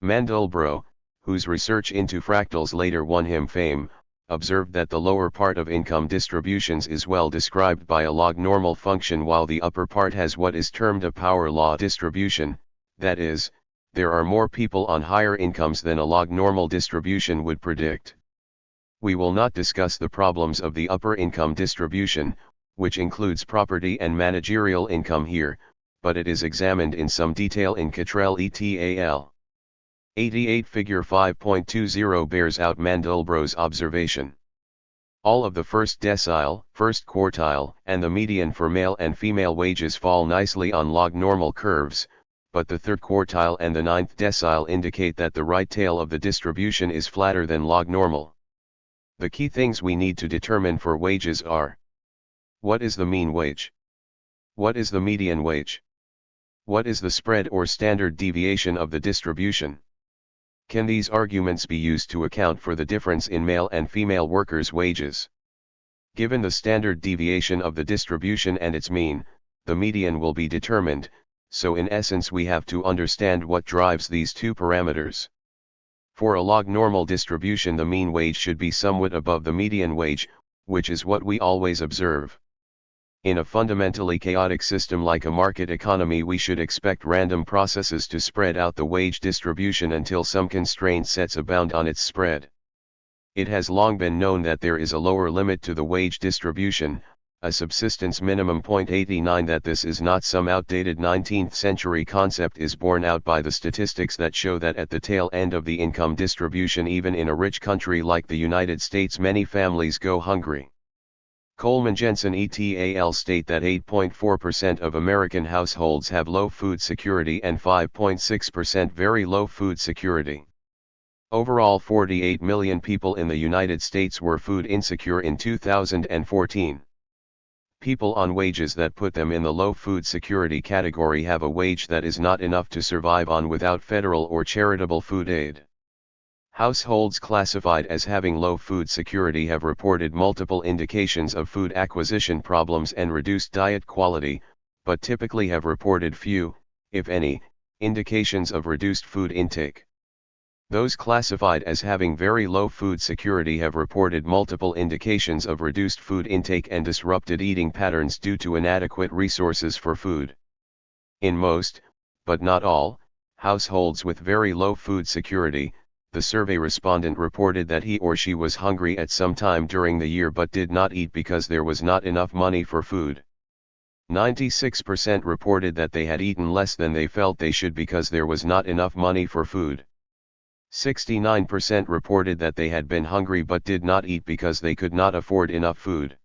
Mandelbrot, whose research into fractals later won him fame, observed that the lower part of income distributions is well described by a log-normal function while the upper part has what is termed a power law distribution, that is, there are more people on higher incomes than a log-normal distribution would predict. We will not discuss the problems of the upper income distribution, which includes property and managerial income here, but it is examined in some detail in Cottrell et al. 88. Figure 5.20 bears out Mandelbrot's observation. All of the first decile, first quartile, and the median for male and female wages fall nicely on log-normal curves, but the third quartile and the ninth decile indicate that the right tail of the distribution is flatter than log-normal. The key things we need to determine for wages are: what is the mean wage? What is the median wage? What is the spread or standard deviation of the distribution? Can these arguments be used to account for the difference in male and female workers' wages? Given the standard deviation of the distribution and its mean, the median will be determined, so in essence we have to understand what drives these two parameters. For a log-normal distribution, the mean wage should be somewhat above the median wage, which is what we always observe. In a fundamentally chaotic system like a market economy, we should expect random processes to spread out the wage distribution until some constraint sets a bound on its spread. It has long been known that there is a lower limit to the wage distribution, a subsistence minimum. 89. That this is not some outdated 19th century concept is borne out by the statistics that show that at the tail end of the income distribution, even in a rich country like the United States, many families go hungry. Coleman Jensen et al. State that 8.4% of American households have low food security and 5.6% very low food security. Overall, 48 million people in the United States were food insecure in 2014. People on wages that put them in the low food security category have a wage that is not enough to survive on without federal or charitable food aid. Households classified as having low food security have reported multiple indications of food acquisition problems and reduced diet quality, but typically have reported few, if any, indications of reduced food intake. Those classified as having very low food security have reported multiple indications of reduced food intake and disrupted eating patterns due to inadequate resources for food. In most, but not all, households with very low food security, the survey respondent reported that he or she was hungry at some time during the year but did not eat because there was not enough money for food. 96% reported that they had eaten less than they felt they should because there was not enough money for food. 69% reported that they had been hungry but did not eat because they could not afford enough food.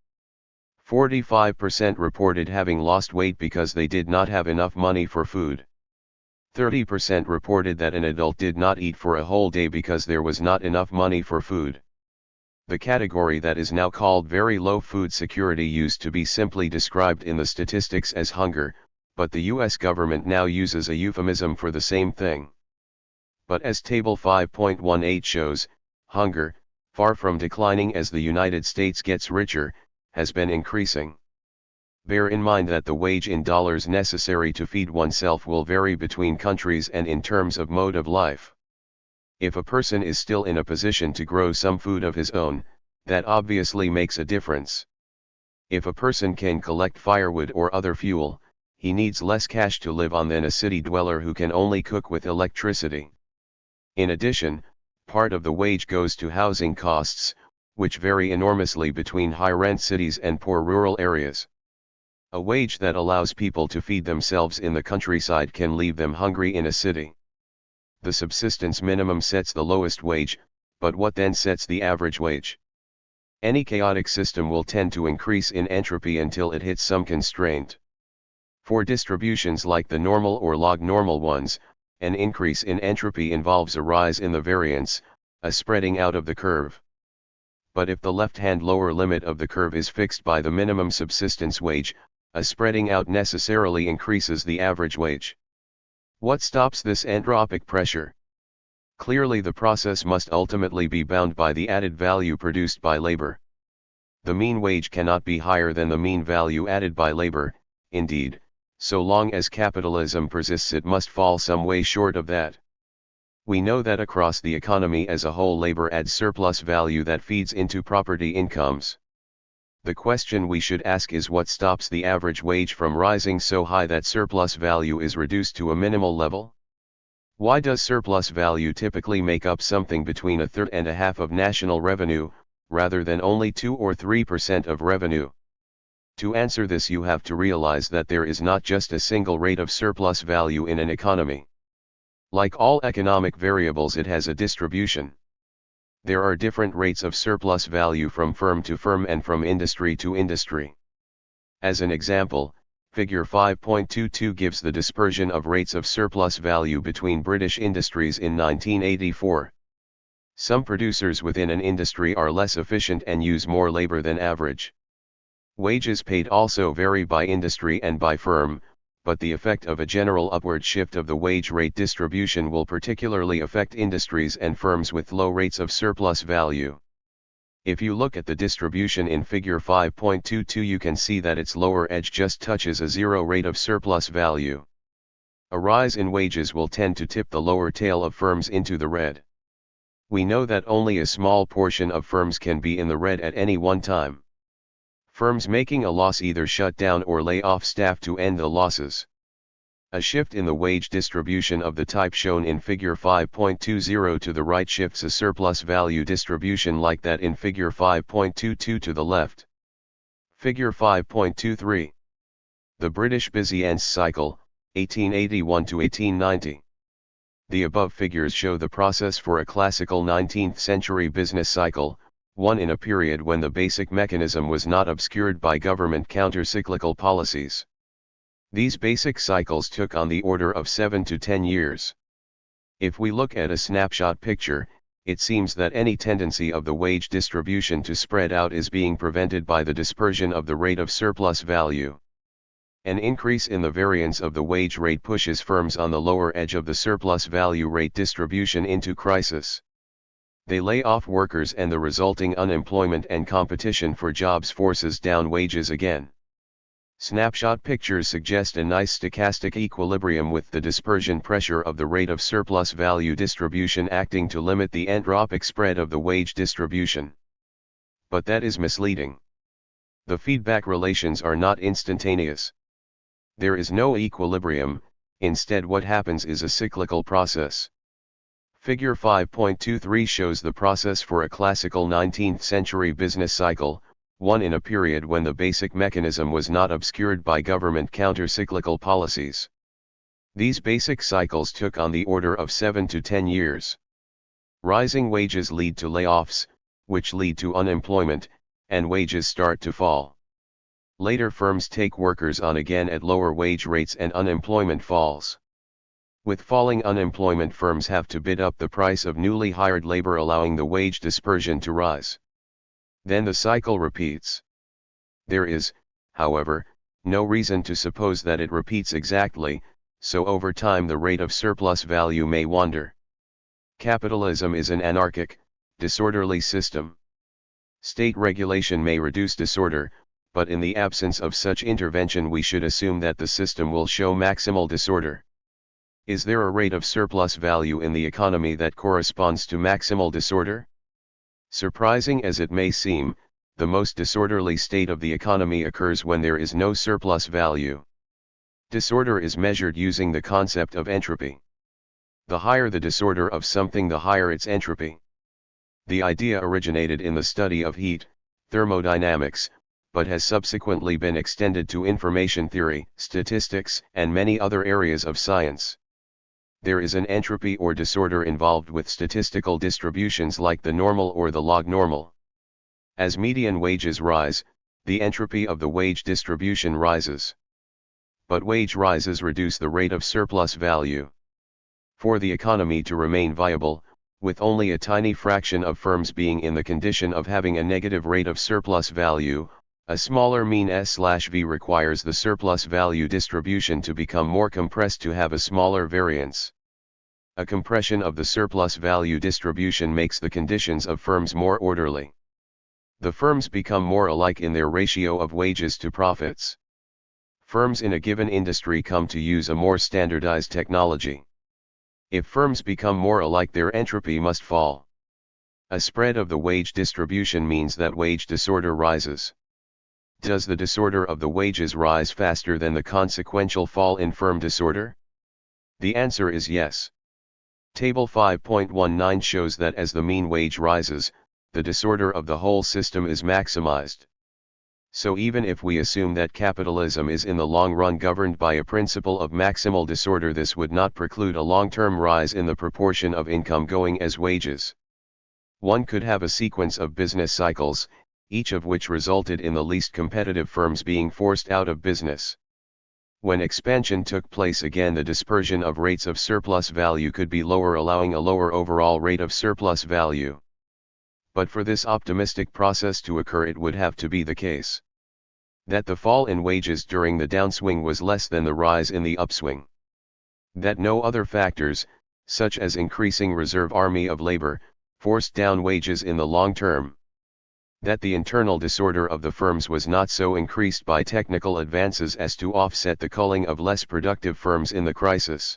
45% reported having lost weight because they did not have enough money for food. 30% reported that an adult did not eat for a whole day because there was not enough money for food. The category that is now called very low food security used to be simply described in the statistics as hunger, but the US government now uses a euphemism for the same thing. But as Table 5.18 shows, hunger, far from declining as the United States gets richer, has been increasing. Bear in mind that the wage in dollars necessary to feed oneself will vary between countries and in terms of mode of life. If a person is still in a position to grow some food of his own, that obviously makes a difference. If a person can collect firewood or other fuel, he needs less cash to live on than a city dweller who can only cook with electricity. In addition, part of the wage goes to housing costs, which vary enormously between high-rent cities and poor rural areas. A wage that allows people to feed themselves in the countryside can leave them hungry in a city. The subsistence minimum sets the lowest wage, but what then sets the average wage? Any chaotic system will tend to increase in entropy until it hits some constraint. For distributions like the normal or log-normal ones, an increase in entropy involves a rise in the variance, a spreading out of the curve. But if the left-hand lower limit of the curve is fixed by the minimum subsistence wage, a spreading out necessarily increases the average wage. What stops this entropic pressure? Clearly, the process must ultimately be bound by the added value produced by labor. The mean wage cannot be higher than the mean value added by labor. Indeed, so long as capitalism persists, it must fall some way short of that. We know that across the economy as a whole labor adds surplus value that feeds into property incomes. The question we should ask is what stops the average wage from rising so high that surplus value is reduced to a minimal level? Why does surplus value typically make up something between a third and a half of national revenue, rather than only 2 or 3% of revenue? To answer this, you have to realize that there is not just a single rate of surplus value in an economy. Like all economic variables, it has a distribution. There are different rates of surplus value from firm to firm and from industry to industry. As an example, Figure 5.22 gives the dispersion of rates of surplus value between British industries in 1984. Some producers within an industry are less efficient and use more labor than average. Wages paid also vary by industry and by firm, but the effect of a general upward shift of the wage rate distribution will particularly affect industries and firms with low rates of surplus value. If you look at the distribution in Figure 5.22, you can see that its lower edge just touches a zero rate of surplus value. A rise in wages will tend to tip the lower tail of firms into the red. We know that only a small portion of firms can be in the red at any one time. Firms making a loss either shut down or lay off staff to end the losses. A shift in the wage distribution of the type shown in Figure 5.20 to the right shifts a surplus value distribution like that in Figure 5.22 to the left. Figure 5.23. The British Byzantine cycle, 1881 to 1890. The above figures show the process for a classical 19th century business cycle, one in a period when the basic mechanism was not obscured by government counter-cyclical policies. These basic cycles took on the order of 7 to 10 years. If we look at a snapshot picture, it seems that any tendency of the wage distribution to spread out is being prevented by the dispersion of the rate of surplus value. An increase in the variance of the wage rate pushes firms on the lower edge of the surplus value rate distribution into crisis. They lay off workers and the resulting unemployment and competition for jobs forces down wages again. Snapshot pictures suggest a nice stochastic equilibrium with the dispersion pressure of the rate of surplus value distribution acting to limit the entropic spread of the wage distribution. But that is misleading. The feedback relations are not instantaneous. There is no equilibrium, instead what happens is a cyclical process. Figure 5.23 shows the process for a classical 19th century business cycle, one in a period when the basic mechanism was not obscured by government counter-cyclical policies. These basic cycles took on the order of 7 to 10 years. Rising wages lead to layoffs, which lead to unemployment, and wages start to fall. Later firms take workers on again at lower wage rates and unemployment falls. With falling unemployment, firms have to bid up the price of newly hired labor, allowing the wage dispersion to rise. Then the cycle repeats. There is, however, no reason to suppose that it repeats exactly, so over time the rate of surplus value may wander. Capitalism is an anarchic, disorderly system. State regulation may reduce disorder, but in the absence of such intervention we should assume that the system will show maximal disorder. Is there a rate of surplus value in the economy that corresponds to maximal disorder? Surprising as it may seem, the most disorderly state of the economy occurs when there is no surplus value. Disorder is measured using the concept of entropy. The higher the disorder of something, the higher its entropy. The idea originated in the study of heat, thermodynamics, but has subsequently been extended to information theory, statistics, and many other areas of science. There is an entropy or disorder involved with statistical distributions like the normal or the log normal. As median wages rise, the entropy of the wage distribution rises. But wage rises reduce the rate of surplus value. For the economy to remain viable, with only a tiny fraction of firms being in the condition of having a negative rate of surplus value, a smaller mean S/V requires the surplus value distribution to become more compressed to have a smaller variance. A compression of the surplus value distribution makes the conditions of firms more orderly. The firms become more alike in their ratio of wages to profits. Firms in a given industry come to use a more standardized technology. If firms become more alike, their entropy must fall. A spread of the wage distribution means that wage disorder rises. Does the disorder of the wages rise faster than the consequential fall in firm disorder? The answer is yes. Table 5.19 shows that as the mean wage rises, the disorder of the whole system is maximized. So even if we assume that capitalism is in the long run governed by a principle of maximal disorder, this would not preclude a long-term rise in the proportion of income going as wages. One could have a sequence of business cycles, each of which resulted in the least competitive firms being forced out of business. When expansion took place again, the dispersion of rates of surplus value could be lower, allowing a lower overall rate of surplus value. But for this optimistic process to occur, it would have to be the case that the fall in wages during the downswing was less than the rise in the upswing. That no other factors, such as increasing reserve army of labor, forced down wages in the long term. That the internal disorder of the firms was not so increased by technical advances as to offset the culling of less productive firms in the crisis.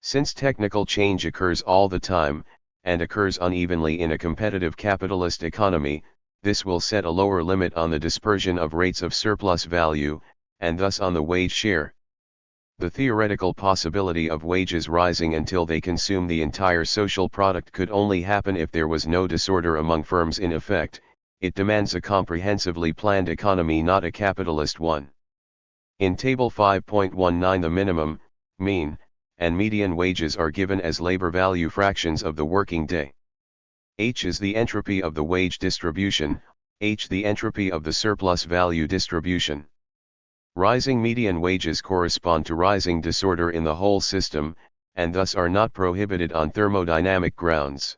Since technical change occurs all the time, and occurs unevenly in a competitive capitalist economy, this will set a lower limit on the dispersion of rates of surplus value, and thus on the wage share. The theoretical possibility of wages rising until they consume the entire social product could only happen if there was no disorder among firms in effect. It demands a comprehensively planned economy, not a capitalist one. In Table 5.19, the minimum, mean, and median wages are given as labor value fractions of the working day. H is the entropy of the wage distribution, H the entropy of the surplus value distribution. Rising median wages correspond to rising disorder in the whole system, and thus are not prohibited on thermodynamic grounds.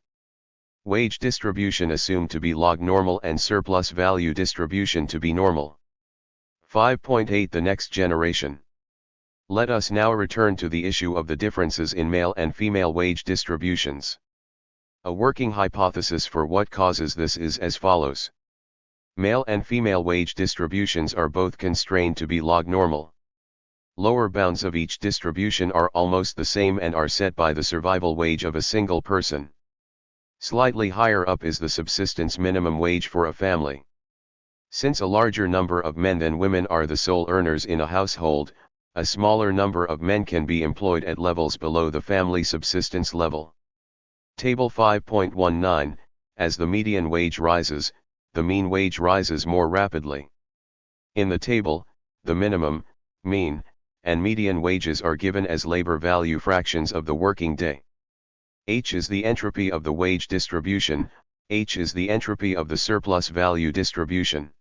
Wage distribution assumed to be log normal and surplus value distribution to be normal. 5.8 The next generation. Let us now return to the issue of the differences in male and female wage distributions. A working hypothesis for what causes this is as follows. Male and female wage distributions are both constrained to be log normal. Lower bounds of each distribution are almost the same and are set by the survival wage of a single person. Slightly higher up is the subsistence minimum wage for a family. Since a larger number of men than women are the sole earners in a household, a smaller number of men can be employed at levels below the family subsistence level. Table 5.19, as the median wage rises, the mean wage rises more rapidly. In the table, the minimum, mean, and median wages are given as labor value fractions of the working day. H is the entropy of the wage distribution, H is the entropy of the surplus value distribution.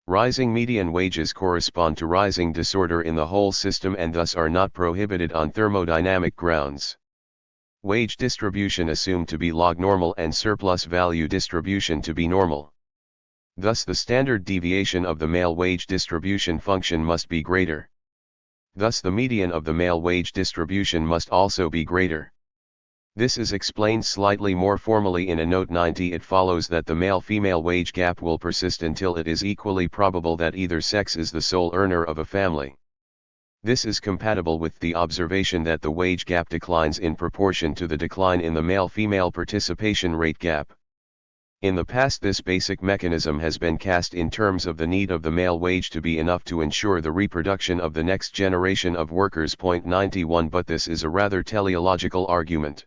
Rising median wages correspond to rising disorder in the whole system and thus are not prohibited on thermodynamic grounds. Wage distribution assumed to be log normal and surplus value distribution to be normal. Thus the standard deviation of the male wage distribution function must be greater. Thus the median of the male wage distribution must also be greater. This is explained slightly more formally in a note 90. It follows that the male-female wage gap will persist until it is equally probable that either sex is the sole earner of a family. This is compatible with the observation that the wage gap declines in proportion to the decline in the male-female participation rate gap. In the past, this basic mechanism has been cast in terms of the need of the male wage to be enough to ensure the reproduction of the next generation of workers. 91 But this is a rather teleological argument.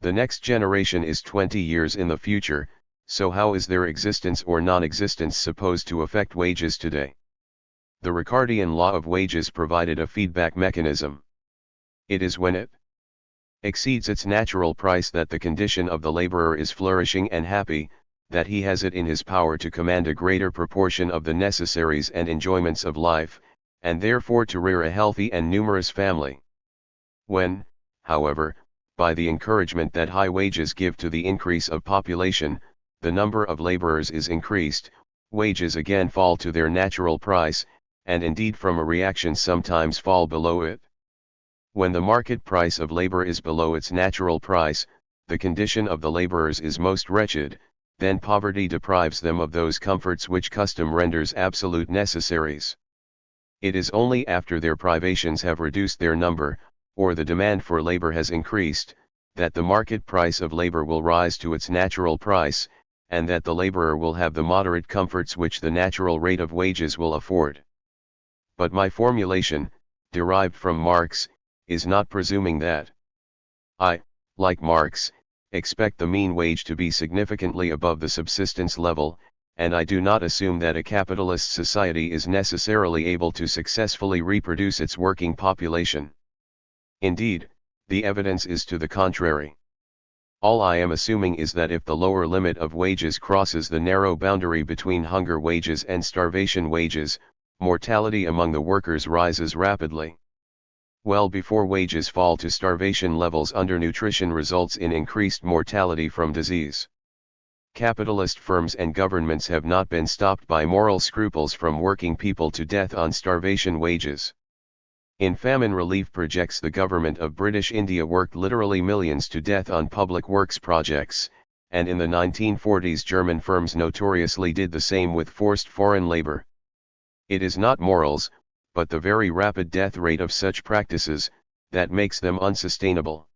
The next generation is 20 years in the future, so how is their existence or non-existence supposed to affect wages today? The Ricardian law of wages provided a feedback mechanism. It is when it exceeds its natural price that the condition of the laborer is flourishing and happy, that he has it in his power to command a greater proportion of the necessaries and enjoyments of life, and therefore to rear a healthy and numerous family. When, however, by the encouragement that high wages give to the increase of population, the number of laborers is increased, wages again fall to their natural price, and indeed from a reaction sometimes fall below it. When the market price of labor is below its natural price, the condition of the laborers is most wretched, then poverty deprives them of those comforts which custom renders absolute necessaries. It is only after their privations have reduced their number, or the demand for labor has increased, that the market price of labor will rise to its natural price, and that the laborer will have the moderate comforts which the natural rate of wages will afford. But my formulation, derived from Marx, is not presuming that. I, like Marx, expect the mean wage to be significantly above the subsistence level, and I do not assume that a capitalist society is necessarily able to successfully reproduce its working population. Indeed, the evidence is to the contrary. All I am assuming is that if the lower limit of wages crosses the narrow boundary between hunger wages and starvation wages, mortality among the workers rises rapidly. Well before wages fall to starvation levels, undernutrition results in increased mortality from disease. Capitalist firms and governments have not been stopped by moral scruples from working people to death on starvation wages. In famine relief projects, the government of British India worked literally millions to death on public works projects, and in the 1940s German firms notoriously did the same with forced foreign labor. It is not morals, but the very rapid death rate of such practices, that makes them unsustainable.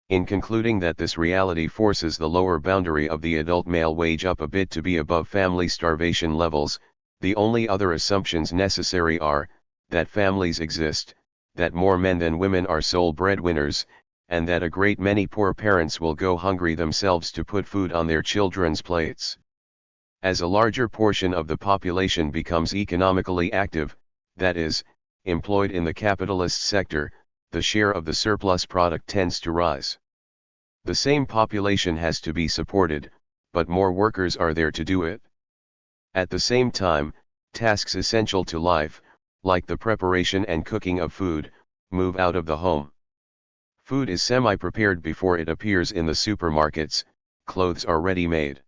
In concluding that this reality forces the lower boundary of the adult male wage up a bit to be above family starvation levels, the only other assumptions necessary are, that families exist, that more men than women are sole breadwinners, and that a great many poor parents will go hungry themselves to put food on their children's plates. As a larger portion of the population becomes economically active, that is, employed in the capitalist sector, the share of the surplus product tends to rise. The same population has to be supported, but more workers are there to do it. At the same time, tasks essential to life, like the preparation and cooking of food, move out of the home. Food is semi-prepared before it appears in the supermarkets, clothes are ready-made.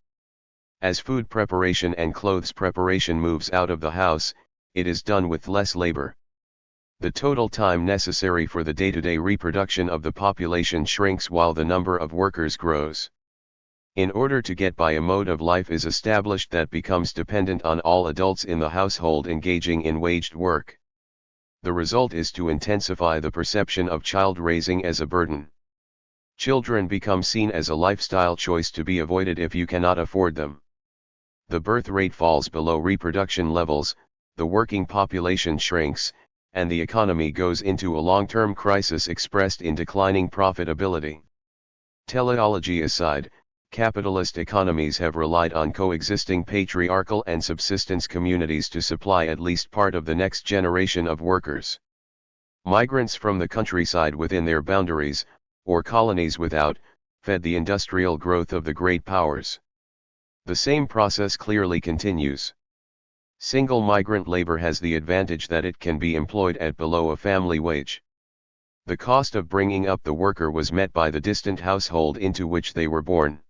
As food preparation and clothes preparation moves out of the house, it is done with less labor. The total time necessary for the day-to-day reproduction of the population shrinks while the number of workers grows. In order to get by, a mode of life is established that becomes dependent on all adults in the household engaging in waged work. The result is to intensify the perception of child raising as a burden. Children become seen as a lifestyle choice to be avoided if you cannot afford them. The birth rate falls below reproduction levels, the working population shrinks, and the economy goes into a long-term crisis expressed in declining profitability. Teleology aside, capitalist economies have relied on coexisting patriarchal and subsistence communities to supply at least part of the next generation of workers. Migrants from the countryside within their boundaries, or colonies without, fed the industrial growth of the great powers. The same process clearly continues. Single migrant labor has the advantage that it can be employed at below a family wage. The cost of bringing up the worker was met by the distant household into which they were born.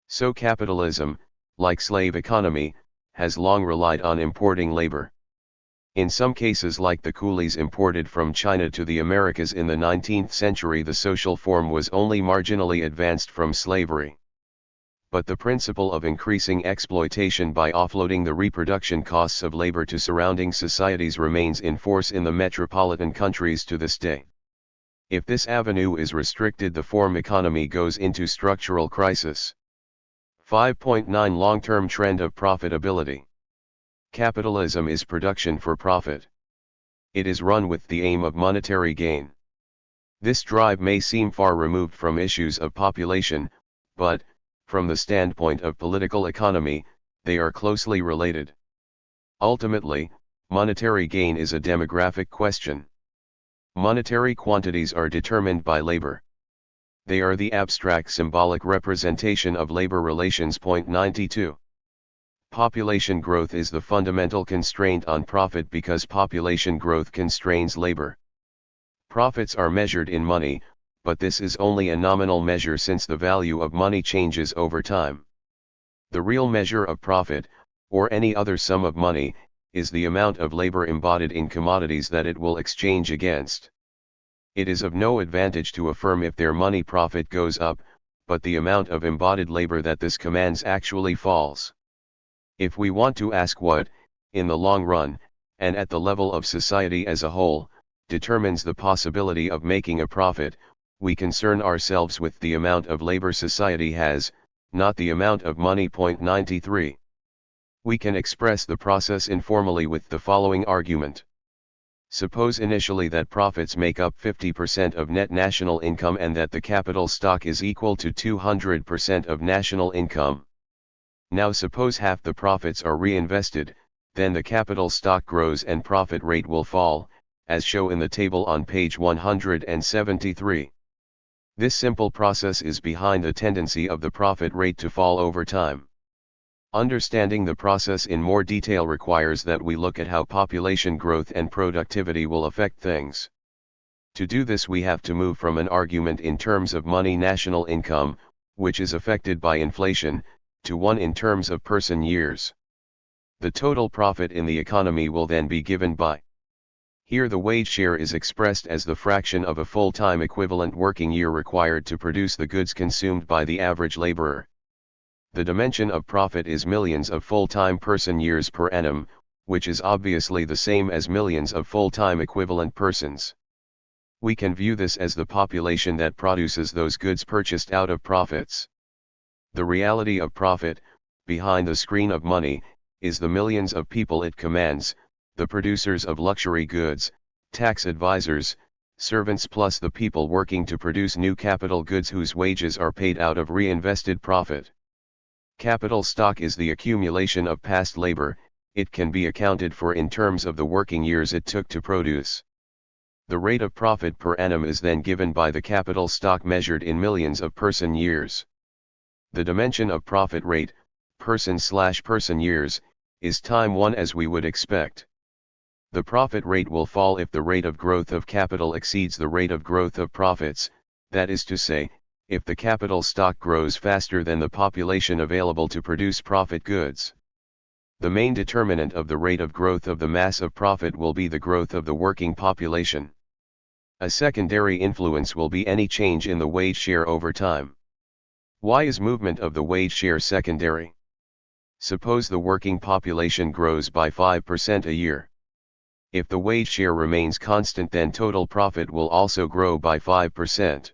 So capitalism, like slave economy, has long relied on importing labor. In some cases, like the coolies imported from China to the Americas in the 19th century, the social form was only marginally advanced from slavery. But the principle of increasing exploitation by offloading the reproduction costs of labor to surrounding societies remains in force in the metropolitan countries to this day. If this avenue is restricted, the form economy goes into structural crisis. 5.9 Long-term trend of profitability. Capitalism is production for profit. It is run with the aim of monetary gain. This drive may seem far removed from issues of population, but, from the standpoint of political economy, they are closely related. Ultimately, monetary gain is a demographic question. Monetary quantities are determined by labor. They are the abstract symbolic representation of labor relations. Point 92. Population growth is the fundamental constraint on profit because population growth constrains labor. Profits are measured in money, but this is only a nominal measure since the value of money changes over time. The real measure of profit, or any other sum of money, is the amount of labor embodied in commodities that it will exchange against. It is of no advantage to a firm if their money profit goes up, but the amount of embodied labor that this commands actually falls. If we want to ask what, in the long run, and at the level of society as a whole, determines the possibility of making a profit. We concern ourselves with the amount of labor society has, not the amount of money. 93. We can express the process informally with the following argument. Suppose initially that profits make up 50% of net national income and that the capital stock is equal to 200% of national income. Now suppose half the profits are reinvested, then the capital stock grows and profit rate will fall, as shown in the table on page 173. This simple process is behind the tendency of the profit rate to fall over time. Understanding the process in more detail requires that we look at how population growth and productivity will affect things. To do this we have to move from an argument in terms of money national income, which is affected by inflation, to one in terms of person years. The total profit in the economy will then be given by. Here the wage share is expressed as the fraction of a full-time equivalent working year required to produce the goods consumed by the average laborer. The dimension of profit is millions of full-time person years per annum, which is obviously the same as millions of full-time equivalent persons. We can view this as the population that produces those goods purchased out of profits. The reality of profit, behind the screen of money, is the millions of people it commands, the producers of luxury goods, tax advisors, servants plus the people working to produce new capital goods whose wages are paid out of reinvested profit. Capital stock is the accumulation of past labor, it can be accounted for in terms of the working years it took to produce. The rate of profit per annum is then given by the capital stock measured in millions of person years. The dimension of profit rate, person/person years, is time 1 as we would expect. The profit rate will fall if the rate of growth of capital exceeds the rate of growth of profits, that is to say, if the capital stock grows faster than the population available to produce profit goods. The main determinant of the rate of growth of the mass of profit will be the growth of the working population. A secondary influence will be any change in the wage share over time. Why is movement of the wage share secondary? Suppose the working population grows by 5% a year. If the wage share remains constant, then total profit will also grow by 5%.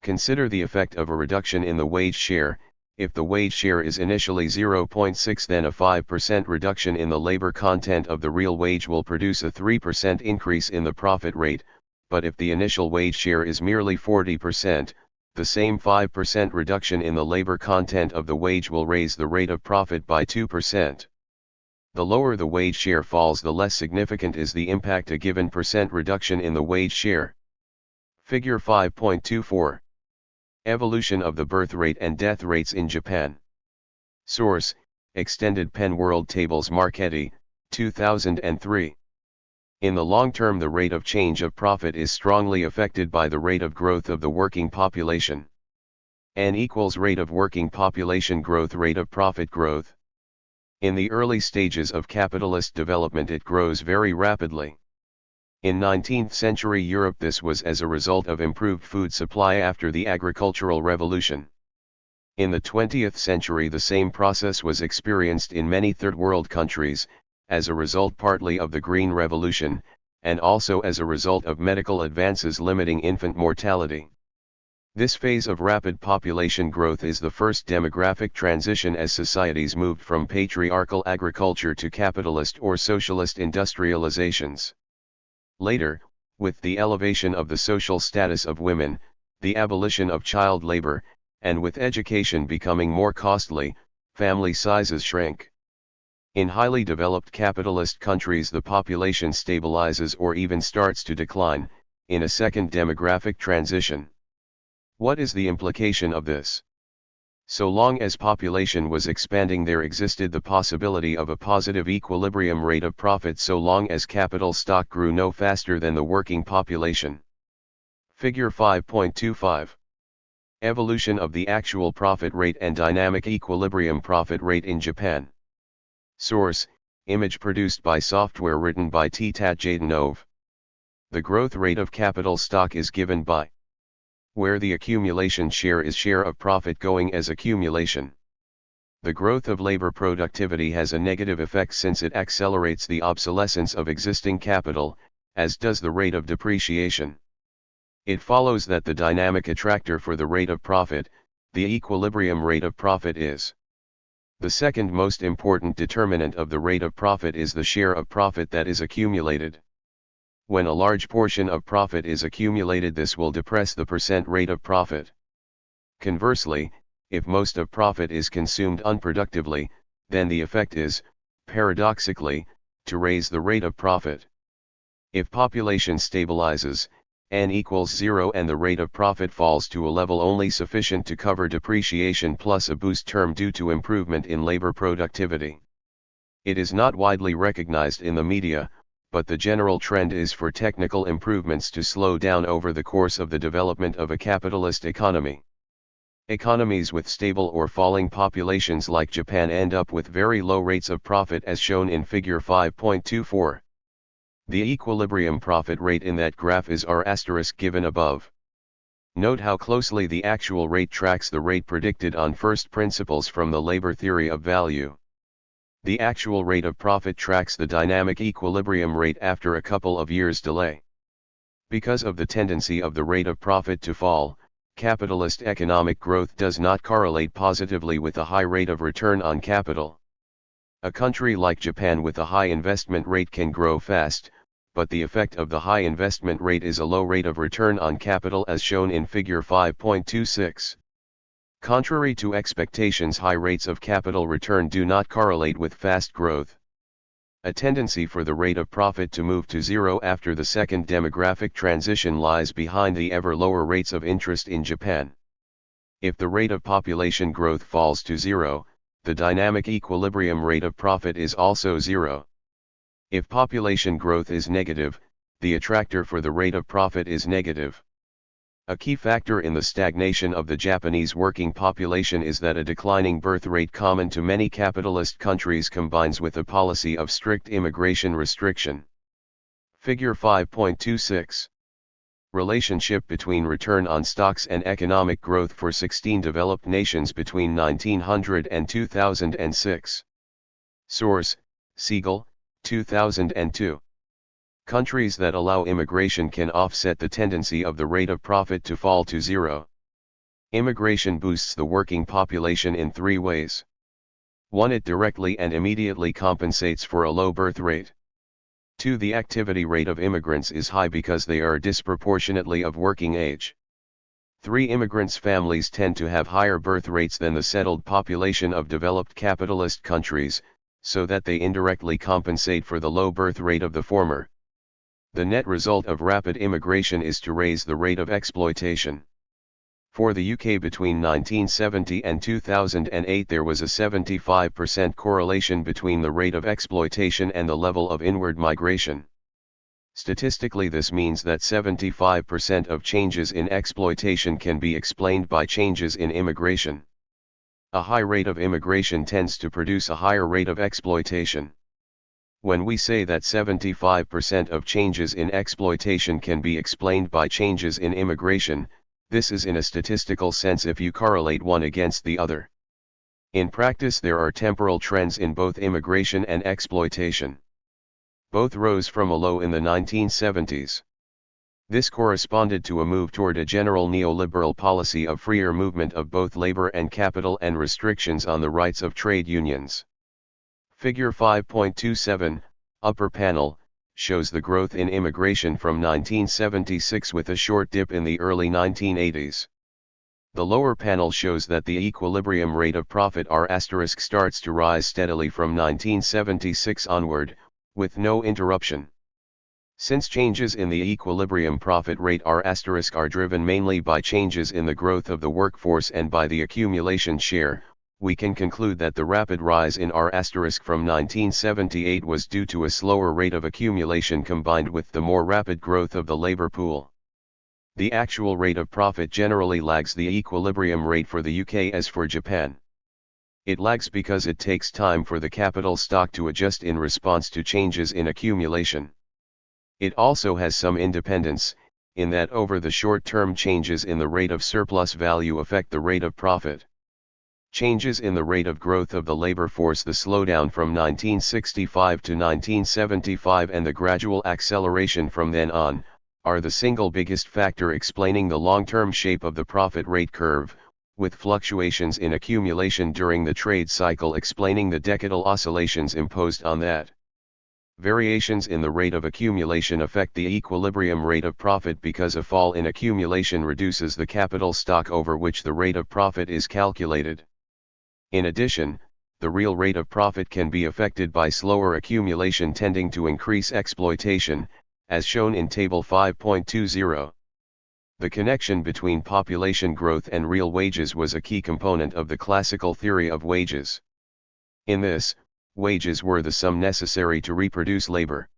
Consider the effect of a reduction in the wage share. If the wage share is initially 0.6, then a 5% reduction in the labor content of the real wage will produce a 3% increase in the profit rate, but if the initial wage share is merely 40%, the same 5% reduction in the labor content of the wage will raise the rate of profit by 2%. The lower the wage share falls, the less significant is the impact a given percent reduction in the wage share. Figure 5.24. Evolution of the birth rate and death rates in Japan. Source: Extended Pen World Tables, Marchetti, 2003. In the long term, the rate of change of profit is strongly affected by the rate of growth of the working population. N equals rate of working population growth, rate of profit growth. In the early stages of capitalist development it grows very rapidly. In 19th century Europe this was as a result of improved food supply after the agricultural revolution. In the 20th century the same process was experienced in many third world countries, as a result partly of the Green Revolution, and also as a result of medical advances limiting infant mortality. This phase of rapid population growth is the first demographic transition as societies moved from patriarchal agriculture to capitalist or socialist industrializations. Later, with the elevation of the social status of women, the abolition of child labor, and with education becoming more costly, family sizes shrink. In highly developed capitalist countries the population stabilizes or even starts to decline, in a second demographic transition. What is the implication of this? So long as population was expanding there existed the possibility of a positive equilibrium rate of profit so long as capital stock grew no faster than the working population. Figure 5.25. Evolution of the actual profit rate and dynamic equilibrium profit rate in Japan. Source: Image produced by software written by T. Tadjadinov. The growth rate of capital stock is given by where the accumulation share is share of profit going as accumulation. The growth of labor productivity has a negative effect since it accelerates the obsolescence of existing capital, as does the rate of depreciation. It follows that the dynamic attractor for the rate of profit, the equilibrium rate of profit is. The second most important determinant of the rate of profit is the share of profit that is accumulated. When a large portion of profit is accumulated, this will depress the percent rate of profit. Conversely, if most of profit is consumed unproductively, then the effect is, paradoxically, to raise the rate of profit. If population stabilizes, n equals 0 and the rate of profit falls to a level only sufficient to cover depreciation plus a boost term due to improvement in labor productivity. It is not widely recognized in the media, but the general trend is for technical improvements to slow down over the course of the development of a capitalist economy. Economies with stable or falling populations like Japan end up with very low rates of profit as shown in figure 5.24. The equilibrium profit rate in that graph is R** given above. Note how closely the actual rate tracks the rate predicted on first principles from the labor theory of value. The actual rate of profit tracks the dynamic equilibrium rate after a couple of years' delay. Because of the tendency of the rate of profit to fall, capitalist economic growth does not correlate positively with a high rate of return on capital. A country like Japan with a high investment rate can grow fast, but the effect of the high investment rate is a low rate of return on capital as shown in figure 5.26. Contrary to expectations, high rates of capital return do not correlate with fast growth. A tendency for the rate of profit to move to zero after the second demographic transition lies behind the ever lower rates of interest in Japan. If the rate of population growth falls to zero, the dynamic equilibrium rate of profit is also zero. If population growth is negative, the attractor for the rate of profit is negative. A key factor in the stagnation of the Japanese working population is that a declining birth rate common to many capitalist countries combines with a policy of strict immigration restriction. Figure 5.26. Relationship between return on stocks and economic growth for 16 developed nations between 1900 and 2006. Source: Siegel, 2002. Countries that allow immigration can offset the tendency of the rate of profit to fall to zero. Immigration boosts the working population in three ways. 1. It directly and immediately compensates for a low birth rate. 2. The activity rate of immigrants is high because they are disproportionately of working age. 3. Immigrants' families tend to have higher birth rates than the settled population of developed capitalist countries, so that they indirectly compensate for the low birth rate of the former. The net result of rapid immigration is to raise the rate of exploitation. For the UK between 1970 and 2008 there was a 75% correlation between the rate of exploitation and the level of inward migration. Statistically, this means that 75% of changes in exploitation can be explained by changes in immigration. A high rate of immigration tends to produce a higher rate of exploitation. When we say that 75% of changes in exploitation can be explained by changes in immigration, this is in a statistical sense if you correlate one against the other. In practice, there are temporal trends in both immigration and exploitation. Both rose from a low in the 1970s. This corresponded to a move toward a general neoliberal policy of freer movement of both labor and capital and restrictions on the rights of trade unions. Figure 5.27, upper panel, shows the growth in immigration from 1976 with a short dip in the early 1980s. The lower panel shows that the equilibrium rate of profit R** starts to rise steadily from 1976 onward, with no interruption. Since changes in the equilibrium profit rate R** are driven mainly by changes in the growth of the workforce and by the accumulation share, we can conclude that the rapid rise in R** from 1978 was due to a slower rate of accumulation combined with the more rapid growth of the labor pool. The actual rate of profit generally lags the equilibrium rate for the UK as for Japan. It lags because it takes time for the capital stock to adjust in response to changes in accumulation. It also has some independence, in that over the short term changes in the rate of surplus value affect the rate of profit. Changes in the rate of growth of the labor force. The slowdown from 1965 to 1975 and the gradual acceleration from then on, are the single biggest factor explaining the long-term shape of the profit rate curve, with fluctuations in accumulation during the trade cycle explaining the decadal oscillations imposed on that. Variations in the rate of accumulation affect the equilibrium rate of profit because a fall in accumulation reduces the capital stock over which the rate of profit is calculated. In addition, the real rate of profit can be affected by slower accumulation tending to increase exploitation, as shown in Table 5.20. The connection between population growth and real wages was a key component of the classical theory of wages. In this, wages were the sum necessary to reproduce labor.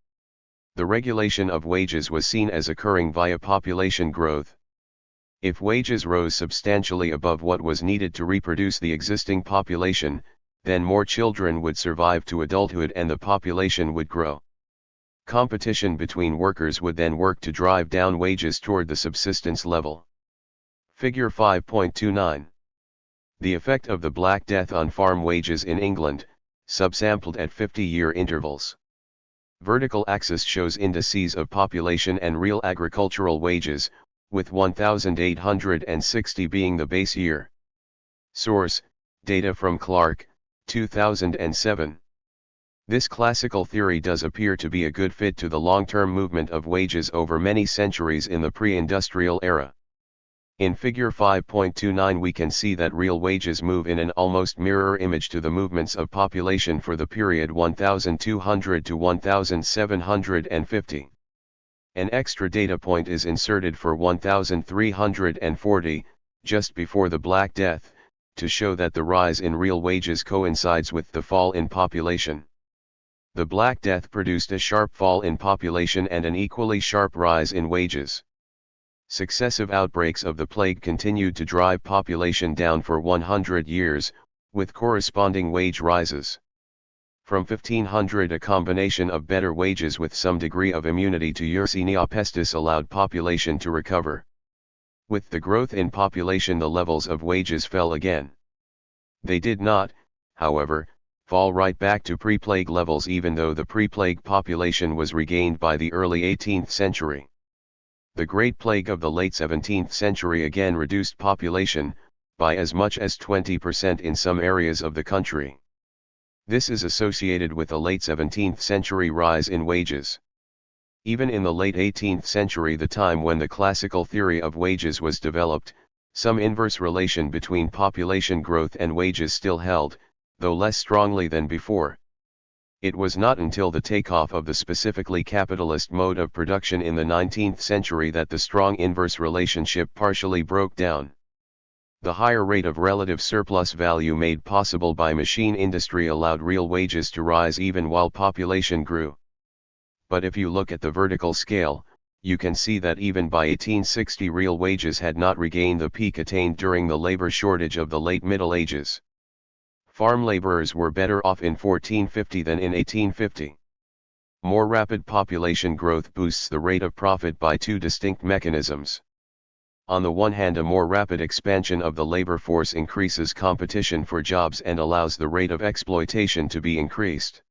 The regulation of wages was seen as occurring via population growth. If wages rose substantially above what was needed to reproduce the existing population, then more children would survive to adulthood and the population would grow. Competition between workers would then work to drive down wages toward the subsistence level. Figure 5.29. The effect of the Black Death on farm wages in England, subsampled at 50-year intervals. Vertical axis shows indices of population and real agricultural wages, with 1860 being the base year. Source: data from Clark, 2007. This classical theory does appear to be a good fit to the long-term movement of wages over many centuries in the pre-industrial era. In Figure 5.29 we can see that real wages move in an almost mirror image to the movements of population for the period 1200 to 1750. An extra data point is inserted for 1340, just before the Black Death, to show that the rise in real wages coincides with the fall in population. The Black Death produced a sharp fall in population and an equally sharp rise in wages. Successive outbreaks of the plague continued to drive population down for 100 years, with corresponding wage rises. From 1500 a combination of better wages with some degree of immunity to Yersinia pestis allowed population to recover. With the growth in population the levels of wages fell again. They did not, however, fall right back to pre-plague levels even though the pre-plague population was regained by the early 18th century. The Great Plague of the late 17th century again reduced population, by as much as 20% in some areas of the country. This is associated with a late 17th century rise in wages. Even in the late 18th century, the time when the classical theory of wages was developed, some inverse relation between population growth and wages still held, though less strongly than before. It was not until the takeoff of the specifically capitalist mode of production in the 19th century that the strong inverse relationship partially broke down. The higher rate of relative surplus value made possible by machine industry allowed real wages to rise even while population grew. But if you look at the vertical scale, you can see that even by 1860 real wages had not regained the peak attained during the labor shortage of the late Middle Ages. Farm laborers were better off in 1450 than in 1850. More rapid population growth boosts the rate of profit by two distinct mechanisms. On the one hand, a more rapid expansion of the labor force increases competition for jobs and allows the rate of exploitation to be increased.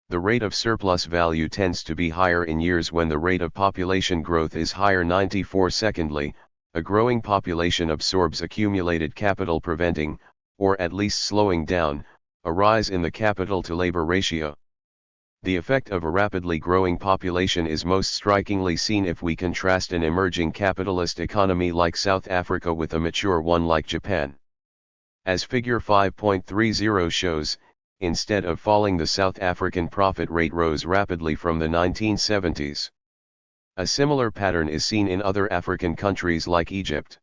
The rate of surplus value tends to be higher in years when the rate of population growth is higher. 94. Secondly, a growing population absorbs accumulated capital, preventing, or at least slowing down, a rise in the capital-to-labor ratio. The effect of a rapidly growing population is most strikingly seen if we contrast an emerging capitalist economy like South Africa with a mature one like Japan. As Figure 5.30 shows, instead of falling, the South African profit rate rose rapidly from the 1970s. A similar pattern is seen in other African countries like Egypt.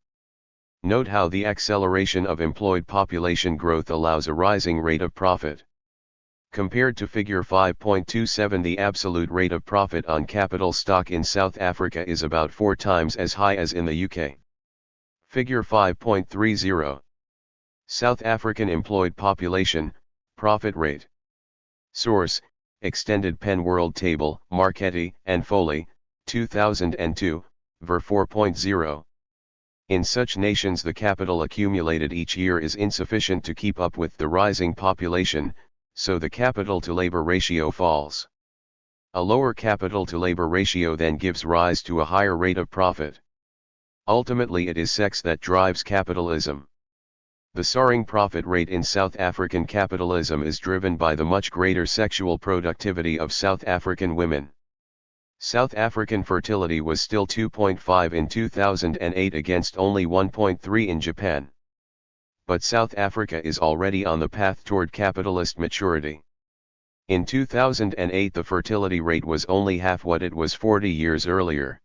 Note how the acceleration of employed population growth allows a rising rate of profit. Compared to Figure 5.27, the absolute rate of profit on capital stock in South Africa is about 4 times as high as in the UK. Figure 5.30. South African employed population, profit rate. Source: Extended Pen World Table, Marchetti and Foley, 2002, ver 4.0. In such nations the capital accumulated each year is insufficient to keep up with the rising population, so the capital-to-labor ratio falls. A lower capital-to-labor ratio then gives rise to a higher rate of profit. Ultimately it is sex that drives capitalism. The soaring profit rate in South African capitalism is driven by the much greater sexual productivity of South African women. South African fertility was still 2.5 in 2008 against only 1.3 in Japan. But South Africa is already on the path toward capitalist maturity. In 2008 the fertility rate was only half what it was 40 years earlier.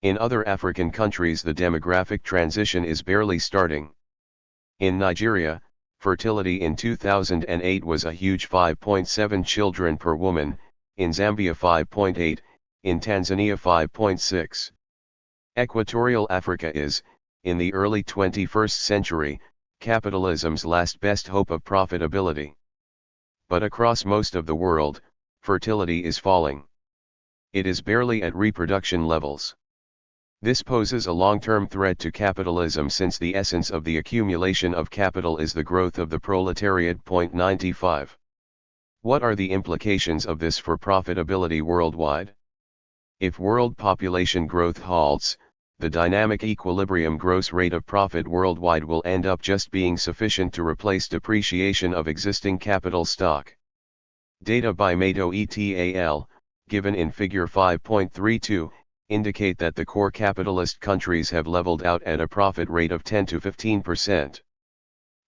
In other African countries the demographic transition is barely starting. In Nigeria, fertility in 2008 was a huge 5.7 children per woman, in Zambia 5.8, in Tanzania 5.6. Equatorial Africa is, in the early 21st century, capitalism's last best hope of profitability. But across most of the world, fertility is falling. It is barely at reproduction levels. This poses a long-term threat to capitalism since the essence of the accumulation of capital is the growth of the proletariat. 95. What are the implications of this for profitability worldwide? If world population growth halts, the dynamic equilibrium gross rate of profit worldwide will end up just being sufficient to replace depreciation of existing capital stock. Data by Mato et al., given in Figure 5.32, indicate that the core capitalist countries have leveled out at a profit rate of 10 to 15%.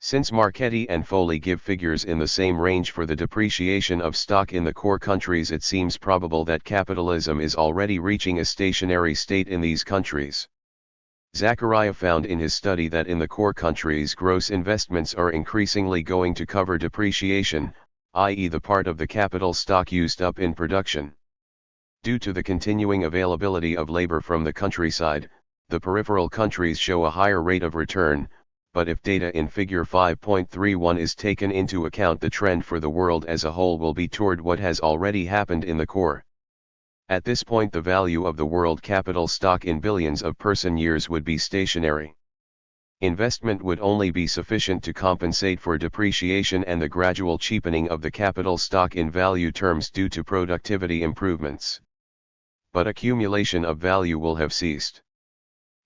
Since Marchetti and Foley give figures in the same range for the depreciation of stock in the core countries, it seems probable that capitalism is already reaching a stationary state in these countries. Zachariah found in his study that in the core countries gross investments are increasingly going to cover depreciation, i.e. the part of the capital stock used up in production. Due to the continuing availability of labor from the countryside, the peripheral countries show a higher rate of return, but if data in Figure 5.31 is taken into account, the trend for the world as a whole will be toward what has already happened in the core. At this point the value of the world capital stock in billions of person-years would be stationary. Investment would only be sufficient to compensate for depreciation and the gradual cheapening of the capital stock in value terms due to productivity improvements. But accumulation of value will have ceased.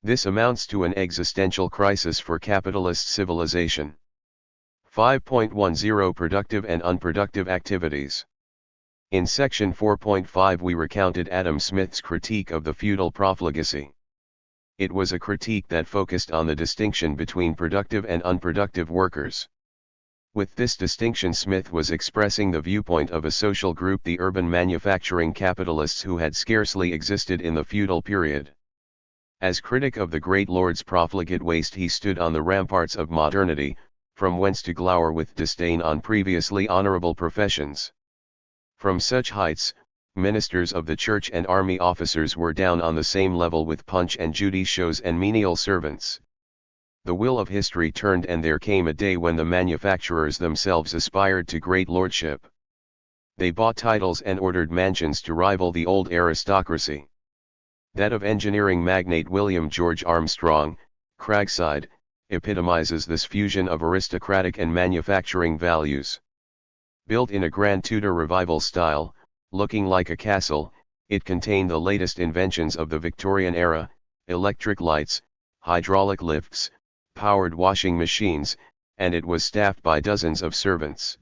This amounts to an existential crisis for capitalist civilization. 5.10 Productive and unproductive activities. In section 4.5 we recounted Adam Smith's critique of the feudal profligacy. It was a critique that focused on the distinction between productive and unproductive workers. With this distinction Smith was expressing the viewpoint of a social group, the urban manufacturing capitalists, who had scarcely existed in the feudal period. As critic of the great lord's profligate waste he stood on the ramparts of modernity, from whence to glower with disdain on previously honorable professions. From such heights, ministers of the church and army officers were down on the same level with Punch and Judy shows and menial servants. The wheel of history turned, and there came a day when the manufacturers themselves aspired to great lordship. They bought titles and ordered mansions to rival the old aristocracy. That of engineering magnate William George Armstrong, Cragside, epitomizes this fusion of aristocratic and manufacturing values. Built in a grand Tudor revival style, looking like a castle, it contained the latest inventions of the Victorian era: electric lights, hydraulic lifts, powered washing machines, and it was staffed by dozens of servants.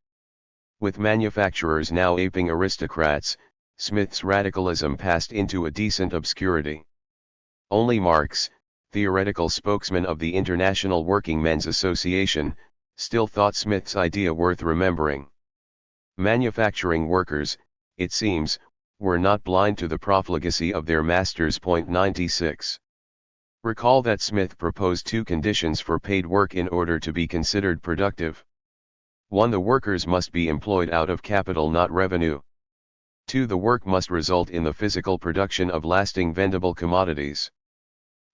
With manufacturers now aping aristocrats, Smith's radicalism passed into a decent obscurity. Only Marx, theoretical spokesman of the International Working Men's Association, still thought Smith's idea worth remembering. Manufacturing workers, it seems, were not blind to the profligacy of their masters. 96. Recall that Smith proposed two conditions for paid work in order to be considered productive. 1. The workers must be employed out of capital, not revenue. 2. The work must result in the physical production of lasting vendible commodities.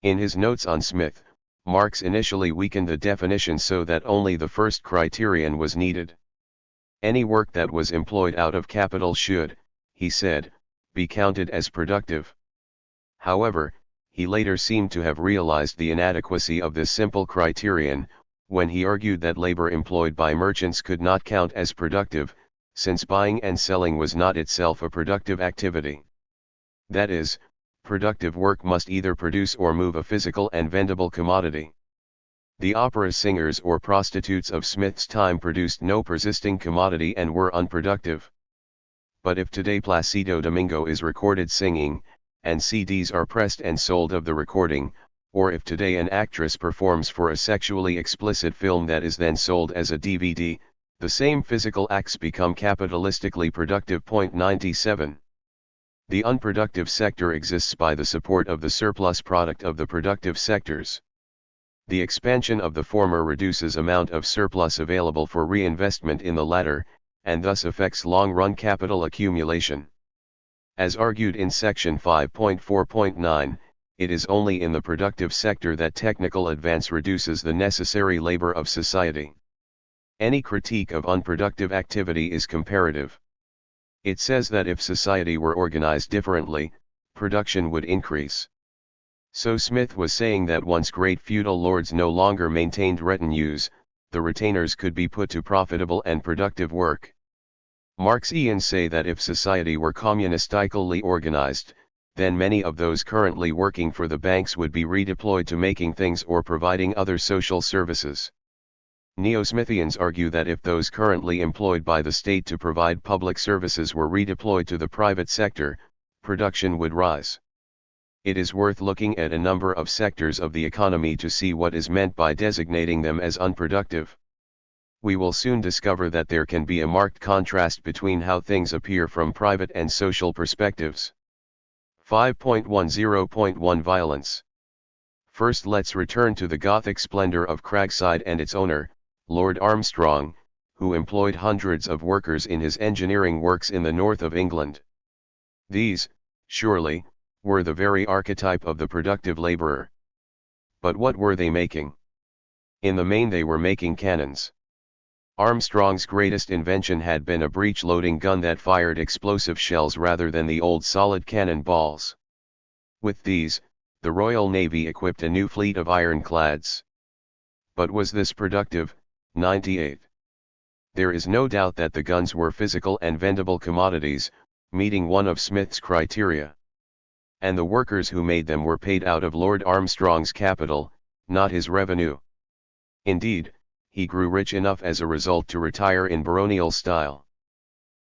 In his notes on Smith, Marx initially weakened the definition so that only the first criterion was needed. Any work that was employed out of capital should, he said, be counted as productive. However, he later seemed to have realized the inadequacy of this simple criterion, when he argued that labor employed by merchants could not count as productive, since buying and selling was not itself a productive activity. That is, productive work must either produce or move a physical and vendible commodity. The opera singers or prostitutes of Smith's time produced no persisting commodity and were unproductive. But if today Placido Domingo is recorded singing, and CDs are pressed and sold of the recording, or if today an actress performs for a sexually explicit film that is then sold as a DVD, the same physical acts become capitalistically productive. 97. The unproductive sector exists by the support of the surplus product of the productive sectors. The expansion of the former reduces amount of surplus available for reinvestment in the latter, and thus affects long-run capital accumulation. As argued in section 5.4.9, it is only in the productive sector that technical advance reduces the necessary labor of society. Any critique of unproductive activity is comparative. It says that if society were organized differently, production would increase. So Smith was saying that once great feudal lords no longer maintained retinues, the retainers could be put to profitable and productive work. Marxians say that if society were communistically organized, then many of those currently working for the banks would be redeployed to making things or providing other social services. Neo-Smithians argue that if those currently employed by the state to provide public services were redeployed to the private sector, production would rise. It is worth looking at a number of sectors of the economy to see what is meant by designating them as unproductive. We will soon discover that there can be a marked contrast between how things appear from private and social perspectives. 5.10.1 Violence. First, let's return to the Gothic splendor of Cragside and its owner, Lord Armstrong, who employed hundreds of workers in his engineering works in the north of England. These, surely, were the very archetype of the productive laborer. But what were they making? In the main they were making cannons. Armstrong's greatest invention had been a breech-loading gun that fired explosive shells rather than the old solid cannon balls. With these, the Royal Navy equipped a new fleet of ironclads. But was this productive? 98. There is no doubt that the guns were physical and vendible commodities, meeting one of Smith's criteria. And the workers who made them were paid out of Lord Armstrong's capital, not his revenue. Indeed, he grew rich enough as a result to retire in baronial style.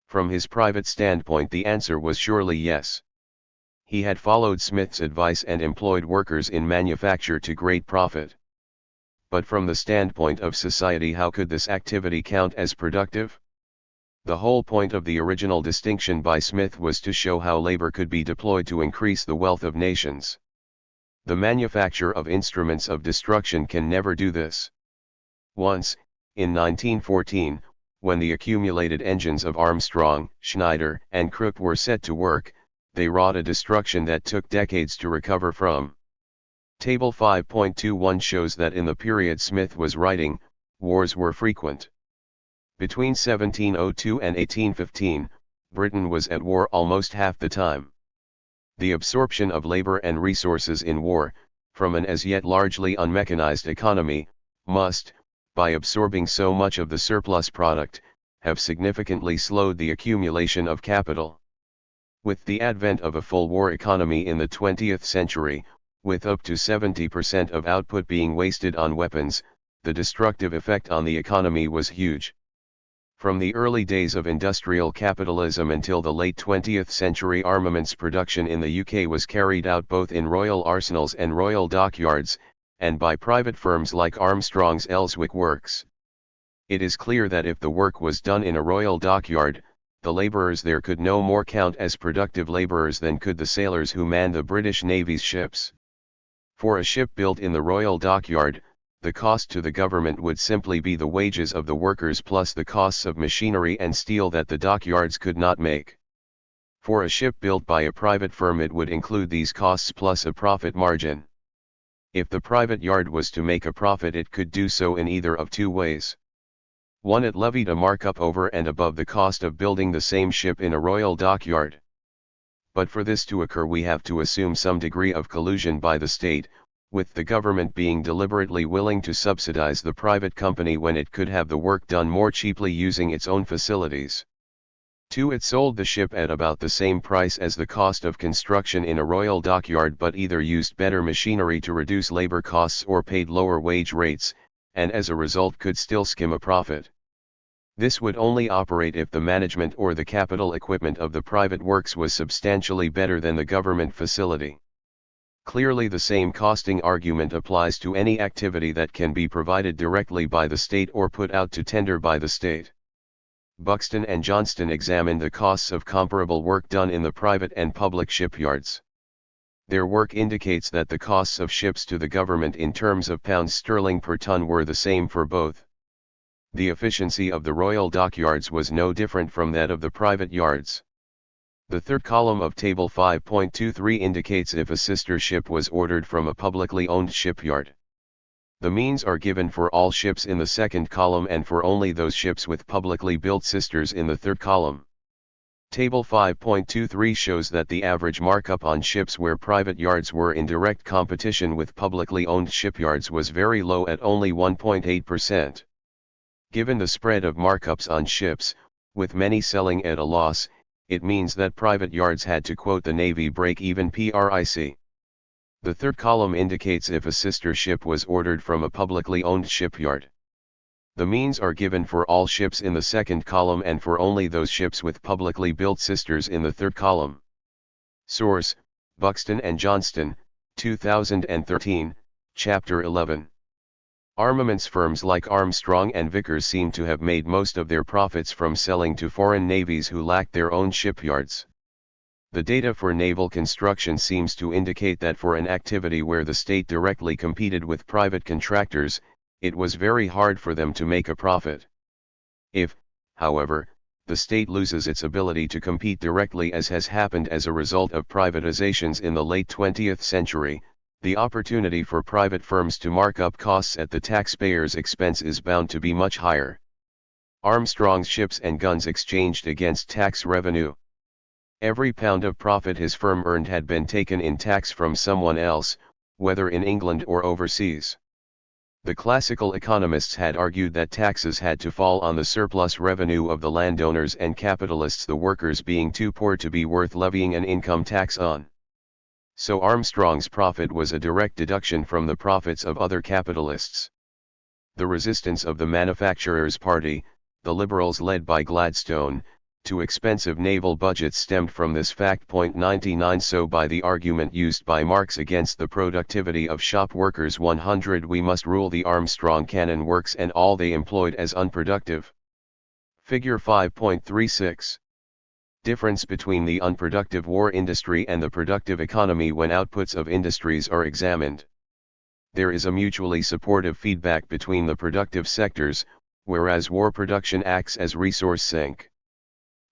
From his private standpoint the answer was surely yes. He had followed Smith's advice and employed workers in manufacture to great profit. But from the standpoint of society, how could this activity count as productive? The whole point of the original distinction by Smith was to show how labor could be deployed to increase the wealth of nations. The manufacture of instruments of destruction can never do this. Once, in 1914, when the accumulated engines of Armstrong, Schneider, and Krupp were set to work, they wrought a destruction that took decades to recover from. Table 5.21 shows that in the period Smith was writing, wars were frequent. Between 1702 and 1815, Britain was at war almost half the time. The absorption of labor and resources in war, from an as yet largely unmechanized economy, must, by absorbing so much of the surplus product, have significantly slowed the accumulation of capital. With the advent of a full war economy in the 20th century, with up to 70% of output being wasted on weapons, the destructive effect on the economy was huge. From the early days of industrial capitalism until the late 20th century, armaments production in the UK was carried out both in royal arsenals and royal dockyards, and by private firms like Armstrong's Elswick Works. It is clear that if the work was done in a royal dockyard, the labourers there could no more count as productive labourers than could the sailors who manned the British Navy's ships. For a ship built in the royal dockyard, the cost to the government would simply be the wages of the workers plus the costs of machinery and steel that the dockyards could not make. For a ship built by a private firm, it would include these costs plus a profit margin. If the private yard was to make a profit, it could do so in either of two ways. One, it levied a markup over and above the cost of building the same ship in a royal dockyard. but for this to occur we have to assume some degree of collusion by the state, with the government being deliberately willing to subsidize the private company when it could have the work done more cheaply using its own facilities. 2. It sold the ship at about the same price as the cost of construction in a royal dockyard, but either used better machinery to reduce labor costs or paid lower wage rates, and as a result could still skim a profit. This would only operate if the management or the capital equipment of the private works was substantially better than the government facility. Clearly the same costing argument applies to any activity that can be provided directly by the state or put out to tender by the state. Buxton and Johnston examined the costs of comparable work done in the private and public shipyards. Their work indicates that the costs of ships to the government in terms of pounds sterling per ton were the same for both. The efficiency of the royal dockyards was no different from that of the private yards. The third column of Table 5.23 indicates if a sister ship was ordered from a publicly owned shipyard. The means are given for all ships in the second column and for only those ships with publicly built sisters in the third column. Table 5.23 shows that the average markup on ships where private yards were in direct competition with publicly owned shipyards was very low at only 1.8%. Given the spread of markups on ships, with many selling at a loss, it means that private yards had to quote the Navy break-even price. The third column indicates if a sister ship was ordered from a publicly owned shipyard. The means are given for all ships in the second column and for only those ships with publicly built sisters in the third column. Source: Buxton and Johnston, 2013, Chapter 11. Armaments firms like Armstrong and Vickers seem to have made most of their profits from selling to foreign navies who lacked their own shipyards. The data for naval construction seems to indicate that for an activity where the state directly competed with private contractors, it was very hard for them to make a profit. If, however, the state loses its ability to compete directly, as has happened as a result of privatizations in the late 20th century, the opportunity for private firms to mark up costs at the taxpayer's expense is bound to be much higher. Armstrong's ships and guns exchanged against tax revenue. Every pound of profit his firm earned had been taken in tax from someone else, whether in England or overseas. The classical economists had argued that taxes had to fall on the surplus revenue of the landowners and capitalists, the workers being too poor to be worth levying an income tax on. So Armstrong's profit was a direct deduction from the profits of other capitalists. The resistance of the Manufacturers' Party, the Liberals led by Gladstone, to expensive naval budgets stemmed from this fact. 99 So by the argument used by Marx against the productivity of shop workers 100 we must rule the Armstrong cannon works and all they employed as unproductive. Figure 5.36. Difference between the unproductive war industry and the productive economy when outputs of industries are examined. There is a mutually supportive feedback between the productive sectors, whereas war production acts as resource sink.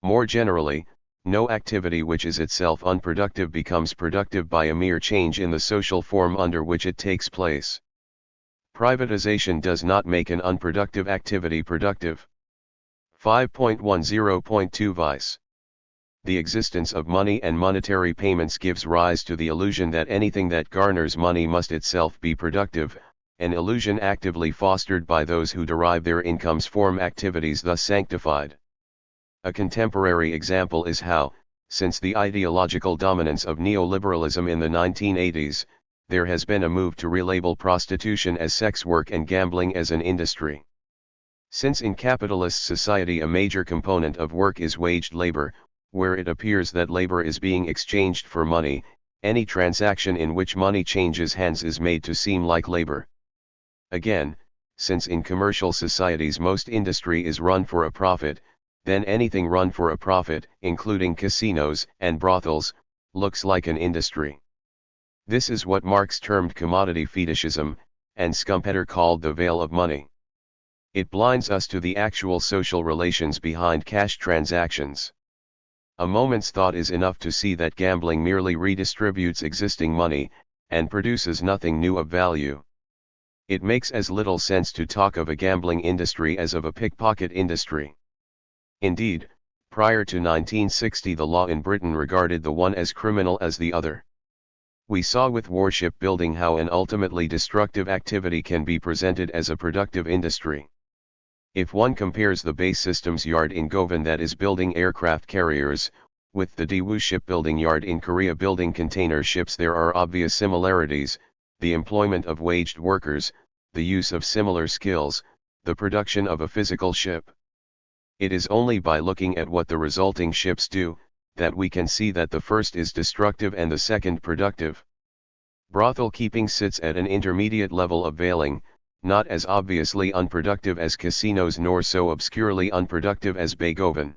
More generally, no activity which is itself unproductive becomes productive by a mere change in the social form under which it takes place. Privatization does not make an unproductive activity productive. 5.10.2 Vice. The existence of money and monetary payments gives rise to the illusion that anything that garners money must itself be productive, an illusion actively fostered by those who derive their incomes from activities thus sanctified. A contemporary example is how, since the ideological dominance of neoliberalism in the 1980s, there has been a move to relabel prostitution as sex work and gambling as an industry. Since in capitalist society a major component of work is waged labor, where it appears that labor is being exchanged for money, any transaction in which money changes hands is made to seem like labor. Again, since in commercial societies most industry is run for a profit, then anything run for a profit, including casinos and brothels, looks like an industry. This is what Marx termed commodity fetishism, and Schumpeter called the veil of money. It blinds us to the actual social relations behind cash transactions. A moment's thought is enough to see that gambling merely redistributes existing money, and produces nothing new of value. It makes as little sense to talk of a gambling industry as of a pickpocket industry. Indeed, Prior to 1960, the law in Britain regarded the one as criminal as the other. We saw with warship building how an ultimately destructive activity can be presented as a productive industry. If one compares the base systems yard in Govan that is building aircraft carriers, with the Daewoo shipbuilding yard in Korea building container ships, there are obvious similarities: the employment of waged workers, the use of similar skills, the production of a physical ship. It is only by looking at what the resulting ships do, that we can see that the first is destructive and the second productive. Brothel keeping sits at an intermediate level of veiling, not as obviously unproductive as casinos nor so obscurely unproductive as Beethoven.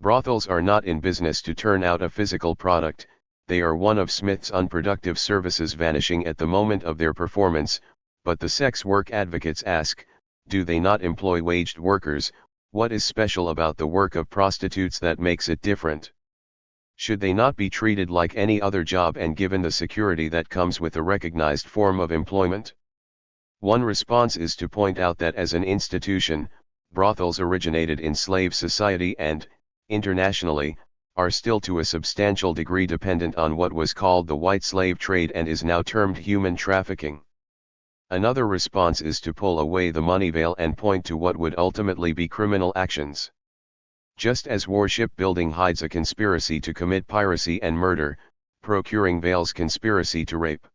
Brothels are not in business to turn out a physical product, they are one of Smith's unproductive services vanishing at the moment of their performance, but the sex work advocates ask, do they not employ waged workers? What is special about the work of prostitutes that makes it different? Should they not be treated like any other job and given the security that comes with a recognized form of employment? One response is to point out that as an institution, brothels originated in slave society and, internationally, are still to a substantial degree dependent on what was called the white slave trade and is now termed human trafficking. Another response is to pull away the money veil and point to what would ultimately be criminal actions. Just as warship building hides a conspiracy to commit piracy and murder, procuring veils conspiracy to rape.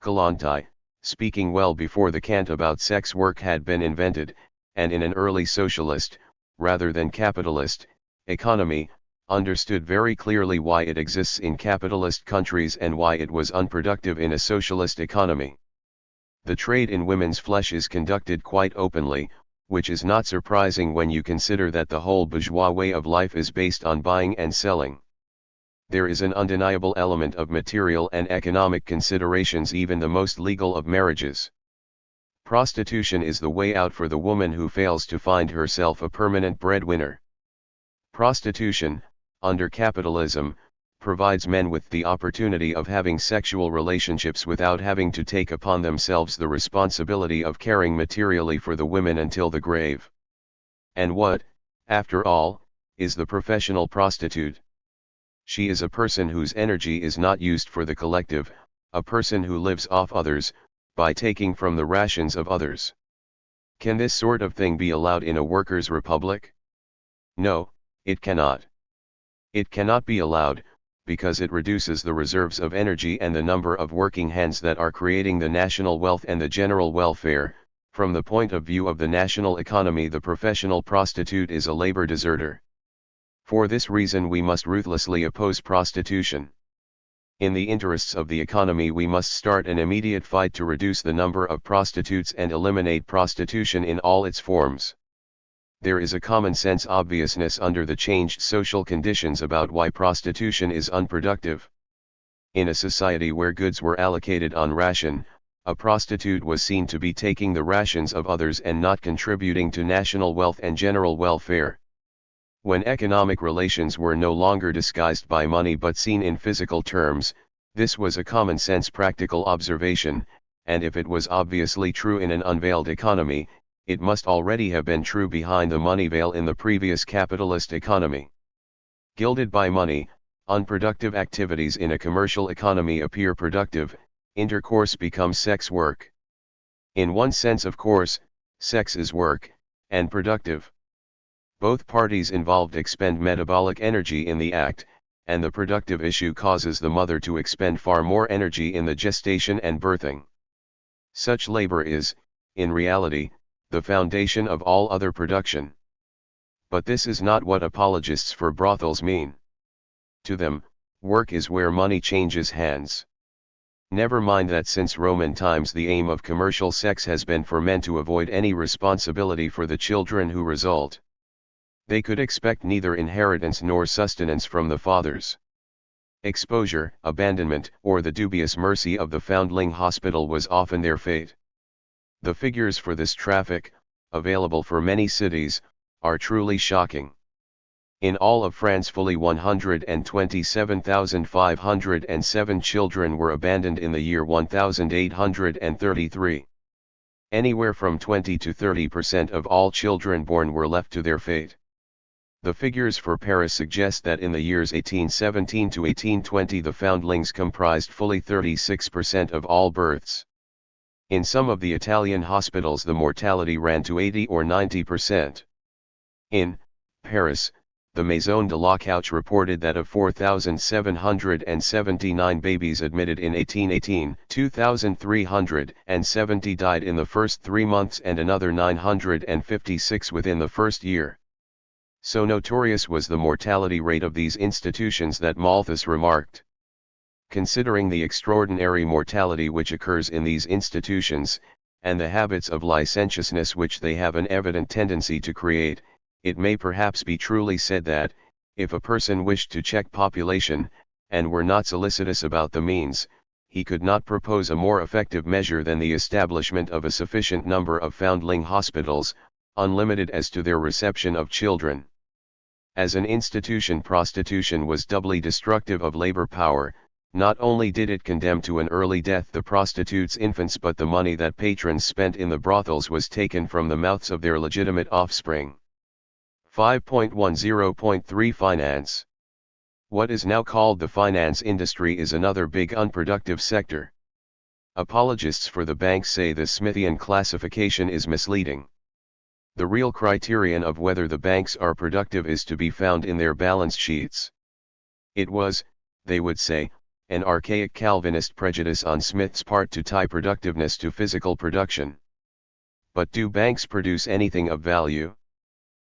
Kalontai, speaking well before the cant about sex work had been invented, and in an early socialist, rather than capitalist, economy, understood very clearly why it exists in capitalist countries and why it was unproductive in a socialist economy. The trade in women's flesh is conducted quite openly, which is not surprising when you consider that the whole bourgeois way of life is based on buying and selling. There is an undeniable element of material and economic considerations, even the most legal of marriages. Prostitution is the way out for the woman who fails to find herself a permanent breadwinner. Prostitution, under capitalism, provides men with the opportunity of having sexual relationships without having to take upon themselves the responsibility of caring materially for the women until the grave. And what, after all, is the professional prostitute? She is a person whose energy is not used for the collective, a person who lives off others, by taking from the rations of others. Can this sort of thing be allowed in a workers' republic? No, it cannot. It cannot be allowed, because it reduces the reserves of energy and the number of working hands that are creating the national wealth and the general welfare. From the point of view of the national economy, the professional prostitute is a labor deserter. For this reason we must ruthlessly oppose prostitution. In the interests of the economy we must start an immediate fight to reduce the number of prostitutes and eliminate prostitution in all its forms. There is a common sense obviousness under the changed social conditions about why prostitution is unproductive. In a society where goods were allocated on ration, a prostitute was seen to be taking the rations of others and not contributing to national wealth and general welfare. When economic relations were no longer disguised by money but seen in physical terms, this was a common sense practical observation, and if it was obviously true in an unveiled economy, it must already have been true behind the money veil in the previous capitalist economy. Gilded by money, unproductive activities in a commercial economy appear productive, intercourse becomes sex work. In one sense, of course, sex is work, and productive. Both parties involved expend metabolic energy in the act, and the productive issue causes the mother to expend far more energy in the gestation and birthing. Such labor is, in reality, the foundation of all other production. But this is not what apologists for brothels mean. To them, work is where money changes hands. Never mind that since Roman times the aim of commercial sex has been for men to avoid any responsibility for the children who result. They could expect neither inheritance nor sustenance from the fathers. Exposure, abandonment, or the dubious mercy of the foundling hospital was often their fate. The figures for this traffic, available for many cities, are truly shocking. In all of France fully 127,507 children were abandoned in the year 1833. Anywhere from 20 to 30% of all children born were left to their fate. The figures for Paris suggest that in the years 1817 to 1820 the foundlings comprised fully 36% of all births. In some of the Italian hospitals the mortality ran to 80 or 90%. In Paris, the Maison de la Couche reported that of 4,779 babies admitted in 1818, 2,370 died in the first 3 months and another 956 within the first year. So notorious was the mortality rate of these institutions that Malthus remarked, "Considering the extraordinary mortality which occurs in these institutions, and the habits of licentiousness which they have an evident tendency to create, it may perhaps be truly said that, if a person wished to check population, and were not solicitous about the means, he could not propose a more effective measure than the establishment of a sufficient number of foundling hospitals, unlimited as to their reception of children." As an institution, prostitution was doubly destructive of labor power. Not only did it condemn to an early death the prostitutes' infants, but the money that patrons spent in the brothels was taken from the mouths of their legitimate offspring. 5.10.3 Finance. What is now called the finance industry is another big unproductive sector. Apologists for the banks say the Smithian classification is misleading. The real criterion of whether the banks are productive is to be found in their balance sheets. It was, they would say, an archaic Calvinist prejudice on Smith's part to tie productiveness to physical production. But do banks produce anything of value?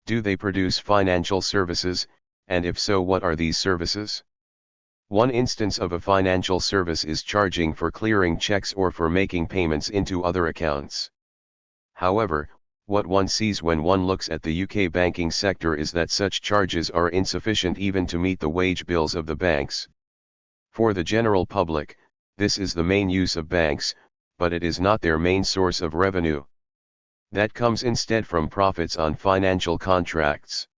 Do they produce financial services, and if so, what are these services? One instance of a financial service is charging for clearing checks or for making payments into other accounts. However, what one sees when one looks at the UK banking sector is that such charges are insufficient even to meet the wage bills of the banks. For the general public, this is the main use of banks, but it is not their main source of revenue. That comes instead from profits on financial contracts.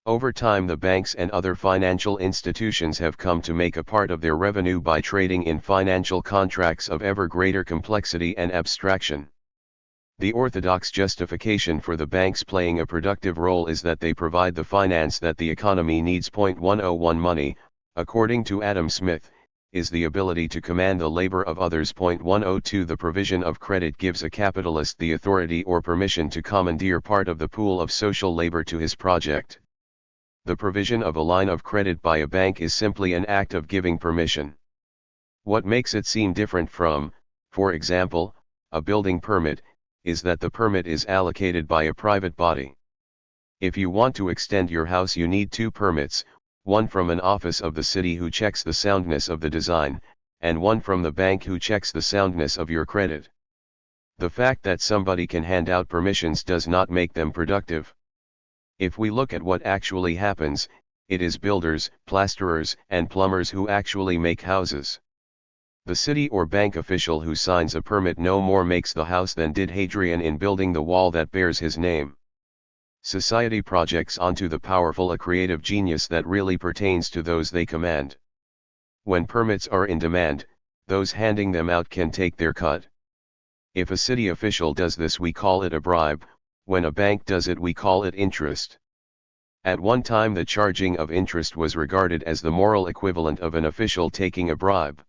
Over time, the banks and other financial institutions have come to make a part of their revenue by trading in financial contracts of ever greater complexity and abstraction. The orthodox justification for the banks playing a productive role is that they provide the finance that the economy needs. 101 Money, according to Adam Smith, is the ability to command the labor of others. 102 The provision of credit gives a capitalist the authority or permission to commandeer part of the pool of social labor to his project. The provision of a line of credit by a bank is simply an act of giving permission. What makes it seem different from, for example, a building permit, is that the permit is allocated by a private body. If you want to extend your house, you need 2 permits, one from an office of the city who checks the soundness of the design, and one from the bank who checks the soundness of your credit. The fact that somebody can hand out permissions does not make them productive. If we look at what actually happens, it is builders, plasterers, and plumbers who actually make houses. The city or bank official who signs a permit no more makes the house than did Hadrian in building the wall that bears his name. Society projects onto the powerful a creative genius that really pertains to those they command. When permits are in demand, those handing them out can take their cut. If a city official does this, we call it a bribe. When a bank does it, we call it interest. At one time, the charging of interest was regarded as the moral equivalent of an official taking a bribe.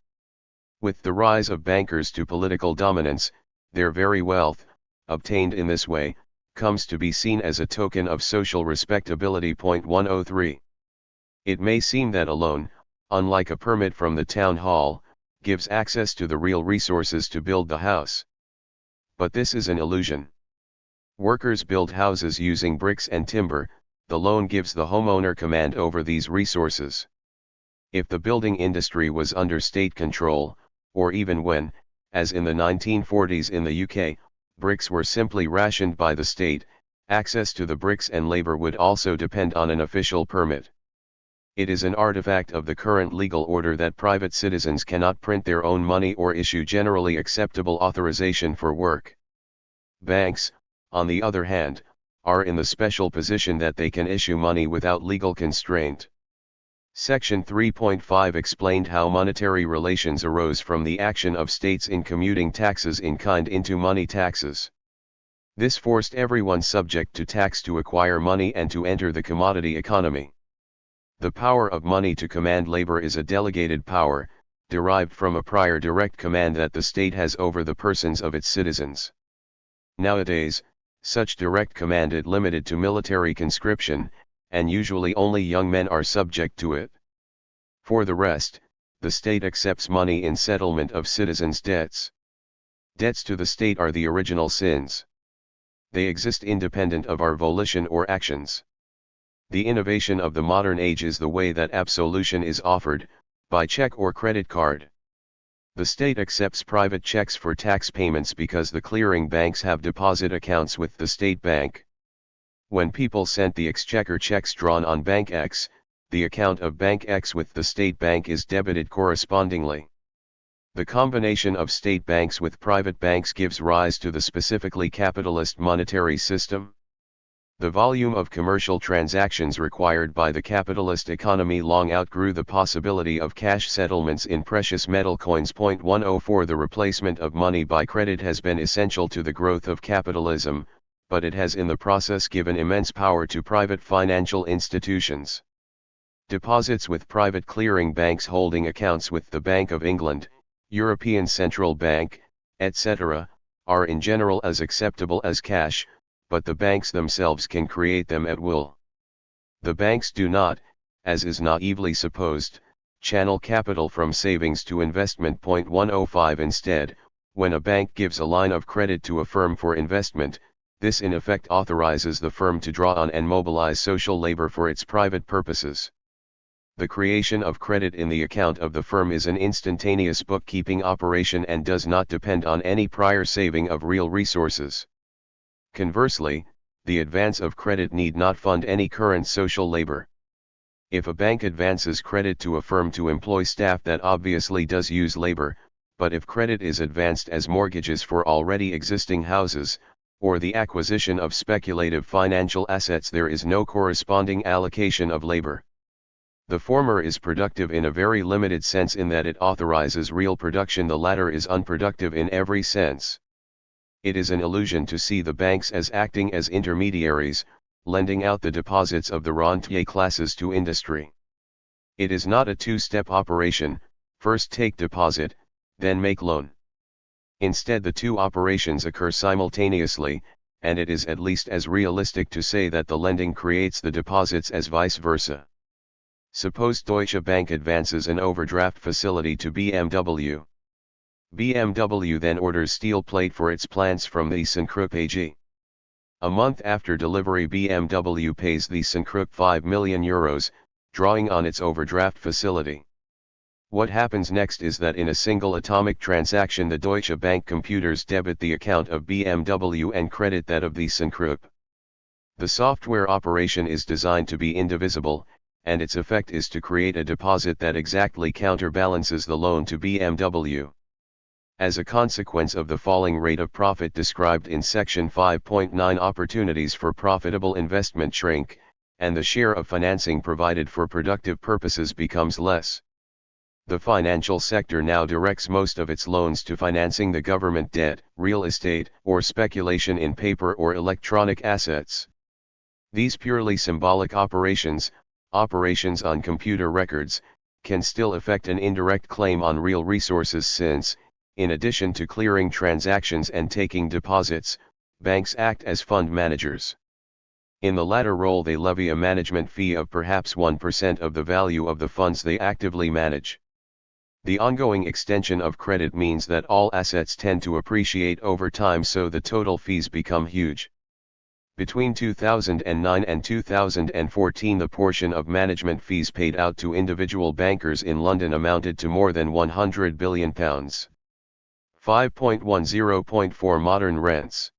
With the rise of bankers to political dominance, their very wealth, obtained in this way, comes to be seen as a token of social respectability. 103. It may seem that a loan, unlike a permit from the town hall, gives access to the real resources to build the house. But this is an illusion. Workers build houses using bricks and timber. The loan gives the homeowner command over these resources. If the building industry was under state control, or even when, as in the 1940s in the UK, bricks were simply rationed by the state, access to the bricks and labor would also depend on an official permit. It is an artifact of the current legal order that private citizens cannot print their own money or issue generally acceptable authorization for work. Banks, on the other hand, are in the special position that they can issue money without legal constraint. Section 3.5 explained how monetary relations arose from the action of states in commuting taxes in kind into money taxes. This forced everyone subject to tax to acquire money and to enter the commodity economy. The power of money to command labor is a delegated power, derived from a prior direct command that the state has over the persons of its citizens. Nowadays, such direct command is limited to military conscription, and usually only young men are subject to it. For the rest, the state accepts money in settlement of citizens' debts. Debts to the state are the original sins. They exist independent of our volition or actions. The innovation of the modern age is the way that absolution is offered, by check or credit card. The state accepts private checks for tax payments because the clearing banks have deposit accounts with the state bank. When people sent the exchequer checks drawn on Bank X, the account of Bank X with the state bank is debited correspondingly. The combination of state banks with private banks gives rise to the specifically capitalist monetary system. The volume of commercial transactions required by the capitalist economy long outgrew the possibility of cash settlements in precious metal coins. 104 The replacement of money by credit has been essential to the growth of capitalism, but it has in the process given immense power to private financial institutions. Deposits with private clearing banks holding accounts with the Bank of England, European Central Bank, etc., are in general as acceptable as cash, but the banks themselves can create them at will. The banks do not, as is naively supposed, channel capital from savings to investment. 105 Instead, when a bank gives a line of credit to a firm for investment, this in effect authorizes the firm to draw on and mobilize social labor for its private purposes. The creation of credit in the account of the firm is an instantaneous bookkeeping operation and does not depend on any prior saving of real resources. Conversely, the advance of credit need not fund any current social labor. If a bank advances credit to a firm to employ staff, that obviously does use labor, but if credit is advanced as mortgages for already existing houses, or the acquisition of speculative financial assets, there is no corresponding allocation of labor. The former is productive in a very limited sense in that it authorizes real production, the latter is unproductive in every sense. It is an illusion to see the banks as acting as intermediaries, lending out the deposits of the rentier classes to industry. It is not a two-step operation, first take deposit, then make loan. Instead, the two operations occur simultaneously, and it is at least as realistic to say that the lending creates the deposits as vice versa. Suppose Deutsche Bank advances an overdraft facility to BMW. BMW then orders steel plate for its plants from the ThyssenKrupp AG. A month after delivery, BMW pays the ThyssenKrupp 5 million euros, drawing on its overdraft facility. What happens next is that in a single atomic transaction the Deutsche Bank computers debit the account of BMW and credit that of the ThyssenKrupp. The software operation is designed to be indivisible, and its effect is to create a deposit that exactly counterbalances the loan to BMW. As a consequence of the falling rate of profit described in section 5.9, opportunities for profitable investment shrink, and the share of financing provided for productive purposes becomes less. The financial sector now directs most of its loans to financing the government debt, real estate, or speculation in paper or electronic assets. These purely symbolic operations on computer records, can still effect an indirect claim on real resources since, in addition to clearing transactions and taking deposits, banks act as fund managers. In the latter role they levy a management fee of perhaps 1% of the value of the funds they actively manage. The ongoing extension of credit means that all assets tend to appreciate over time, so the total fees become huge. Between 2009 and 2014 the portion of management fees paid out to individual bankers in London amounted to more than £100 billion. 5.10.4 Modern rents.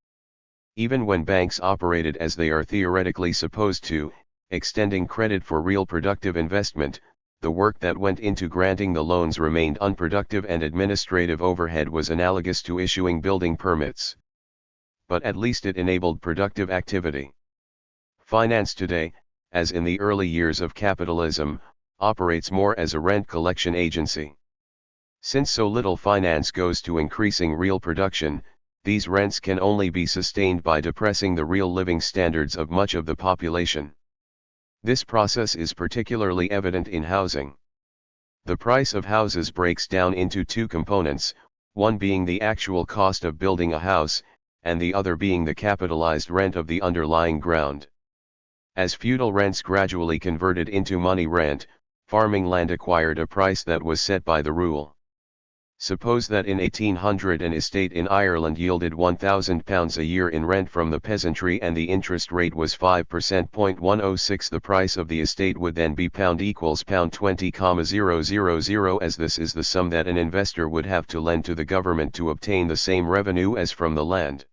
Even when banks operated as they are theoretically supposed to, extending credit for real productive investment, the work that went into granting the loans remained unproductive and administrative overhead was analogous to issuing building permits. But at least it enabled productive activity. Finance today, as in the early years of capitalism, operates more as a rent collection agency. Since so little finance goes to increasing real production, these rents can only be sustained by depressing the real living standards of much of the population. This process is particularly evident in housing. The price of houses breaks down into two components, one being the actual cost of building a house, and the other being the capitalized rent of the underlying ground. As feudal rents gradually converted into money rent, farming land acquired a price that was set by the rule. Suppose that in 1800 an estate in Ireland yielded £1,000 a year in rent from the peasantry and the interest rate was 5%. 106. The price of the estate would then be £= £20,000, as this is the sum that an investor would have to lend to the government to obtain the same revenue as from the land.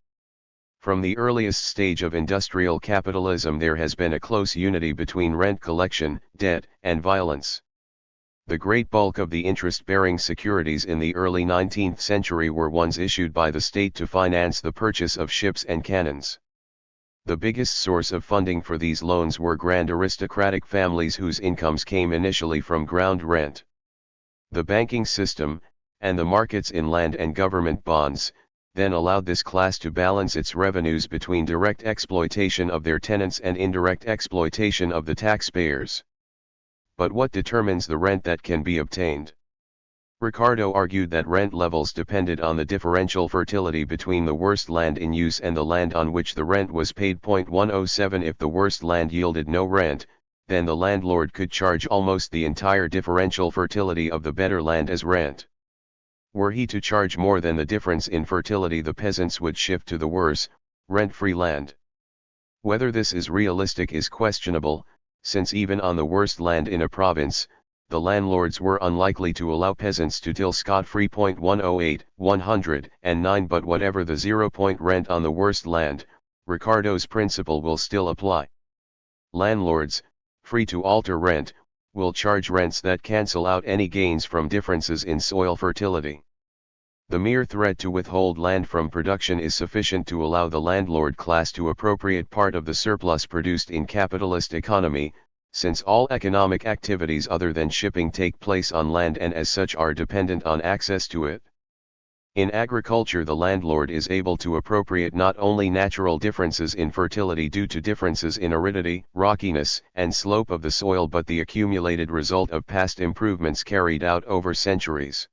From the earliest stage of industrial capitalism there has been a close unity between rent collection, debt, and violence. The great bulk of the interest-bearing securities in the early 19th century were ones issued by the state to finance the purchase of ships and cannons. The biggest source of funding for these loans were grand aristocratic families whose incomes came initially from ground rent. The banking system, and the markets in land and government bonds, then allowed this class to balance its revenues between direct exploitation of their tenants and indirect exploitation of the taxpayers. But what determines the rent that can be obtained? Ricardo argued that rent levels depended on the differential fertility between the worst land in use and the land on which the rent was paid. 107. If the worst land yielded no rent, then the landlord could charge almost the entire differential fertility of the better land as rent. Were he to charge more than the difference in fertility, the peasants would shift to the worse, rent-free land. Whether this is realistic is questionable, since even on the worst land in a province, the landlords were unlikely to allow peasants to till scot-free. 108, 109. But whatever the 0-point rent on the worst land, Ricardo's principle will still apply. Landlords, free to alter rent, will charge rents that cancel out any gains from differences in soil fertility. The mere threat to withhold land from production is sufficient to allow the landlord class to appropriate part of the surplus produced in capitalist economy, since all economic activities other than shipping take place on land and as such are dependent on access to it. In agriculture, the landlord is able to appropriate not only natural differences in fertility due to differences in aridity, rockiness, and slope of the soil, but the accumulated result of past improvements carried out over centuries.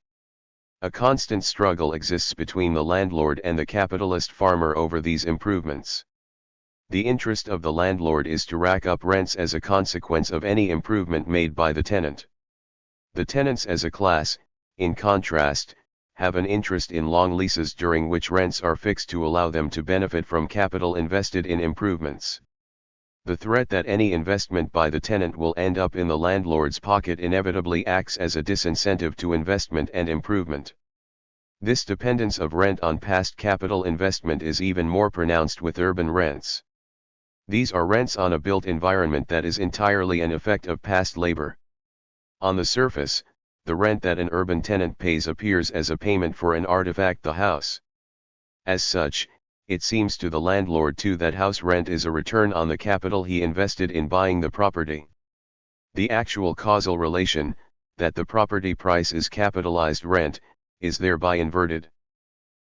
A constant struggle exists between the landlord and the capitalist farmer over these improvements. The interest of the landlord is to rack up rents as a consequence of any improvement made by the tenant. The tenants as a class, in contrast, have an interest in long leases during which rents are fixed to allow them to benefit from capital invested in improvements. The threat that any investment by the tenant will end up in the landlord's pocket inevitably acts as a disincentive to investment and improvement. This dependence of rent on past capital investment is even more pronounced with urban rents. These are rents on a built environment that is entirely an effect of past labor. On the surface, the rent that an urban tenant pays appears as a payment for an artifact, the house. As such, it seems to the landlord too that house rent is a return on the capital he invested in buying the property. The actual causal relation, that the property price is capitalized rent, is thereby inverted.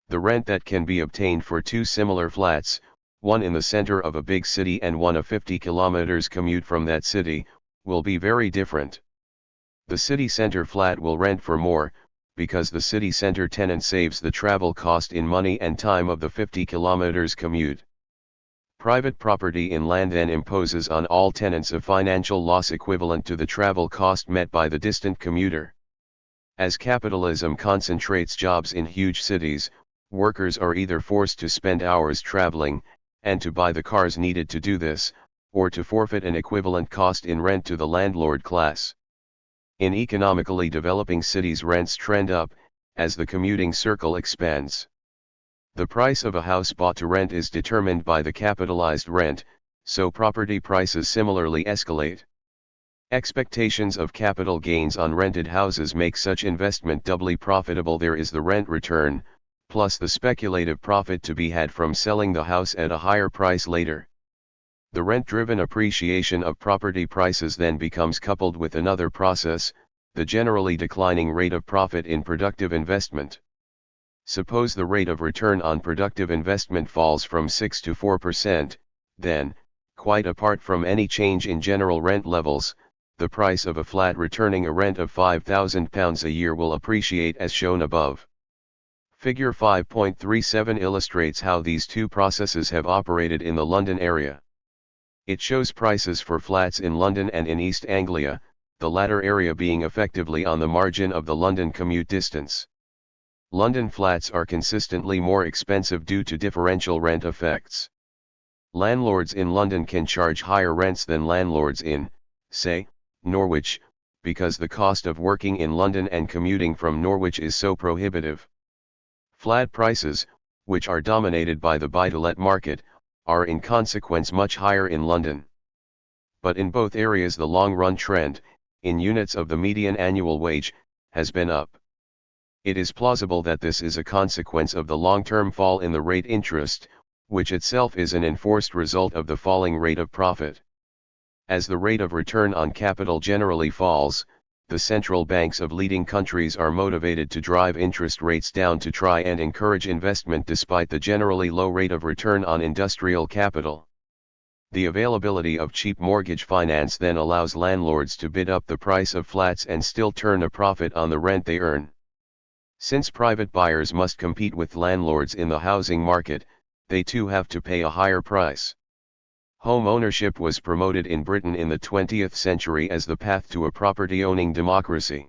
The rent that can be obtained for two similar flats, one in the center of a big city and one a 50 kilometers commute from that city, will be very different. The city center flat will rent for more, because the city center tenant saves the travel cost in money and time of the 50 kilometers commute. Private property in land then imposes on all tenants a financial loss equivalent to the travel cost met by the distant commuter. As capitalism concentrates jobs in huge cities, workers are either forced to spend hours traveling, and to buy the cars needed to do this, or to forfeit an equivalent cost in rent to the landlord class. In economically developing cities, rents trend up, as the commuting circle expands. The price of a house bought to rent is determined by the capitalized rent, so property prices similarly escalate. Expectations of capital gains on rented houses make such investment doubly profitable. There is the rent return, plus the speculative profit to be had from selling the house at a higher price later. The rent-driven appreciation of property prices then becomes coupled with another process, the generally declining rate of profit in productive investment. Suppose the rate of return on productive investment falls from 6 to 4%, then, quite apart from any change in general rent levels, the price of a flat returning a rent of £5,000 a year will appreciate as shown above. Figure 5.37 illustrates how these two processes have operated in the London area. It shows prices for flats in London and in East Anglia, the latter area being effectively on the margin of the London commute distance. London flats are consistently more expensive due to differential rent effects. Landlords in London can charge higher rents than landlords in, say, Norwich, because the cost of working in London and commuting from Norwich is so prohibitive. Flat prices, which are dominated by the buy-to-let market, are in consequence much higher in London. But in both areas the long-run trend, in units of the median annual wage, has been up. It is plausible that this is a consequence of the long-term fall in the rate interest, which itself is an enforced result of the falling rate of profit. As the rate of return on capital generally falls, the central banks of leading countries are motivated to drive interest rates down to try and encourage investment despite the generally low rate of return on industrial capital. The availability of cheap mortgage finance then allows landlords to bid up the price of flats and still turn a profit on the rent they earn. Since private buyers must compete with landlords in the housing market, they too have to pay a higher price. Home ownership was promoted in Britain in the 20th century as the path to a property-owning democracy.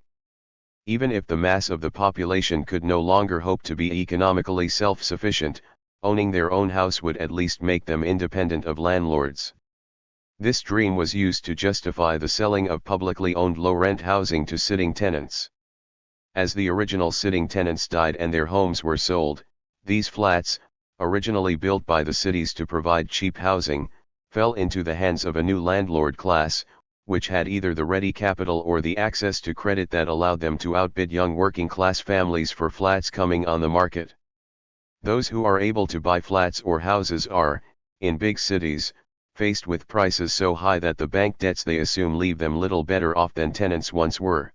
Even if the mass of the population could no longer hope to be economically self-sufficient, owning their own house would at least make them independent of landlords. This dream was used to justify the selling of publicly owned low-rent housing to sitting tenants. As the original sitting tenants died and their homes were sold, these flats, originally built by the cities to provide cheap housing, fell into the hands of a new landlord class, which had either the ready capital or the access to credit that allowed them to outbid young working-class families for flats coming on the market. Those who are able to buy flats or houses are, in big cities, faced with prices so high that the bank debts they assume leave them little better off than tenants once were.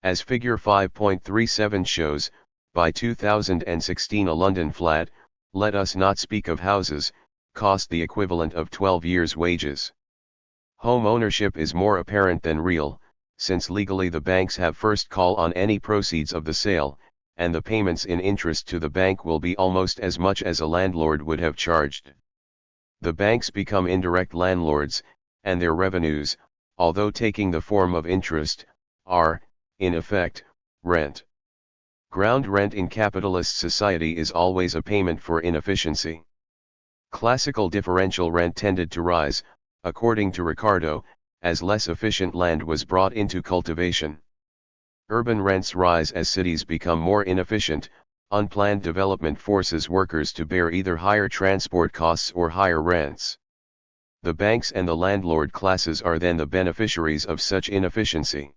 As figure 5.37 shows, by 2016 a London flat, let us not speak of houses, cost the equivalent of 12 years' wages. Home ownership is more apparent than real, since legally the banks have first call on any proceeds of the sale, and the payments in interest to the bank will be almost as much as a landlord would have charged. The banks become indirect landlords, and their revenues, although taking the form of interest, are, in effect, rent. Ground rent in capitalist society is always a payment for inefficiency. Classical differential rent tended to rise, according to Ricardo, as less efficient land was brought into cultivation. Urban rents rise as cities become more inefficient. Unplanned development forces workers to bear either higher transport costs or higher rents. The banks and the landlord classes are then the beneficiaries of such inefficiency.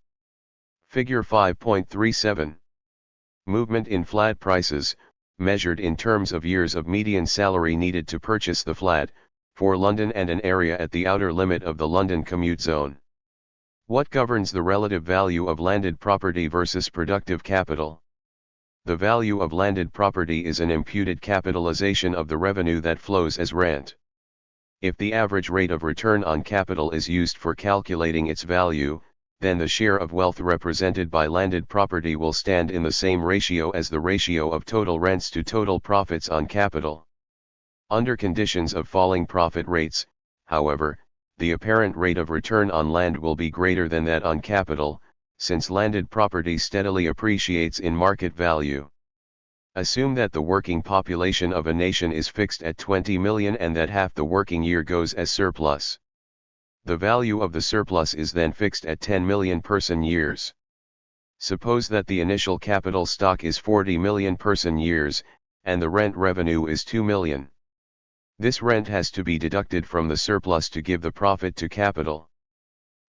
Figure 5.37. Movement in flat prices, measured in terms of years of median salary needed to purchase the flat, for London and an area at the outer limit of the London commute zone. What governs the relative value of landed property versus productive capital? The value of landed property is an imputed capitalization of the revenue that flows as rent. If the average rate of return on capital is used for calculating its value, then the share of wealth represented by landed property will stand in the same ratio as the ratio of total rents to total profits on capital. Under conditions of falling profit rates, however, the apparent rate of return on land will be greater than that on capital, since landed property steadily appreciates in market value. Assume that the working population of a nation is fixed at 20 million and that half the working year goes as surplus. The value of the surplus is then fixed at 10 million person years. Suppose that the initial capital stock is 40 million person years, and the rent revenue is 2 million. This rent has to be deducted from the surplus to give the profit to capital.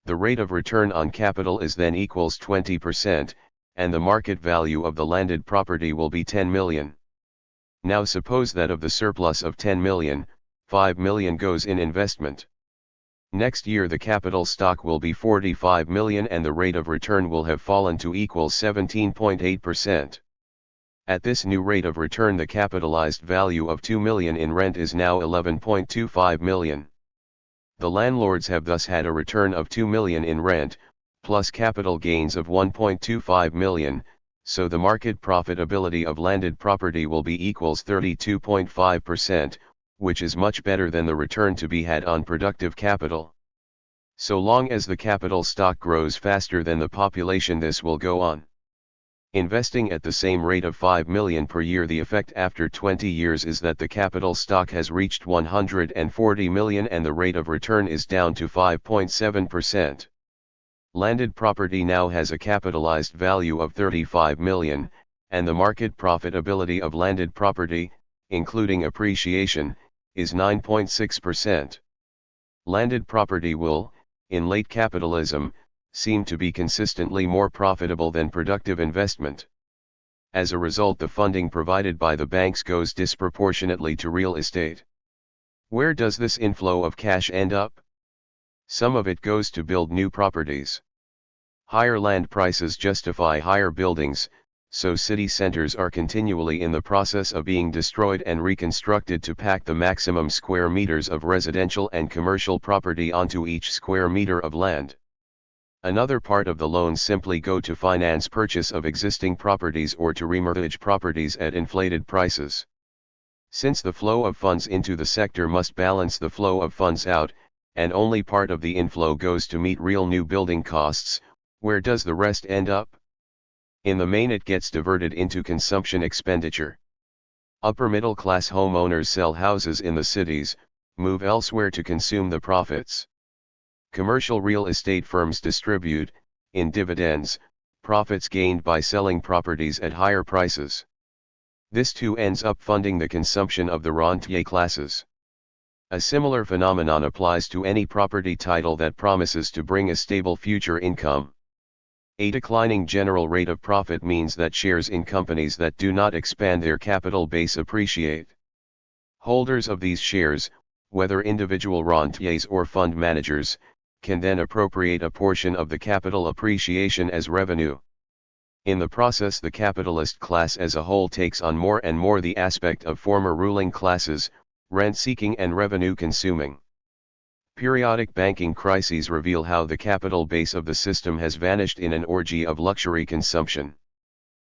The rate of return on capital is then equals 20%, and the market value of the landed property will be 10 million. Now suppose that of the surplus of 10 million, 5 million goes in investment. Next year the capital stock will be 45 million and the rate of return will have fallen to equal 17.8%. At this new rate of return, the capitalized value of 2 million in rent is now 11.25 million. The landlords have thus had a return of 2 million in rent, plus capital gains of 1.25 million, so the market profitability of landed property will be equals 32.5%, which is much better than the return to be had on productive capital. So long as the capital stock grows faster than the population, this will go on. Investing at the same rate of 5 million per year, the effect after 20 years is that the capital stock has reached 140 million and the rate of return is down to 5.7%. Landed property now has a capitalized value of 35 million, and the market profitability of landed property, including appreciation, is 9.6%. Landed property will, in late capitalism, seem to be consistently more profitable than productive investment. As a result, the funding provided by the banks goes disproportionately to real estate. Where does this inflow of cash end up? Some of it goes to build new properties. Higher land prices justify higher buildings, so city centers are continually in the process of being destroyed and reconstructed to pack the maximum square meters of residential and commercial property onto each square meter of land. Another part of the loans simply go to finance purchase of existing properties or to remortgage properties at inflated prices. Since the flow of funds into the sector must balance the flow of funds out, and only part of the inflow goes to meet real new building costs, where does the rest end up? In the main, it gets diverted into consumption expenditure. Upper middle class homeowners sell houses in the cities, move elsewhere to consume the profits. Commercial real estate firms distribute, in dividends, profits gained by selling properties at higher prices. This too ends up funding the consumption of the rentier classes. A similar phenomenon applies to any property title that promises to bring a stable future income. A declining general rate of profit means that shares in companies that do not expand their capital base appreciate. Holders of these shares, whether individual rentiers or fund managers, can then appropriate a portion of the capital appreciation as revenue. In the process, the capitalist class as a whole takes on more and more the aspect of former ruling classes, rent-seeking and revenue-consuming. Periodic banking crises reveal how the capital base of the system has vanished in an orgy of luxury consumption.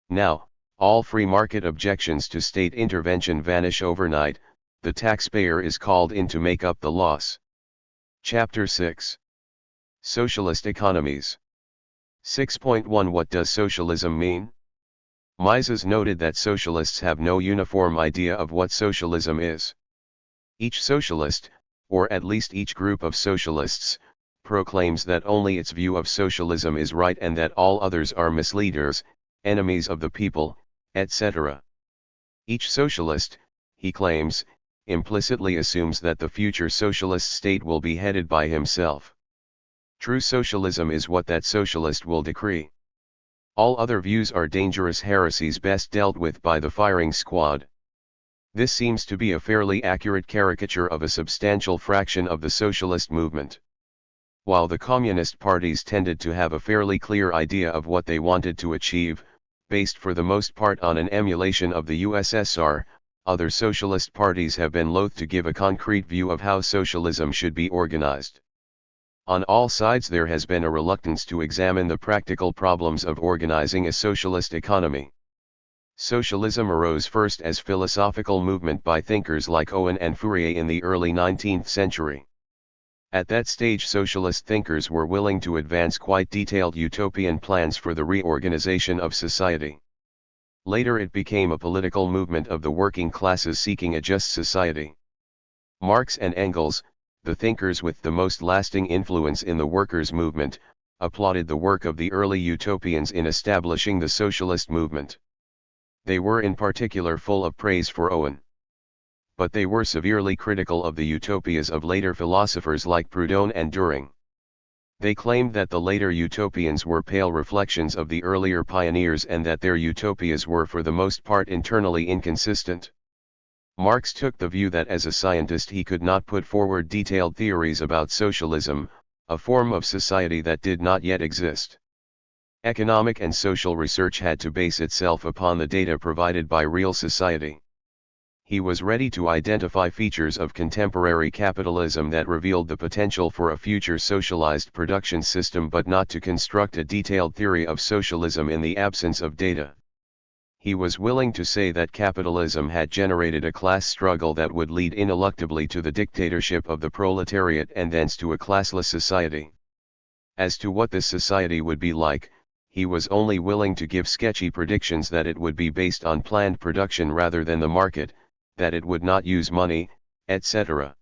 Now, all free market objections to state intervention vanish overnight. The taxpayer is called in to make up the loss. Chapter 6. Socialist Economies. 6.1 What does socialism mean? Mises noted that socialists have no uniform idea of what socialism is. Each socialist, or at least each group of socialists, proclaims that only its view of socialism is right and that all others are misleaders, enemies of the people, etc. Each socialist, he claims, implicitly assumes that the future socialist state will be headed by himself. True socialism is what that socialist will decree. All other views are dangerous heresies best dealt with by the firing squad. This seems to be a fairly accurate caricature of a substantial fraction of the socialist movement. While the communist parties tended to have a fairly clear idea of what they wanted to achieve, based for the most part on an emulation of the USSR, other socialist parties have been loath to give a concrete view of how socialism should be organized. On all sides there has been a reluctance to examine the practical problems of organizing a socialist economy. Socialism arose first as philosophical movement by thinkers like Owen and Fourier in the early 19th century. At that stage socialist thinkers were willing to advance quite detailed utopian plans for the reorganization of society. Later it became a political movement of the working classes seeking a just society. Marx and Engels, the thinkers with the most lasting influence in the workers' movement, applauded the work of the early utopians in establishing the socialist movement. They were in particular full of praise for Owen. But they were severely critical of the utopias of later philosophers like Proudhon and Dühring. They claimed that the later utopians were pale reflections of the earlier pioneers and that their utopias were for the most part internally inconsistent. Marx took the view that as a scientist he could not put forward detailed theories about socialism, a form of society that did not yet exist. Economic and social research had to base itself upon the data provided by real society. He was ready to identify features of contemporary capitalism that revealed the potential for a future socialized production system, but not to construct a detailed theory of socialism in the absence of data. He was willing to say that capitalism had generated a class struggle that would lead ineluctably to the dictatorship of the proletariat and thence to a classless society. As to what this society would be like, he was only willing to give sketchy predictions: that it would be based on planned production rather than the market, that it would not use money, etc.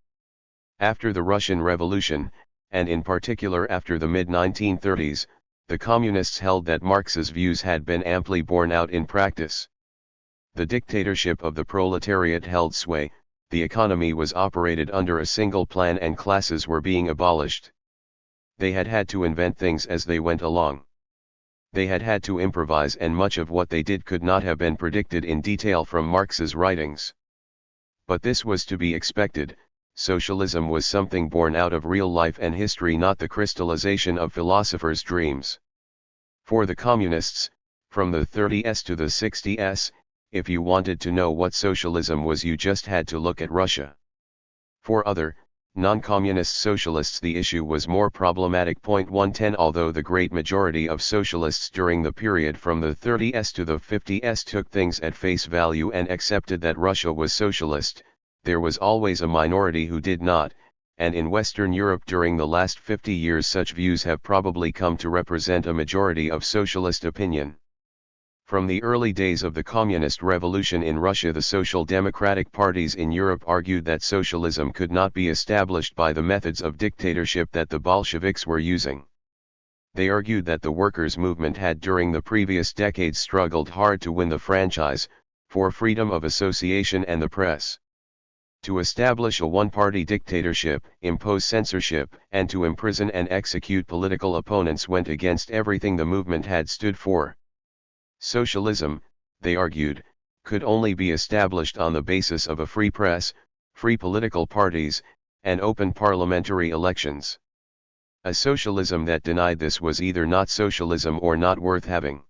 After the Russian Revolution, and in particular after the mid-1930s, the communists held that Marx's views had been amply borne out in practice. The dictatorship of the proletariat held sway, the economy was operated under a single plan, and classes were being abolished. They had had to invent things as they went along. They had had to improvise, and much of what they did could not have been predicted in detail from Marx's writings. But this was to be expected. Socialism was something born out of real life and history, not the crystallization of philosophers' dreams. For the communists, from the 30s to the 60s, if you wanted to know what socialism was, you just had to look at Russia. For other, non-communist socialists, the issue was more problematic. 110 Although the great majority of socialists during the period from the 30s to the 50s took things at face value and accepted that Russia was socialist, there was always a minority who did not, and in Western Europe during the last 50 years such views have probably come to represent a majority of socialist opinion. From the early days of the Communist Revolution in Russia, the social democratic parties in Europe argued that socialism could not be established by the methods of dictatorship that the Bolsheviks were using. They argued that the workers' movement had during the previous decades struggled hard to win the franchise, for freedom of association and the press. To establish a one-party dictatorship, impose censorship, and to imprison and execute political opponents went against everything the movement had stood for. Socialism, they argued, could only be established on the basis of a free press, free political parties, and open parliamentary elections. A socialism that denied this was either not socialism or not worth having.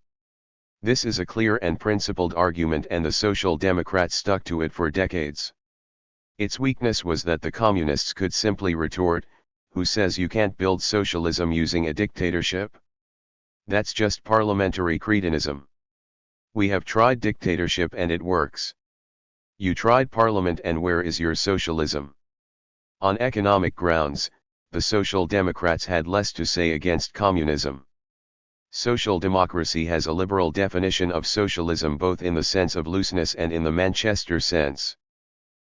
This is a clear and principled argument, and the Social Democrats stuck to it for decades. Its weakness was that the communists could simply retort, "Who says you can't build socialism using a dictatorship? That's just parliamentary cretinism. We have tried dictatorship and it works. You tried parliament and where is your socialism?" On economic grounds, the Social Democrats had less to say against communism. Social democracy has a liberal definition of socialism both in the sense of looseness and in the Manchester sense.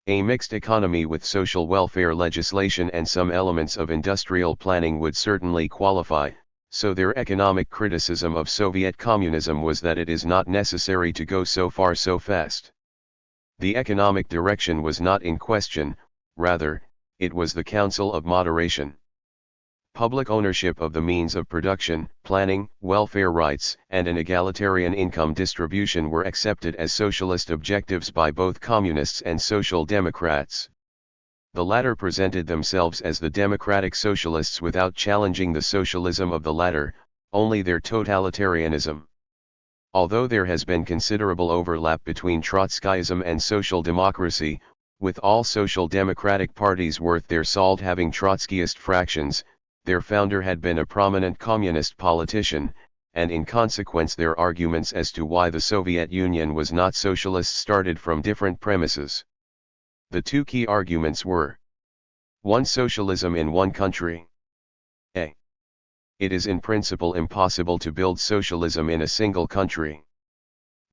A mixed economy with social welfare legislation and some elements of industrial planning would certainly qualify. So their economic criticism of Soviet communism was that it is not necessary to go so far so fast. The economic direction was not in question, rather, it was the counsel of moderation. Public ownership of the means of production, planning, welfare rights, and an egalitarian income distribution were accepted as socialist objectives by both communists and social democrats. The latter presented themselves as the democratic socialists without challenging the socialism of the latter, only their totalitarianism. Although there has been considerable overlap between Trotskyism and social democracy, with all social democratic parties worth their salt having Trotskyist fractions, their founder had been a prominent communist politician, and in consequence their arguments as to why the Soviet Union was not socialist started from different premises. The two key arguments were: 1. Socialism in one country. A. It is in principle impossible to build socialism in a single country.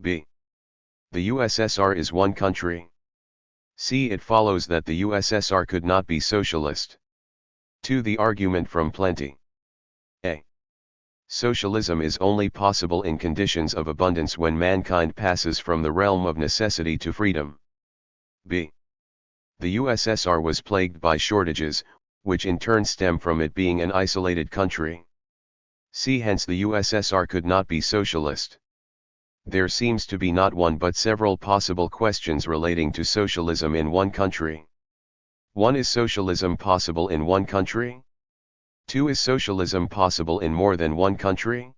B. The USSR is one country. C. It follows that the USSR could not be socialist. 2. The argument from plenty. A. Socialism is only possible in conditions of abundance when mankind passes from the realm of necessity to freedom. B. The USSR was plagued by shortages, which in turn stem from it being an isolated country. C. Hence the USSR could not be socialist. There seems to be not one but several possible questions relating to socialism in one country. 1. Is socialism possible in one country? 2. Is socialism possible in more than one country?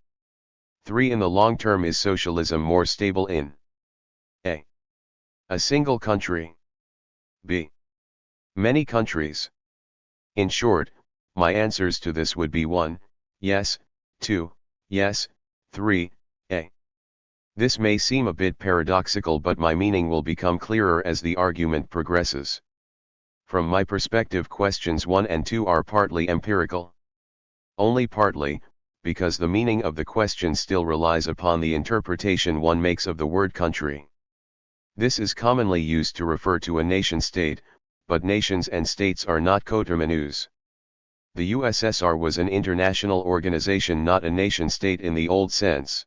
3. In the long term, is socialism more stable in a single country, b. many countries? In short, my answers to this would be 1, yes, 2, yes, 3, a. This may seem a bit paradoxical, but my meaning will become clearer as the argument progresses. From my perspective, questions 1 and 2 are partly empirical. Only partly, because the meaning of the question still relies upon the interpretation one makes of the word country. This is commonly used to refer to a nation-state, but nations and states are not coterminous. The USSR was an international organization, not a nation-state in the old sense.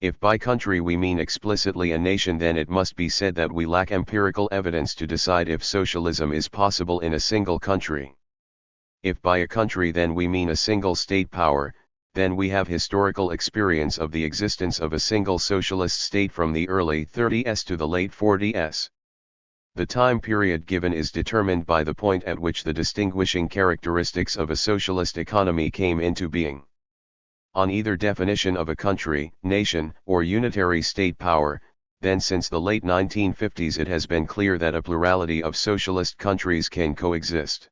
If by country we mean explicitly a nation, then it must be said that we lack empirical evidence to decide if socialism is possible in a single country. If by a country then we mean a single state power, then we have historical experience of the existence of a single socialist state from the early 30s to the late 40s. The time period given is determined by the point at which the distinguishing characteristics of a socialist economy came into being. On either definition of a country, nation, or unitary state power, then since the late 1950s it has been clear that a plurality of socialist countries can coexist.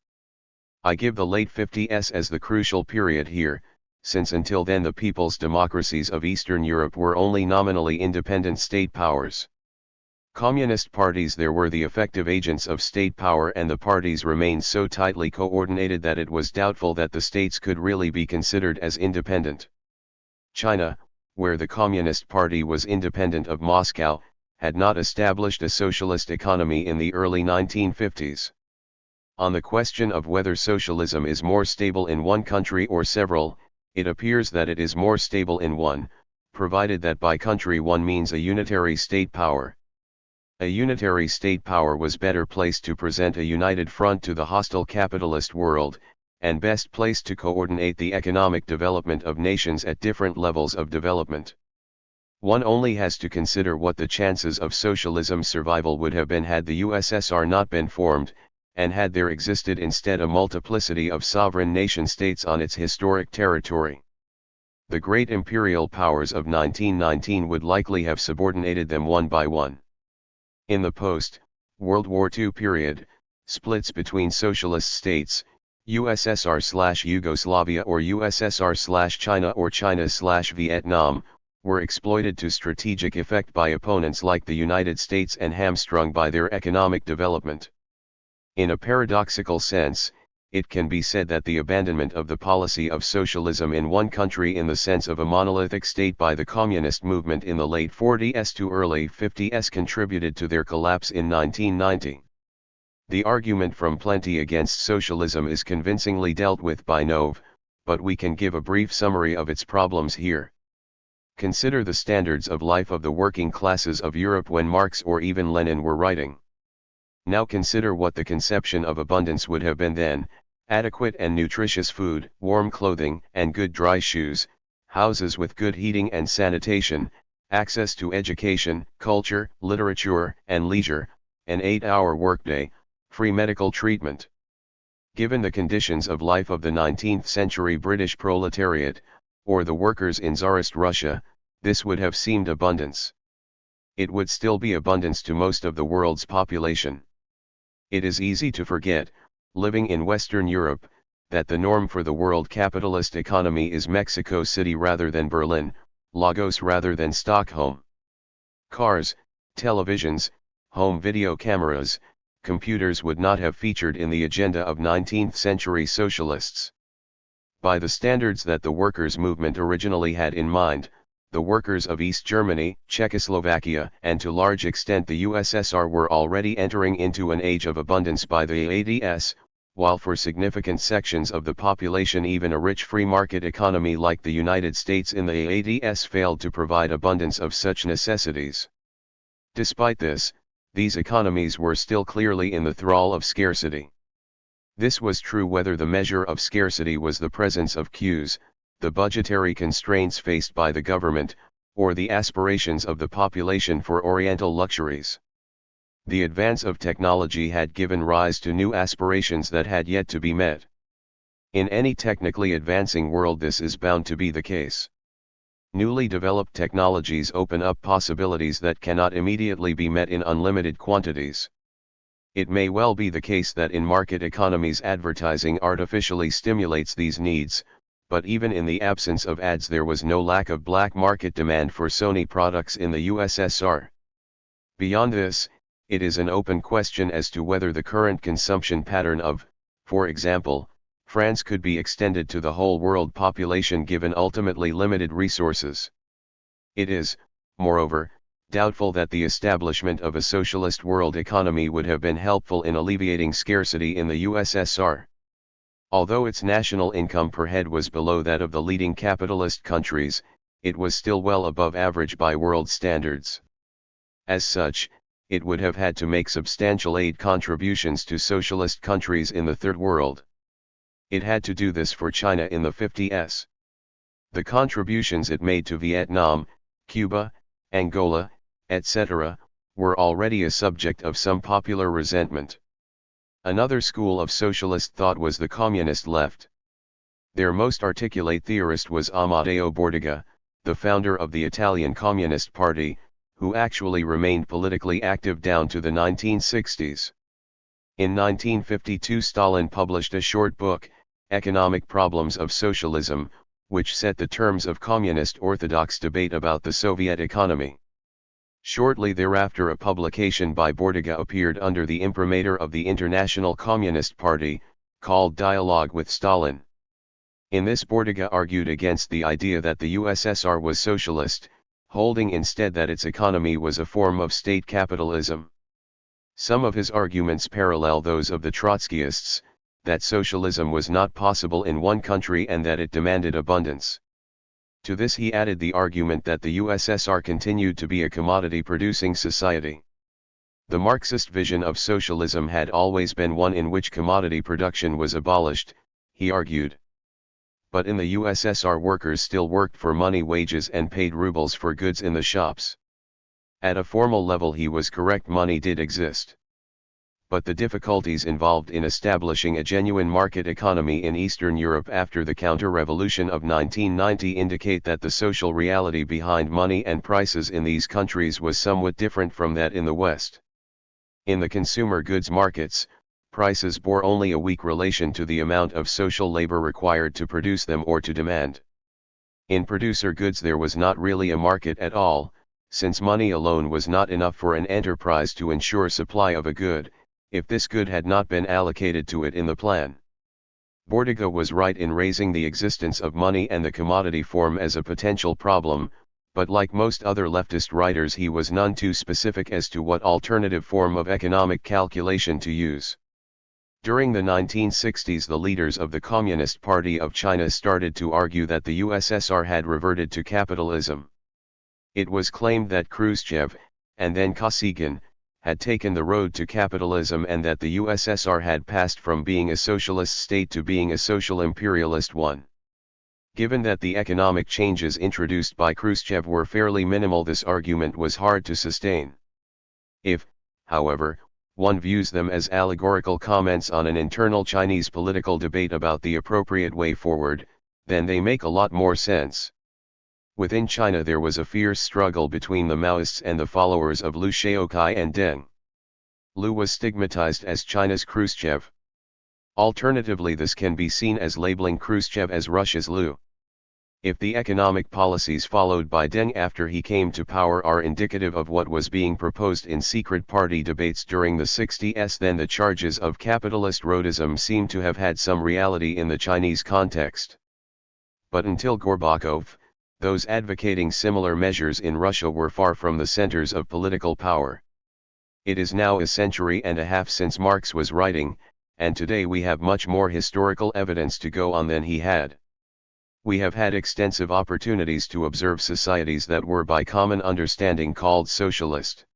I give the late 50s as the crucial period here, since until then the people's democracies of Eastern Europe were only nominally independent state powers. Communist parties there were the effective agents of state power, and the parties remained so tightly coordinated that it was doubtful that the states could really be considered as independent. China, where the Communist Party was independent of Moscow, had not established a socialist economy in the early 1950s. On the question of whether socialism is more stable in one country or several, it appears that it is more stable in one, provided that by country one means a unitary state power. A unitary state power was better placed to present a united front to the hostile capitalist world, and best placed to coordinate the economic development of nations at different levels of development. One only has to consider what the chances of socialism's survival would have been had the USSR not been formed, and had there existed instead a multiplicity of sovereign nation-states on its historic territory. The great imperial powers of 1919 would likely have subordinated them one by one. In the post-World War II period, splits between socialist states, USSR/Yugoslavia or USSR/China or China/Vietnam, were exploited to strategic effect by opponents like the United States and hamstrung by their economic development. In a paradoxical sense, it can be said that the abandonment of the policy of socialism in one country in the sense of a monolithic state by the communist movement in the late 40s to early 50s contributed to their collapse in 1990. The argument from plenty against socialism is convincingly dealt with by Nove, but we can give a brief summary of its problems here. Consider the standards of life of the working classes of Europe when Marx or even Lenin were writing. Now consider what the conception of abundance would have been then: adequate and nutritious food, warm clothing and good dry shoes, houses with good heating and sanitation, access to education, culture, literature, and leisure, an 8-hour workday, free medical treatment. Given the conditions of life of the 19th century British proletariat, or the workers in Tsarist Russia, this would have seemed abundance. It would still be abundance to most of the world's population. It is easy to forget, living in Western Europe, that the norm for the world capitalist economy is Mexico City rather than Berlin, Lagos rather than Stockholm. Cars, televisions, home video cameras, computers would not have featured in the agenda of 19th century socialists. By the standards that the workers' movement originally had in mind, the workers of East Germany, Czechoslovakia, and to large extent the USSR were already entering into an age of abundance by the 80s, while for significant sections of the population even a rich free market economy like the United States in the 80s failed to provide abundance of such necessities. Despite this, these economies were still clearly in the thrall of scarcity. This was true whether the measure of scarcity was the presence of queues, the budgetary constraints faced by the government, or the aspirations of the population for oriental luxuries. The advance of technology had given rise to new aspirations that had yet to be met. In any technically advancing world this is bound to be the case. Newly developed technologies open up possibilities that cannot immediately be met in unlimited quantities. It may well be the case that in market economies advertising artificially stimulates these needs, but even in the absence of ads there was no lack of black market demand for Sony products in the USSR. Beyond this, it is an open question as to whether the current consumption pattern of, for example, France could be extended to the whole world population given ultimately limited resources. It is, moreover, doubtful that the establishment of a socialist world economy would have been helpful in alleviating scarcity in the USSR. Although its national income per head was below that of the leading capitalist countries, it was still well above average by world standards. As such, it would have had to make substantial aid contributions to socialist countries in the Third World. It had to do this for China in the 50s. The contributions it made to Vietnam, Cuba, Angola, etc., were already a subject of some popular resentment. Another school of socialist thought was the communist left. Their most articulate theorist was Amadeo Bordiga, the founder of the Italian Communist Party, who actually remained politically active down to the 1960s. In 1952 Stalin published a short book, Economic Problems of Socialism, which set the terms of communist orthodox debate about the Soviet economy. Shortly thereafter a publication by Bordiga appeared under the imprimatur of the International Communist Party, called Dialogue with Stalin. In this Bordiga argued against the idea that the USSR was socialist, holding instead that its economy was a form of state capitalism. Some of his arguments parallel those of the Trotskyists, that socialism was not possible in one country and that it demanded abundance. To this he added the argument that the USSR continued to be a commodity-producing society. The Marxist vision of socialism had always been one in which commodity production was abolished, he argued. But in the USSR workers still worked for money wages and paid rubles for goods in the shops. At a formal level he was correct, money did exist. But the difficulties involved in establishing a genuine market economy in Eastern Europe after the counter-revolution of 1990 indicate that the social reality behind money and prices in these countries was somewhat different from that in the West. In the consumer goods markets, prices bore only a weak relation to the amount of social labor required to produce them or to demand. In producer goods there was not really a market at all, since money alone was not enough for an enterprise to ensure supply of a good, if this good had not been allocated to it in the plan. Bordiga was right in raising the existence of money and the commodity form as a potential problem, but like most other leftist writers he was none too specific as to what alternative form of economic calculation to use. During the 1960s the leaders of the Communist Party of China started to argue that the USSR had reverted to capitalism. It was claimed that Khrushchev, and then Kosygin, had taken the road to capitalism and that the USSR had passed from being a socialist state to being a social imperialist one. Given that the economic changes introduced by Khrushchev were fairly minimal, this argument was hard to sustain. If, however, one views them as allegorical comments on an internal Chinese political debate about the appropriate way forward, then they make a lot more sense. Within China there was a fierce struggle between the Maoists and the followers of Liu Shaoqai and Deng. Liu was stigmatized as China's Khrushchev. Alternatively, this can be seen as labeling Khrushchev as Russia's Liu. If the economic policies followed by Deng after he came to power are indicative of what was being proposed in secret party debates during the 60s, then the charges of capitalist roadism seem to have had some reality in the Chinese context. But until Gorbachev, those advocating similar measures in Russia were far from the centers of political power. It is now a century and a half since Marx was writing, and today we have much more historical evidence to go on than he had. We have had extensive opportunities to observe societies that were by common understanding called socialist.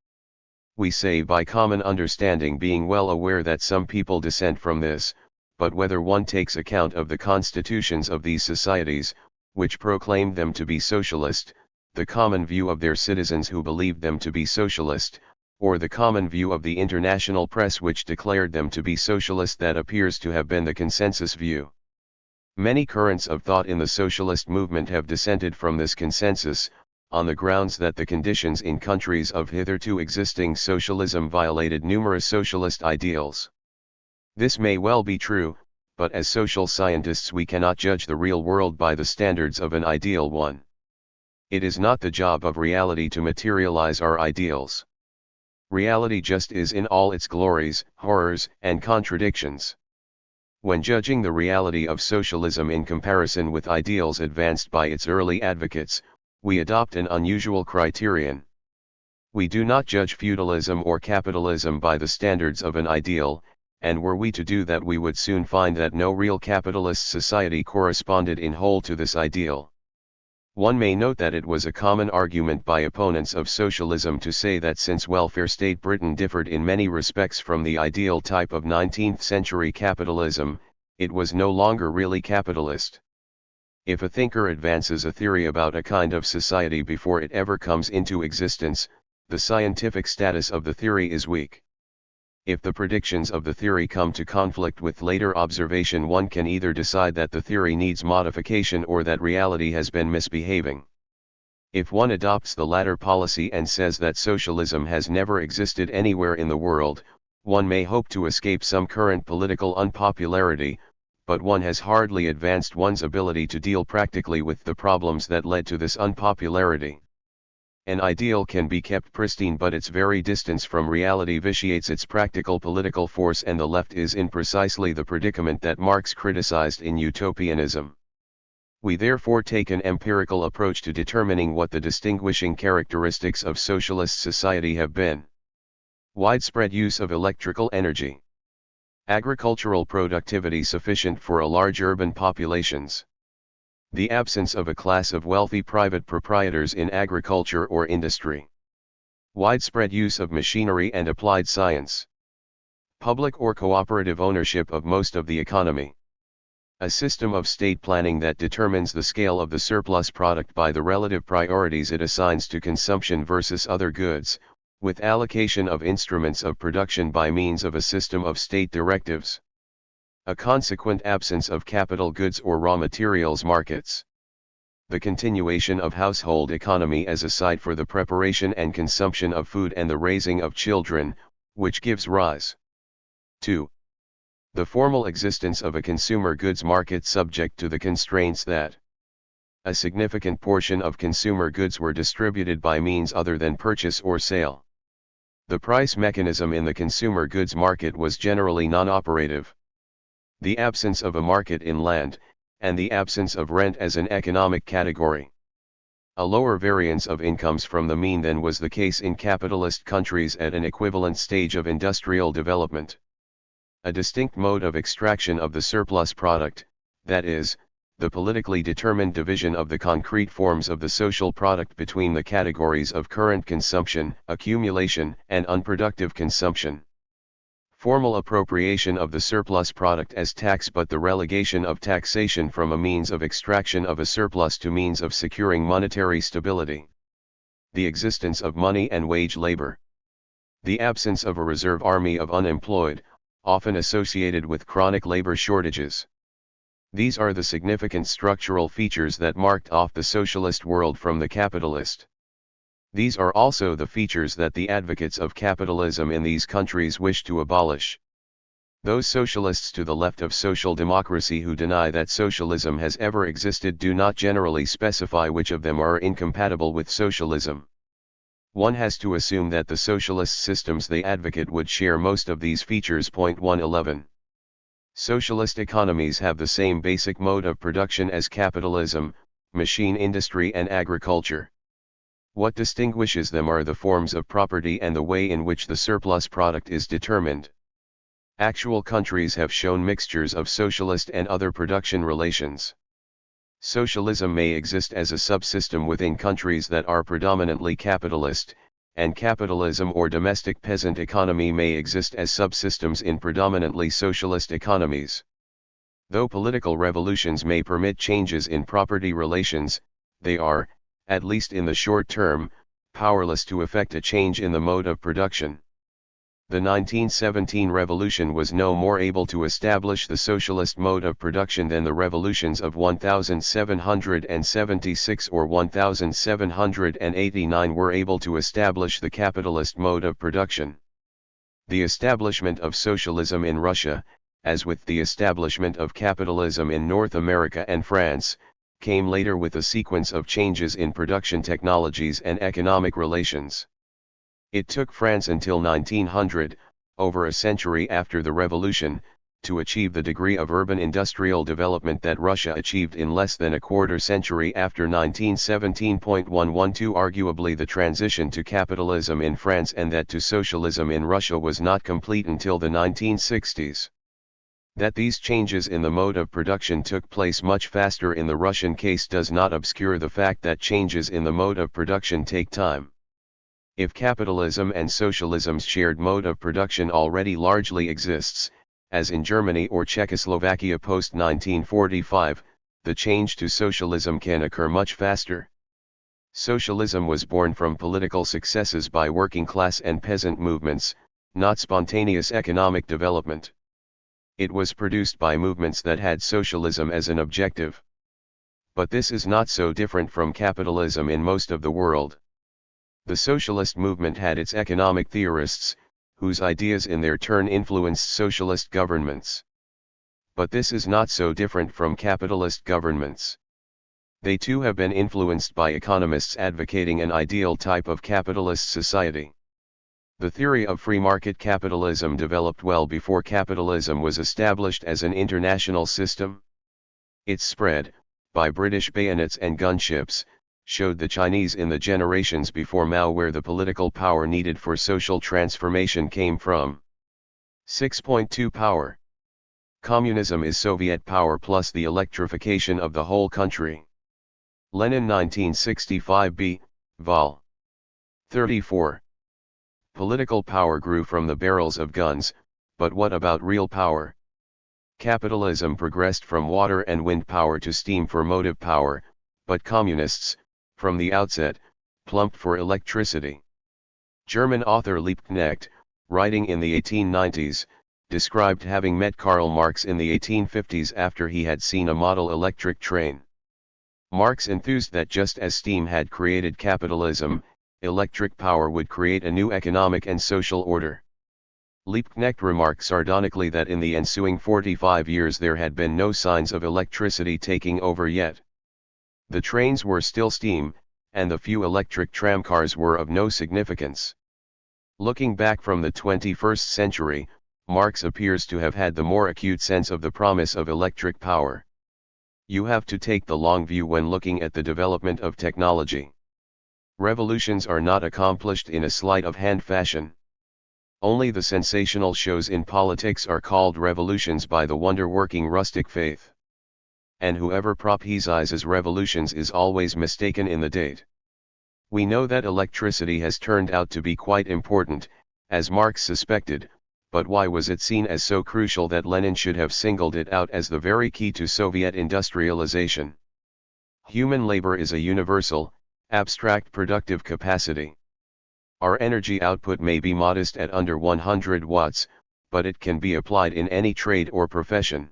We say by common understanding, being well aware that some people dissent from this, but whether one takes account of the constitutions of these societies, which proclaimed them to be socialist, the common view of their citizens who believed them to be socialist, or the common view of the international press which declared them to be socialist, that appears to have been the consensus view. Many currents of thought in the socialist movement have dissented from this consensus, on the grounds that the conditions in countries of hitherto existing socialism violated numerous socialist ideals. This may well be true, but as social scientists we cannot judge the real world by the standards of an ideal one. It is not the job of reality to materialize our ideals. Reality just is in all its glories, horrors, and contradictions. When judging the reality of socialism in comparison with ideals advanced by its early advocates, we adopt an unusual criterion. We do not judge feudalism or capitalism by the standards of an ideal, and were we to do that we would soon find that no real capitalist society corresponded in whole to this ideal. One may note that it was a common argument by opponents of socialism to say that since welfare state Britain differed in many respects from the ideal type of 19th century capitalism, it was no longer really capitalist. If a thinker advances a theory about a kind of society before it ever comes into existence, the scientific status of the theory is weak. If the predictions of the theory come to conflict with later observation, one can either decide that the theory needs modification or that reality has been misbehaving. If one adopts the latter policy and says that socialism has never existed anywhere in the world, one may hope to escape some current political unpopularity, but one has hardly advanced one's ability to deal practically with the problems that led to this unpopularity. An ideal can be kept pristine, but its very distance from reality vitiates its practical political force, and the left is in precisely the predicament that Marx criticized in Utopianism. We therefore take an empirical approach to determining what the distinguishing characteristics of socialist society have been. Widespread use of electrical energy. Agricultural productivity sufficient for a large urban populations. The absence of a class of wealthy private proprietors in agriculture or industry. Widespread use of machinery and applied science. Public or cooperative ownership of most of the economy. A system of state planning that determines the scale of the surplus product by the relative priorities it assigns to consumption versus other goods, with allocation of instruments of production by means of a system of state directives. A consequent absence of capital goods or raw materials markets. The continuation of household economy as a site for the preparation and consumption of food and the raising of children, which gives rise to the formal existence of a consumer goods market subject to the constraints that a significant portion of consumer goods were distributed by means other than purchase or sale. The price mechanism in the consumer goods market was generally non-operative. The absence of a market in land, and the absence of rent as an economic category. A lower variance of incomes from the mean than was the case in capitalist countries at an equivalent stage of industrial development. A distinct mode of extraction of the surplus product, that is, the politically determined division of the concrete forms of the social product between the categories of current consumption, accumulation, and unproductive consumption. Formal appropriation of the surplus product as tax, but the relegation of taxation from a means of extraction of a surplus to means of securing monetary stability. The existence of money and wage labor. The absence of a reserve army of unemployed, often associated with chronic labor shortages. These are the significant structural features that marked off the socialist world from the capitalist. These are also the features that the advocates of capitalism in these countries wish to abolish. Those socialists to the left of social democracy who deny that socialism has ever existed do not generally specify which of them are incompatible with socialism. One has to assume that the socialist systems they advocate would share most of these features. 111. Socialist economies have the same basic mode of production as capitalism, machine industry and agriculture. What distinguishes them are the forms of property and the way in which the surplus product is determined. Actual countries have shown mixtures of socialist and other production relations. Socialism may exist as a subsystem within countries that are predominantly capitalist, and capitalism or domestic peasant economy may exist as subsystems in predominantly socialist economies. Though political revolutions may permit changes in property relations, they are, at least in the short term, powerless to effect a change in the mode of production. The 1917 revolution was no more able to establish the socialist mode of production than the revolutions of 1776 or 1789 were able to establish the capitalist mode of production. The establishment of socialism in Russia, as with the establishment of capitalism in North America and France, came later with a sequence of changes in production technologies and economic relations. It took France until 1900, over a century after the revolution, to achieve the degree of urban industrial development that Russia achieved in less than a quarter century after 1917.112. Arguably the transition to capitalism in France and that to socialism in Russia was not complete until the 1960s. That these changes in the mode of production took place much faster in the Russian case does not obscure the fact that changes in the mode of production take time. If capitalism and socialism's shared mode of production already largely exists, as in Germany or Czechoslovakia post-1945, the change to socialism can occur much faster. Socialism was born from political successes by working class and peasant movements, not spontaneous economic development. It was produced by movements that had socialism as an objective. But this is not so different from capitalism in most of the world. The socialist movement had its economic theorists, whose ideas in their turn influenced socialist governments. But this is not so different from capitalist governments. They too have been influenced by economists advocating an ideal type of capitalist society. The theory of free market capitalism developed well before capitalism was established as an international system. Its spread, by British bayonets and gunships, showed the Chinese in the generations before Mao where the political power needed for social transformation came from. 6.2 Power. Communism is Soviet power plus the electrification of the whole country. Lenin 1965b, Vol. 34. Political power grew from the barrels of guns, but what about real power? Capitalism progressed from water and wind power to steam for motive power, but communists, from the outset, plumped for electricity. German author Liebknecht, writing in the 1890s, described having met Karl Marx in the 1850s after he had seen a model electric train. Marx enthused that just as steam had created capitalism, electric power would create a new economic and social order. Liebknecht remarked sardonically that in the ensuing 45 years there had been no signs of electricity taking over yet. The trains were still steam, and the few electric tramcars were of no significance. Looking back from the 21st century, Marx appears to have had the more acute sense of the promise of electric power. You have to take the long view when looking at the development of technology. Revolutions are not accomplished in a sleight-of-hand fashion. Only the sensational shows in politics are called revolutions by the wonder-working rustic faith. And whoever prophesies revolutions is always mistaken in the date. We know that electricity has turned out to be quite important, as Marx suspected, but why was it seen as so crucial that Lenin should have singled it out as the very key to Soviet industrialization? Human labor is a universal, abstract productive capacity. Our energy output may be modest at under 100 watts, but it can be applied in any trade or profession.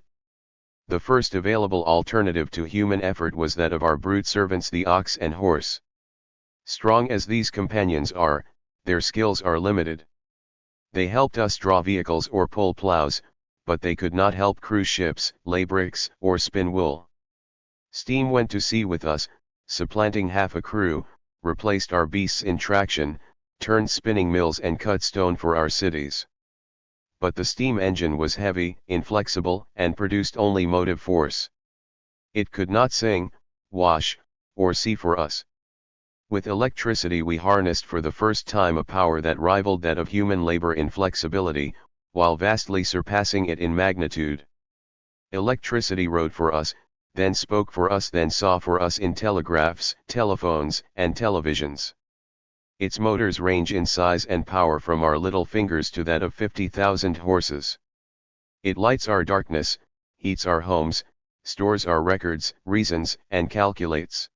The first available alternative to human effort was that of our brute servants the ox and horse. Strong as these companions are, their skills are limited. They helped us draw vehicles or pull plows, but they could not help cruise ships, lay bricks, or spin wool. Steam went to sea with us, supplanting half a crew, replaced our beasts in traction, turned spinning mills and cut stone for our cities. But the steam engine was heavy, inflexible, and produced only motive force. It could not sing, wash, or see for us. With electricity we harnessed for the first time a power that rivaled that of human labor in flexibility, while vastly surpassing it in magnitude. Electricity rode for us, then spoke for us, then saw for us in telegraphs, telephones, and televisions. Its motors range in size and power from our little fingers to that of 50,000 horses. It lights our darkness, heats our homes, stores our records, reasons, and calculates.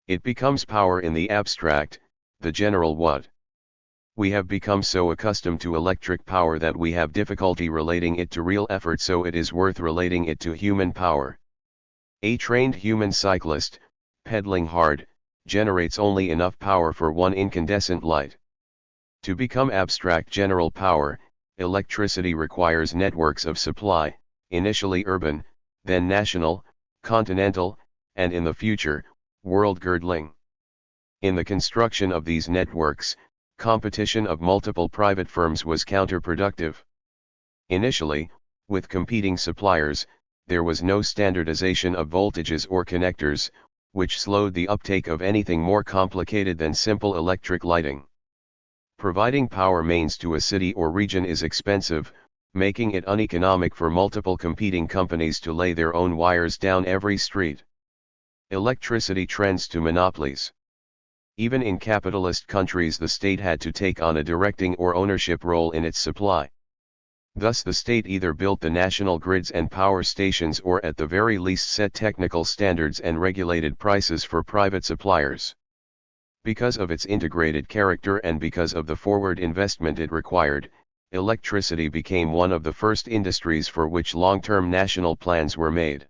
It becomes power in the abstract, the general what. We have become so accustomed to electric power that we have difficulty relating it to real effort, so it is worth relating it to human power. A trained human cyclist, pedaling hard, generates only enough power for one incandescent light. To become abstract general power, electricity requires networks of supply, initially urban, then national, continental, and in the future, world-girdling. In the construction of these networks, competition of multiple private firms was counterproductive. Initially, with competing suppliers, there was no standardization of voltages or connectors, which slowed the uptake of anything more complicated than simple electric lighting. Providing power mains to a city or region is expensive, making it uneconomic for multiple competing companies to lay their own wires down every street. Electricity trends to monopolies. Even in capitalist countries, the state had to take on a directing or ownership role in its supply. Thus the state either built the national grids and power stations or at the very least set technical standards and regulated prices for private suppliers. Because of its integrated character and because of the forward investment it required, electricity became one of the first industries for which long-term national plans were made.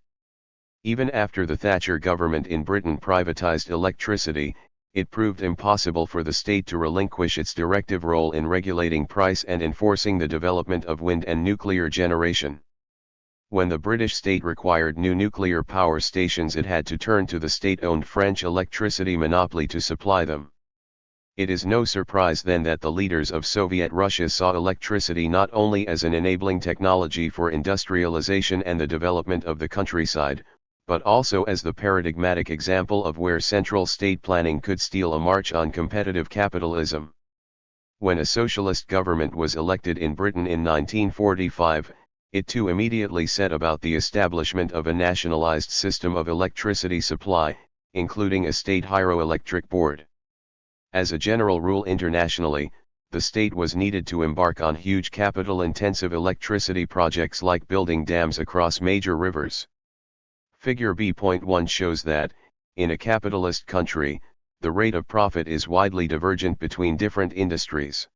Even after the Thatcher government in Britain privatized electricity, it proved impossible for the state to relinquish its directive role in regulating price and enforcing the development of wind and nuclear generation. When the British state required new nuclear power stations, it had to turn to the state-owned French electricity monopoly to supply them. It is no surprise then that the leaders of Soviet Russia saw electricity not only as an enabling technology for industrialization and the development of the countryside, but also as the paradigmatic example of where central state planning could steal a march on competitive capitalism. When a socialist government was elected in Britain in 1945, it too immediately set about the establishment of a nationalized system of electricity supply, including a state hydroelectric board. As a general rule internationally, the state was needed to embark on huge capital-intensive electricity projects like building dams across major rivers. Figure B.1 shows that, in a capitalist country, the rate of profit is widely divergent between different industries.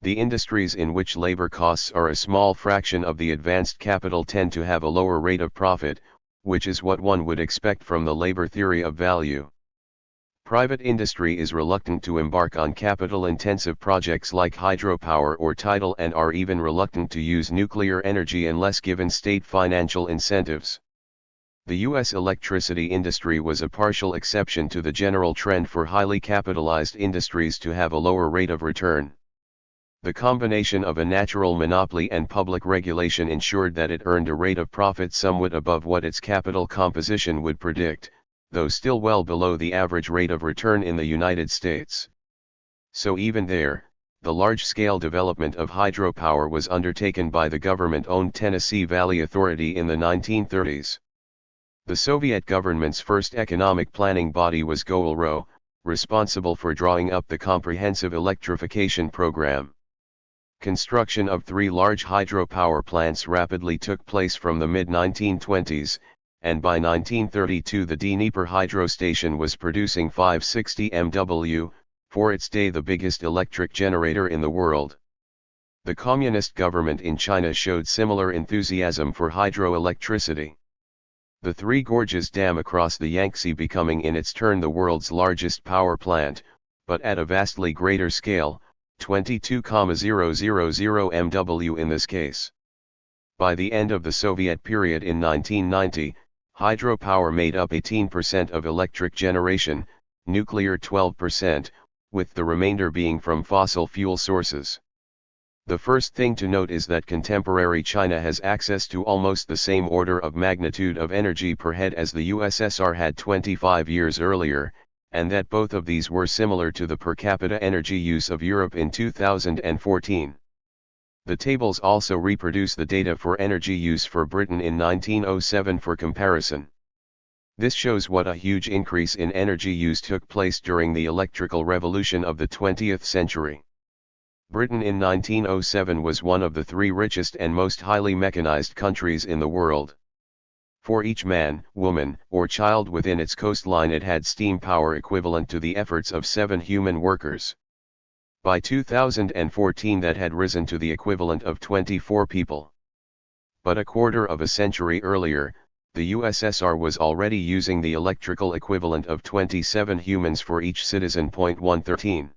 The industries in which labor costs are a small fraction of the advanced capital tend to have a lower rate of profit, which is what one would expect from the labor theory of value. Private industry is reluctant to embark on capital-intensive projects like hydropower or tidal and are even reluctant to use nuclear energy unless given state financial incentives. The U.S. electricity industry was a partial exception to the general trend for highly capitalized industries to have a lower rate of return. The combination of a natural monopoly and public regulation ensured that it earned a rate of profit somewhat above what its capital composition would predict, though still well below the average rate of return in the United States. So even there, the large-scale development of hydropower was undertaken by the government-owned Tennessee Valley Authority in the 1930s. The Soviet government's first economic planning body was Goel-Ro, responsible for drawing up the comprehensive electrification program. Construction of 3 large hydropower plants rapidly took place from the mid-1920s, and by 1932 the Dnieper Hydro Station was producing 560 MW, for its day the biggest electric generator in the world. The communist government in China showed similar enthusiasm for hydroelectricity. The Three Gorges Dam across the Yangtze becoming in its turn the world's largest power plant, but at a vastly greater scale, 22,000 MW in this case. By the end of the Soviet period in 1990, hydropower made up 18% of electric generation, nuclear 12%, with the remainder being from fossil fuel sources. The first thing to note is that contemporary China has access to almost the same order of magnitude of energy per head as the USSR had 25 years earlier, and that both of these were similar to the per capita energy use of Europe in 2014. The tables also reproduce the data for energy use for Britain in 1907 for comparison. This shows what a huge increase in energy use took place during the electrical revolution of the 20th century. Britain in 1907 was one of the 3 richest and most highly mechanized countries in the world. For each man, woman, or child within its coastline it had steam power equivalent to the efforts of 7 human workers. By 2014 that had risen to the equivalent of 24 people. But a quarter of a century earlier, the USSR was already using the electrical equivalent of 27 humans for each citizen. 113.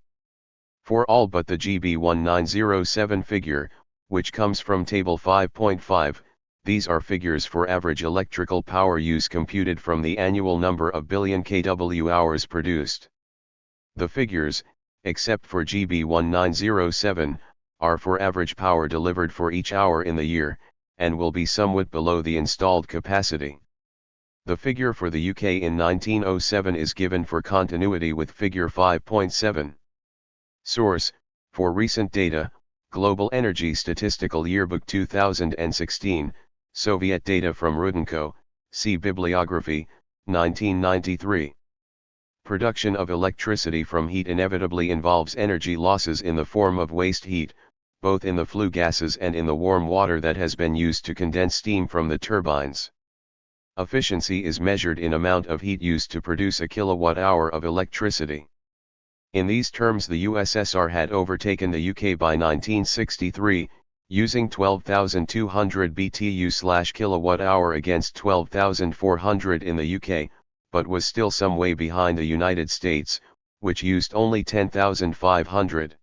For all but the GB 1907 figure, which comes from Table 5.5, these are figures for average electrical power use computed from the annual number of billion kW hours produced. The figures, except for GB 1907, are for average power delivered for each hour in the year, and will be somewhat below the installed capacity. The figure for the UK in 1907 is given for continuity with figure 5.7. Source: for recent data, Global Energy Statistical Yearbook 2016, Soviet data from Rudenko, see Bibliography, 1993. Production of electricity from heat inevitably involves energy losses in the form of waste heat, both in the flue gases and in the warm water that has been used to condense steam from the turbines. Efficiency is measured in amount of heat used to produce a kilowatt-hour of electricity. In these terms, the USSR had overtaken the UK by 1963, using 12,200 BTU/kilowatt-hour against 12,400 in the UK, but was still some way behind the United States, which used only 10,500.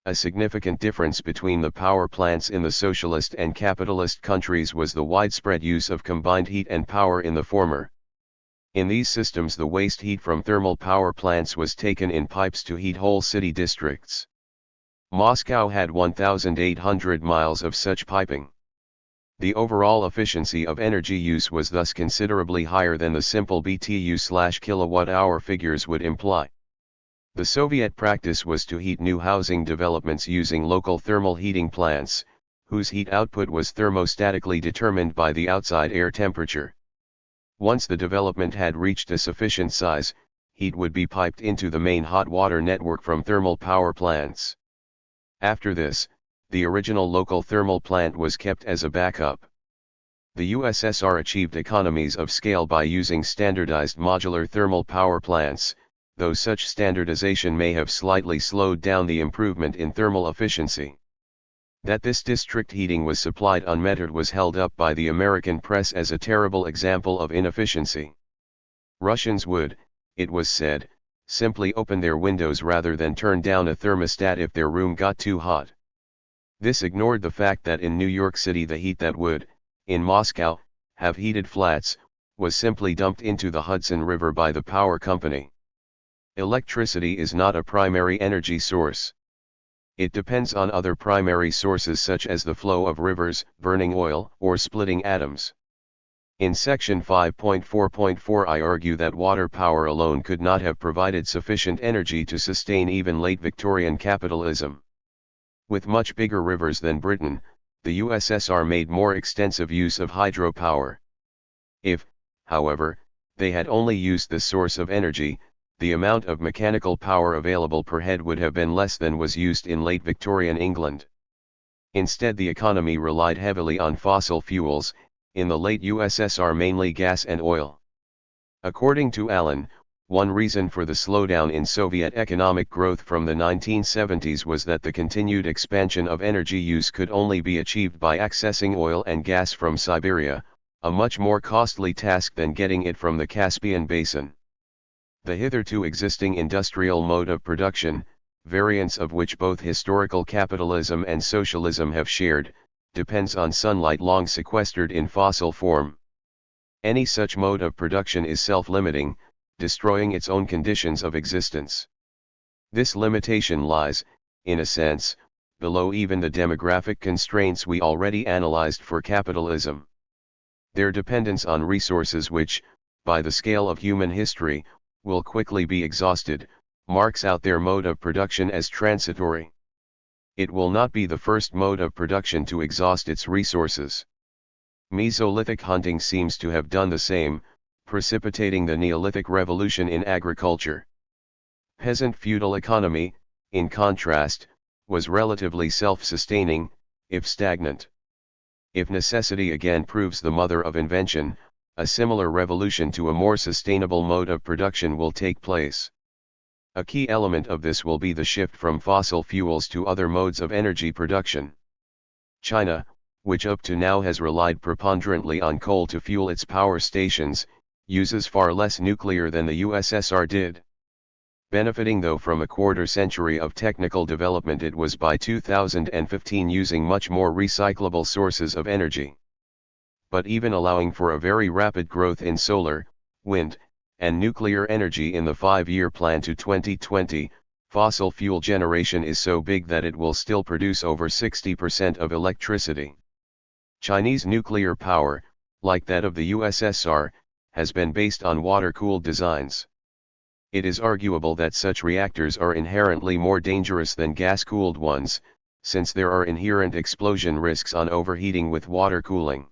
A significant difference between the power plants in the socialist and capitalist countries was the widespread use of combined heat and power in the former. In these systems, the waste heat from thermal power plants was taken in pipes to heat whole city districts. Moscow had 1,800 miles of such piping. The overall efficiency of energy use was thus considerably higher than the simple BTU/kilowatt-hour figures would imply. The Soviet practice was to heat new housing developments using local thermal heating plants, whose heat output was thermostatically determined by the outside air temperature. Once the development had reached a sufficient size, heat would be piped into the main hot water network from thermal power plants. After this, the original local thermal plant was kept as a backup. The USSR achieved economies of scale by using standardized modular thermal power plants, though such standardization may have slightly slowed down the improvement in thermal efficiency. That this district heating was supplied unmetered was held up by the American press as a terrible example of inefficiency. Russians would, it was said, simply open their windows rather than turn down a thermostat if their room got too hot. This ignored the fact that in New York City the heat that would, in Moscow, have heated flats, was simply dumped into the Hudson River by the power company. Electricity is not a primary energy source. It depends on other primary sources such as the flow of rivers, burning oil, or splitting atoms. In section 5.4.4 I argue that water power alone could not have provided sufficient energy to sustain even late Victorian capitalism. With much bigger rivers than Britain, the USSR made more extensive use of hydropower. If, however, they had only used this source of energy, the amount of mechanical power available per head would have been less than was used in late Victorian England. Instead, the economy relied heavily on fossil fuels, in the late USSR mainly gas and oil. According to Allen, one reason for the slowdown in Soviet economic growth from the 1970s was that the continued expansion of energy use could only be achieved by accessing oil and gas from Siberia, a much more costly task than getting it from the Caspian Basin. The hitherto existing industrial mode of production, variants of which both historical capitalism and socialism have shared, depends on sunlight long sequestered in fossil form. Any such mode of production is self-limiting, destroying its own conditions of existence. This limitation lies, in a sense, below even the demographic constraints we already analyzed for capitalism. Their dependence on resources which, by the scale of human history, will quickly be exhausted, marks out their mode of production as transitory. It will not be the first mode of production to exhaust its resources. Mesolithic hunting seems to have done the same, precipitating the Neolithic revolution in agriculture. Peasant feudal economy, in contrast, was relatively self-sustaining, if stagnant. If necessity again proves the mother of invention, a similar revolution to a more sustainable mode of production will take place. A key element of this will be the shift from fossil fuels to other modes of energy production. China, which up to now has relied preponderantly on coal to fuel its power stations, uses far less nuclear than the USSR did. Benefiting though from a quarter century of technical development, it was by 2015 using much more recyclable sources of energy. But even allowing for a very rapid growth in solar, wind, and nuclear energy in the 5-year plan to 2020, fossil fuel generation is so big that it will still produce over 60% of electricity. Chinese nuclear power, like that of the USSR, has been based on water-cooled designs. It is arguable that such reactors are inherently more dangerous than gas-cooled ones, since there are inherent explosion risks on overheating with water cooling.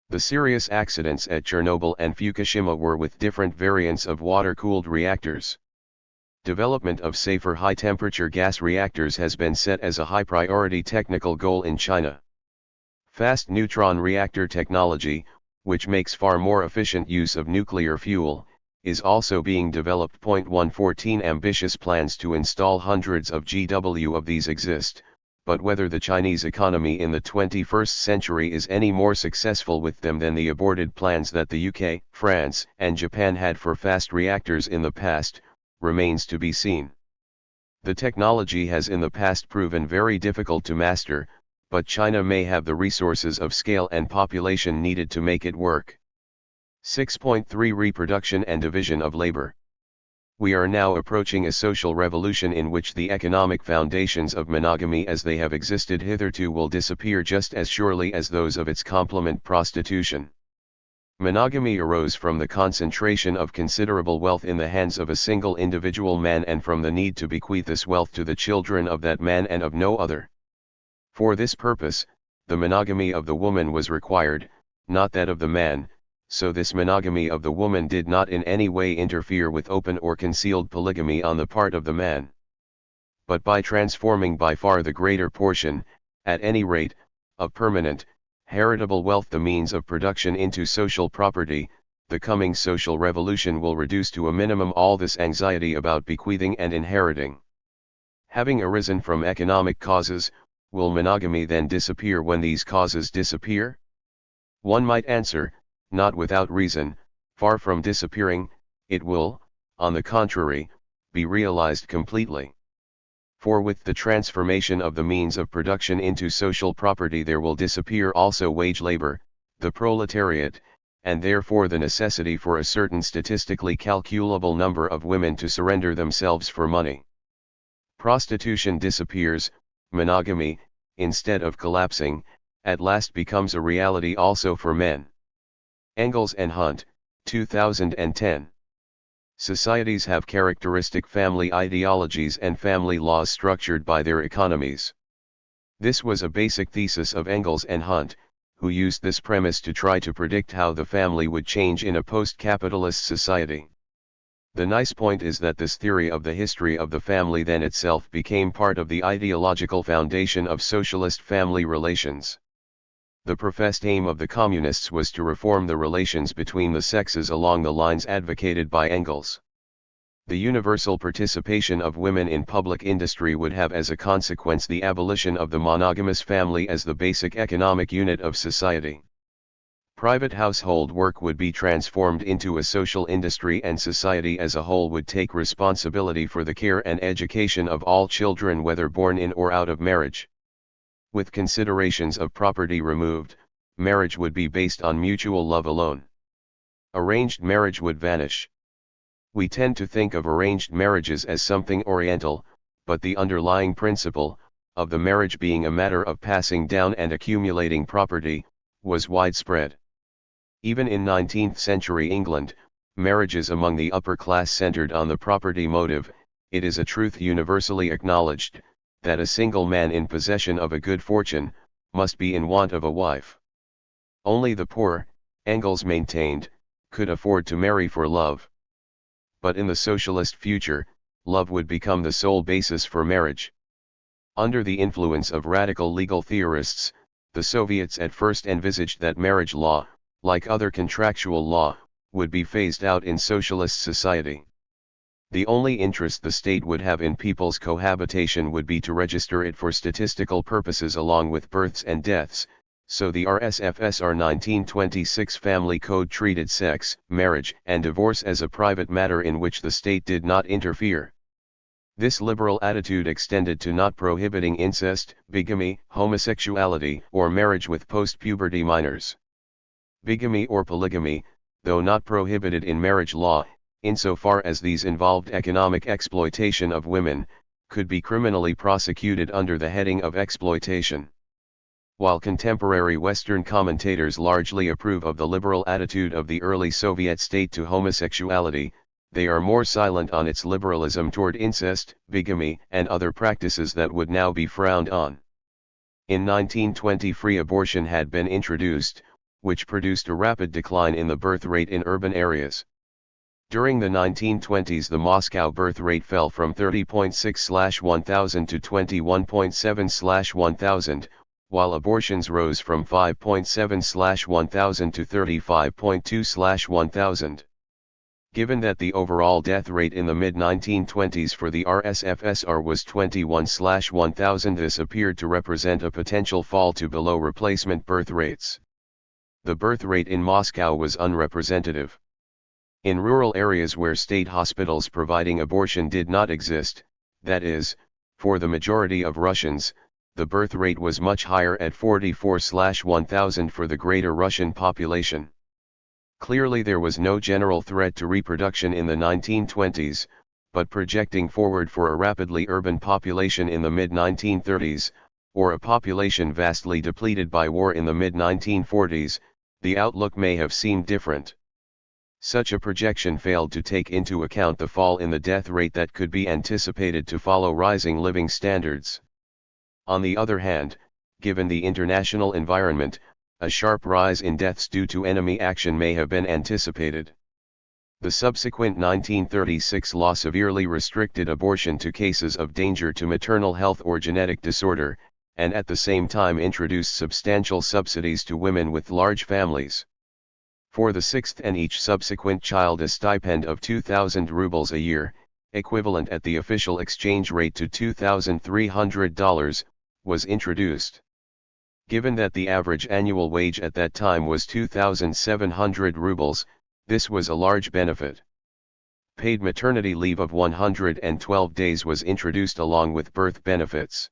The serious accidents at Chernobyl and Fukushima were with different variants of water-cooled reactors. Development of safer high-temperature gas reactors has been set as a high-priority technical goal in China. Fast neutron reactor technology, which makes far more efficient use of nuclear fuel, is also being developed. 114 Ambitious plans to install hundreds of GW of these exist, but whether the Chinese economy in the 21st century is any more successful with them than the aborted plans that the UK, France, and Japan had for fast reactors in the past, remains to be seen. The technology has in the past proven very difficult to master, but China may have the resources of scale and population needed to make it work. 6.3 Reproduction and division of labor. We are now approaching a social revolution in which the economic foundations of monogamy as they have existed hitherto will disappear just as surely as those of its complement prostitution. Monogamy arose from the concentration of considerable wealth in the hands of a single individual man and from the need to bequeath this wealth to the children of that man and of no other. For this purpose, the monogamy of the woman was required, not that of the man, so this monogamy of the woman did not in any way interfere with open or concealed polygamy on the part of the man. But by transforming by far the greater portion, at any rate, of permanent, heritable wealth, the means of production, into social property, the coming social revolution will reduce to a minimum all this anxiety about bequeathing and inheriting. Having arisen from economic causes, will monogamy then disappear when these causes disappear? One might answer, not without reason, far from disappearing, it will, on the contrary, be realized completely. For with the transformation of the means of production into social property there will disappear also wage labor, the proletariat, and therefore the necessity for a certain statistically calculable number of women to surrender themselves for money. Prostitution disappears, monogamy, instead of collapsing, at last becomes a reality also for men. Engels and Hunt, 2010. Societies have characteristic family ideologies and family laws structured by their economies. This was a basic thesis of Engels and Hunt, who used this premise to try to predict how the family would change in a post-capitalist society. The nice point is that this theory of the history of the family then itself became part of the ideological foundation of socialist family relations. The professed aim of the communists was to reform the relations between the sexes along the lines advocated by Engels. The universal participation of women in public industry would have as a consequence the abolition of the monogamous family as the basic economic unit of society. Private household work would be transformed into a social industry and society as a whole would take responsibility for the care and education of all children whether born in or out of marriage. With considerations of property removed, marriage would be based on mutual love alone. Arranged marriage would vanish. We tend to think of arranged marriages as something oriental, but the underlying principle, of the marriage being a matter of passing down and accumulating property, was widespread. Even in 19th century England, marriages among the upper class centered on the property motive. It is a truth universally acknowledged, that a single man in possession of a good fortune, must be in want of a wife. Only the poor, Engels maintained, could afford to marry for love. But in the socialist future, love would become the sole basis for marriage. Under the influence of radical legal theorists, the Soviets at first envisaged that marriage law, like other contractual law, would be phased out in socialist society. The only interest the state would have in people's cohabitation would be to register it for statistical purposes along with births and deaths, so the RSFSR 1926 Family Code treated sex, marriage, and divorce as a private matter in which the state did not interfere. This liberal attitude extended to not prohibiting incest, bigamy, homosexuality, or marriage with post-puberty minors. Bigamy or polygamy, though not prohibited in marriage law, insofar as these involved economic exploitation of women, could be criminally prosecuted under the heading of exploitation. While contemporary Western commentators largely approve of the liberal attitude of the early Soviet state to homosexuality, they are more silent on its liberalism toward incest, bigamy, and other practices that would now be frowned on. In 1920 free abortion had been introduced, which produced a rapid decline in the birth rate in urban areas. During the 1920s the Moscow birth rate fell from 30.6/1000 to 21.7/1000, while abortions rose from 5.7/1000 to 35.2/1000. Given that the overall death rate in the mid-1920s for the RSFSR was 21/1000, this appeared to represent a potential fall to below replacement birth rates. The birth rate in Moscow was unrepresentative. In rural areas where state hospitals providing abortion did not exist, that is, for the majority of Russians, the birth rate was much higher at 44/1000 for the greater Russian population. Clearly there was no general threat to reproduction in the 1920s, but projecting forward for a rapidly urban population in the mid-1930s, or a population vastly depleted by war in the mid-1940s, the outlook may have seemed different. Such a projection failed to take into account the fall in the death rate that could be anticipated to follow rising living standards. On the other hand, given the international environment, a sharp rise in deaths due to enemy action may have been anticipated. The subsequent 1936 law severely restricted abortion to cases of danger to maternal health or genetic disorder, and at the same time introduced substantial subsidies to women with large families. For the sixth and each subsequent child a stipend of 2,000 rubles a year, equivalent at the official exchange rate to $2,300, was introduced. Given that the average annual wage at that time was 2,700 rubles, this was a large benefit. Paid maternity leave of 112 days was introduced along with birth benefits.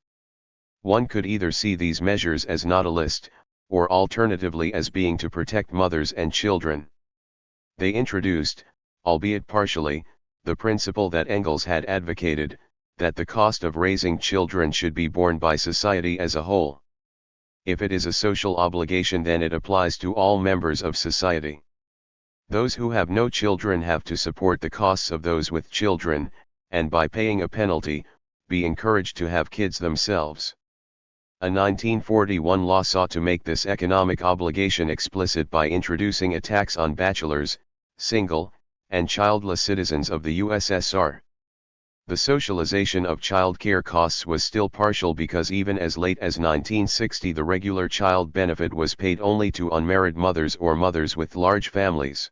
One could either see these measures as not a list, or alternatively as being to protect mothers and children. They introduced, albeit partially, the principle that Engels had advocated, that the cost of raising children should be borne by society as a whole. If it is a social obligation, then it applies to all members of society. Those who have no children have to support the costs of those with children, and by paying a penalty, be encouraged to have kids themselves. A 1941 law sought to make this economic obligation explicit by introducing a tax on bachelors, single, and childless citizens of the USSR. The socialization of child care costs was still partial because even as late as 1960 the regular child benefit was paid only to unmarried mothers or mothers with large families.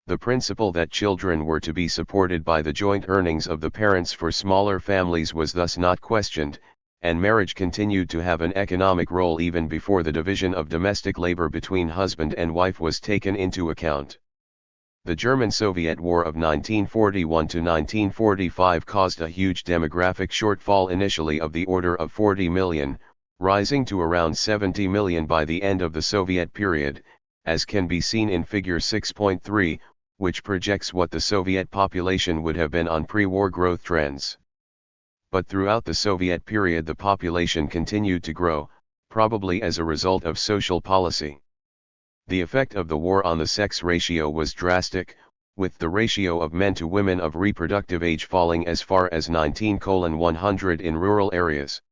The principle that children were to be supported by the joint earnings of the parents for smaller families was thus not questioned, and marriage continued to have an economic role even before the division of domestic labor between husband and wife was taken into account. The German-Soviet War of 1941 to 1945 caused a huge demographic shortfall, initially of the order of 40 million, rising to around 70 million by the end of the Soviet period, as can be seen in figure 6.3, which projects what the Soviet population would have been on pre-war growth trends. But throughout the Soviet period the population continued to grow, probably as a result of social policy. The effect of the war on the sex ratio was drastic, with the ratio of men to women of reproductive age falling as far as 19:100 in rural areas.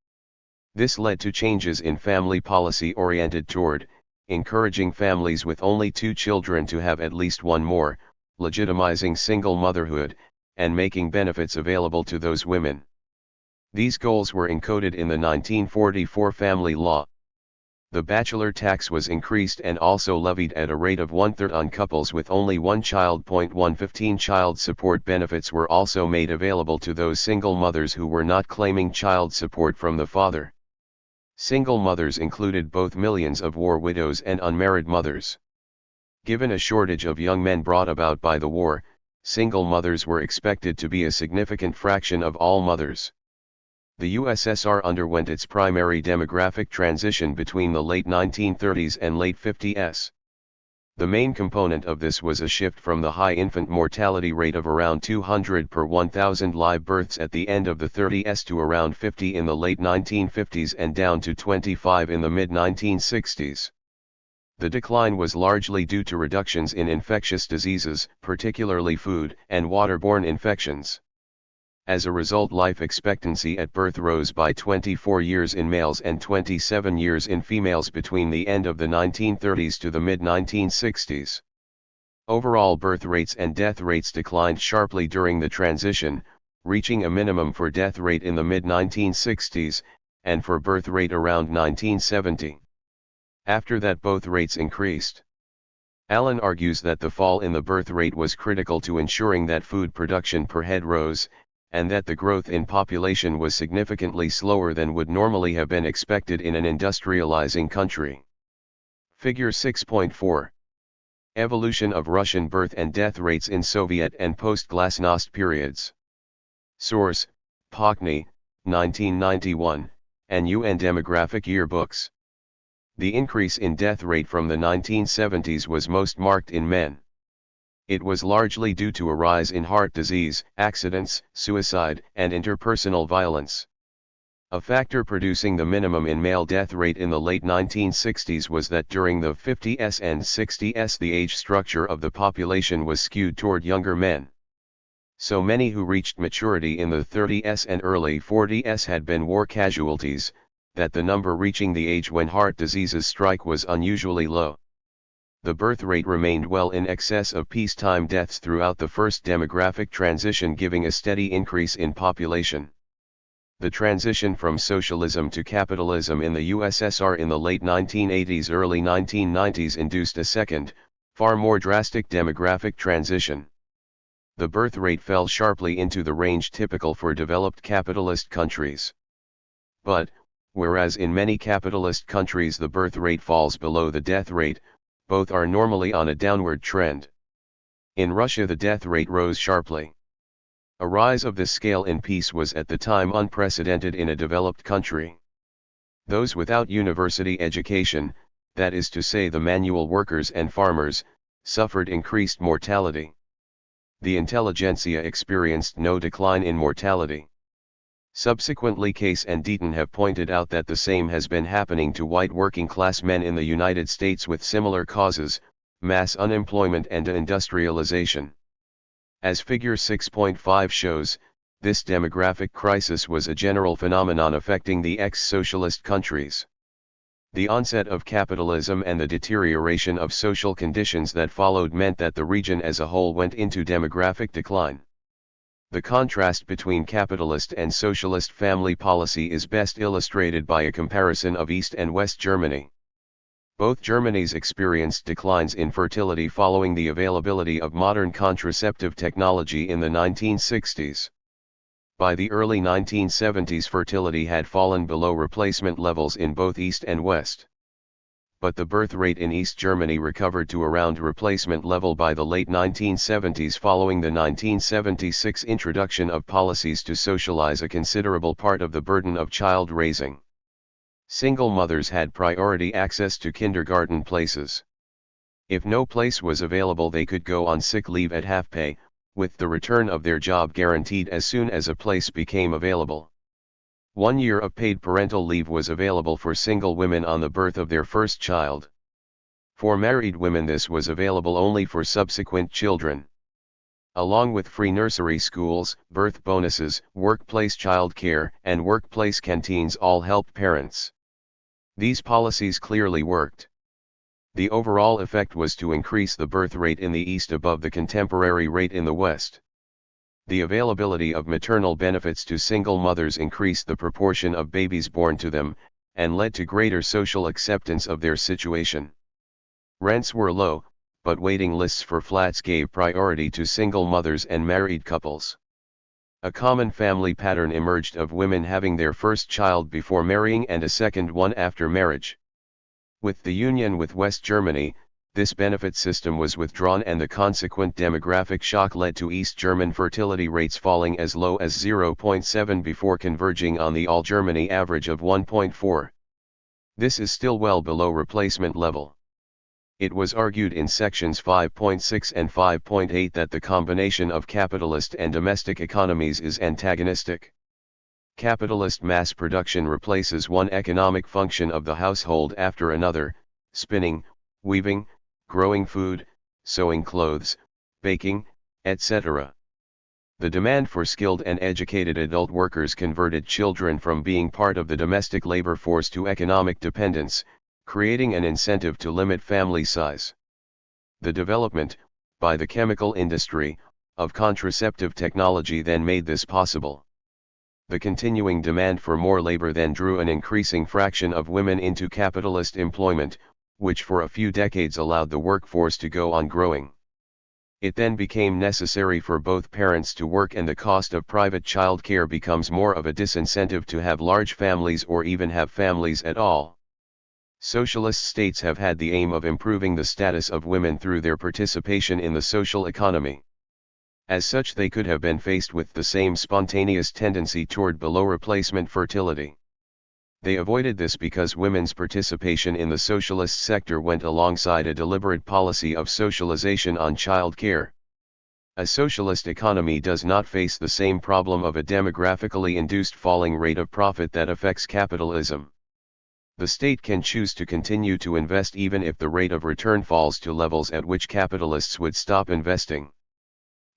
This led to changes in family policy oriented toward encouraging families with only 2 children to have at least one more, legitimizing single motherhood, and making benefits available to those women. These goals were encoded in the 1944 Family Law. The bachelor tax was increased and also levied at a rate of 1/3 on couples with only one child. 115 Child support benefits were also made available to those single mothers who were not claiming child support from the father. Single mothers included both millions of war widows and unmarried mothers. Given a shortage of young men brought about by the war, single mothers were expected to be a significant fraction of all mothers. The USSR underwent its primary demographic transition between the late 1930s and late 50s. The main component of this was a shift from the high infant mortality rate of around 200 per 1,000 live births at the end of the 30s to around 50 in the late 1950s and down to 25 in the mid-1960s. The decline was largely due to reductions in infectious diseases, particularly food and waterborne infections. As a result, life expectancy at birth rose by 24 years in males and 27 years in females between the end of the 1930s to the mid-1960s. Overall birth rates and death rates declined sharply during the transition, reaching a minimum for death rate in the mid-1960s, and for birth rate around 1970. After that, both rates increased. Allen argues that the fall in the birth rate was critical to ensuring that food production per head rose, and that the growth in population was significantly slower than would normally have been expected in an industrializing country. Figure 6.4. Evolution of Russian birth and death rates in Soviet and post-Glasnost periods. Source: Pockney, 1991, and UN Demographic Yearbooks. The increase in death rate from the 1970s was most marked in men. It was largely due to a rise in heart disease, accidents, suicide, and interpersonal violence. A factor producing the minimum in male death rate in the late 1960s was that during the 50s and 60s the age structure of the population was skewed toward younger men. So many who reached maturity in the 30s and early 40s had been war casualties, that the number reaching the age when heart diseases strike was unusually low. The birth rate remained well in excess of peacetime deaths throughout the first demographic transition, giving a steady increase in population. The transition from socialism to capitalism in the USSR in the late 1980s, early 1990s induced a second, far more drastic demographic transition. The birth rate fell sharply into the range typical for developed capitalist countries. But, whereas in many capitalist countries the birth rate falls below the death rate, both are normally on a downward trend. In Russia the death rate rose sharply. A rise of this scale in peace was at the time unprecedented in a developed country. Those without university education, that is to say the manual workers and farmers, suffered increased mortality. The intelligentsia experienced no decline in mortality. Subsequently, Case and Deaton have pointed out that the same has been happening to white working-class men in the United States with similar causes, mass unemployment and industrialization. As Figure 6.5 shows, this demographic crisis was a general phenomenon affecting the ex-socialist countries. The onset of capitalism and the deterioration of social conditions that followed meant that the region as a whole went into demographic decline. The contrast between capitalist and socialist family policy is best illustrated by a comparison of East and West Germany. Both Germanies experienced declines in fertility following the availability of modern contraceptive technology in the 1960s. By the early 1970s, fertility had fallen below replacement levels in both East and West. But the birth rate in East Germany recovered to around replacement level by the late 1970s following the 1976 introduction of policies to socialize a considerable part of the burden of child raising. Single mothers had priority access to kindergarten places. If no place was available, they could go on sick leave at half pay, with the return of their job guaranteed as soon as a place became available. 1 year of paid parental leave was available for single women on the birth of their first child. For married women this was available only for subsequent children. Along with free nursery schools, birth bonuses, workplace child care, and workplace canteens all helped parents. These policies clearly worked. The overall effect was to increase the birth rate in the East above the contemporary rate in the West. The availability of maternal benefits to single mothers increased the proportion of babies born to them, and led to greater social acceptance of their situation. Rents were low, but waiting lists for flats gave priority to single mothers and married couples. A common family pattern emerged of women having their first child before marrying and a second one after marriage. With the union with West Germany, this benefit system was withdrawn and the consequent demographic shock led to East German fertility rates falling as low as 0.7 before converging on the all-Germany average of 1.4. This is still well below replacement level. It was argued in sections 5.6 and 5.8 that the combination of capitalist and domestic economies is antagonistic. Capitalist mass production replaces one economic function of the household after another: spinning, weaving, growing food, sewing clothes, baking, etc. The demand for skilled and educated adult workers converted children from being part of the domestic labor force to economic dependence, creating an incentive to limit family size. The development, by the chemical industry, of contraceptive technology then made this possible. The continuing demand for more labor then drew an increasing fraction of women into capitalist employment, which for a few decades allowed the workforce to go on growing. It then became necessary for both parents to work, and the cost of private child care becomes more of a disincentive to have large families or even have families at all. Socialist states have had the aim of improving the status of women through their participation in the social economy. As such, they could have been faced with the same spontaneous tendency toward below replacement fertility. They avoided this because women's participation in the socialist sector went alongside a deliberate policy of socialization on child care. A socialist economy does not face the same problem of a demographically induced falling rate of profit that affects capitalism. The state can choose to continue to invest even if the rate of return falls to levels at which capitalists would stop investing.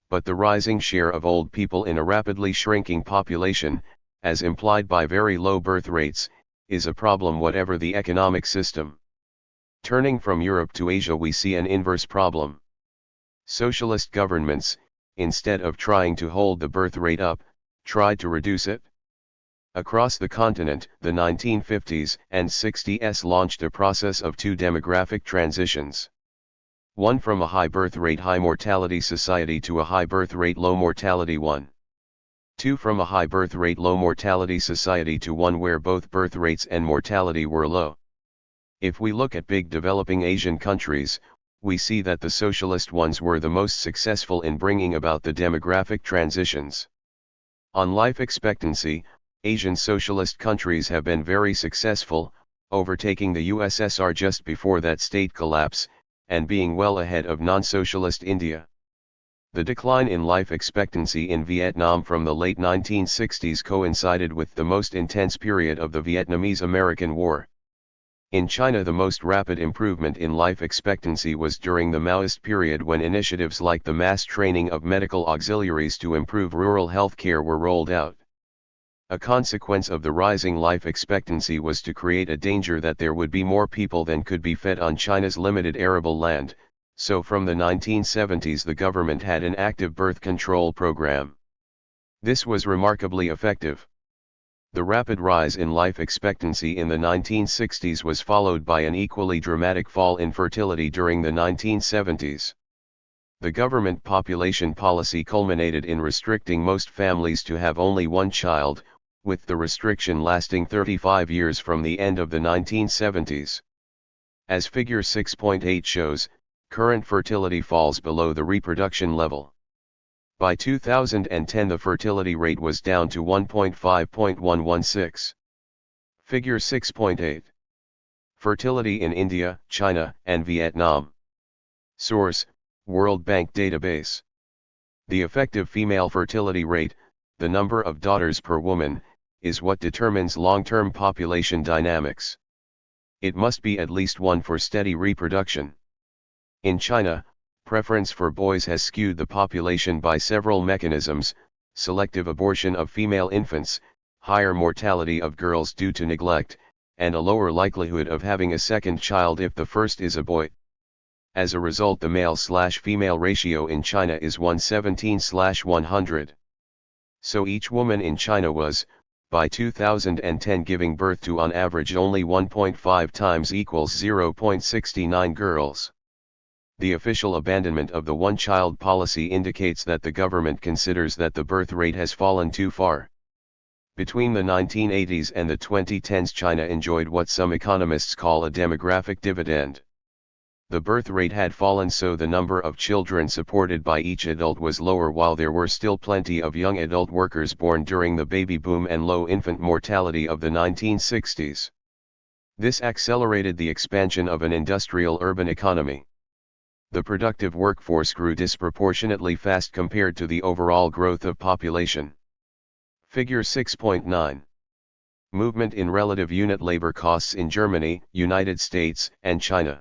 But the rising share of old people in a rapidly shrinking population, as implied by very low birth rates, is a problem whatever the economic system. Turning from Europe to Asia, we see an inverse problem. Socialist governments, instead of trying to hold the birth rate up, tried to reduce it. Across the continent, the 1950s and 60s launched a process of two demographic transitions. One from a high birth rate high mortality society to a high birth rate low mortality one. Two from a high birth rate low mortality society to one where both birth rates and mortality were low. If we look at big developing Asian countries, we see that the socialist ones were the most successful in bringing about the demographic transitions. On life expectancy, Asian socialist countries have been very successful, overtaking the USSR just before that state collapse, and being well ahead of non-socialist India. The decline in life expectancy in Vietnam from the late 1960s coincided with the most intense period of the Vietnamese-American War. In China, the most rapid improvement in life expectancy was during the Maoist period, when initiatives like the mass training of medical auxiliaries to improve rural health care were rolled out. A consequence of the rising life expectancy was to create a danger that there would be more people than could be fed on China's limited arable land, so from the 1970s the government had an active birth control program. This was remarkably effective. The rapid rise in life expectancy in the 1960s was followed by an equally dramatic fall in fertility during the 1970s. The government population policy culminated in restricting most families to have only one child, with the restriction lasting 35 years from the end of the 1970s. As figure 6.8 shows, current fertility falls below the reproduction level. By 2010 the fertility rate was down to 1.5.116. Figure 6.8. Fertility in India, China, and Vietnam. Source: World Bank Database. The effective female fertility rate, the number of daughters per woman, is what determines long-term population dynamics. It must be at least one for steady reproduction. In China, preference for boys has skewed the population by several mechanisms: selective abortion of female infants, higher mortality of girls due to neglect, and a lower likelihood of having a second child if the first is a boy. As a result, the male/female ratio in China is 117/100. So each woman in China was, by 2010 giving birth to on average only 1.5 times equals 0.69 girls. The official abandonment of the one-child policy indicates that the government considers that the birth rate has fallen too far. Between the 1980s and the 2010s, China enjoyed what some economists call a demographic dividend. The birth rate had fallen, so the number of children supported by each adult was lower, while there were still plenty of young adult workers born during the baby boom and low infant mortality of the 1960s. This accelerated the expansion of an industrial urban economy. The productive workforce grew disproportionately fast compared to the overall growth of population. Figure 6.9. Movement in relative unit labor costs in Germany, United States, and China.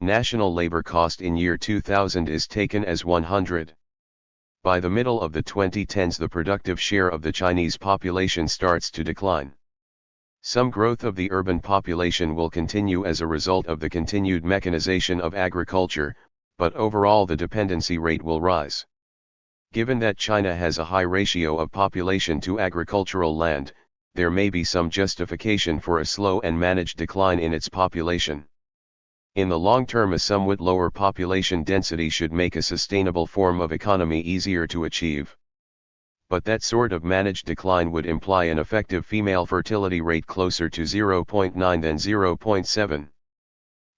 National labor cost in year 2000 is taken as 100. By the middle of the 2010s, the productive share of the Chinese population starts to decline. Some growth of the urban population will continue as a result of the continued mechanization of agriculture, but overall the dependency rate will rise. Given that China has a high ratio of population to agricultural land, there may be some justification for a slow and managed decline in its population. In the long term, a somewhat lower population density should make a sustainable form of economy easier to achieve. But that sort of managed decline would imply an effective female fertility rate closer to 0.9 than 0.7.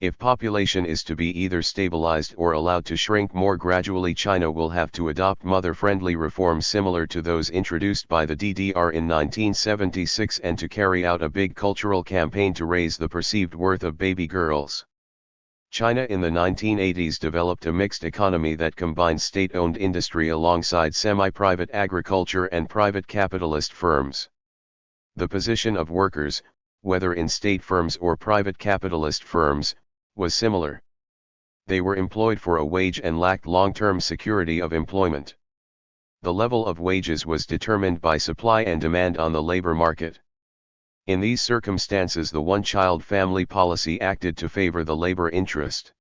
If population is to be either stabilized or allowed to shrink more gradually, China will have to adopt mother-friendly reforms similar to those introduced by the DDR in 1976 and to carry out a big cultural campaign to raise the perceived worth of baby girls. China in the 1980s developed a mixed economy that combined state-owned industry alongside semi-private agriculture and private capitalist firms. The position of workers, whether in state firms or private capitalist firms, was similar. They were employed for a wage and lacked long-term security of employment. The level of wages was determined by supply and demand on the labor market. In these circumstances, the one-child family policy acted to favor the labor interest.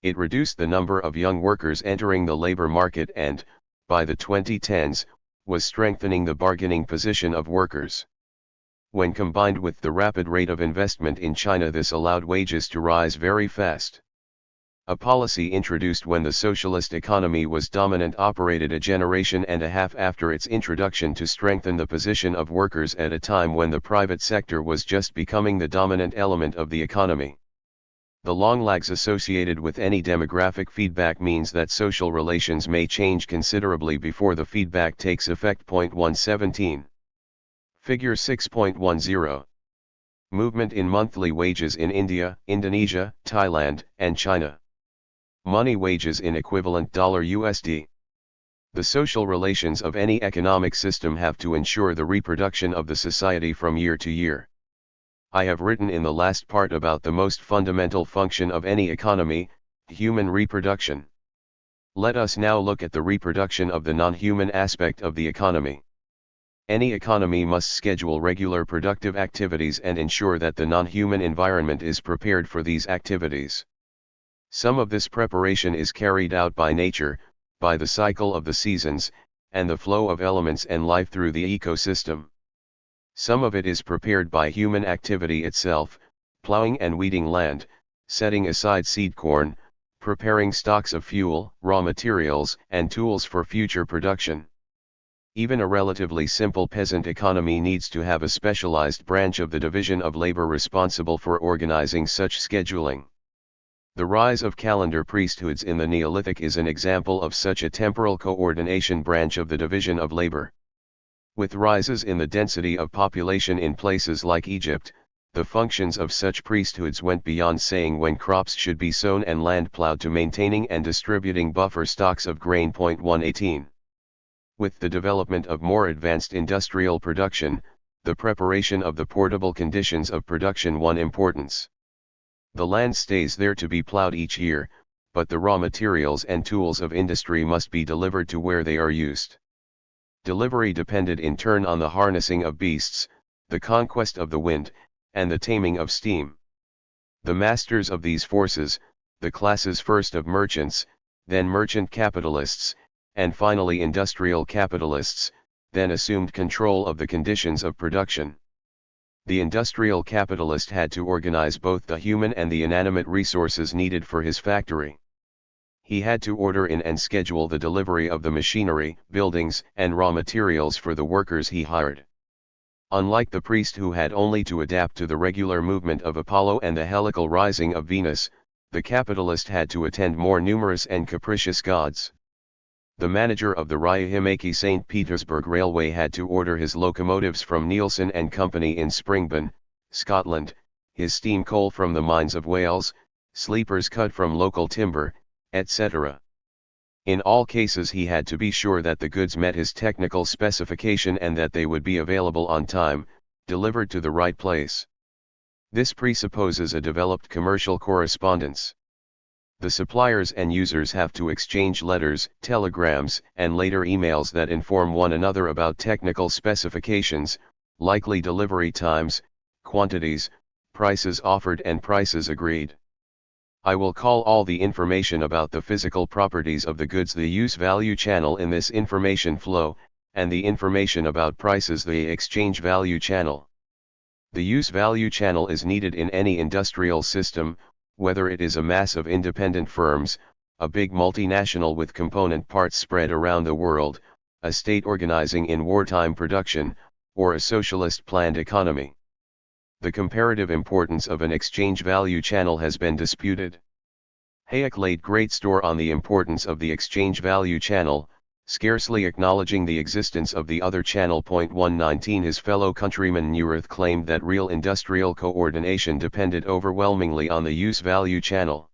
It reduced the number of young workers entering the labor market and, by the 2010s, was strengthening the bargaining position of workers. When combined with the rapid rate of investment in China, this allowed wages to rise very fast. A policy introduced when the socialist economy was dominant operated a generation and a half after its introduction to strengthen the position of workers at a time when the private sector was just becoming the dominant element of the economy. The long lags associated with any demographic feedback means that social relations may change considerably before the feedback takes effect. 117. Figure 6.10. Movement in monthly wages in India, Indonesia, Thailand, and China. Money wages in equivalent $USD. The social relations of any economic system have to ensure the reproduction of the society from year to year. I have written in the last part about the most fundamental function of any economy, human reproduction. Let us now look at the reproduction of the non-human aspect of the economy. Any economy must schedule regular productive activities and ensure that the non-human environment is prepared for these activities. Some of this preparation is carried out by nature, by the cycle of the seasons, and the flow of elements and life through the ecosystem. Some of it is prepared by human activity itself, plowing and weeding land, setting aside seed corn, preparing stocks of fuel, raw materials, and tools for future production. Even a relatively simple peasant economy needs to have a specialized branch of the division of labor responsible for organizing such scheduling. The rise of calendar priesthoods in the Neolithic is an example of such a temporal coordination branch of the division of labor. With rises in the density of population in places like Egypt, the functions of such priesthoods went beyond saying when crops should be sown and land plowed to maintaining and distributing buffer stocks of grain. 118. With the development of more advanced industrial production, the preparation of the portable conditions of production won importance. The land stays there to be plowed each year, but the raw materials and tools of industry must be delivered to where they are used. Delivery depended in turn on the harnessing of beasts, the conquest of the wind, and the taming of steam. The masters of these forces, the classes first of merchants, then merchant capitalists, and finally industrial capitalists, then assumed control of the conditions of production. The industrial capitalist had to organize both the human and the inanimate resources needed for his factory. He had to order in and schedule the delivery of the machinery, buildings, and raw materials for the workers he hired. Unlike the priest who had only to adapt to the regular movement of Apollo and the helical rising of Venus, the capitalist had to attend more numerous and capricious gods. The manager of the Ryahimaki St. Petersburg Railway had to order his locomotives from Nielsen and Company in Springburn, Scotland, his steam coal from the mines of Wales, sleepers cut from local timber, etc. In all cases he had to be sure that the goods met his technical specification and that they would be available on time, delivered to the right place. This presupposes a developed commercial correspondence. The suppliers and users have to exchange letters, telegrams, and later emails that inform one another about technical specifications, likely delivery times, quantities, prices offered and prices agreed. I will call all the information about the physical properties of the goods the use-value channel in this information flow, and the information about prices the exchange value channel. The use-value channel is needed in any industrial system, whether it is a mass of independent firms, a big multinational with component parts spread around the world, a state organizing in wartime production, or a socialist planned economy. The comparative importance of an exchange value channel has been disputed. Hayek laid great store on the importance of the exchange value channel, scarcely acknowledging the existence of the other channel. 119 His fellow countryman Neurath claimed that real industrial coordination depended overwhelmingly on the use-value channel.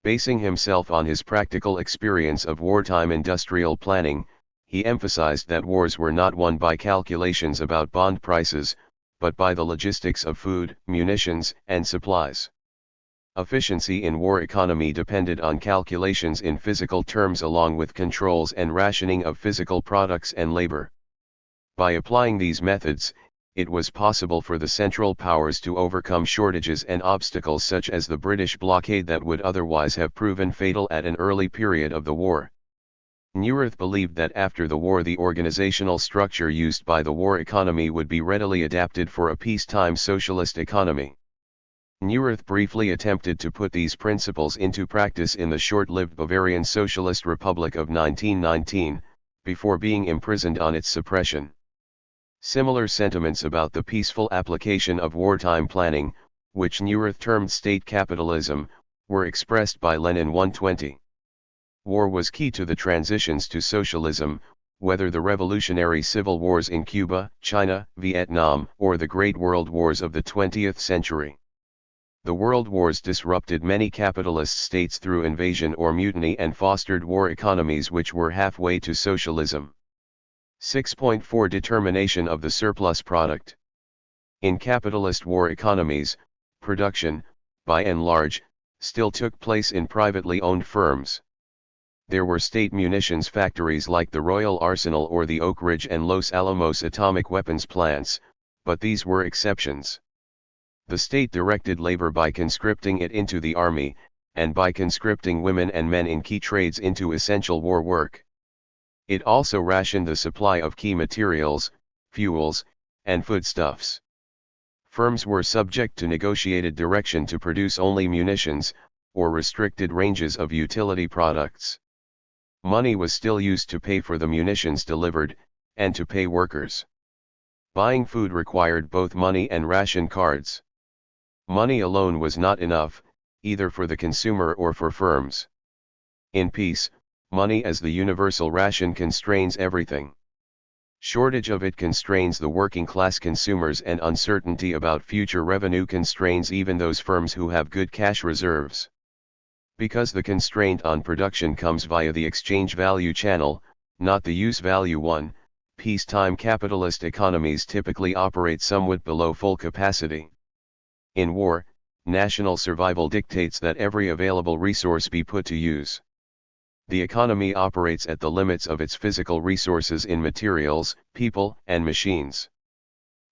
Basing himself on his practical experience of wartime industrial planning, he emphasized that wars were not won by calculations about bond prices, but by the logistics of food, munitions, and supplies. Efficiency in war economy depended on calculations in physical terms along with controls and rationing of physical products and labor. By applying these methods, it was possible for the Central Powers to overcome shortages and obstacles such as the British blockade that would otherwise have proven fatal at an early period of the war. Neurath believed that after the war the organizational structure used by the war economy would be readily adapted for a peacetime socialist economy. Neurath briefly attempted to put these principles into practice in the short-lived Bavarian Socialist Republic of 1919, before being imprisoned on its suppression. Similar sentiments about the peaceful application of wartime planning, which Neurath termed state capitalism, were expressed by Lenin. 120. War was key to the transitions to socialism, whether the revolutionary civil wars in Cuba, China, Vietnam, or the Great World Wars of the 20th century. The world wars disrupted many capitalist states through invasion or mutiny and fostered war economies which were halfway to socialism. 6.4 Determination of the surplus product. In capitalist war economies, production, by and large, still took place in privately owned firms. There were state munitions factories like the Royal Arsenal or the Oak Ridge and Los Alamos atomic weapons plants, but these were exceptions. The state directed labor by conscripting it into the army, and by conscripting women and men in key trades into essential war work. It also rationed the supply of key materials, fuels, and foodstuffs. Firms were subject to negotiated direction to produce only munitions, or restricted ranges of utility products. Money was still used to pay for the munitions delivered, and to pay workers. Buying food required both money and ration cards. Money alone was not enough, either for the consumer or for firms. In peace, money as the universal ration constrains everything. Shortage of it constrains the working class consumers, and uncertainty about future revenue constrains even those firms who have good cash reserves. Because the constraint on production comes via the exchange value channel, not the use value one, peacetime capitalist economies typically operate somewhat below full capacity. In war, national survival dictates that every available resource be put to use. The economy operates at the limits of its physical resources in materials, people, and machines.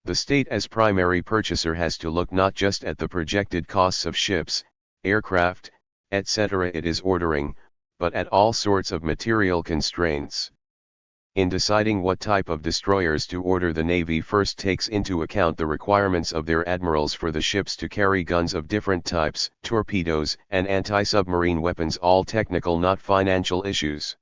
The state as primary purchaser has to look not just at the projected costs of ships, aircraft, etc. it is ordering, but at all sorts of material constraints. In deciding what type of destroyers to order, the Navy first takes into account the requirements of their admirals for the ships to carry guns of different types, torpedoes, and anti-submarine weapons, all technical, not financial issues.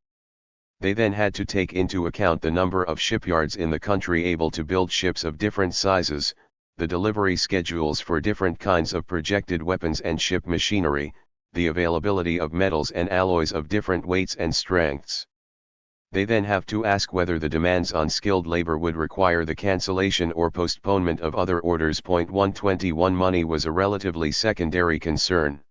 They then had to take into account the number of shipyards in the country able to build ships of different sizes, the delivery schedules for different kinds of projected weapons and ship machinery, the availability of metals and alloys of different weights and strengths. They then have to ask whether the demands on skilled labor would require the cancellation or postponement of other orders. 121 Money was a relatively secondary concern.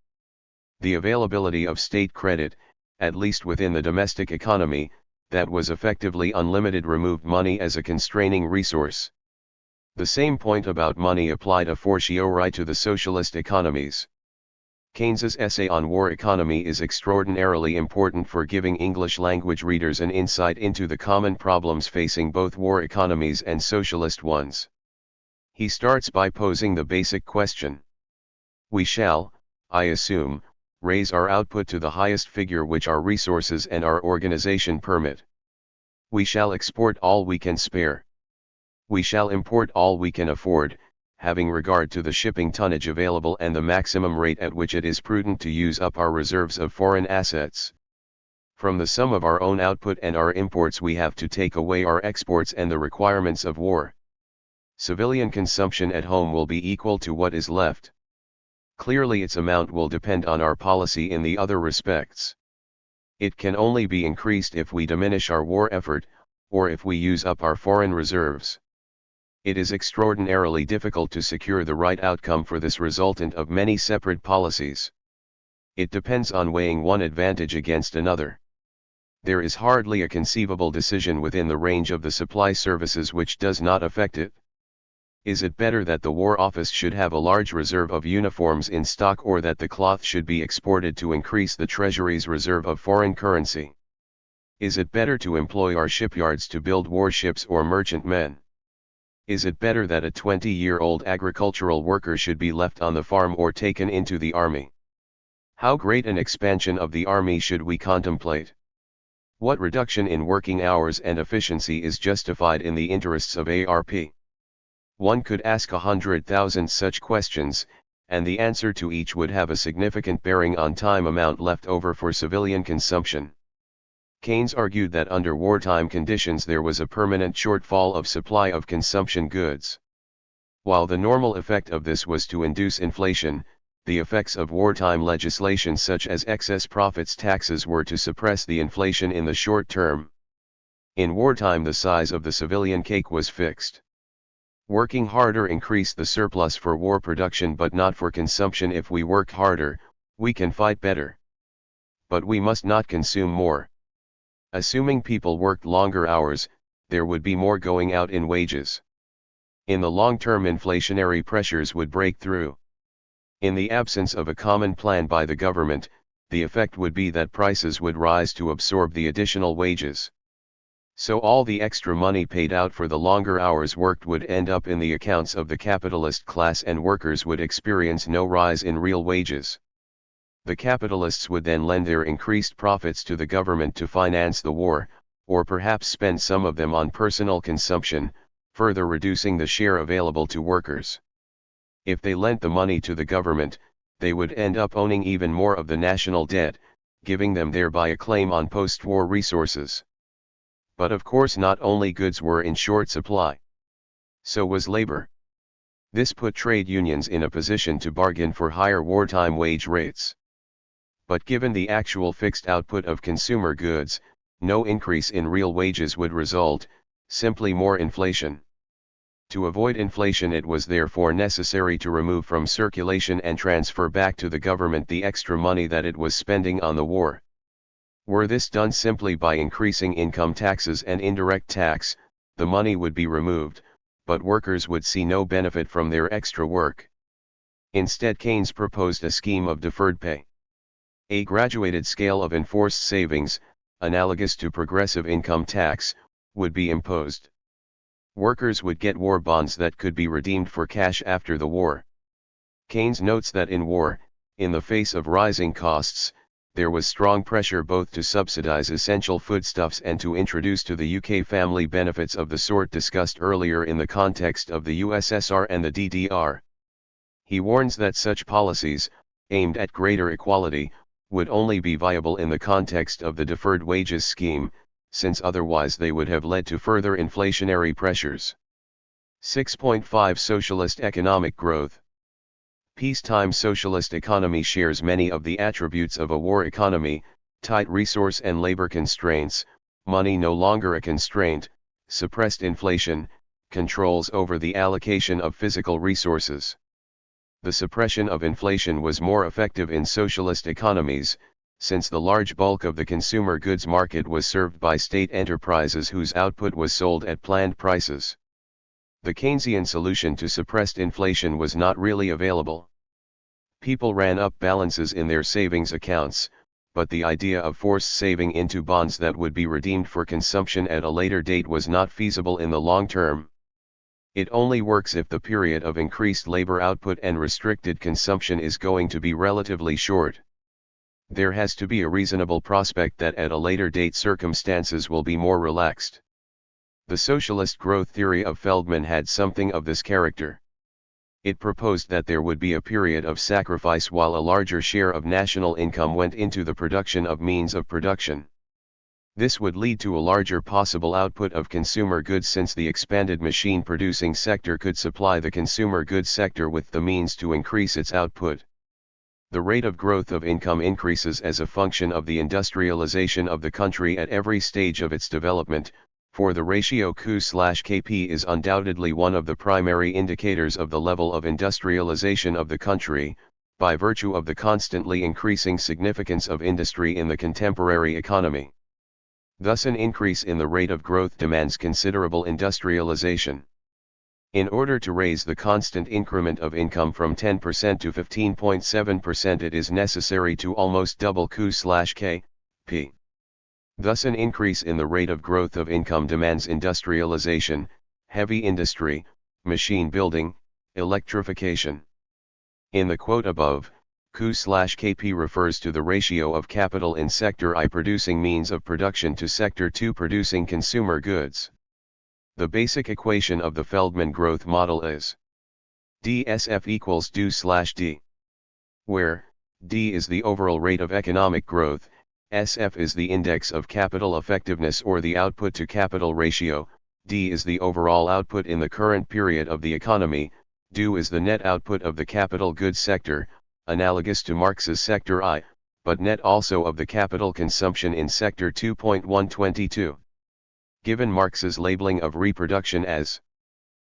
The availability of state credit, at least within the domestic economy, that was effectively unlimited, removed money as a constraining resource. The same point about money applied a fortiori to the socialist economies. Keynes's essay on war economy is extraordinarily important for giving English-language readers an insight into the common problems facing both war economies and socialist ones. He starts by posing the basic question. We shall, I assume, raise our output to the highest figure which our resources and our organization permit. We shall export all we can spare. We shall import all we can afford, having regard to the shipping tonnage available and the maximum rate at which it is prudent to use up our reserves of foreign assets. From the sum of our own output and our imports we have to take away our exports and the requirements of war. Civilian consumption at home will be equal to what is left. Clearly its amount will depend on our policy in the other respects. It can only be increased if we diminish our war effort, or if we use up our foreign reserves. It is extraordinarily difficult to secure the right outcome for this resultant of many separate policies. It depends on weighing one advantage against another. There is hardly a conceivable decision within the range of the supply services which does not affect it. Is it better that the War Office should have a large reserve of uniforms in stock, or that the cloth should be exported to increase the Treasury's reserve of foreign currency? Is it better to employ our shipyards to build warships or merchantmen? Is it better that a 20-year-old agricultural worker should be left on the farm or taken into the army? How great an expansion of the army should we contemplate? What reduction in working hours and efficiency is justified in the interests of ARP? One could ask 100,000 such questions, and the answer to each would have a significant bearing on time amount left over for civilian consumption. Keynes argued that under wartime conditions there was a permanent shortfall of supply of consumption goods. While the normal effect of this was to induce inflation, the effects of wartime legislation such as excess profits taxes were to suppress the inflation in the short term. In wartime the size of the civilian cake was fixed. Working harder increased the surplus for war production but not for consumption. If we work harder, we can fight better. But we must not consume more. Assuming people worked longer hours, there would be more going out in wages. In the long term inflationary pressures would break through. In the absence of a common plan by the government, the effect would be that prices would rise to absorb the additional wages. So all the extra money paid out for the longer hours worked would end up in the accounts of the capitalist class, and workers would experience no rise in real wages. The capitalists would then lend their increased profits to the government to finance the war, or perhaps spend some of them on personal consumption, further reducing the share available to workers. If they lent the money to the government, they would end up owning even more of the national debt, giving them thereby a claim on post-war resources. But of course not only goods were in short supply. So was labor. This put trade unions in a position to bargain for higher wartime wage rates. But given the actual fixed output of consumer goods, no increase in real wages would result, simply more inflation. To avoid inflation it was therefore necessary to remove from circulation and transfer back to the government the extra money that it was spending on the war. Were this done simply by increasing income taxes and indirect tax, the money would be removed, but workers would see no benefit from their extra work. Instead Keynes proposed a scheme of deferred pay. A graduated scale of enforced savings, analogous to progressive income tax, would be imposed. Workers would get war bonds that could be redeemed for cash after the war. Keynes notes that in war, in the face of rising costs, there was strong pressure both to subsidize essential foodstuffs and to introduce to the UK family benefits of the sort discussed earlier in the context of the USSR and the DDR. He warns that such policies, aimed at greater equality, would only be viable in the context of the deferred wages scheme, since otherwise they would have led to further inflationary pressures. 6.5 Socialist economic growth. Peacetime socialist economy shares many of the attributes of a war economy: tight resource and labor constraints, money no longer a constraint, suppressed inflation, controls over the allocation of physical resources. The suppression of inflation was more effective in socialist economies, since the large bulk of the consumer goods market was served by state enterprises whose output was sold at planned prices. The Keynesian solution to suppressed inflation was not really available. People ran up balances in their savings accounts, but the idea of forced saving into bonds that would be redeemed for consumption at a later date was not feasible in the long term. It only works if the period of increased labor output and restricted consumption is going to be relatively short. There has to be a reasonable prospect that at a later date circumstances will be more relaxed. The socialist growth theory of Feldman had something of this character. It proposed that there would be a period of sacrifice while a larger share of national income went into the production of means of production. This would lead to a larger possible output of consumer goods, since the expanded machine-producing sector could supply the consumer goods sector with the means to increase its output. The rate of growth of income increases as a function of the industrialization of the country at every stage of its development, for the ratio Q/Kp is undoubtedly one of the primary indicators of the level of industrialization of the country, by virtue of the constantly increasing significance of industry in the contemporary economy. Thus an increase in the rate of growth demands considerable industrialization. In order to raise the constant increment of income from 10% to 15.7%, it is necessary to almost double Q/Kp. Thus an increase in the rate of growth of income demands industrialization, heavy industry, machine building, electrification. In the quote above, Q/Kp refers to the ratio of capital in Sector I producing means of production to Sector II producing consumer goods. The basic equation of the Feldman growth model is DSF equals DO/D, where D is the overall rate of economic growth, SF is the index of capital effectiveness or the output to capital ratio, D is the overall output in the current period of the economy, DO is the net output of the capital goods sector, analogous to Marx's Sector I, but net also of the capital consumption in Sector 2.122. Given Marx's labeling of reproduction as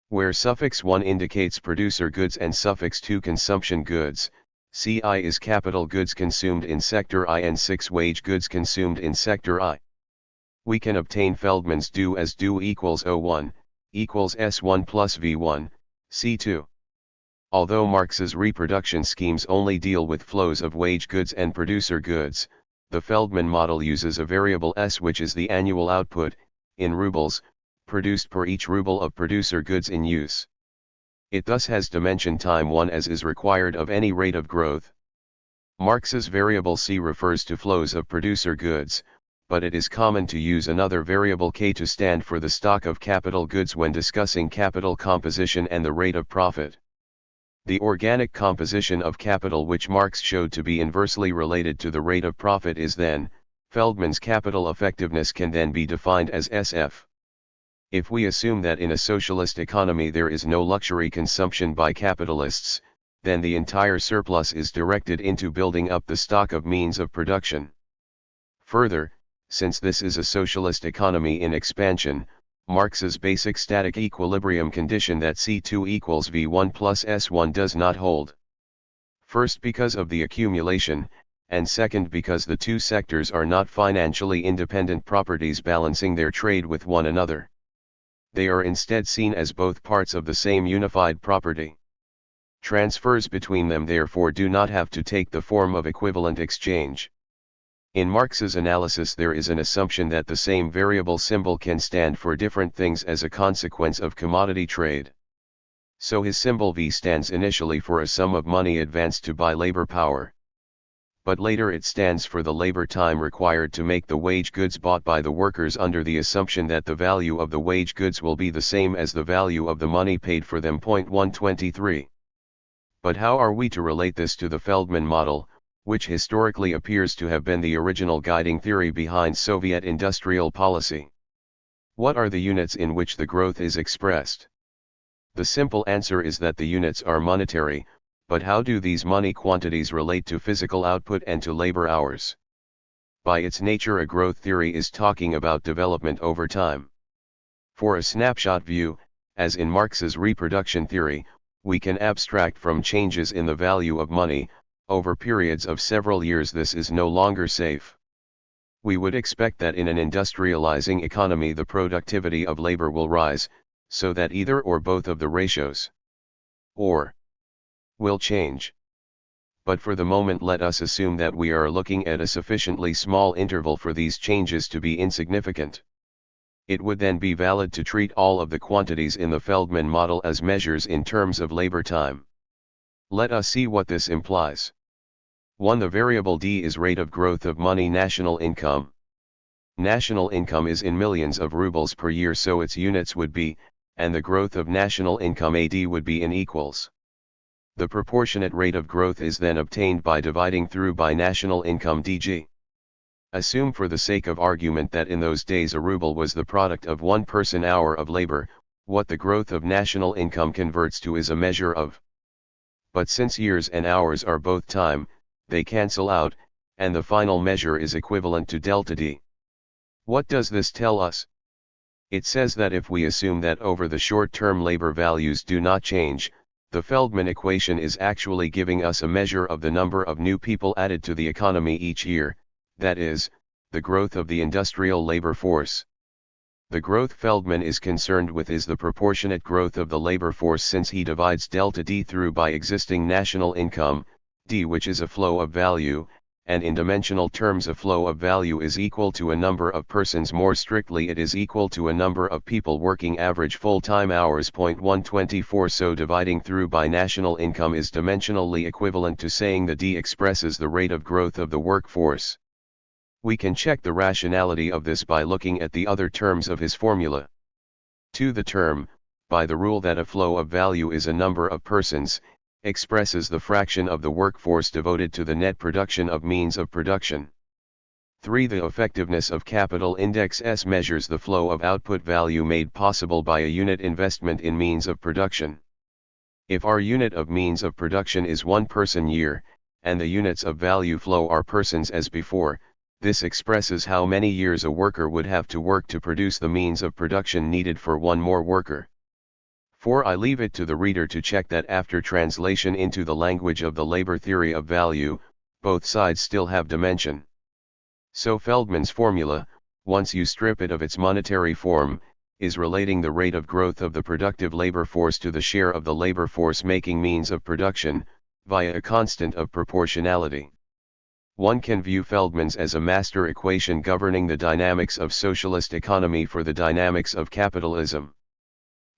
where suffix 1 indicates producer goods and suffix 2 consumption goods, CI is capital goods consumed in Sector I and 6 wage goods consumed in Sector I. We can obtain Feldman's DO as DO equals O1, equals S1 plus V1, C2. Although Marx's reproduction schemes only deal with flows of wage goods and producer goods, the Feldman model uses a variable S, which is the annual output, in rubles, produced per each ruble of producer goods in use. It thus has dimension time 1 as is required of any rate of growth. Marx's variable C refers to flows of producer goods, but it is common to use another variable K to stand for the stock of capital goods when discussing capital composition and the rate of profit. The organic composition of capital, which Marx showed to be inversely related to the rate of profit, is then, Feldman's capital effectiveness can then be defined as SF. If we assume that in a socialist economy there is no luxury consumption by capitalists, then the entire surplus is directed into building up the stock of means of production. Further, since this is a socialist economy in expansion, Marx's basic static equilibrium condition that C2 equals V1 plus S1 does not hold. First, because of the accumulation, and second, because the two sectors are not financially independent properties balancing their trade with one another. They are instead seen as both parts of the same unified property. Transfers between them therefore do not have to take the form of equivalent exchange. In Marx's analysis there is an assumption that the same variable symbol can stand for different things as a consequence of commodity trade. So his symbol V stands initially for a sum of money advanced to buy labor power. but later it stands for the labor time required to make the wage goods bought by the workers under the assumption that the value of the wage goods will be the same as the value of the money paid for them. 123. But how are we to relate this to the Feldman model, which historically appears to have been the original guiding theory behind Soviet industrial policy? What are the units in which the growth is expressed? The simple answer is that the units are monetary, but how do these money quantities relate to physical output and to labor hours? By its nature, a growth theory is talking about development over time. For a snapshot view, as in Marx's reproduction theory, we can abstract from changes in the value of money. Over periods of several years this is no longer safe. We would expect that in an industrializing economy the productivity of labor will rise, so that either or both of the ratios will change. But for the moment let us assume that we are looking at a sufficiently small interval for these changes to be insignificant. It would then be valid to treat all of the quantities in the Feldman model as measures in terms of labor time. Let us see what this implies. 1. The variable D is rate of growth of money national income. National income is in millions of rubles per year, so its units would be, and the growth of national income AD would be in equals. The proportionate rate of growth is then obtained by dividing through by national income DG. Assume for the sake of argument that in those days a ruble was the product of 1 person hour of labor. What the growth of national income converts to is a measure of. But since years and hours are both time, they cancel out, and the final measure is equivalent to delta D. What does this tell us? It says that if we assume that over the short term labor values do not change, the Feldman equation is actually giving us a measure of the number of new people added to the economy each year, that is, the growth of the industrial labor force. The growth Feldman is concerned with is the proportionate growth of the labor force, since he divides delta D through by existing national income, D, which is a flow of value, and in dimensional terms a flow of value is equal to a number of persons. More strictly, it is equal to a number of people working average full-time hours. 124. So dividing through by national income is dimensionally equivalent to saying the D expresses the rate of growth of the workforce. We can check the rationality of this by looking at the other terms of his formula. 2. The term, by the rule that a flow of value is a number of persons, expresses the fraction of the workforce devoted to the net production of means of production. 3. The effectiveness of capital index S measures the flow of output value made possible by a unit investment in means of production. If our unit of means of production is 1 person year, and the units of value flow are persons as before, this expresses how many years a worker would have to work to produce the means of production needed for 1 more worker. 4. I leave it to the reader to check that after translation into the language of the labor theory of value, both sides still have dimension. So Feldman's formula, once you strip it of its monetary form, is relating the rate of growth of the productive labor force to the share of the labor force making means of production, via a constant of proportionality. One can view Feldman's as a master equation governing the dynamics of socialist economy for the dynamics of capitalism.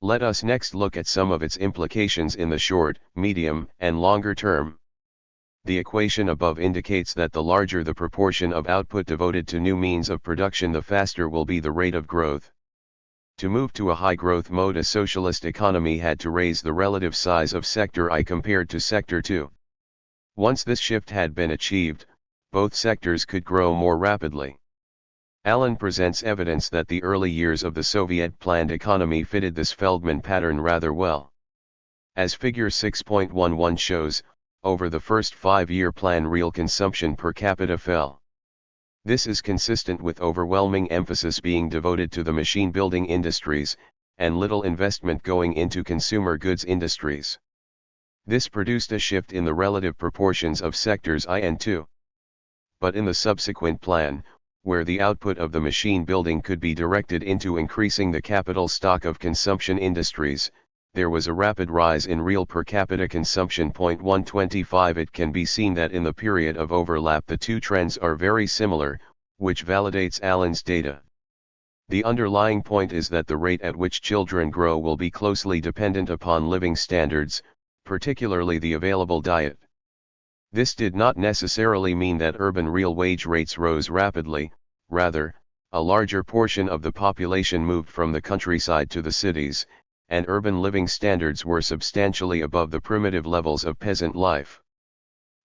Let us next look at some of its implications in the short, medium, and longer term. The equation above indicates that the larger the proportion of output devoted to new means of production, the faster will be the rate of growth. To move to a high-growth mode, a socialist economy had to raise the relative size of Sector I compared to Sector II. Once this shift had been achieved, both sectors could grow more rapidly. Allen presents evidence that the early years of the Soviet planned economy fitted this Feldman pattern rather well. As figure 6.11 shows, over the first 5-year plan real consumption per capita fell. This is consistent with overwhelming emphasis being devoted to the machine-building industries, and little investment going into consumer goods industries. This produced a shift in the relative proportions of sectors I and II. But in the subsequent plan, where the output of the machine building could be directed into increasing the capital stock of consumption industries, there was a rapid rise in real per capita consumption. 125. It can be seen that in the period of overlap the two trends are very similar, which validates Allen's data. The underlying point is that the rate at which children grow will be closely dependent upon living standards, particularly the available diet. This did not necessarily mean that urban real wage rates rose rapidly, rather, a larger portion of the population moved from the countryside to the cities, and urban living standards were substantially above the primitive levels of peasant life.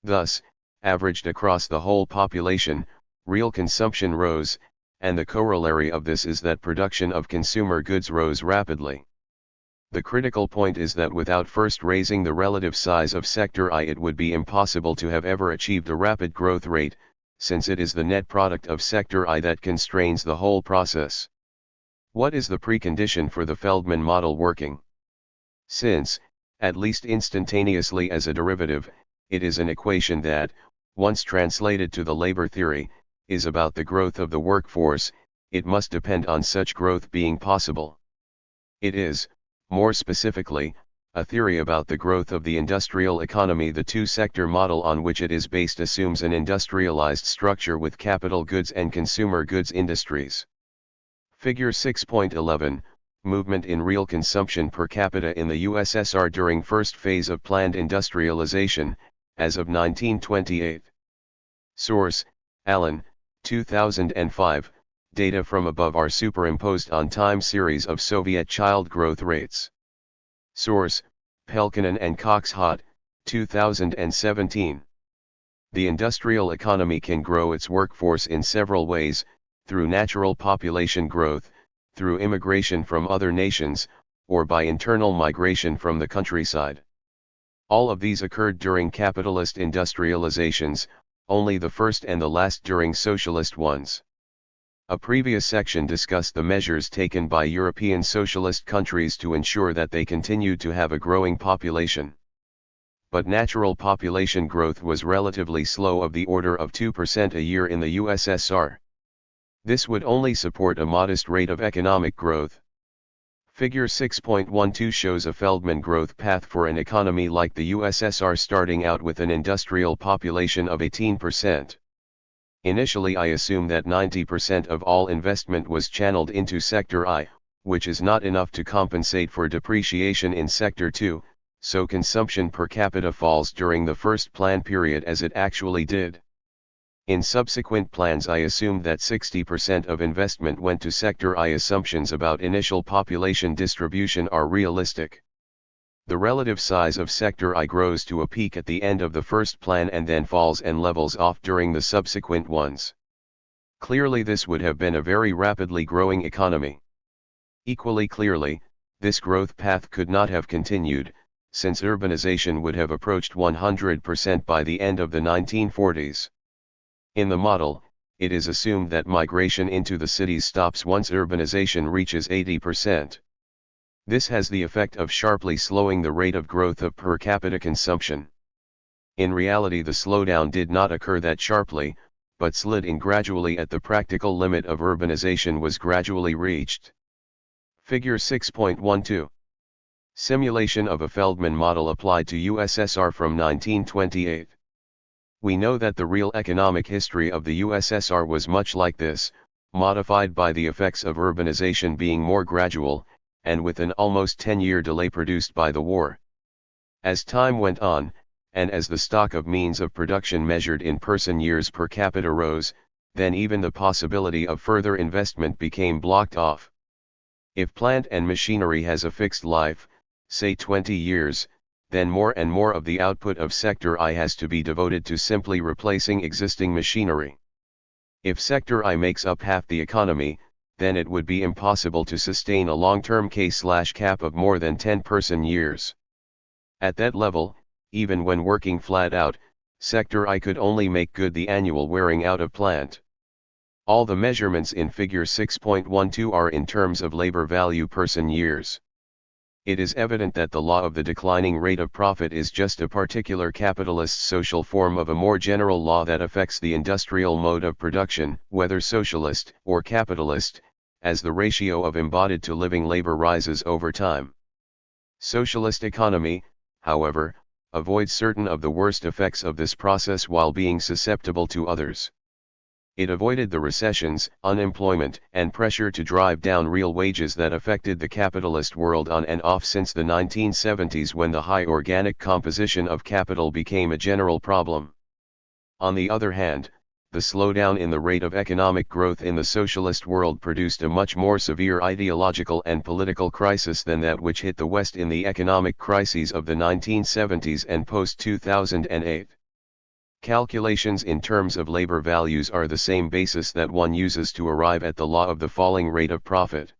Thus, averaged across the whole population, real consumption rose, and the corollary of this is that production of consumer goods rose rapidly. The critical point is that without first raising the relative size of Sector I, it would be impossible to have ever achieved a rapid growth rate, since it is the net product of Sector I that constrains the whole process. What is the precondition for the Feldman model working? Since, at least instantaneously as a derivative, it is an equation that, once translated to the labor theory, is about the growth of the workforce, it must depend on such growth being possible. It is, more specifically, a theory about the growth of the industrial economy. The two-sector model on which it is based assumes an industrialized structure with capital goods and consumer goods industries. Figure 6.11, Movement in real consumption per capita in the USSR during first phase of planned industrialization, as of 1928. Source, Allen, 2005. Data from above are superimposed on time series of Soviet child growth rates. Source, Pelkonen and Cockshott, 2017. The industrial economy can grow its workforce in several ways, through natural population growth, through immigration from other nations, or by internal migration from the countryside. All of these occurred during capitalist industrializations, only the first and the last during socialist ones. A previous section discussed the measures taken by European socialist countries to ensure that they continued to have a growing population. But natural population growth was relatively slow, of the order of 2% a year in the USSR. This would only support a modest rate of economic growth. Figure 6.12 shows a Feldman growth path for an economy like the USSR starting out with an industrial population of 18%. Initially, I assume that 90% of all investment was channeled into Sector I, which is not enough to compensate for depreciation in Sector II, so consumption per capita falls during the first plan period as it actually did. In subsequent plans, I assumed that 60% of investment went to Sector I. Assumptions about initial population distribution are realistic. The relative size of Sector I grows to a peak at the end of the first plan and then falls and levels off during the subsequent ones. Clearly, this would have been a very rapidly growing economy. Equally clearly, this growth path could not have continued, since urbanization would have approached 100% by the end of the 1940s. In the model, it is assumed that migration into the cities stops once urbanization reaches 80%. This has the effect of sharply slowing the rate of growth of per capita consumption. In reality, the slowdown did not occur that sharply, but slid in gradually as the practical limit of urbanization was gradually reached. Figure 6.12. Simulation of a Feldman model applied to USSR from 1928. We know that the real economic history of the USSR was much like this, modified by the effects of urbanization being more gradual, and with an almost 10-year delay produced by the war. As time went on, and as the stock of means of production measured in person years per capita rose, then even the possibility of further investment became blocked off. If plant and machinery has a fixed life, say 20 years, then more and more of the output of Sector I has to be devoted to simply replacing existing machinery. If Sector I makes up half the economy, then it would be impossible to sustain a long-term K/cap of more than 10 person years. At that level, even when working flat out, Sector I could only make good the annual wearing out of plant. All the measurements in Figure 6.12 are in terms of labor value person years. It is evident that the law of the declining rate of profit is just a particular capitalist social form of a more general law that affects the industrial mode of production, whether socialist or capitalist, as the ratio of embodied to living labor rises over time. Socialist economy, however, avoids certain of the worst effects of this process while being susceptible to others. It avoided the recessions, unemployment, and pressure to drive down real wages that affected the capitalist world on and off since the 1970s, when the high organic composition of capital became a general problem. On the other hand, the slowdown in the rate of economic growth in the socialist world produced a much more severe ideological and political crisis than that which hit the West in the economic crises of the 1970s and post-2008. Calculations in terms of labor values are the same basis that one uses to arrive at the law of the falling rate of profit.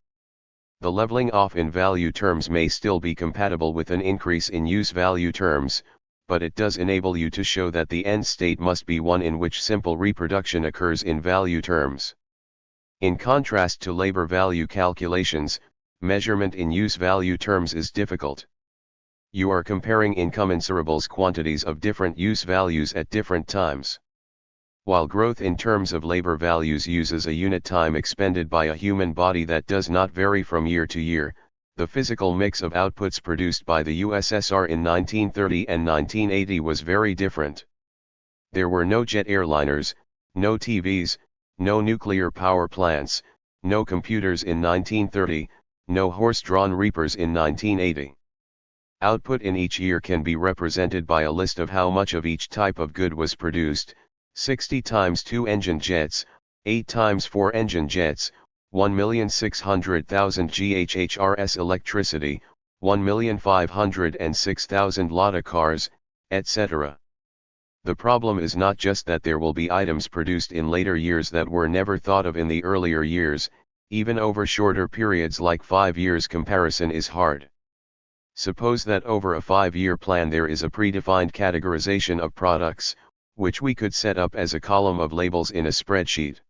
The leveling off in value terms may still be compatible with an increase in use value terms, but it does enable you to show that the end state must be one in which simple reproduction occurs in value terms. In contrast to labor value calculations, measurement in use value terms is difficult. You are comparing incommensurables quantities of different use values at different times. While growth in terms of labor values uses a unit time expended by a human body that does not vary from year to year, the physical mix of outputs produced by the USSR in 1930 and 1980 was very different. There were no jet airliners, no TVs, no nuclear power plants, no computers in 1930, no horse-drawn reapers in 1980. Output in each year can be represented by a list of how much of each type of good was produced: 60 times 2-engine jets, 8 times 4-engine jets, 1,600,000 GHHRS electricity, 1,506,000 Lada cars, etc. The problem is not just that there will be items produced in later years that were never thought of in the earlier years. Even over shorter periods like 5 years, comparison is hard. Suppose that over a 5-year plan there is a predefined categorization of products, which we could set up as a column of labels in a spreadsheet.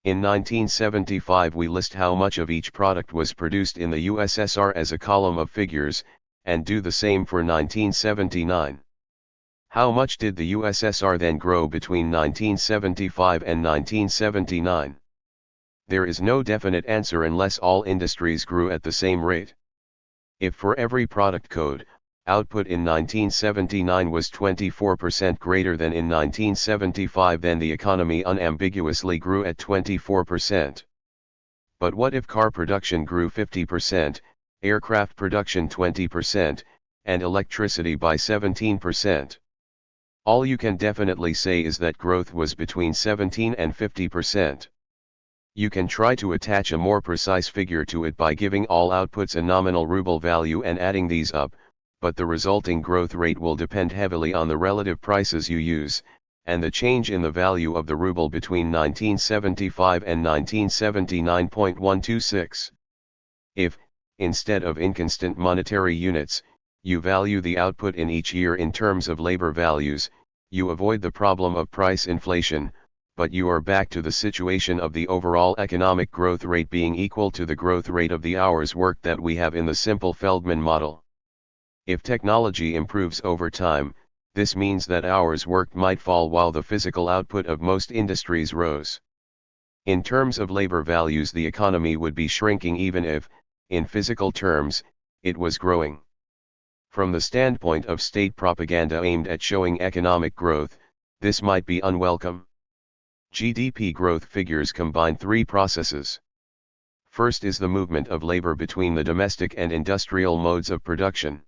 In 1975 we list how much of each product was produced in the USSR as a column of figures, and do the same for 1979. How much did the USSR then grow between 1975 and 1979? There is no definite answer unless all industries grew at the same rate. If for every product code, output in 1979 was 24% greater than in 1975, then the economy unambiguously grew at 24%. But what if car production grew 50%, aircraft production 20%, and electricity by 17%? All you can definitely say is that growth was between 17 and 50%. You can try to attach a more precise figure to it by giving all outputs a nominal ruble value and adding these up, but the resulting growth rate will depend heavily on the relative prices you use, and the change in the value of the ruble between 1975 and 1979.126. If, instead of inconstant monetary units, you value the output in each year in terms of labor values, you avoid the problem of price inflation, but you are back to the situation of the overall economic growth rate being equal to the growth rate of the hours worked that we have in the simple Feldman model. If technology improves over time, this means that hours worked might fall while the physical output of most industries rose. In terms of labor values, the economy would be shrinking even if, in physical terms, it was growing. From the standpoint of state propaganda aimed at showing economic growth, this might be unwelcome. GDP growth figures combine 3 processes. First is the movement of labor between the domestic and industrial modes of production.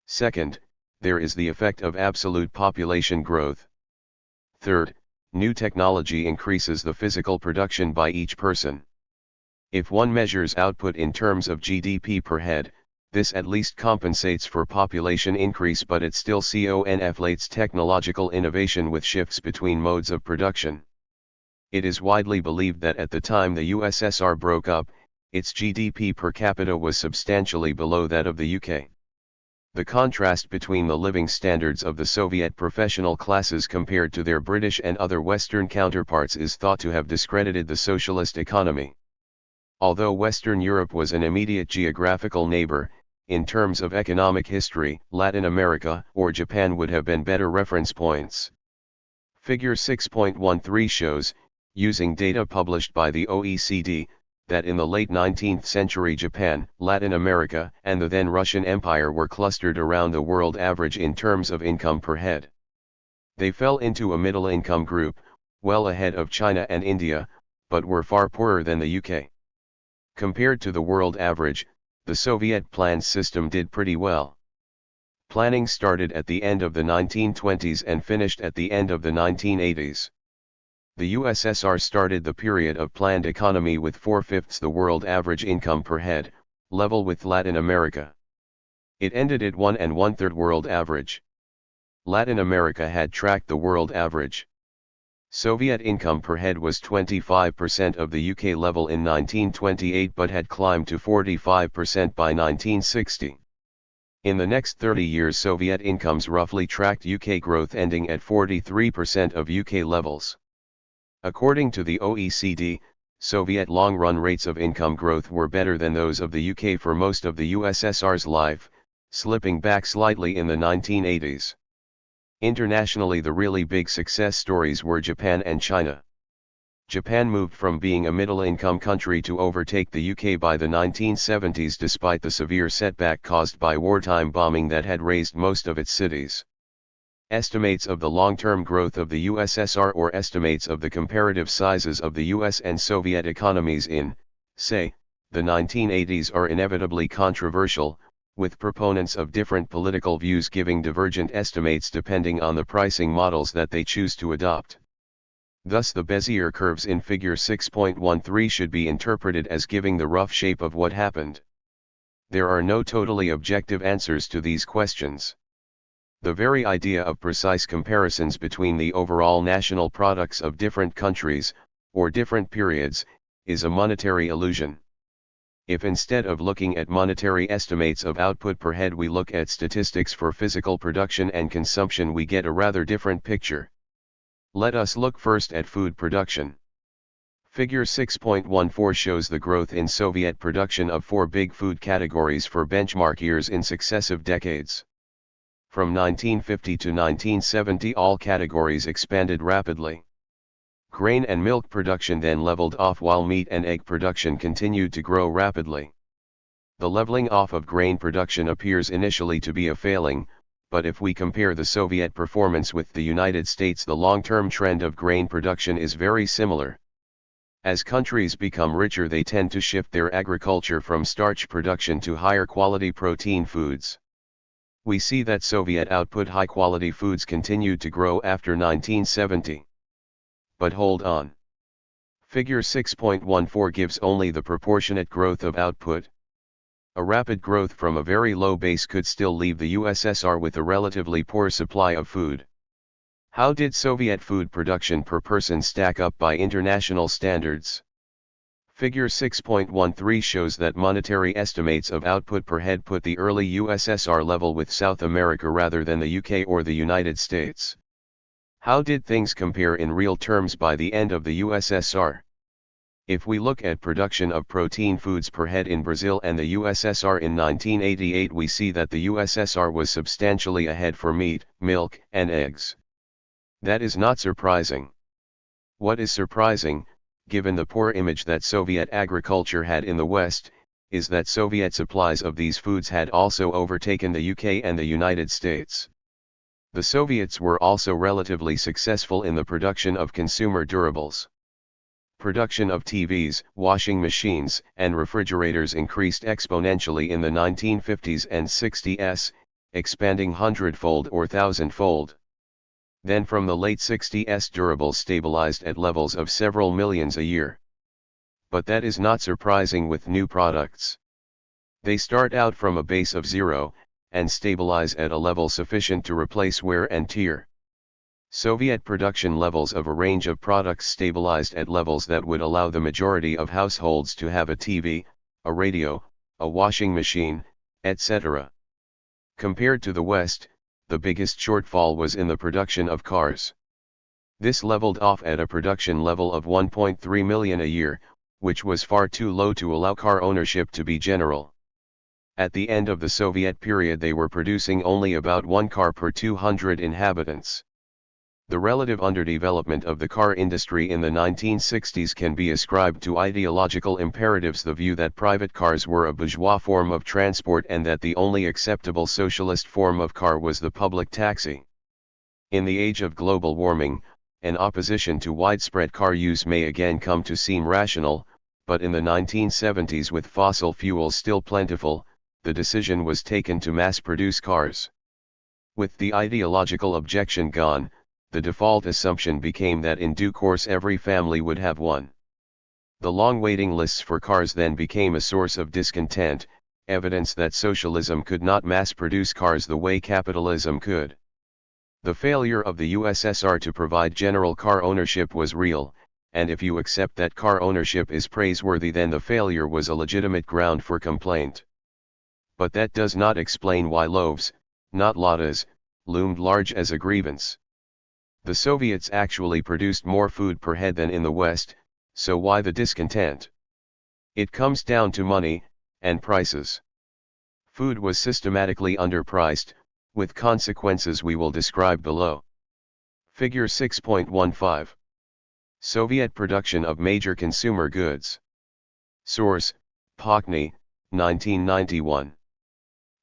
Second, there is the effect of absolute population growth. Third, new technology increases the physical production by each person. If one measures output in terms of GDP per head, this at least compensates for population increase, but it still conflates technological innovation with shifts between modes of production. It is widely believed that at the time the USSR broke up, its GDP per capita was substantially below that of the UK. The contrast between the living standards of the Soviet professional classes compared to their British and other Western counterparts is thought to have discredited the socialist economy. Although Western Europe was an immediate geographical neighbor, in terms of economic history, Latin America or Japan would have been better reference points. Figure 6.13 shows, using data published by the OECD, that in the late 19th century Japan, Latin America, and the then Russian Empire were clustered around the world average in terms of income per head. They fell into a middle-income group, well ahead of China and India, but were far poorer than the UK. Compared to the world average, the Soviet planned system did pretty well. Planning started at the end of the 1920s and finished at the end of the 1980s. The USSR started the period of planned economy with 4/5 the world average income per head, level with Latin America. It ended at 1 1/3 world average. Latin America had tracked the world average. Soviet income per head was 25% of the UK level in 1928 but had climbed to 45% by 1960. In the next 30 years Soviet incomes roughly tracked UK growth, ending at 43% of UK levels. According to the OECD, Soviet long-run rates of income growth were better than those of the UK for most of the USSR's life, slipping back slightly in the 1980s. Internationally, the really big success stories were Japan and China. Japan moved from being a middle-income country to overtake the UK by the 1970s despite the severe setback caused by wartime bombing that had razed most of its cities. Estimates of the long-term growth of the USSR, or estimates of the comparative sizes of the US and Soviet economies in, say, the 1980s are inevitably controversial, with proponents of different political views giving divergent estimates depending on the pricing models that they choose to adopt. Thus the Bezier curves in figure 6.13 should be interpreted as giving the rough shape of what happened. There are no totally objective answers to these questions. The very idea of precise comparisons between the overall national products of different countries, or different periods, is a monetary illusion. If instead of looking at monetary estimates of output per head we look at statistics for physical production and consumption, we get a rather different picture. Let us look first at food production. Figure 6.14 shows the growth in Soviet production of 4 big food categories for benchmark years in successive decades. From 1950 to 1970 all categories expanded rapidly. Grain and milk production then leveled off while meat and egg production continued to grow rapidly. The leveling off of grain production appears initially to be a failing, but if we compare the Soviet performance with the United States, the long-term trend of grain production is very similar. As countries become richer, they tend to shift their agriculture from starch production to higher quality protein foods. We see that Soviet output high-quality foods continued to grow after 1970. But hold on. Figure 6.14 gives only the proportionate growth of output. A rapid growth from a very low base could still leave the USSR with a relatively poor supply of food. How did Soviet food production per person stack up by international standards? Figure 6.13 shows that monetary estimates of output per head put the early USSR level with South America rather than the UK or the United States. How did things compare in real terms by the end of the USSR? If we look at production of protein foods per head in Brazil and the USSR in 1988, we see that the USSR was substantially ahead for meat, milk, and eggs. That is not surprising. What is surprising, given the poor image that Soviet agriculture had in the West, is that Soviet supplies of these foods had also overtaken the UK and the United States. The Soviets were also relatively successful in the production of consumer durables. Production of TVs, washing machines, and refrigerators increased exponentially in the 1950s and 60s, expanding hundredfold or thousandfold. Then from the late 60s durables stabilized at levels of several millions a year. But that is not surprising with new products. They start out from a base of zero, and stabilize at a level sufficient to replace wear and tear. Soviet production levels of a range of products stabilized at levels that would allow the majority of households to have a TV, a radio, a washing machine, etc. Compared to the West, the biggest shortfall was in the production of cars. This leveled off at a production level of 1.3 million a year, which was far too low to allow car ownership to be general. At the end of the Soviet period they were producing only about 1 car per 200 inhabitants. The relative underdevelopment of the car industry in the 1960s can be ascribed to ideological imperatives, the view that private cars were a bourgeois form of transport and that the only acceptable socialist form of car was the public taxi. In the age of global warming, an opposition to widespread car use may again come to seem rational, but in the 1970s, with fossil fuels still plentiful, the decision was taken to mass-produce cars. With the ideological objection gone, the default assumption became that in due course every family would have one. The long waiting lists for cars then became a source of discontent, evidence that socialism could not mass-produce cars the way capitalism could. The failure of the USSR to provide general car ownership was real, and if you accept that car ownership is praiseworthy, then the failure was a legitimate ground for complaint. But that does not explain why loaves, not lattes, loomed large as a grievance. The Soviets actually produced more food per head than in the West, so why the discontent? It comes down to money, and prices. Food was systematically underpriced, with consequences we will describe below. Figure 6.15. Soviet production of major consumer goods. Source, Pockney, 1991.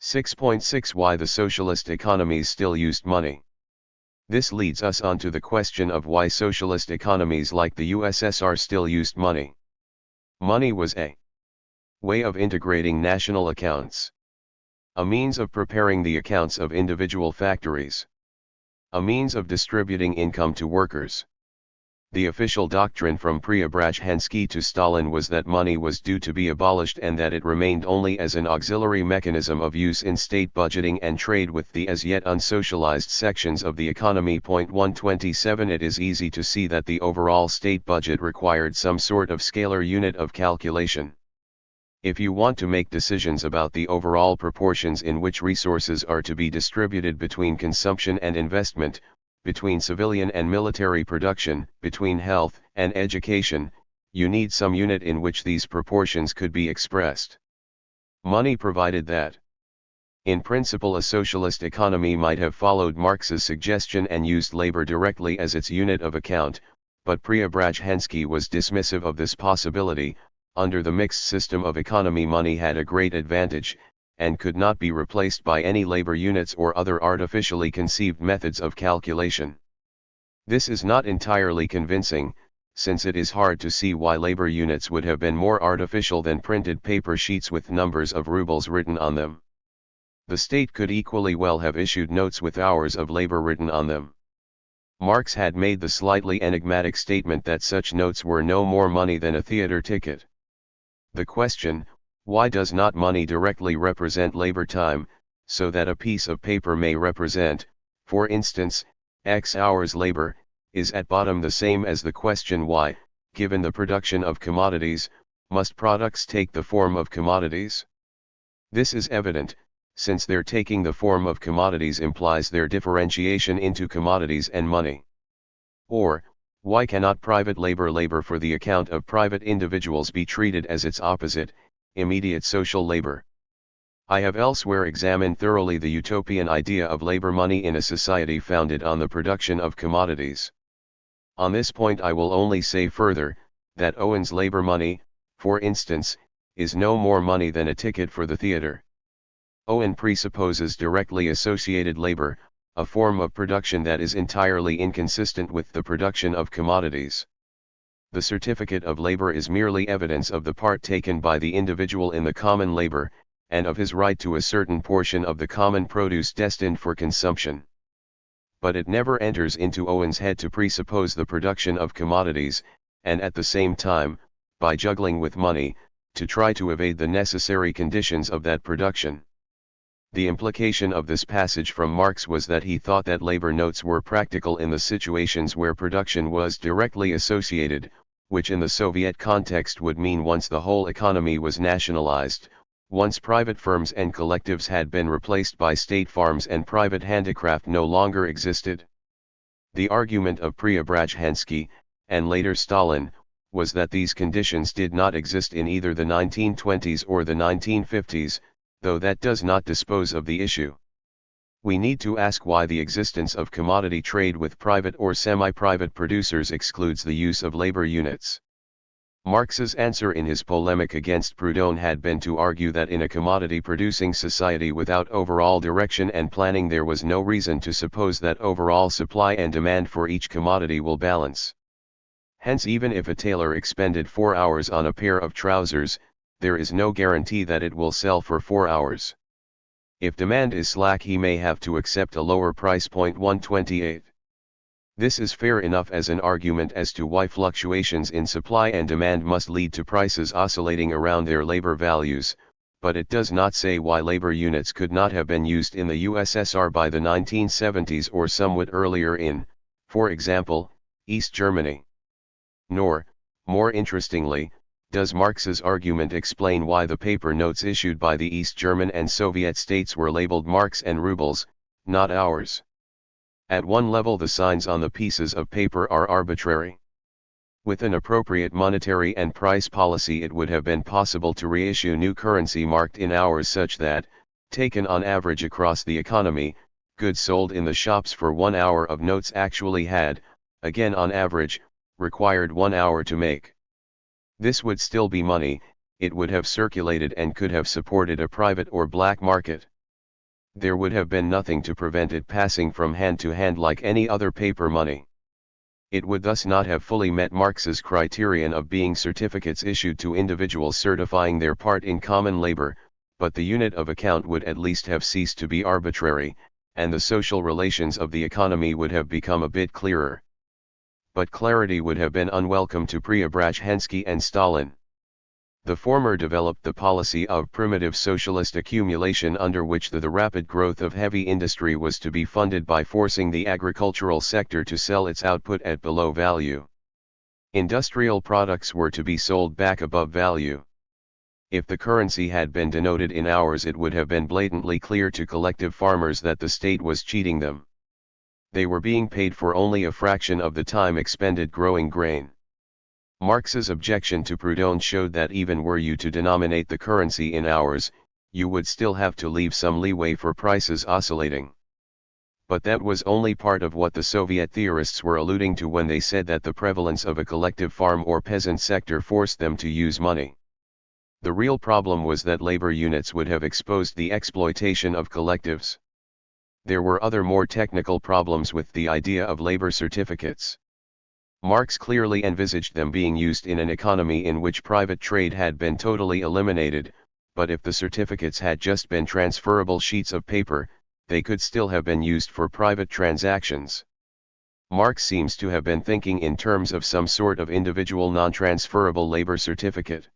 6.6 Why the socialist economies still used money. This leads us on to the question of why socialist economies like the USSR still used money. Money was a way of integrating national accounts, a means of preparing the accounts of individual factories, a means of distributing income to workers. The official doctrine from Preobrazhensky to Stalin was that money was due to be abolished and that it remained only as an auxiliary mechanism of use in state budgeting and trade with the as yet unsocialized sections of the economy. 127 It is easy to see that the overall state budget required some sort of scalar unit of calculation. If you want to make decisions about the overall proportions in which resources are to be distributed between consumption and investment, between civilian and military production, between health and education, you need some unit in which these proportions could be expressed. Money provided that. In principle, a socialist economy might have followed Marx's suggestion and used labor directly as its unit of account, but Preobrazhensky was dismissive of this possibility. Under the mixed system of economy, money had a great advantage, and could not be replaced by any labor units or other artificially conceived methods of calculation. This is not entirely convincing, since it is hard to see why labor units would have been more artificial than printed paper sheets with numbers of rubles written on them. The state could equally well have issued notes with hours of labor written on them. Marx had made the slightly enigmatic statement that such notes were no more money than a theater ticket. The question, why does not money directly represent labor time, so that a piece of paper may represent, for instance, X hours labor, is at bottom the same as the question why, given the production of commodities, must products take the form of commodities? This is evident, since their taking the form of commodities implies their differentiation into commodities and money. Or, why cannot private labor for the account of private individuals be treated as its opposite, immediate social labor? I have elsewhere examined thoroughly the utopian idea of labor money in a society founded on the production of commodities. On this point I will only say further, that Owen's labor money, for instance, is no more money than a ticket for the theater. Owen presupposes directly associated labor, a form of production that is entirely inconsistent with the production of commodities. The certificate of labor is merely evidence of the part taken by the individual in the common labor, and of his right to a certain portion of the common produce destined for consumption. But it never enters into Owen's head to presuppose the production of commodities, and at the same time, by juggling with money, to try to evade the necessary conditions of that production. The implication of this passage from Marx was that he thought that labor notes were practical in the situations where production was directly associated, which in the Soviet context would mean once the whole economy was nationalized, once private firms and collectives had been replaced by state farms and private handicraft no longer existed. The argument of Preobrazhensky, and later Stalin, was that these conditions did not exist in either the 1920s or the 1950s, though that does not dispose of the issue. We need to ask why the existence of commodity trade with private or semi-private producers excludes the use of labor units. Marx's answer in his polemic against Proudhon had been to argue that in a commodity-producing society without overall direction and planning there was no reason to suppose that overall supply and demand for each commodity will balance. Hence, even if a tailor expended 4 hours on a pair of trousers, there is no guarantee that it will sell for 4 hours. If demand is slack, he may have to accept a lower price point, 128. This is fair enough as an argument as to why fluctuations in supply and demand must lead to prices oscillating around their labor values, but it does not say why labor units could not have been used in the USSR by the 1970s or somewhat earlier in, for example, East Germany. Nor, more interestingly, does Marx's argument explain why the paper notes issued by the East German and Soviet states were labeled marks and rubles, not ours. At one level, the signs on the pieces of paper are arbitrary. With an appropriate monetary and price policy, it would have been possible to reissue new currency marked in hours such that, taken on average across the economy, goods sold in the shops for 1 hour of notes actually had, again on average, required 1 hour to make. This would still be money, it would have circulated and could have supported a private or black market. There would have been nothing to prevent it passing from hand to hand like any other paper money. It would thus not have fully met Marx's criterion of being certificates issued to individuals certifying their part in common labor, but the unit of account would at least have ceased to be arbitrary, and the social relations of the economy would have become a bit clearer. But clarity would have been unwelcome to Preobrazhensky and Stalin. The former developed the policy of primitive socialist accumulation, under which the rapid growth of heavy industry was to be funded by forcing the agricultural sector to sell its output at below value. Industrial products were to be sold back above value. If the currency had been denoted in hours, it would have been blatantly clear to collective farmers that the state was cheating them. They were being paid for only a fraction of the time expended growing grain. Marx's objection to Proudhon showed that even were you to denominate the currency in hours, you would still have to leave some leeway for prices oscillating. But that was only part of what the Soviet theorists were alluding to when they said that the prevalence of a collective farm or peasant sector forced them to use money. The real problem was that labor units would have exposed the exploitation of collectives. There were other more technical problems with the idea of labor certificates. Marx clearly envisaged them being used in an economy in which private trade had been totally eliminated, but if the certificates had just been transferable sheets of paper, they could still have been used for private transactions. Marx seems to have been thinking in terms of some sort of individual non-transferable labor certificate.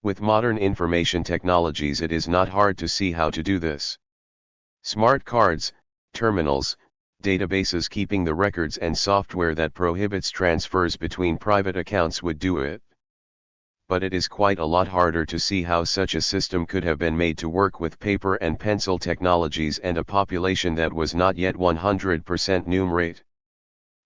With modern information technologies, it is not hard to see how to do this. Smart cards, terminals, databases keeping the records, and software that prohibits transfers between private accounts would do it. But it is quite a lot harder to see how such a system could have been made to work with paper and pencil technologies and a population that was not yet 100% numerate.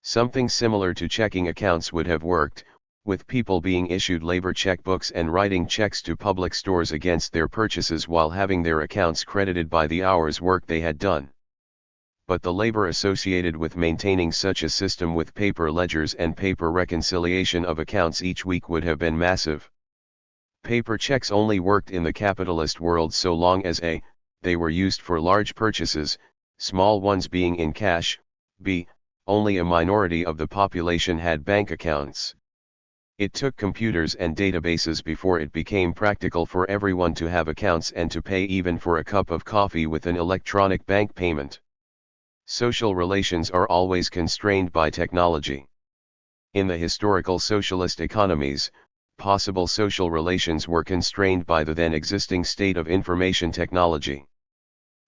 Something similar to checking accounts would have worked, with people being issued labor checkbooks and writing checks to public stores against their purchases while having their accounts credited by the hours work they had done. But the labor associated with maintaining such a system with paper ledgers and paper reconciliation of accounts each week would have been massive. Paper checks only worked in the capitalist world so long as a. They were used for large purchases, small ones being in cash, b. Only a minority of the population had bank accounts. It took computers and databases before it became practical for everyone to have accounts and to pay even for a cup of coffee with an electronic bank payment. Social relations are always constrained by technology. In the historical socialist economies, possible social relations were constrained by the then existing state of information technology.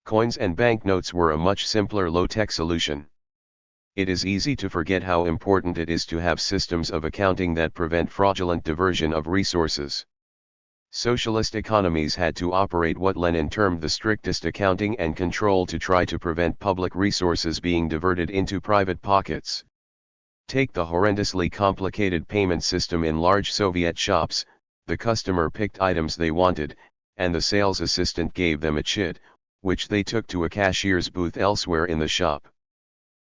Coins and banknotes were a much simpler low-tech solution. It is easy to forget how important it is to have systems of accounting that prevent fraudulent diversion of resources. Socialist economies had to operate what Lenin termed the strictest accounting and control to try to prevent public resources being diverted into private pockets. Take the horrendously complicated payment system in large Soviet shops. The customer picked items they wanted, and the sales assistant gave them a chit, which they took to a cashier's booth elsewhere in the shop.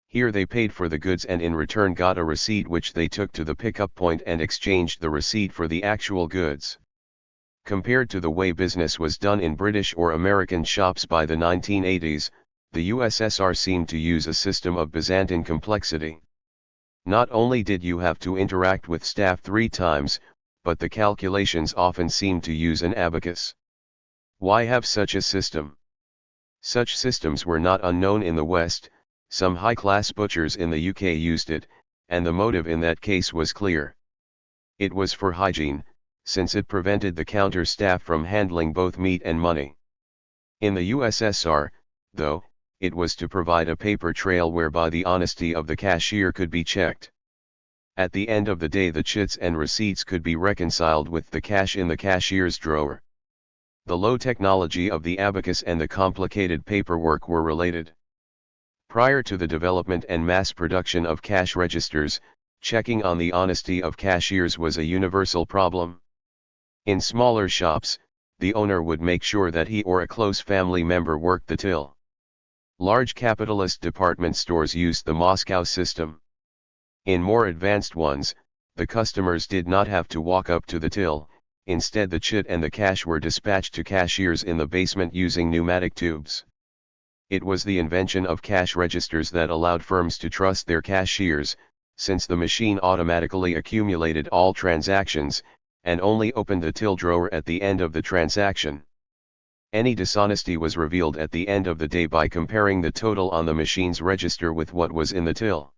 Here they paid for the goods and in return got a receipt which they took to the pickup point and exchanged the receipt for the actual goods. Compared to the way business was done in British or American shops by the 1980s, the USSR seemed to use a system of Byzantine complexity. Not only did you have to interact with staff 3 times, but the calculations often seemed to use an abacus. Why have such a system? Such systems were not unknown in the West. Some high-class butchers in the UK used it, and the motive in that case was clear. It was for hygiene, since it prevented the counter staff from handling both meat and money. In the USSR, though, it was to provide a paper trail whereby the honesty of the cashier could be checked. At the end of the day, the chits and receipts could be reconciled with the cash in the cashier's drawer. The low technology of the abacus and the complicated paperwork were related. Prior to the development and mass production of cash registers, checking on the honesty of cashiers was a universal problem. In smaller shops, the owner would make sure that he or a close family member worked the till. Large capitalist department stores used the Moscow system. In more advanced ones, the customers did not have to walk up to the till. Instead, the chit and the cash were dispatched to cashiers in the basement using pneumatic tubes. It was the invention of cash registers that allowed firms to trust their cashiers, since the machine automatically accumulated all transactions, and only opened the till drawer at the end of the transaction. Any dishonesty was revealed at the end of the day by comparing the total on the machine's register with what was in the till.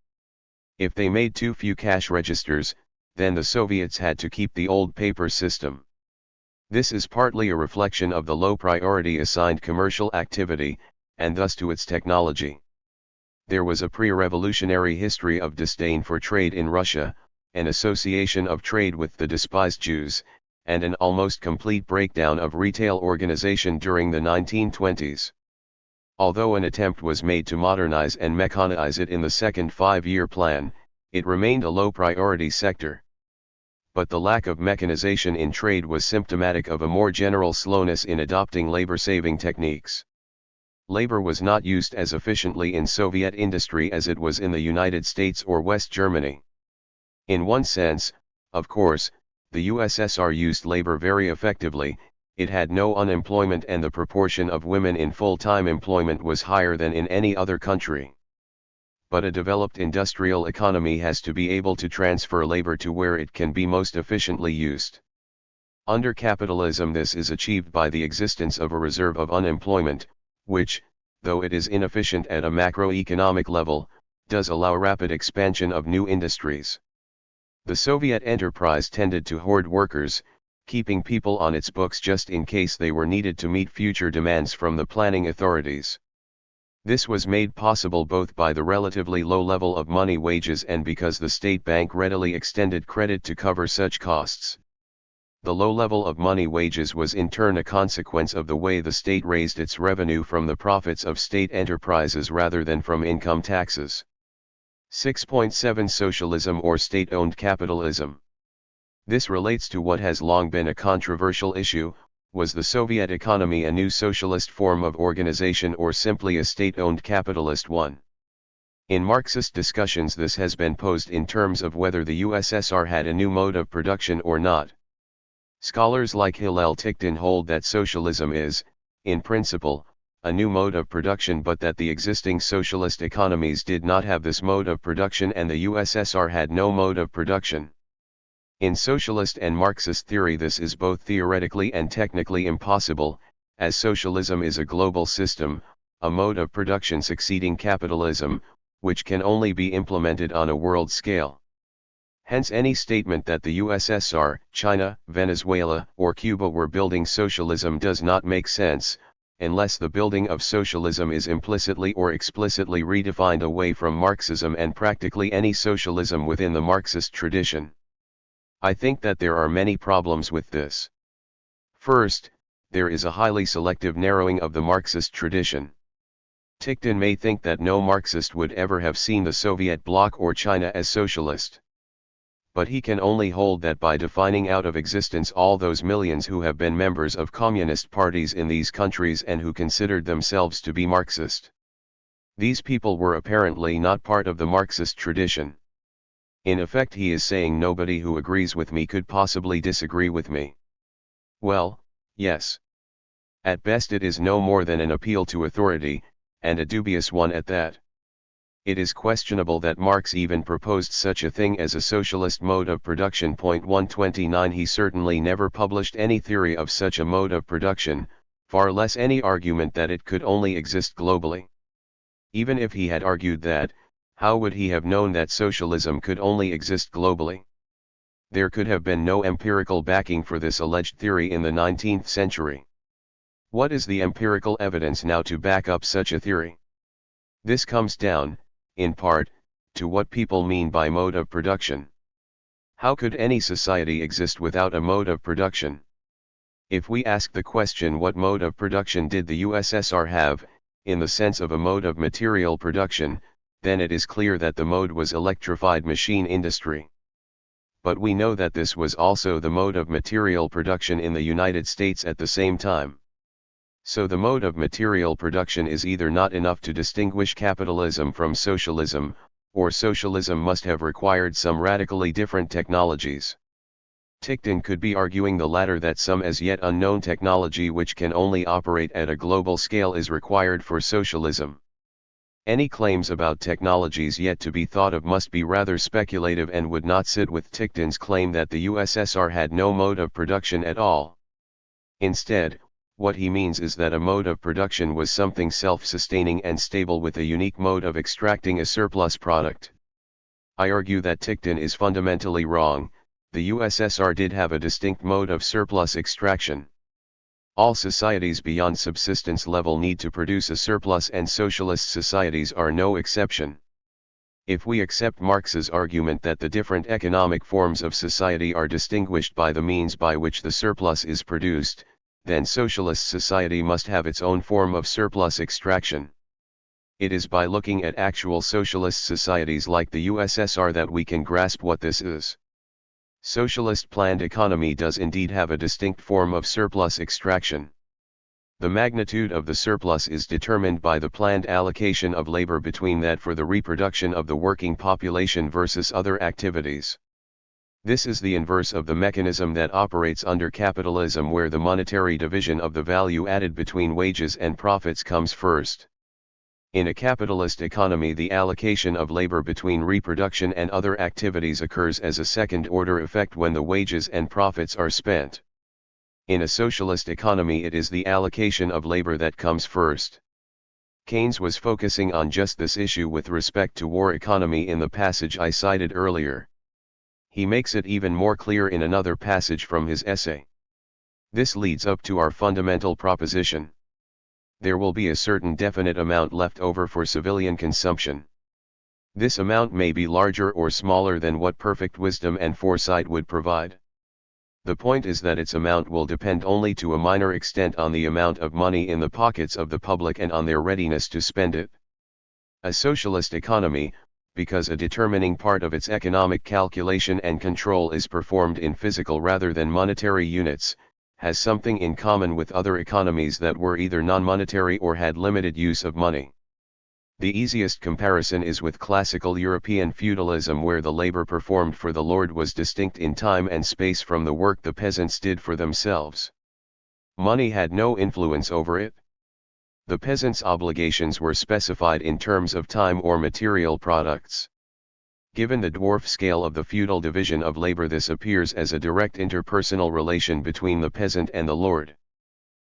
If they made too few cash registers, then the Soviets had to keep the old paper system. This is partly a reflection of the low priority assigned commercial activity, and thus to its technology. There was a pre-revolutionary history of disdain for trade in Russia, an association of trade with the despised Jews, and an almost complete breakdown of retail organization during the 1920s. Although an attempt was made to modernize and mechanize it in the second five-year plan, it remained a low-priority sector. But the lack of mechanization in trade was symptomatic of a more general slowness in adopting labor-saving techniques. Labor was not used as efficiently in Soviet industry as it was in the United States or West Germany. In one sense, of course, the USSR used labor very effectively. It had no unemployment and the proportion of women in full-time employment was higher than in any other country. But a developed industrial economy has to be able to transfer labor to where it can be most efficiently used. Under capitalism, this is achieved by the existence of a reserve of unemployment, which, though it is inefficient at a macroeconomic level, does allow rapid expansion of new industries. The Soviet enterprise tended to hoard workers, keeping people on its books just in case they were needed to meet future demands from the planning authorities. This was made possible both by the relatively low level of money wages and because the state bank readily extended credit to cover such costs. The low level of money wages was in turn a consequence of the way the state raised its revenue from the profits of state enterprises rather than from income taxes. 6.7 Socialism or state-owned capitalism. This relates to what has long been a controversial issue: was the Soviet economy a new socialist form of organization or simply a state-owned capitalist one? In Marxist discussions, this has been posed in terms of whether the USSR had a new mode of production or not. Scholars like Hillel Tikhtin hold that socialism is, in principle, a new mode of production, but that the existing socialist economies did not have this mode of production and the USSR had no mode of production. In socialist and Marxist theory, this is both theoretically and technically impossible, as socialism is a global system, a mode of production succeeding capitalism, which can only be implemented on a world scale. Hence, any statement that the USSR, China, Venezuela, or Cuba were building socialism does not make sense, unless the building of socialism is implicitly or explicitly redefined away from Marxism and practically any socialism within the Marxist tradition. I think that there are many problems with this. First, there is a highly selective narrowing of the Marxist tradition. Tikhtin may think that no Marxist would ever have seen the Soviet bloc or China as socialist. But he can only hold that by defining out of existence all those millions who have been members of communist parties in these countries and who considered themselves to be Marxist. These people were apparently not part of the Marxist tradition. In effect, he is saying nobody who agrees with me could possibly disagree with me. Well, yes. At best it is no more than an appeal to authority, and a dubious one at that. It is questionable that Marx even proposed such a thing as a socialist mode of production. 129 He certainly never published any theory of such a mode of production, far less any argument that it could only exist globally. Even if he had argued that, how would he have known that socialism could only exist globally? There could have been no empirical backing for this alleged theory in the 19th century. What is the empirical evidence now to back up such a theory? This comes down, in part, to what people mean by mode of production. How could any society exist without a mode of production? If we ask the question, what mode of production did the USSR have, in the sense of a mode of material production, then it is clear that the mode was electrified machine industry. But we know that this was also the mode of material production in the United States at the same time. So the mode of material production is either not enough to distinguish capitalism from socialism, or socialism must have required some radically different technologies. Ticktin could be arguing the latter, that some as yet unknown technology which can only operate at a global scale is required for socialism. Any claims about technologies yet to be thought of must be rather speculative and would not sit with Ticktin's claim that the USSR had no mode of production at all. Instead, what he means is that a mode of production was something self-sustaining and stable with a unique mode of extracting a surplus product. I argue that Ticktin is fundamentally wrong. The USSR did have a distinct mode of surplus extraction. All societies beyond subsistence level need to produce a surplus, and socialist societies are no exception. If we accept Marx's argument that the different economic forms of society are distinguished by the means by which the surplus is produced, then socialist society must have its own form of surplus extraction. It is by looking at actual socialist societies like the USSR that we can grasp what this is. Socialist planned economy does indeed have a distinct form of surplus extraction. The magnitude of the surplus is determined by the planned allocation of labor between that for the reproduction of the working population versus other activities. This is the inverse of the mechanism that operates under capitalism, where the monetary division of the value added between wages and profits comes first. In a capitalist economy, the allocation of labor between reproduction and other activities occurs as a second-order effect when the wages and profits are spent. In a socialist economy, it is the allocation of labor that comes first. Keynes was focusing on just this issue with respect to war economy in the passage I cited earlier. He makes it even more clear in another passage from his essay. This leads up to our fundamental proposition. There will be a certain definite amount left over for civilian consumption. This amount may be larger or smaller than what perfect wisdom and foresight would provide. The point is that its amount will depend only to a minor extent on the amount of money in the pockets of the public and on their readiness to spend it. A socialist economy, because a determining part of its economic calculation and control is performed in physical rather than monetary units, has something in common with other economies that were either non-monetary or had limited use of money. The easiest comparison is with classical European feudalism, where the labor performed for the lord was distinct in time and space from the work the peasants did for themselves. Money had no influence over it. The peasants' obligations were specified in terms of time or material products. Given the dwarf scale of the feudal division of labor, this appears as a direct interpersonal relation between the peasant and the lord.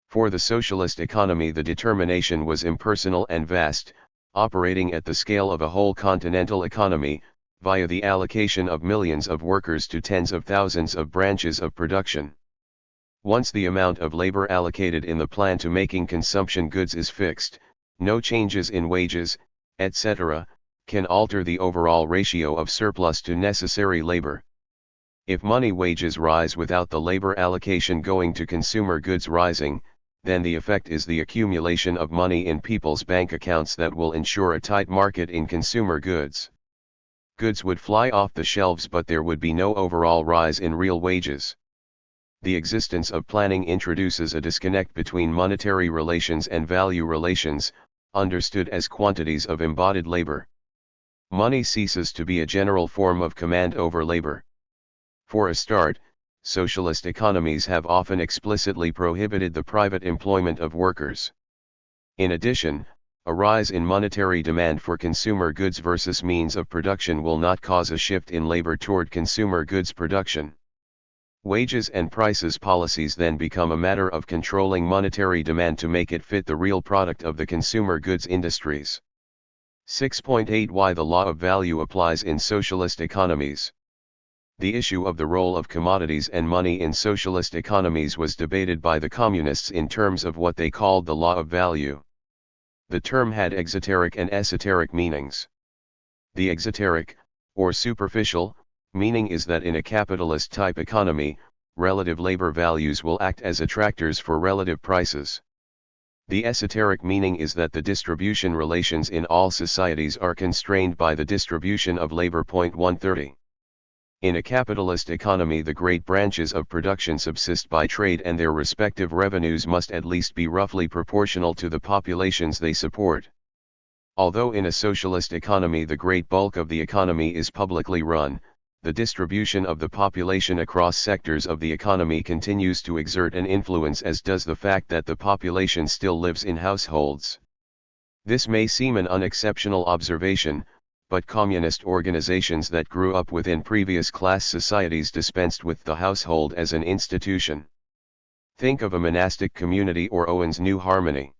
For the socialist economy, the determination was impersonal and vast, operating at the scale of a whole continental economy, via the allocation of millions of workers to tens of thousands of branches of production. Once the amount of labor allocated in the plan to making consumption goods is fixed, no changes in wages, etc., can alter the overall ratio of surplus to necessary labor. If money wages rise without the labor allocation going to consumer goods rising, then the effect is the accumulation of money in people's bank accounts that will ensure a tight market in consumer goods. Goods would fly off the shelves, but there would be no overall rise in real wages. The existence of planning introduces a disconnect between monetary relations and value relations, understood as quantities of embodied labor. Money ceases to be a general form of command over labor. For a start, socialist economies have often explicitly prohibited the private employment of workers. In addition, a rise in monetary demand for consumer goods versus means of production will not cause a shift in labor toward consumer goods production. Wages and prices policies then become a matter of controlling monetary demand to make it fit the real product of the consumer goods industries. 6.8 Why the law of value applies in socialist economies. The issue of the role of commodities and money in socialist economies was debated by the communists in terms of what they called the law of value. The term had exoteric and esoteric meanings. The exoteric, or superficial, meaning is that in a capitalist-type economy, relative labor values will act as attractors for relative prices. The esoteric meaning is that the distribution relations in all societies are constrained by the distribution of labor. 130. In a capitalist economy, the great branches of production subsist by trade, and their respective revenues must at least be roughly proportional to the populations they support. Although in a socialist economy the great bulk of the economy is publicly run, the distribution of the population across sectors of the economy continues to exert an influence, as does the fact that the population still lives in households. This may seem an unexceptional observation, but communist organizations that grew up within previous class societies dispensed with the household as an institution. Think of a monastic community or Owen's New Harmony.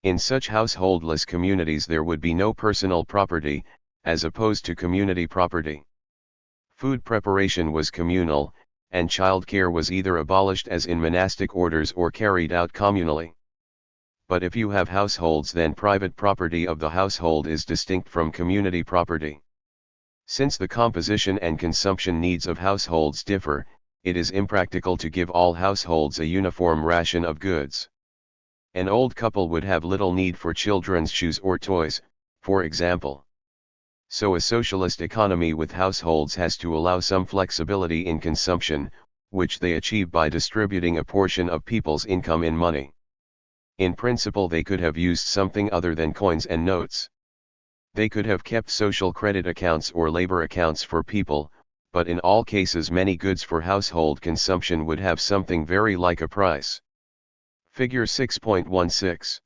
In such householdless communities there would be no personal property, as opposed to community property. Food preparation was communal, and child care was either abolished as in monastic orders or carried out communally. But if you have households, then private property of the household is distinct from community property. Since the composition and consumption needs of households differ, it is impractical to give all households a uniform ration of goods. An old couple would have little need for children's shoes or toys, for example. So a socialist economy with households has to allow some flexibility in consumption, which they achieve by distributing a portion of people's income in money. In principle, they could have used something other than coins and notes. They could have kept social credit accounts or labor accounts for people, but in all cases many goods for household consumption would have something very like a price. Figure 6.16.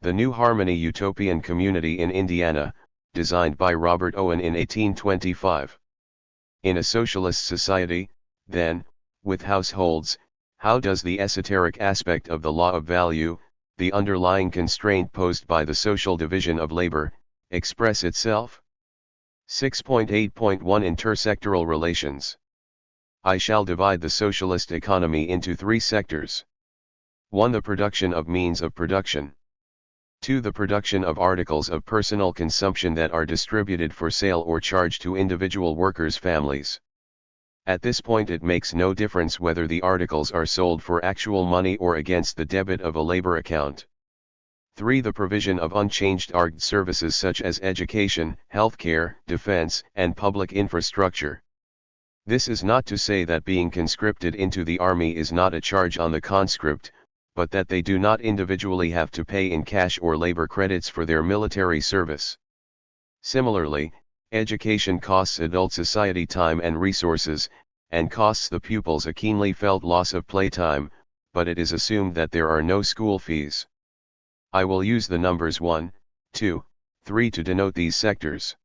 The New Harmony Utopian Community in Indiana, designed by Robert Owen in 1825. In a socialist society, then, with households, how does the esoteric aspect of the law of value, the underlying constraint posed by the social division of labor, express itself? 6.8.1 Intersectoral relations. I shall divide the socialist economy into three sectors. 1. The production of means of production. 2. The production of articles of personal consumption that are distributed for sale or charged to individual workers' families. At this point it makes no difference whether the articles are sold for actual money or against the debit of a labor account. 3. The provision of unchanged ARGD services such as education, healthcare, defense, and public infrastructure. This is not to say that being conscripted into the army is not a charge on the conscript, but that they do not individually have to pay in cash or labor credits for their military service. Similarly, education costs adult society time and resources, and costs the pupils a keenly felt loss of playtime, but it is assumed that there are no school fees. I will use the numbers 1, 2, 3 to denote these sectors.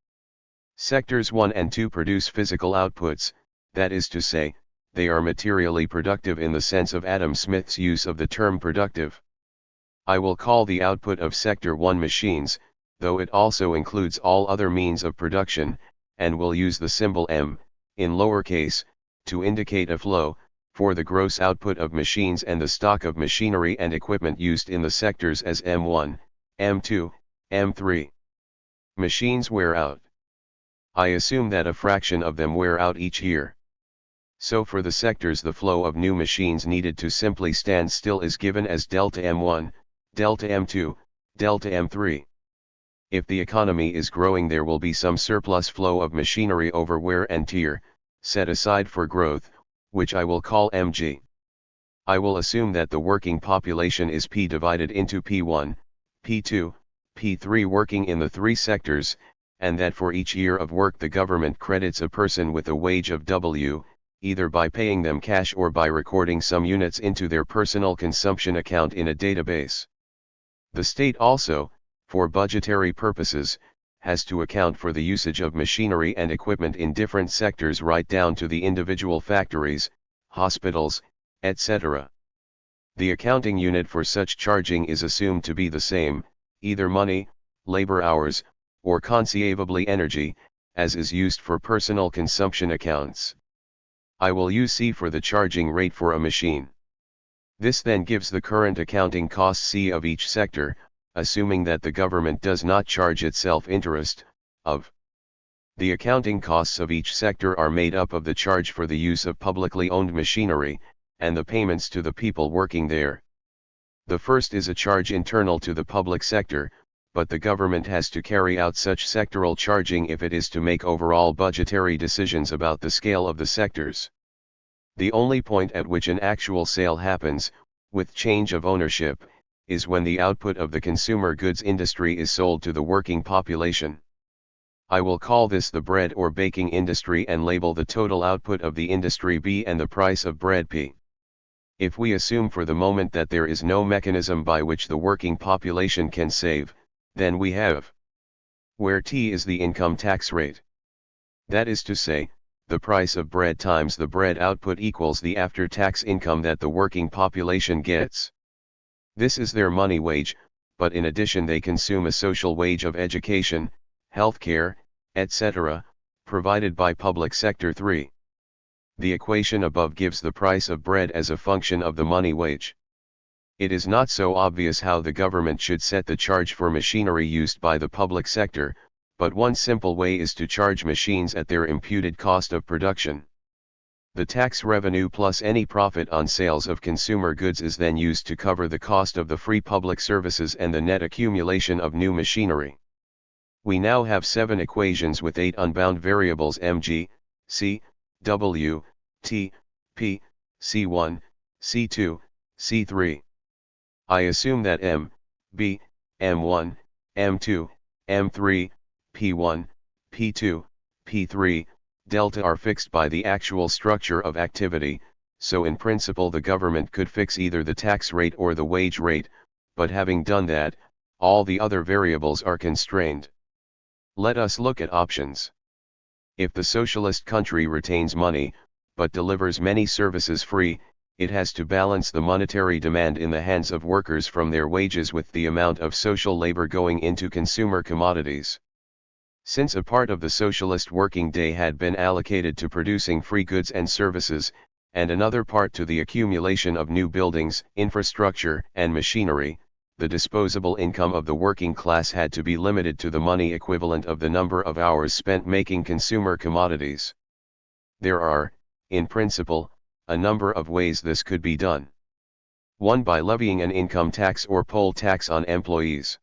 Sectors 1 and 2 produce physical outputs, that is to say, they are materially productive in the sense of Adam Smith's use of the term productive. I will call the output of Sector 1 machines, though it also includes all other means of production, and will use the symbol M, in lowercase, to indicate a flow, for the gross output of machines and the stock of machinery and equipment used in the sectors as M1, M2, M3. Machines wear out. I assume that a fraction of them wear out each year. So for the sectors the flow of new machines needed to simply stand still is given as delta M1, delta M2, delta M3. If the economy is growing, there will be some surplus flow of machinery over wear and tear, set aside for growth, which I will call Mg. I will assume that the working population is P divided into P1, P2, P3 working in the three sectors, and that for each year of work the government credits a person with a wage of W, either by paying them cash or by recording some units into their personal consumption account in a database. The state also, for budgetary purposes, has to account for the usage of machinery and equipment in different sectors right down to the individual factories, hospitals, etc. The accounting unit for such charging is assumed to be the same, either money, labor hours, or conceivably energy, as is used for personal consumption accounts. I will use C for the charging rate for a machine. This then gives the current accounting cost C of each sector, assuming that the government does not charge itself interest, of. The accounting costs of each sector are made up of the charge for the use of publicly owned machinery, and the payments to the people working there. The first is a charge internal to the public sector, but the government has to carry out such sectoral charging if it is to make overall budgetary decisions about the scale of the sectors. The only point at which an actual sale happens, with change of ownership, is when the output of the consumer goods industry is sold to the working population. I will call this the bread or baking industry and label the total output of the industry B and the price of bread P. If we assume for the moment that there is no mechanism by which the working population can save, then we have where T is the income tax rate. That is to say, the price of bread times the bread output equals the after-tax income that the working population gets. This is their money wage, but in addition they consume a social wage of education, healthcare, etc., provided by public sector 3. The equation above gives the price of bread as a function of the money wage. It is not so obvious how the government should set the charge for machinery used by the public sector, but one simple way is to charge machines at their imputed cost of production. The tax revenue plus any profit on sales of consumer goods is then used to cover the cost of the free public services and the net accumulation of new machinery. We now have 7 equations with 8 unbound variables mg, c, w, t, p, c1, c2, c3. I assume that m, b, m1, m2, m3, p1, p2, p3, delta are fixed by the actual structure of activity, so in principle the government could fix either the tax rate or the wage rate, but having done that, all the other variables are constrained. Let us look at options. If the socialist country retains money, but delivers many services free, it has to balance the monetary demand in the hands of workers from their wages with the amount of social labor going into consumer commodities. Since a part of the socialist working day had been allocated to producing free goods and services, and another part to the accumulation of new buildings, infrastructure, and machinery, the disposable income of the working class had to be limited to the money equivalent of the number of hours spent making consumer commodities. There are, in principle, a number of ways this could be done. 1. By levying an income tax or poll tax on employees.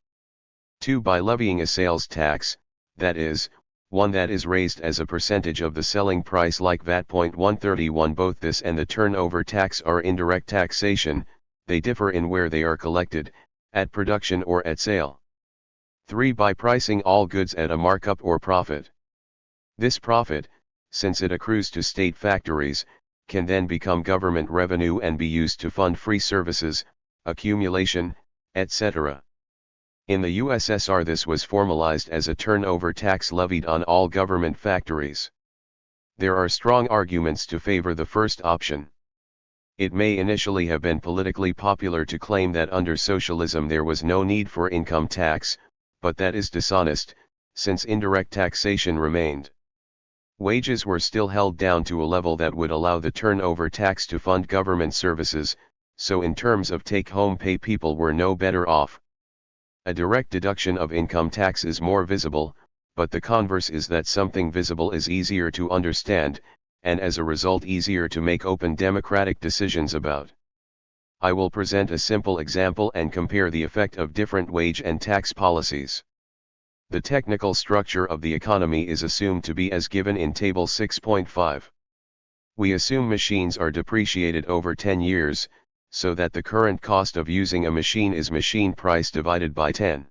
2. By levying a sales tax, that is, one that is raised as a percentage of the selling price like VAT. 131. Both this and the turnover tax are indirect taxation, they differ in where they are collected, at production or at sale. 3. By pricing all goods at a markup or profit. This profit, since it accrues to state factories, can then become government revenue and be used to fund free services, accumulation, etc. In the USSR this was formalized as a turnover tax levied on all government factories. There are strong arguments to favor the first option. It may initially have been politically popular to claim that under socialism there was no need for income tax, but that is dishonest, since indirect taxation remained. Wages were still held down to a level that would allow the turnover tax to fund government services, so in terms of take-home pay people were no better off. A direct deduction of income tax is more visible, but the converse is that something visible is easier to understand, and as a result easier to make open democratic decisions about. I will present a simple example and compare the effect of different wage and tax policies. The technical structure of the economy is assumed to be as given in Table 6.5. We assume machines are depreciated over 10 years, so that the current cost of using a machine is machine price divided by 10.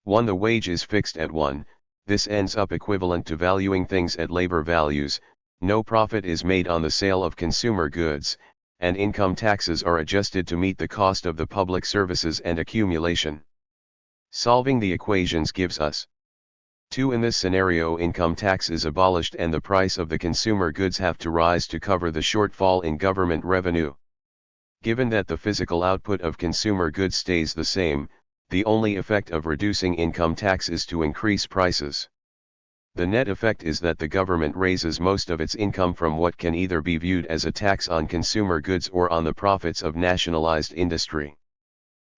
1. The wage is fixed at 1, this ends up equivalent to valuing things at labor values, no profit is made on the sale of consumer goods, and income taxes are adjusted to meet the cost of the public services and accumulation. Solving the equations gives us 2. In this scenario, income tax is abolished and the price of the consumer goods have to rise to cover the shortfall in government revenue. Given that the physical output of consumer goods stays the same, the only effect of reducing income tax is to increase prices. The net effect is that the government raises most of its income from what can either be viewed as a tax on consumer goods or on the profits of nationalized industry.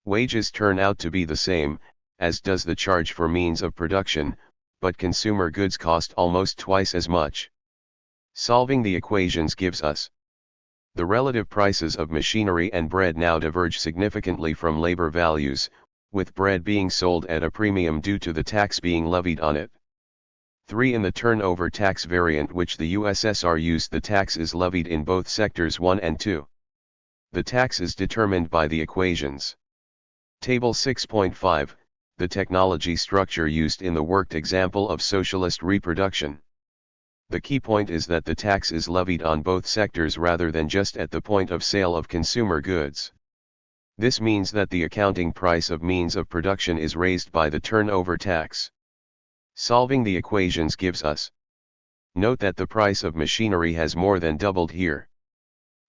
Wages turn out to be the same, as does the charge for means of production, but consumer goods cost almost twice as much. Solving the equations gives us: the relative prices of machinery and bread now diverge significantly from labor values, with bread being sold at a premium due to the tax being levied on it. 3. In the turnover tax variant which the USSR used, the tax is levied in both sectors 1 and 2. The tax is determined by the equations. Table 6.5, the technology structure used in the worked example of socialist reproduction. The key point is that the tax is levied on both sectors rather than just at the point of sale of consumer goods. This means that the accounting price of means of production is raised by the turnover tax. Solving the equations gives us: note that the price of machinery has more than doubled here.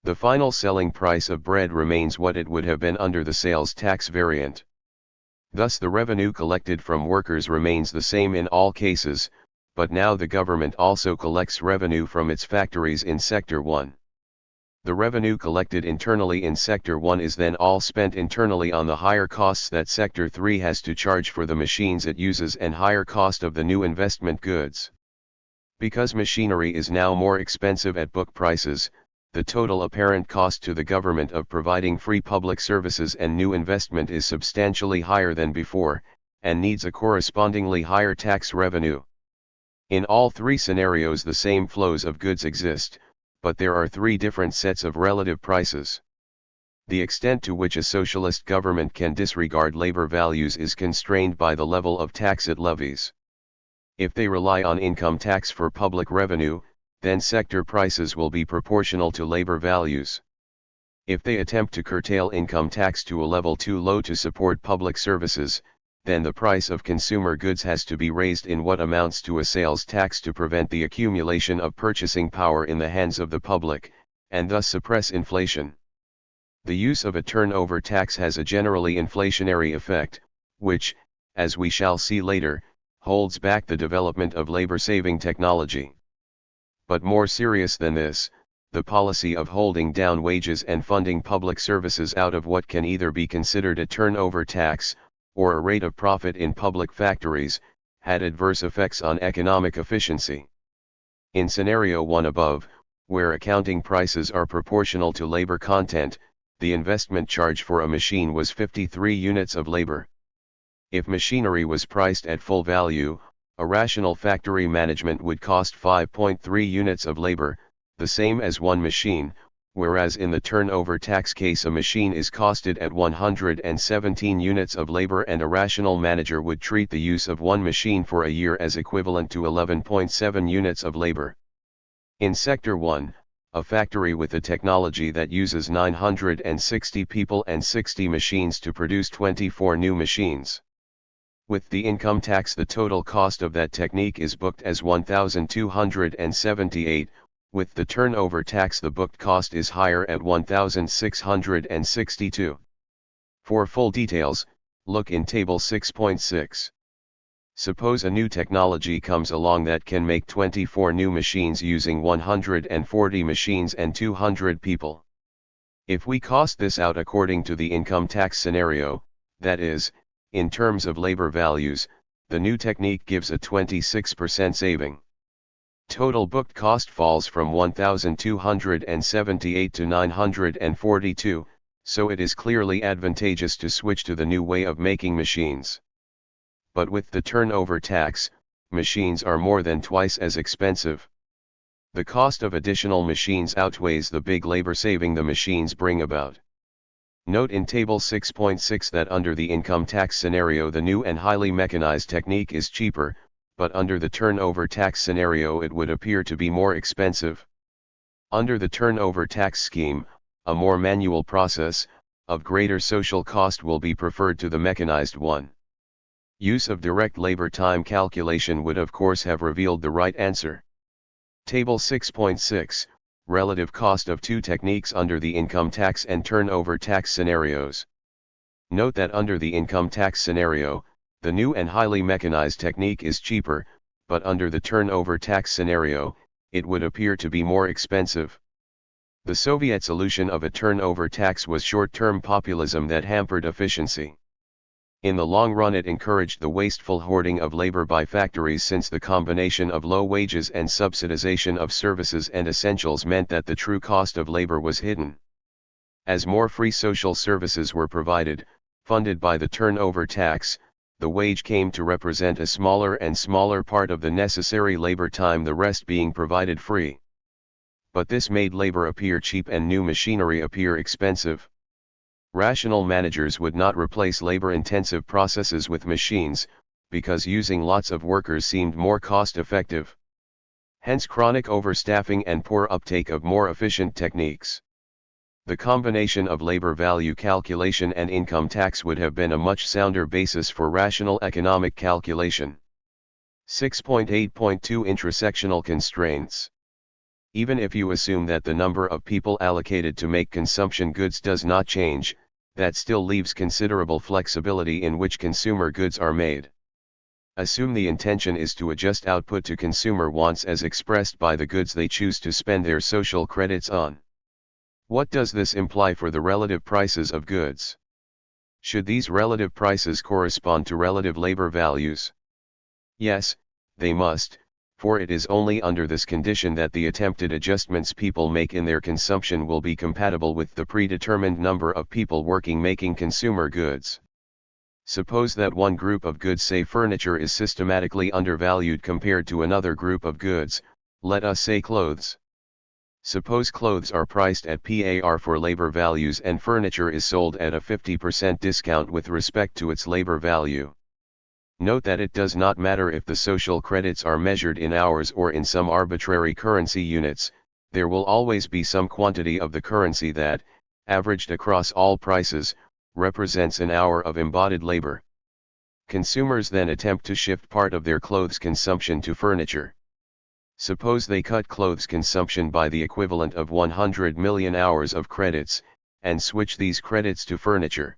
The final selling price of bread remains what it would have been under the sales tax variant. Thus the revenue collected from workers remains the same in all cases, but now the government also collects revenue from its factories in Sector 1. The revenue collected internally in Sector 1 is then all spent internally on the higher costs that Sector 3 has to charge for the machines it uses and higher cost of the new investment goods. Because machinery is now more expensive at book prices, the total apparent cost to the government of providing free public services and new investment is substantially higher than before, and needs a correspondingly higher tax revenue. In all three scenarios the same flows of goods exist, but there are three different sets of relative prices. The extent to which a socialist government can disregard labor values is constrained by the level of tax it levies. If they rely on income tax for public revenue, then sector prices will be proportional to labor values. If they attempt to curtail income tax to a level too low to support public services, then the price of consumer goods has to be raised in what amounts to a sales tax to prevent the accumulation of purchasing power in the hands of the public, and thus suppress inflation. The use of a turnover tax has a generally inflationary effect, which, as we shall see later, holds back the development of labor-saving technology. But more serious than this, the policy of holding down wages and funding public services out of what can either be considered a turnover tax, or a rate of profit in public factories, had adverse effects on economic efficiency. In scenario 1 above, where accounting prices are proportional to labor content, the investment charge for a machine was 53 units of labor. If machinery was priced at full value, a rational factory management would cost 5.3 units of labor, the same as one machine, whereas in the turnover tax case a machine is costed at 117 units of labor and a rational manager would treat the use of one machine for a year as equivalent to 11.7 units of labor. In Sector 1, a factory with a technology that uses 960 people and 60 machines to produce 24 new machines. With the income tax, the total cost of that technique is booked as 1,278, with the turnover tax the booked cost is higher at 1,662. For full details, look in Table 6.6. Suppose a new technology comes along that can make 24 new machines using 140 machines and 200 people. If we cost this out according to the income tax scenario, that is, in terms of labor values, the new technique gives a 26% saving. Total booked cost falls from 1,278 to 942, so it is clearly advantageous to switch to the new way of making machines. But with the turnover tax, machines are more than twice as expensive. The cost of additional machines outweighs the big labor saving the machines bring about. Note in Table 6.6 that under the income tax scenario the new and highly mechanized technique is cheaper, but under the turnover tax scenario it would appear to be more expensive. Under the turnover tax scheme, a more manual process, of greater social cost will be preferred to the mechanized one. Use of direct labor time calculation would of course have revealed the right answer. Table 6.6, Relative cost of two techniques under the income tax and turnover tax scenarios. Note that under the income tax scenario, the new and highly mechanized technique is cheaper, but under the turnover tax scenario, it would appear to be more expensive. The Soviet solution of a turnover tax was short-term populism that hampered efficiency. In the long run it encouraged the wasteful hoarding of labor by factories, since the combination of low wages and subsidization of services and essentials meant that the true cost of labor was hidden. As more free social services were provided, funded by the turnover tax, the wage came to represent a smaller and smaller part of the necessary labor time, the rest being provided free. But this made labor appear cheap and new machinery appear expensive. Rational managers would not replace labor-intensive processes with machines, because using lots of workers seemed more cost-effective. Hence chronic overstaffing and poor uptake of more efficient techniques. The combination of labor value calculation and income tax would have been a much sounder basis for rational economic calculation. 6.8.2 Intersectional constraints. Even if you assume that the number of people allocated to make consumption goods does not change, that still leaves considerable flexibility in which consumer goods are made. Assume the intention is to adjust output to consumer wants as expressed by the goods they choose to spend their social credits on. What does this imply for the relative prices of goods? Should these relative prices correspond to relative labor values? Yes, they must, for it is only under this condition that the attempted adjustments people make in their consumption will be compatible with the predetermined number of people working making consumer goods. Suppose that one group of goods, say furniture, is systematically undervalued compared to another group of goods, let us say clothes. Suppose clothes are priced at par for labor values and furniture is sold at a 50% discount with respect to its labor value. Note that it does not matter if the social credits are measured in hours or in some arbitrary currency units, there will always be some quantity of the currency that, averaged across all prices, represents an hour of embodied labor. Consumers then attempt to shift part of their clothes consumption to furniture. Suppose they cut clothes consumption by the equivalent of 100 million hours of credits, and switch these credits to furniture.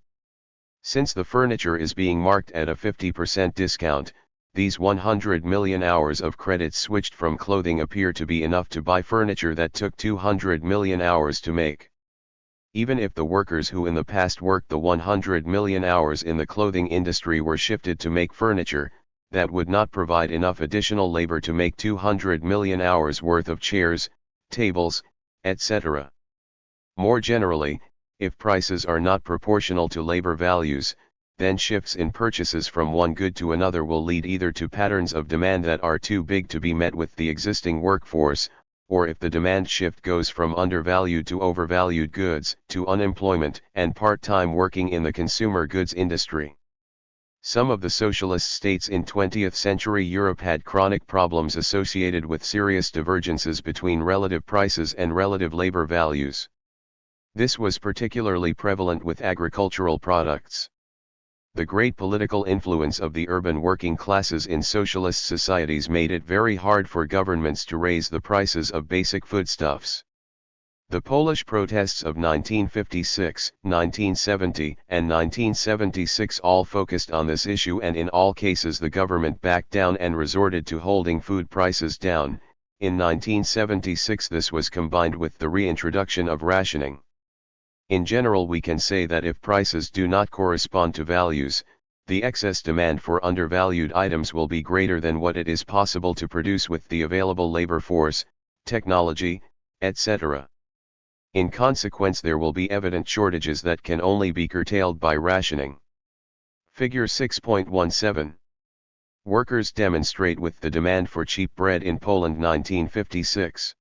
Since the furniture is being marked at a 50% discount, these 100 million hours of credits switched from clothing appear to be enough to buy furniture that took 200 million hours to make. Even if the workers who in the past worked the 100 million hours in the clothing industry were shifted to make furniture, that would not provide enough additional labor to make 200 million hours worth of chairs, tables, etc. More generally, if prices are not proportional to labor values, then shifts in purchases from one good to another will lead either to patterns of demand that are too big to be met with the existing workforce, or if the demand shift goes from undervalued to overvalued goods, to unemployment and part-time working in the consumer goods industry. Some of the socialist states in 20th century Europe had chronic problems associated with serious divergences between relative prices and relative labor values. This was particularly prevalent with agricultural products. The great political influence of the urban working classes in socialist societies made it very hard for governments to raise the prices of basic foodstuffs. The Polish protests of 1956, 1970, and 1976 all focused on this issue, and in all cases the government backed down and resorted to holding food prices down. In 1976 this was combined with the reintroduction of rationing. In general we can say that if prices do not correspond to values, the excess demand for undervalued items will be greater than what it is possible to produce with the available labor force, technology, etc. In consequence there will be evident shortages that can only be curtailed by rationing. Figure 6.17. Workers demonstrate with the demand for cheap bread in Poland 1956.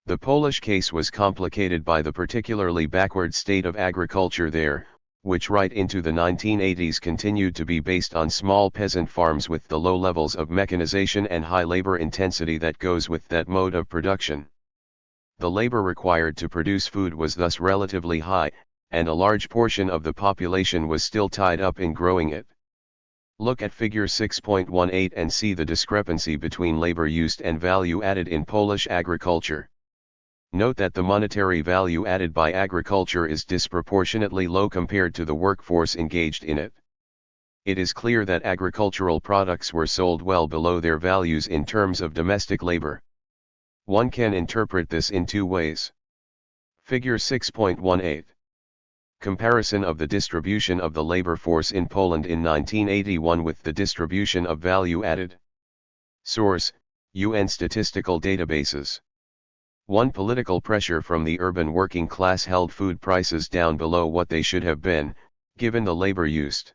The Polish case was complicated by the particularly backward state of agriculture there, which right into the 1980s continued to be based on small peasant farms with the low levels of mechanization and high labor intensity that goes with that mode of production. The labor required to produce food was thus relatively high, and a large portion of the population was still tied up in growing it. Look at figure 6.18 and see the discrepancy between labor used and value added in Polish agriculture. Note that the monetary value added by agriculture is disproportionately low compared to the workforce engaged in it. It is clear that agricultural products were sold well below their values in terms of domestic labor. One can interpret this in two ways. Figure 6.18. Comparison of the distribution of the labor force in Poland in 1981 with the distribution of value added. Source: UN Statistical Databases. 1. Political pressure from the urban working class held food prices down below what they should have been, given the labor used.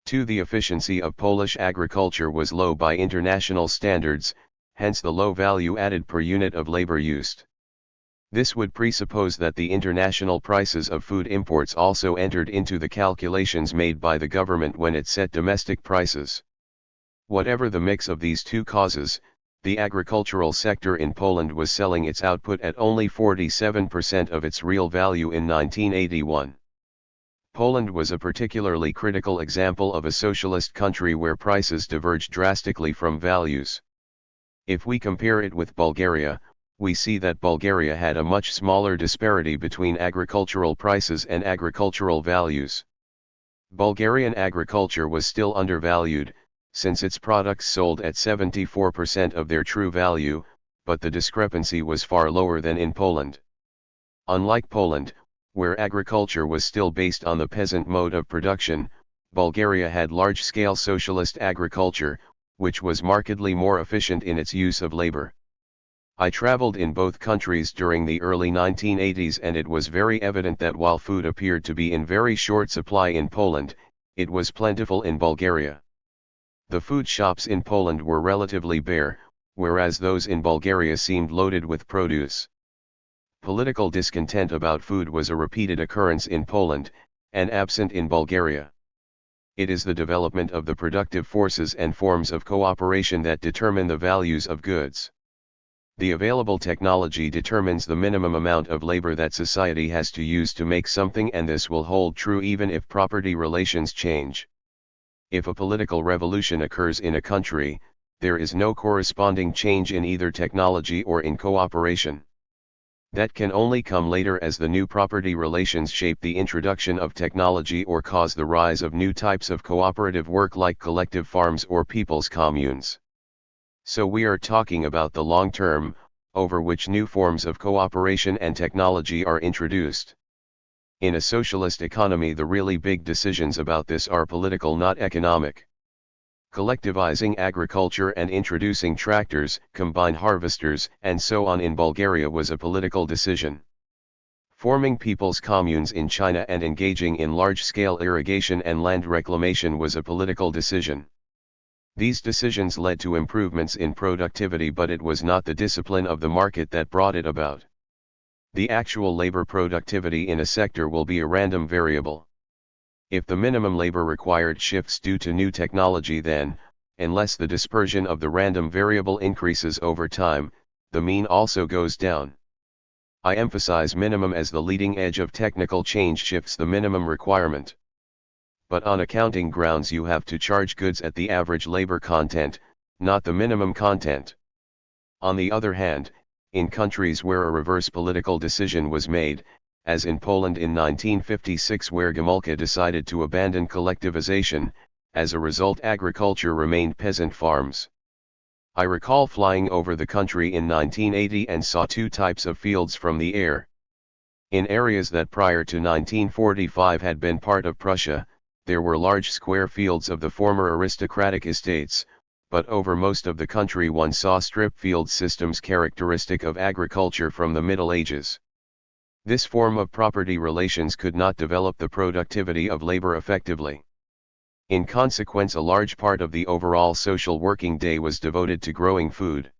2. The efficiency of Polish agriculture was low by international standards, hence the low value added per unit of labor used. This would presuppose that the international prices of food imports also entered into the calculations made by the government when it set domestic prices. Whatever the mix of these two causes, the agricultural sector in Poland was selling its output at only 47% of its real value in 1981. Poland was a particularly critical example of a socialist country where prices diverged drastically from values. If we compare it with Bulgaria, we see that Bulgaria had a much smaller disparity between agricultural prices and agricultural values. Bulgarian agriculture was still undervalued, since its products sold at 74% of their true value, but the discrepancy was far lower than in Poland. Unlike Poland, where agriculture was still based on the peasant mode of production, Bulgaria had large-scale socialist agriculture, which was markedly more efficient in its use of labor. I traveled in both countries during the early 1980s and it was very evident that while food appeared to be in very short supply in Poland, it was plentiful in Bulgaria. The food shops in Poland were relatively bare, whereas those in Bulgaria seemed loaded with produce. Political discontent about food was a repeated occurrence in Poland, and absent in Bulgaria. It is the development of the productive forces and forms of cooperation that determine the values of goods. The available technology determines the minimum amount of labor that society has to use to make something, and this will hold true even if property relations change. If a political revolution occurs in a country, there is no corresponding change in either technology or in cooperation. That can only come later as the new property relations shape the introduction of technology or cause the rise of new types of cooperative work like collective farms or people's communes. So we are talking about the long term, over which new forms of cooperation and technology are introduced. In a socialist economy, the really big decisions about this are political, not economic. Collectivizing agriculture and introducing tractors, combine harvesters, and so on in Bulgaria was a political decision. Forming people's communes in China and engaging in large-scale irrigation and land reclamation was a political decision. These decisions led to improvements in productivity, but it was not the discipline of the market that brought it about. The actual labor productivity in a sector will be a random variable. If the minimum labor required shifts due to new technology, then, unless the dispersion of the random variable increases over time, the mean also goes down. I emphasize minimum as the leading edge of technical change shifts the minimum requirement. But on accounting grounds you have to charge goods at the average labor content, not the minimum content. On the other hand, in countries where a reverse political decision was made, as in Poland in 1956 where Gomulka decided to abandon collectivization, as a result agriculture remained peasant farms. I recall flying over the country in 1980 and saw two types of fields from the air. In areas that prior to 1945 had been part of Prussia, there were large square fields of the former aristocratic estates, but over most of the country one saw strip field systems characteristic of agriculture from the Middle Ages. This form of property relations could not develop the productivity of labor effectively. In consequence, a large part of the overall social working day was devoted to growing food.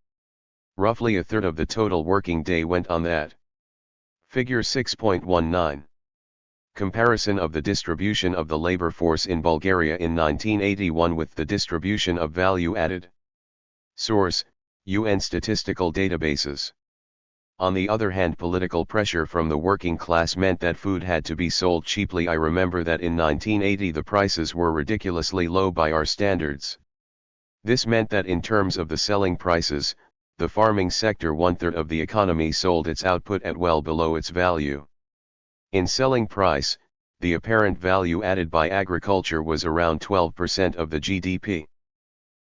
Roughly a third of the total working day went on that. Figure 6.19. Comparison of the distribution of the labor force in Bulgaria in 1981 with the distribution of value added. Source: UN Statistical Databases. On the other hand, political pressure from the working class meant that food had to be sold cheaply. I remember that in 1980 the prices were ridiculously low by our standards. This meant that in terms of the selling prices, the farming sector, 1/3 of the economy, sold its output at well below its value. In selling price, the apparent value added by agriculture was around 12% of the GDP.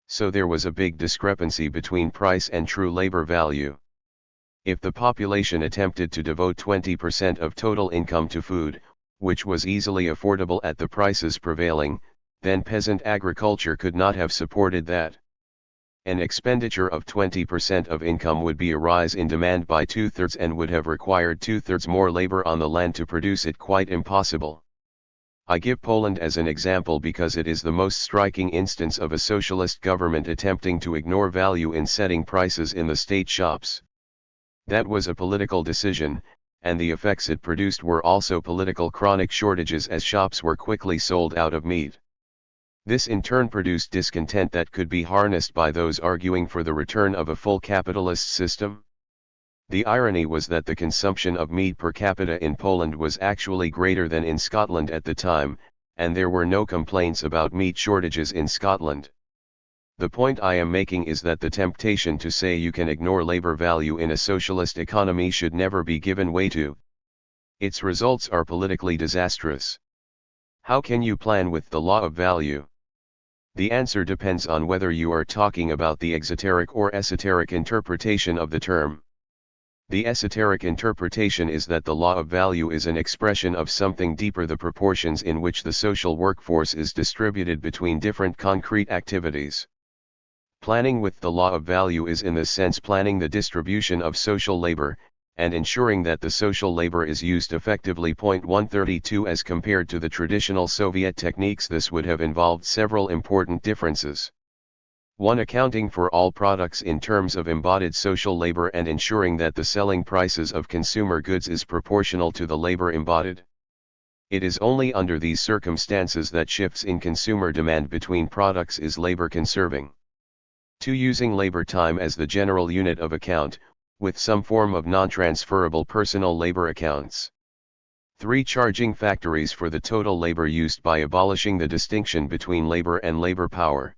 So there was a big discrepancy between price and true labor value. If the population attempted to devote 20% of total income to food, which was easily affordable at the prices prevailing, then peasant agriculture could not have supported that. An expenditure of 20% of income would be a rise in demand by 2/3 and would have required 2/3 more labor on the land to produce it. Quite impossible. I give Poland as an example because it is the most striking instance of a socialist government attempting to ignore value in setting prices in the state shops. That was a political decision, and the effects it produced were also political. Chronic shortages as shops were quickly sold out of meat. This in turn produced discontent that could be harnessed by those arguing for the return of a full capitalist system. The irony was that the consumption of meat per capita in Poland was actually greater than in Scotland at the time, and there were no complaints about meat shortages in Scotland. The point I am making is that the temptation to say you can ignore labor value in a socialist economy should never be given way to. Its results are politically disastrous. How can you plan with the law of value? The answer depends on whether you are talking about the exoteric or esoteric interpretation of the term. The esoteric interpretation is that the law of value is an expression of something deeper, the proportions in which the social workforce is distributed between different concrete activities. Planning with the law of value is in this sense planning the distribution of social labor, and ensuring that the social labor is used effectively. 132 As compared to the traditional Soviet techniques, this would have involved several important differences. 1. Accounting for all products in terms of embodied social labor and ensuring that the selling prices of consumer goods is proportional to the labor embodied. It is only under these circumstances that shifts in consumer demand between products is labor conserving. 2. Using labor time as the general unit of account, with some form of non-transferable personal labor accounts. 3. Charging factories for the total labor used by abolishing the distinction between labor and labor power.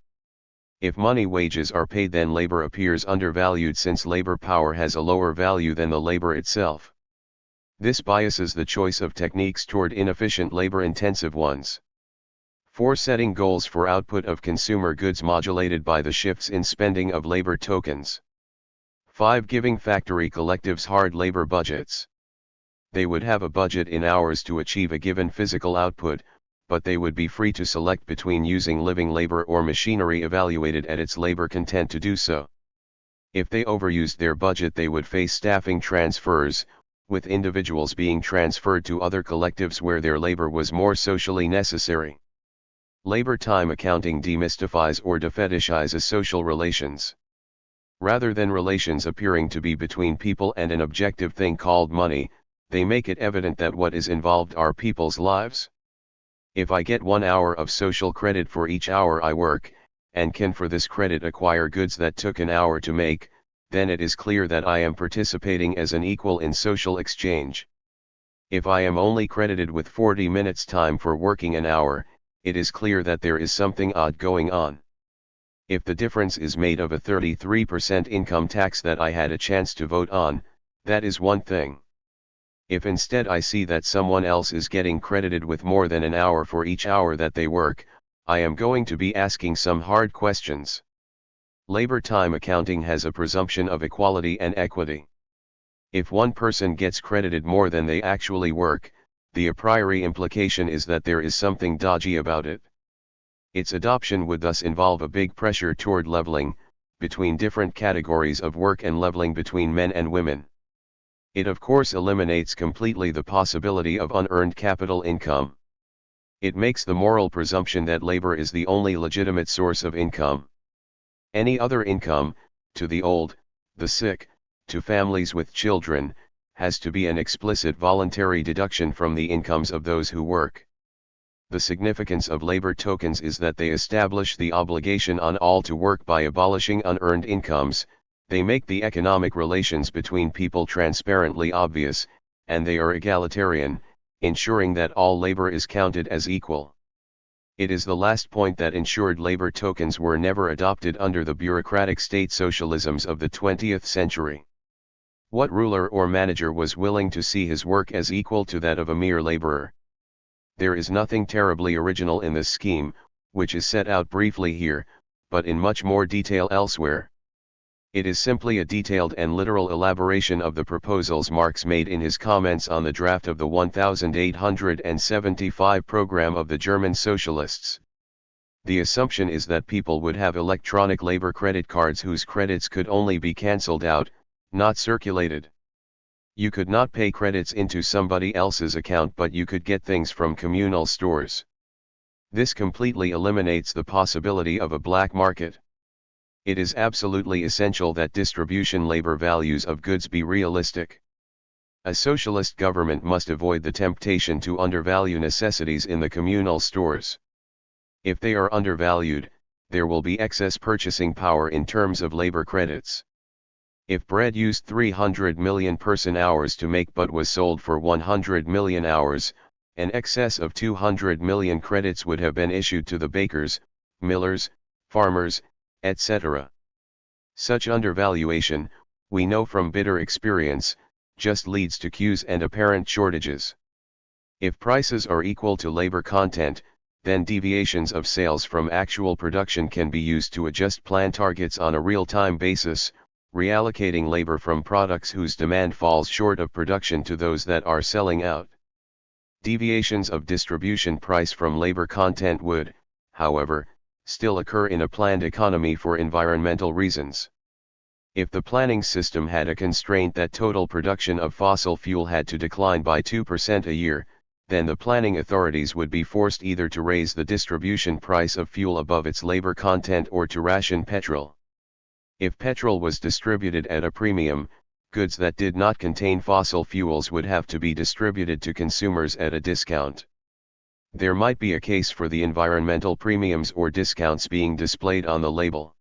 If money wages are paid, then labor appears undervalued since labor power has a lower value than the labor itself. This biases the choice of techniques toward inefficient labor-intensive ones. 4. Setting goals for output of consumer goods modulated by the shifts in spending of labor tokens. 5. Giving factory collectives hard labor budgets. They would have a budget in hours to achieve a given physical output, but they would be free to select between using living labor or machinery evaluated at its labor content to do so. If they overused their budget, they would face staffing transfers, with individuals being transferred to other collectives where their labor was more socially necessary. Labor time accounting demystifies or defetishizes social relations. Rather than relations appearing to be between people and an objective thing called money, they make it evident that what is involved are people's lives. If I get 1 hour of social credit for each hour I work, and can for this credit acquire goods that took an hour to make, then it is clear that I am participating as an equal in social exchange. If I am only credited with 40 minutes time for working an hour, it is clear that there is something odd going on. If the difference is made of a 33% income tax that I had a chance to vote on, that is one thing. If instead I see that someone else is getting credited with more than an hour for each hour that they work, I am going to be asking some hard questions. Labor time accounting has a presumption of equality and equity. If one person gets credited more than they actually work, the a priori implication is that there is something dodgy about it. Its adoption would thus involve a big pressure toward leveling, between different categories of work and leveling between men and women. It of course eliminates completely the possibility of unearned capital income. It makes the moral presumption that labor is the only legitimate source of income. Any other income, to the old, the sick, to families with children, has to be an explicit voluntary deduction from the incomes of those who work. The significance of labor tokens is that they establish the obligation on all to work by abolishing unearned incomes. They make the economic relations between people transparently obvious, and they are egalitarian, ensuring that all labor is counted as equal. It is the last point that ensured labor tokens were never adopted under the bureaucratic state socialisms of the 20th century. What ruler or manager was willing to see his work as equal to that of a mere laborer? There is nothing terribly original in this scheme, which is set out briefly here, but in much more detail elsewhere. It is simply a detailed and literal elaboration of the proposals Marx made in his comments on the draft of the 1875 program of the German socialists. The assumption is that people would have electronic labor credit cards whose credits could only be cancelled out, not circulated. You could not pay credits into somebody else's account, but you could get things from communal stores. This completely eliminates the possibility of a black market. It is absolutely essential that distribution labor values of goods be realistic. A socialist government must avoid the temptation to undervalue necessities in the communal stores. If they are undervalued, there will be excess purchasing power in terms of labor credits. If bread used 300 million person-hours to make but was sold for 100 million hours, an excess of 200 million credits would have been issued to the bakers, millers, farmers, etc. Such undervaluation, we know from bitter experience, just leads to queues and apparent shortages. If prices are equal to labor content, then deviations of sales from actual production can be used to adjust plan targets on a real-time basis, reallocating labor from products whose demand falls short of production to those that are selling out. Deviations of distribution price from labor content would, however, still occur in a planned economy for environmental reasons. If the planning system had a constraint that total production of fossil fuel had to decline by 2% a year, then the planning authorities would be forced either to raise the distribution price of fuel above its labor content or to ration petrol. If petrol was distributed at a premium, goods that did not contain fossil fuels would have to be distributed to consumers at a discount. There might be a case for the environmental premiums or discounts being displayed on the label.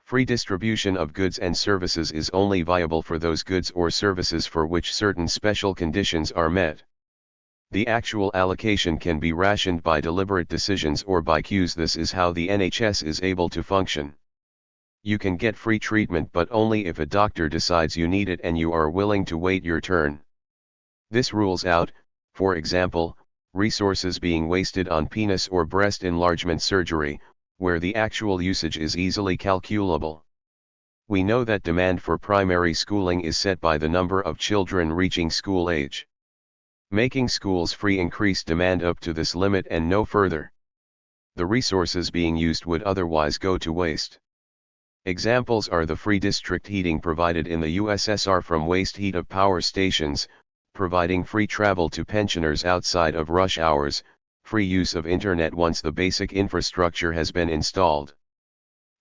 Free distribution of goods and services is only viable for those goods or services for which certain special conditions are met. The actual allocation can be rationed by deliberate decisions or by queues. This is how the NHS is able to function. You can get free treatment but only if a doctor decides you need it and you are willing to wait your turn. This rules out, for example, resources being wasted on penis or breast enlargement surgery, where the actual usage is easily calculable. We know that demand for primary schooling is set by the number of children reaching school age. Making schools free increased demand up to this limit and no further. The resources being used would otherwise go to waste. Examples are the free district heating provided in the USSR from waste heat of power stations, providing free travel to pensioners outside of rush hours, free use of internet once the basic infrastructure has been installed.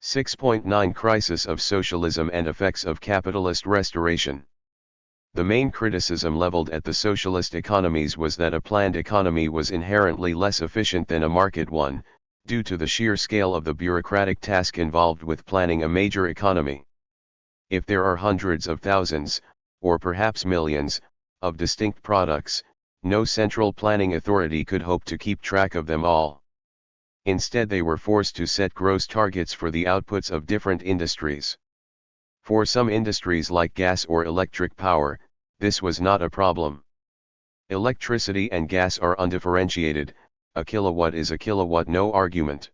6.9 Crisis of Socialism and Effects of Capitalist Restoration. The main criticism leveled at the socialist economies was that a planned economy was inherently less efficient than a market one, due to the sheer scale of the bureaucratic task involved with planning a major economy. If there are hundreds of thousands, or perhaps millions, of distinct products, no central planning authority could hope to keep track of them all. Instead, they were forced to set gross targets for the outputs of different industries. For some industries like gas or electric power, this was not a problem. Electricity and gas are undifferentiated, a kilowatt is a kilowatt, no argument.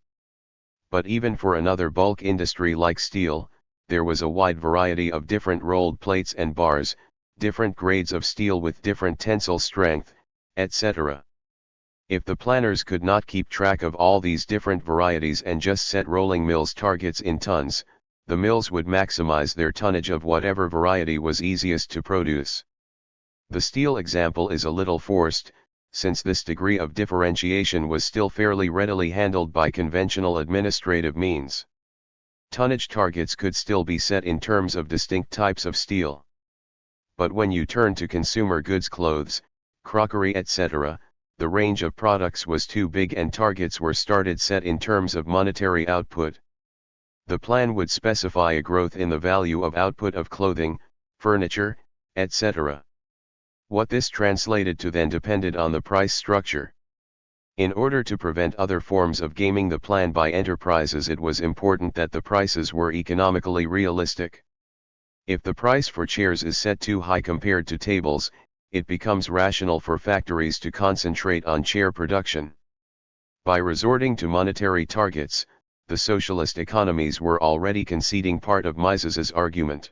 But even for another bulk industry like steel, there was a wide variety of different rolled plates and bars, different grades of steel with different tensile strength, etc. If the planners could not keep track of all these different varieties and just set rolling mills targets in tons, the mills would maximize their tonnage of whatever variety was easiest to produce. The steel example is a little forced, since this degree of differentiation was still fairly readily handled by conventional administrative means. Tonnage targets could still be set in terms of distinct types of steel. But when you turn to consumer goods, clothes, crockery, etc., the range of products was too big and targets were started set in terms of monetary output. The plan would specify a growth in the value of output of clothing, furniture, etc. What this translated to then depended on the price structure. In order to prevent other forms of gaming the plan by enterprises, it was important that the prices were economically realistic. If the price for chairs is set too high compared to tables, it becomes rational for factories to concentrate on chair production. By resorting to monetary targets, the socialist economies were already conceding part of Mises's argument.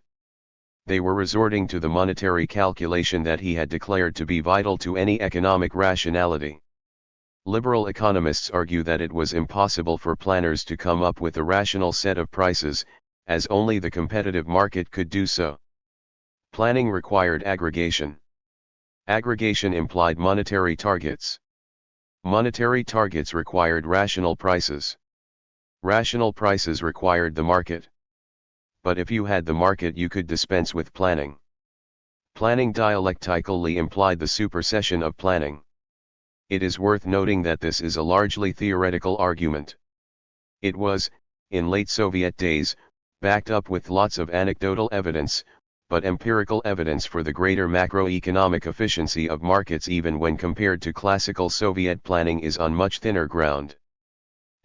They were resorting to the monetary calculation that he had declared to be vital to any economic rationality. Liberal economists argue that it was impossible for planners to come up with a rational set of prices, as only the competitive market could do so. Planning required aggregation. Aggregation implied monetary targets. Monetary targets required rational prices. Rational prices required the market. But if you had the market, you could dispense with planning. Planning dialectically implied the supersession of planning. It is worth noting that this is a largely theoretical argument. It was, in late Soviet days, backed up with lots of anecdotal evidence, but empirical evidence for the greater macroeconomic efficiency of markets even when compared to classical Soviet planning is on much thinner ground.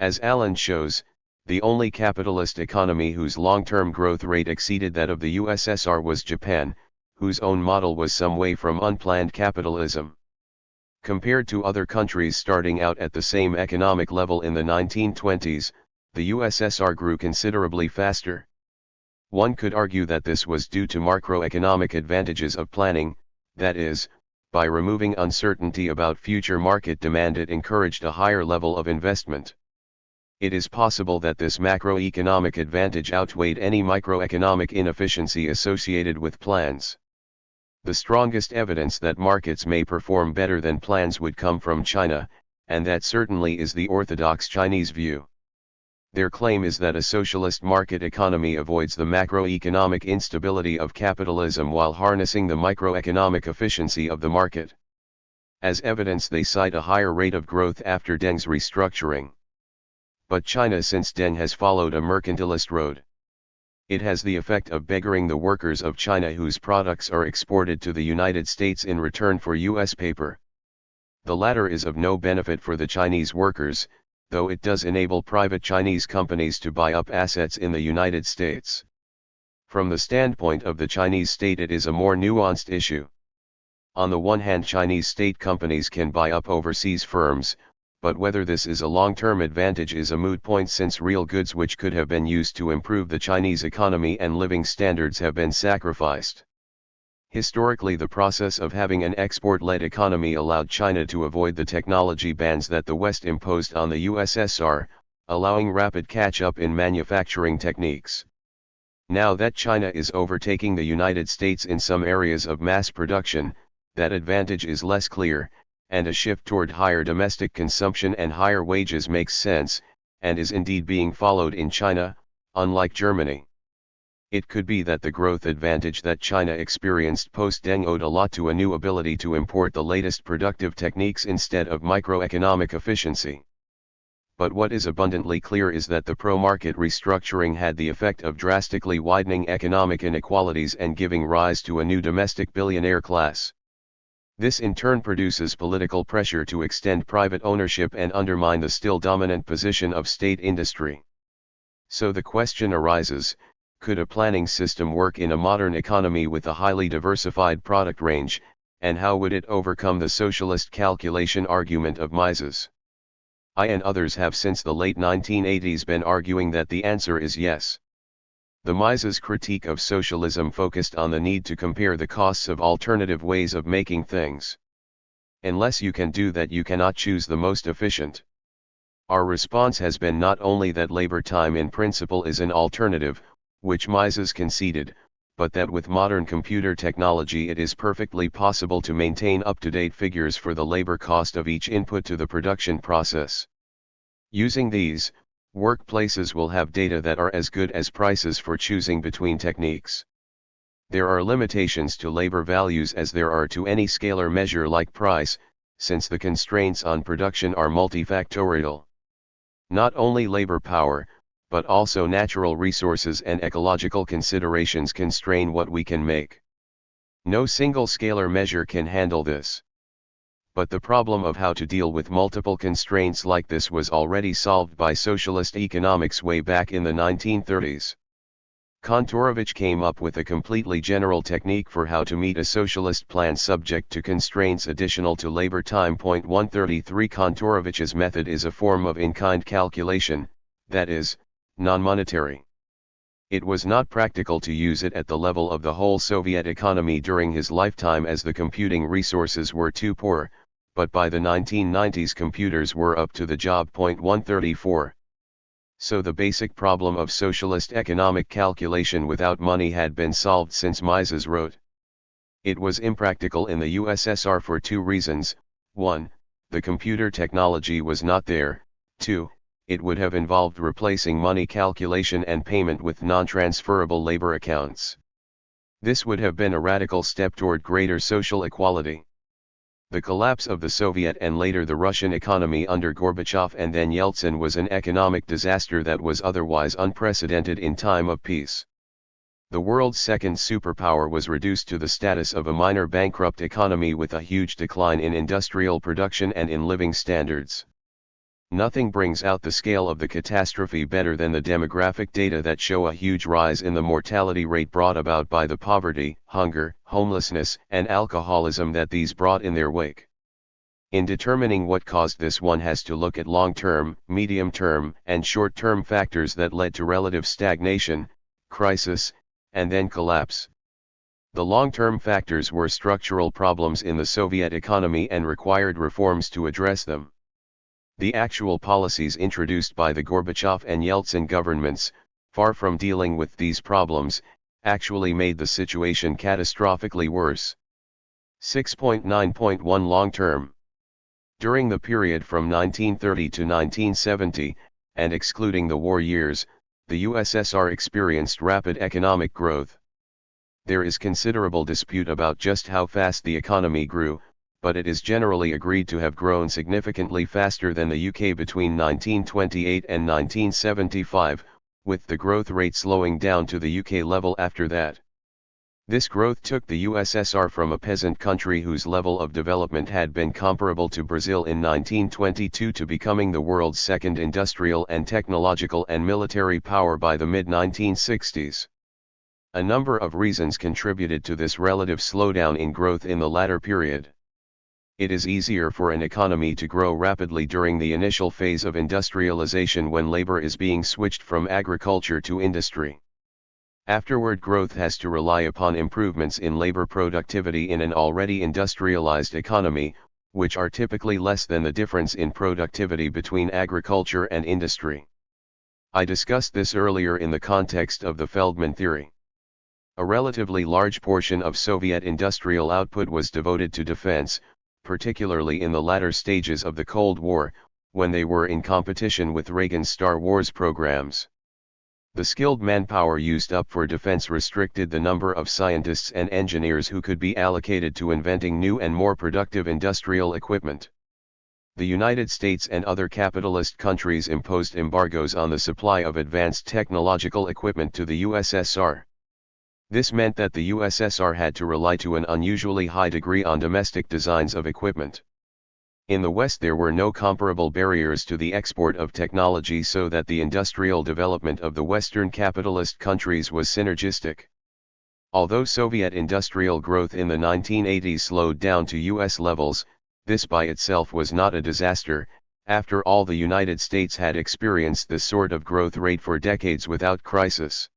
As Allen shows, the only capitalist economy whose long-term growth rate exceeded that of the USSR was Japan, whose own model was some way from unplanned capitalism. Compared to other countries starting out at the same economic level in the 1920s, the USSR grew considerably faster. One could argue that this was due to macroeconomic advantages of planning, that is, by removing uncertainty about future market demand it encouraged a higher level of investment. It is possible that this macroeconomic advantage outweighed any microeconomic inefficiency associated with plans. The strongest evidence that markets may perform better than plans would come from China, and that certainly is the orthodox Chinese view. Their claim is that a socialist market economy avoids the macroeconomic instability of capitalism while harnessing the microeconomic efficiency of the market. As evidence, they cite a higher rate of growth after Deng's restructuring. But China since Deng has followed a mercantilist road. It has the effect of beggaring the workers of China whose products are exported to the United States in return for U.S. paper. The latter is of no benefit for the Chinese workers, though it does enable private Chinese companies to buy up assets in the United States. From the standpoint of the Chinese state, it is a more nuanced issue. On the one hand, Chinese state companies can buy up overseas firms, but whether this is a long-term advantage is a moot point since real goods which could have been used to improve the Chinese economy and living standards have been sacrificed. Historically, the process of having an export-led economy allowed China to avoid the technology bans that the West imposed on the USSR, allowing rapid catch-up in manufacturing techniques. Now that China is overtaking the United States in some areas of mass production, that advantage is less clear, and a shift toward higher domestic consumption and higher wages makes sense, and is indeed being followed in China, unlike Germany. It could be that the growth advantage that China experienced post-Deng owed a lot to a new ability to import the latest productive techniques instead of microeconomic efficiency. But what is abundantly clear is that the pro-market restructuring had the effect of drastically widening economic inequalities and giving rise to a new domestic billionaire class. This in turn produces political pressure to extend private ownership and undermine the still dominant position of state industry. So the question arises, could a planning system work in a modern economy with a highly diversified product range, and how would it overcome the socialist calculation argument of Mises? I and others have since the late 1980s been arguing that the answer is yes. The Mises critique of socialism focused on the need to compare the costs of alternative ways of making things. Unless you can do that, you cannot choose the most efficient. Our response has been not only that labor time in principle is an alternative, which Mises conceded, but that with modern computer technology it is perfectly possible to maintain up-to-date figures for the labor cost of each input to the production process. Using these, workplaces will have data that are as good as prices for choosing between techniques. There are limitations to labor values as there are to any scalar measure like price, since the constraints on production are multifactorial. Not only labor power, but also natural resources and ecological considerations constrain what we can make. No single scalar measure can handle this. But the problem of how to deal with multiple constraints like this was already solved by socialist economics way back in the 1930s. Kantorovich came up with a completely general technique for how to meet a socialist plan subject to constraints additional to labor time. 133 Kantorovich's method is a form of in-kind calculation, that is, non-monetary. It was not practical to use it at the level of the whole Soviet economy during his lifetime as the computing resources were too poor, but by the 1990s computers were up to the job. 134. So the basic problem of socialist economic calculation without money had been solved since Mises wrote. It was impractical in the USSR for two reasons: 1, the computer technology was not there; 2, it would have involved replacing money calculation and payment with non-transferable labor accounts. This would have been a radical step toward greater social equality. The collapse of the Soviet and later the Russian economy under Gorbachev and then Yeltsin was an economic disaster that was otherwise unprecedented in time of peace. The world's second superpower was reduced to the status of a minor bankrupt economy with a huge decline in industrial production and in living standards. Nothing brings out the scale of the catastrophe better than the demographic data that show a huge rise in the mortality rate brought about by the poverty, hunger, homelessness, and alcoholism that these brought in their wake. In determining what caused this, one has to look at long-term, medium-term, and short-term factors that led to relative stagnation, crisis, and then collapse. The long-term factors were structural problems in the Soviet economy and required reforms to address them. The actual policies introduced by the Gorbachev and Yeltsin governments, far from dealing with these problems, actually made the situation catastrophically worse. 6.9.1 Long-term. During the period from 1930 to 1970, and excluding the war years, the USSR experienced rapid economic growth. There is considerable dispute about just how fast the economy grew, but it is generally agreed to have grown significantly faster than the UK between 1928 and 1975, with the growth rate slowing down to the UK level after that. This growth took the USSR from a peasant country whose level of development had been comparable to Brazil in 1922 to becoming the world's second industrial and technological and military power by the mid-1960s. A number of reasons contributed to this relative slowdown in growth in the latter period. It is easier for an economy to grow rapidly during the initial phase of industrialization when labor is being switched from agriculture to industry. Afterward, growth has to rely upon improvements in labor productivity in an already industrialized economy, which are typically less than the difference in productivity between agriculture and industry. I discussed this earlier in the context of the Feldman theory. A relatively large portion of Soviet industrial output was devoted to defense, particularly in the latter stages of the Cold War, when they were in competition with Reagan's Star Wars programs. The skilled manpower used up for defense restricted the number of scientists and engineers who could be allocated to inventing new and more productive industrial equipment. The United States and other capitalist countries imposed embargoes on the supply of advanced technological equipment to the USSR. This meant that the USSR had to rely to an unusually high degree on domestic designs of equipment. In the West there were no comparable barriers to the export of technology, so that the industrial development of the Western capitalist countries was synergistic. Although Soviet industrial growth in the 1980s slowed down to US levels, this by itself was not a disaster. After all, the United States had experienced this sort of growth rate for decades without crisis.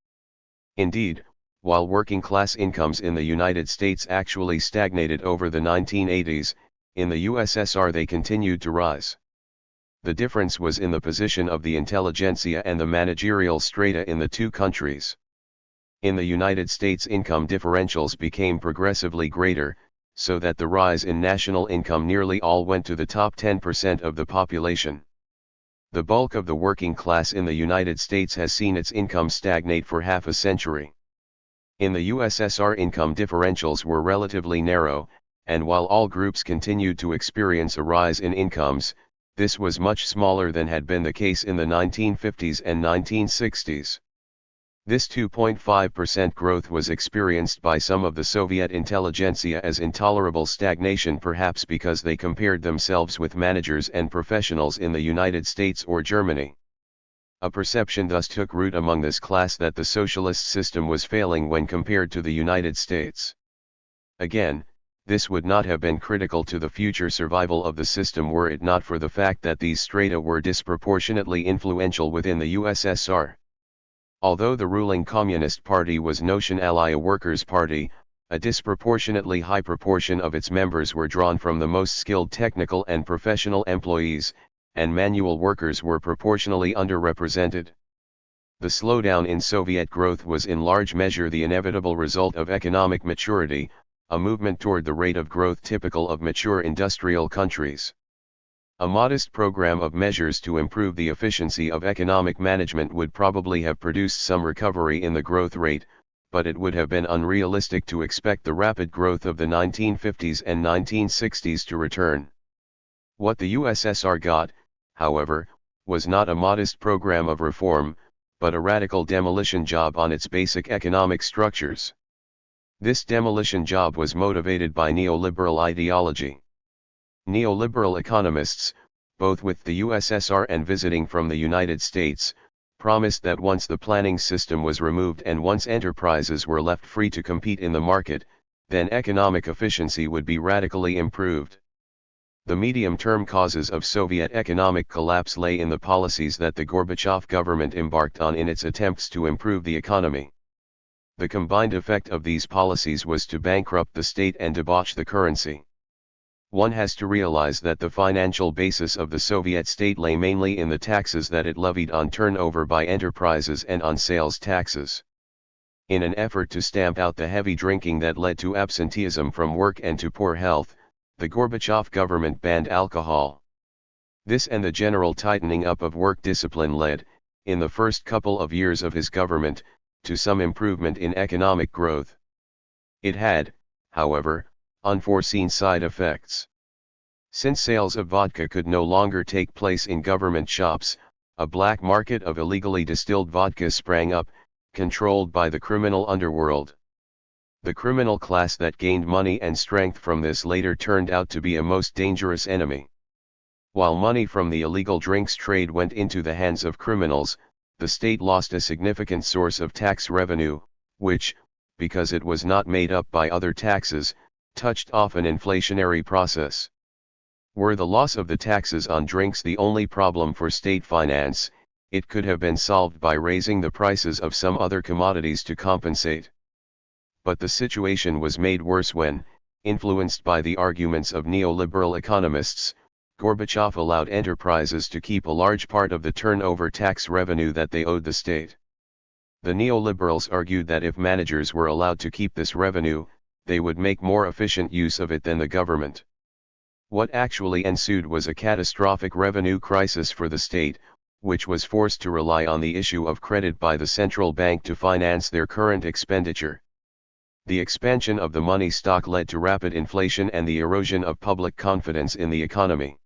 Indeed, while working-class incomes in the United States actually stagnated over the 1980s, in the USSR they continued to rise. The difference was in the position of the intelligentsia and the managerial strata in the two countries. In the United States, income differentials became progressively greater, so that the rise in national income nearly all went to the top 10% of the population. The bulk of the working class in the United States has seen its income stagnate for half a century. In the USSR, income differentials were relatively narrow, and while all groups continued to experience a rise in incomes, this was much smaller than had been the case in the 1950s and 1960s. This 2.5% growth was experienced by some of the Soviet intelligentsia as intolerable stagnation, perhaps because they compared themselves with managers and professionals in the United States or Germany. A perception thus took root among this class that the socialist system was failing when compared to the United States. Again, this would not have been critical to the future survival of the system were it not for the fact that these strata were disproportionately influential within the USSR. Although the ruling Communist Party was notionally a workers' party, a disproportionately high proportion of its members were drawn from the most skilled technical and professional employees, and manual workers were proportionally underrepresented. The slowdown in Soviet growth was in large measure the inevitable result of economic maturity, a movement toward the rate of growth typical of mature industrial countries. A modest program of measures to improve the efficiency of economic management would probably have produced some recovery in the growth rate, but it would have been unrealistic to expect the rapid growth of the 1950s and 1960s to return. What the USSR got, however, was not a modest program of reform, but a radical demolition job on its basic economic structures. This demolition job was motivated by neoliberal ideology. Neoliberal economists, both with the USSR and visiting from the United States, promised that once the planning system was removed and once enterprises were left free to compete in the market, then economic efficiency would be radically improved. The medium-term causes of Soviet economic collapse lay in the policies that the Gorbachev government embarked on in its attempts to improve the economy. The combined effect of these policies was to bankrupt the state and debauch the currency. One has to realize that the financial basis of the Soviet state lay mainly in the taxes that it levied on turnover by enterprises and on sales taxes. In an effort to stamp out the heavy drinking that led to absenteeism from work and to poor health, the Gorbachev government banned alcohol. This and the general tightening up of work discipline led, in the first couple of years of his government, to some improvement in economic growth. It had, however, unforeseen side effects. Since sales of vodka could no longer take place in government shops, a black market of illegally distilled vodka sprang up, controlled by the criminal underworld. The criminal class that gained money and strength from this later turned out to be a most dangerous enemy. While money from the illegal drinks trade went into the hands of criminals, the state lost a significant source of tax revenue, which, because it was not made up by other taxes, touched off an inflationary process. Were the loss of the taxes on drinks the only problem for state finance, it could have been solved by raising the prices of some other commodities to compensate. But the situation was made worse when, influenced by the arguments of neoliberal economists, Gorbachev allowed enterprises to keep a large part of the turnover tax revenue that they owed the state. The neoliberals argued that if managers were allowed to keep this revenue, they would make more efficient use of it than the government. What actually ensued was a catastrophic revenue crisis for the state, which was forced to rely on the issue of credit by the central bank to finance their current expenditure. The expansion of the money stock led to rapid inflation and the erosion of public confidence in the economy.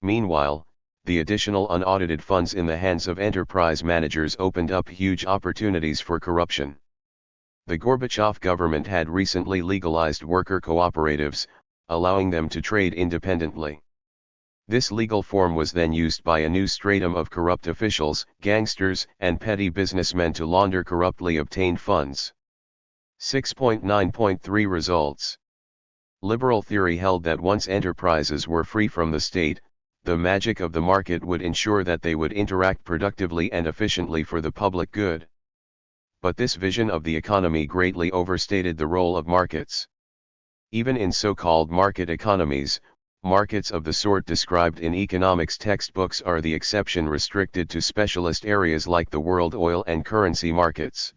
Meanwhile, the additional unaudited funds in the hands of enterprise managers opened up huge opportunities for corruption. The Gorbachev government had recently legalized worker cooperatives, allowing them to trade independently. This legal form was then used by a new stratum of corrupt officials, gangsters, and petty businessmen to launder corruptly obtained funds. 6.9.3 Results. Liberal theory held that once enterprises were free from the state, the magic of the market would ensure that they would interact productively and efficiently for the public good. But this vision of the economy greatly overstated the role of markets. Even in so-called market economies, markets of the sort described in economics textbooks are the exception, restricted to specialist areas like the world oil and currency markets.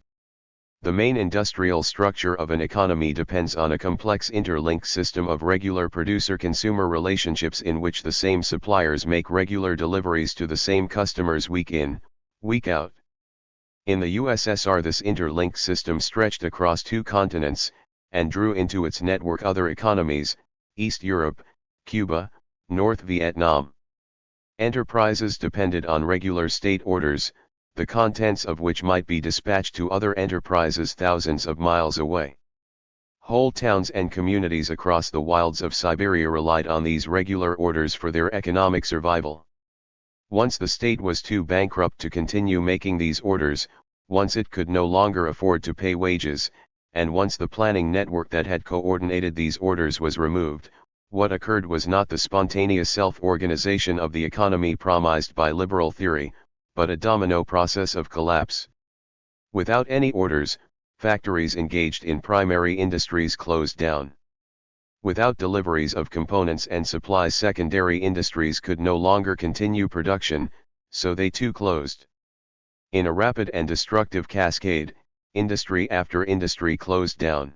The main industrial structure of an economy depends on a complex interlinked system of regular producer-consumer relationships in which the same suppliers make regular deliveries to the same customers week in, week out. In the USSR, this interlinked system stretched across 2 continents, and drew into its network other economies, East Europe, Cuba, North Vietnam. Enterprises depended on regular state orders, the contents of which might be dispatched to other enterprises thousands of miles away. Whole towns and communities across the wilds of Siberia relied on these regular orders for their economic survival. Once the state was too bankrupt to continue making these orders, once it could no longer afford to pay wages, and once the planning network that had coordinated these orders was removed, what occurred was not the spontaneous self-organization of the economy promised by liberal theory, but a domino process of collapse. Without any orders, factories engaged in primary industries closed down. Without deliveries of components and supplies, secondary industries could no longer continue production, so they too closed. In a rapid and destructive cascade, industry after industry closed down.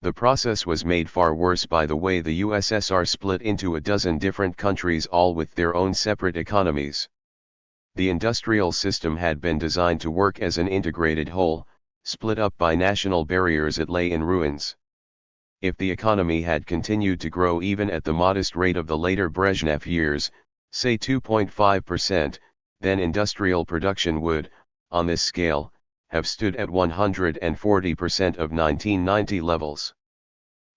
The process was made far worse by the way the USSR split into a dozen different countries, all with their own separate economies. The industrial system had been designed to work as an integrated whole, split up by national barriers. It lay in ruins. If the economy had continued to grow even at the modest rate of the later Brezhnev years, say 2.5%, then industrial production would, on this scale, have stood at 140% of 1990 levels.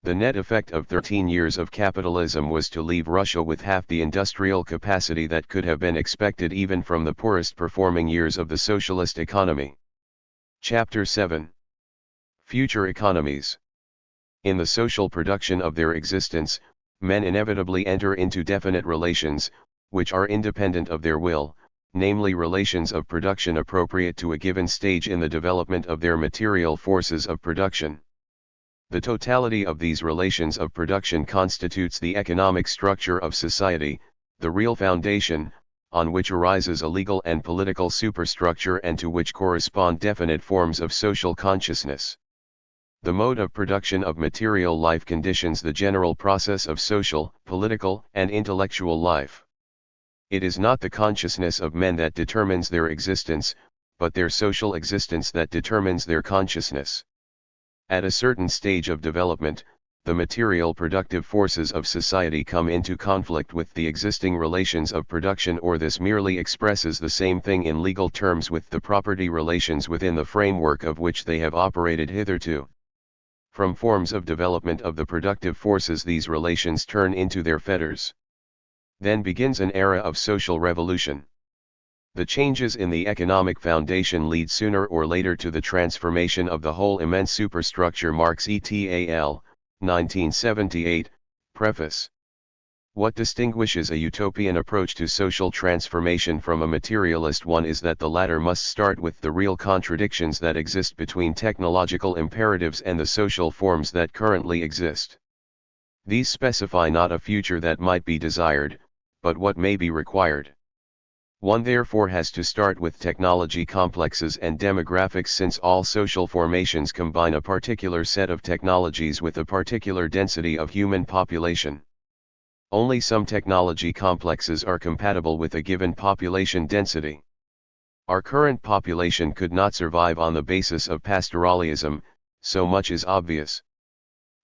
The net effect of 13 years of capitalism was to leave Russia with half the industrial capacity that could have been expected even from the poorest performing years of the socialist economy. Chapter 7. Future Economies. In the social production of their existence, men inevitably enter into definite relations, which are independent of their will, namely relations of production appropriate to a given stage in the development of their material forces of production. The totality of these relations of production constitutes the economic structure of society, the real foundation, on which arises a legal and political superstructure and to which correspond definite forms of social consciousness. The mode of production of material life conditions the general process of social, political, and intellectual life. It is not the consciousness of men that determines their existence, but their social existence that determines their consciousness. At a certain stage of development, the material productive forces of society come into conflict with the existing relations of production, or this merely expresses the same thing in legal terms with the property relations within the framework of which they have operated hitherto. From forms of development of the productive forces these relations turn into their fetters. Then begins an era of social revolution. The changes in the economic foundation lead sooner or later to the transformation of the whole immense superstructure. Marx et al., 1978, Preface. What distinguishes a utopian approach to social transformation from a materialist one is that the latter must start with the real contradictions that exist between technological imperatives and the social forms that currently exist. These specify not a future that might be desired, but what may be required. One therefore has to start with technology complexes and demographics, since all social formations combine a particular set of technologies with a particular density of human population. Only some technology complexes are compatible with a given population density. Our current population could not survive on the basis of pastoralism, so much is obvious.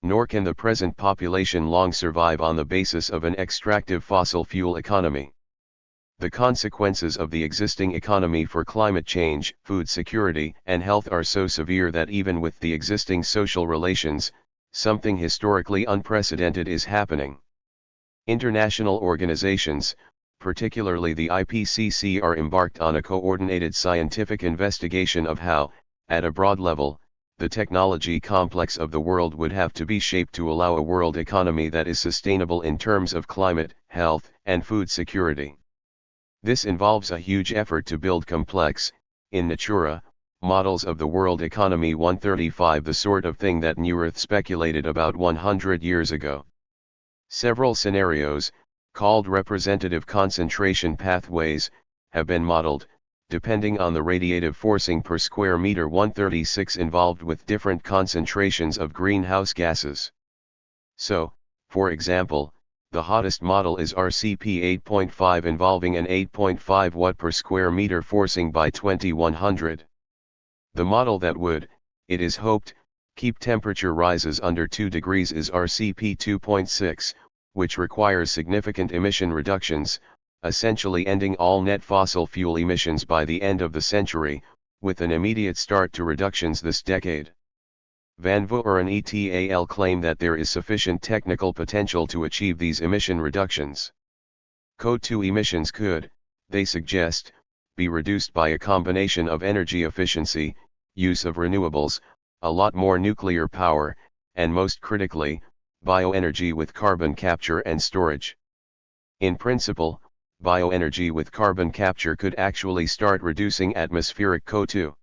Nor can the present population long survive on the basis of an extractive fossil fuel economy. The consequences of the existing economy for climate change, food security, and health are so severe that even with the existing social relations, something historically unprecedented is happening. International organizations, particularly the IPCC, are embarked on a coordinated scientific investigation of how, at a broad level, the technology complex of the world would have to be shaped to allow a world economy that is sustainable in terms of climate, health, and food security. This involves a huge effort to build complex, in natura, models of the world economy 135, the sort of thing that Neuwirth speculated about 100 years ago. Several scenarios, called representative concentration pathways, have been modeled, depending on the radiative forcing per square meter 136 involved with different concentrations of greenhouse gases. So, for example, the hottest model is RCP 8.5 involving an 8.5 watt per square meter forcing by 2100. The model that would, it is hoped, keep temperature rises under 2 degrees is RCP 2.6, which requires significant emission reductions, essentially ending all net fossil fuel emissions by the end of the century, with an immediate start to reductions this decade. Van Vuuren et al. Claim that there is sufficient technical potential to achieve these emission reductions. CO2 emissions could, they suggest, be reduced by a combination of energy efficiency, use of renewables, a lot more nuclear power, and most critically, bioenergy with carbon capture and storage. In principle, bioenergy with carbon capture could actually start reducing atmospheric CO2.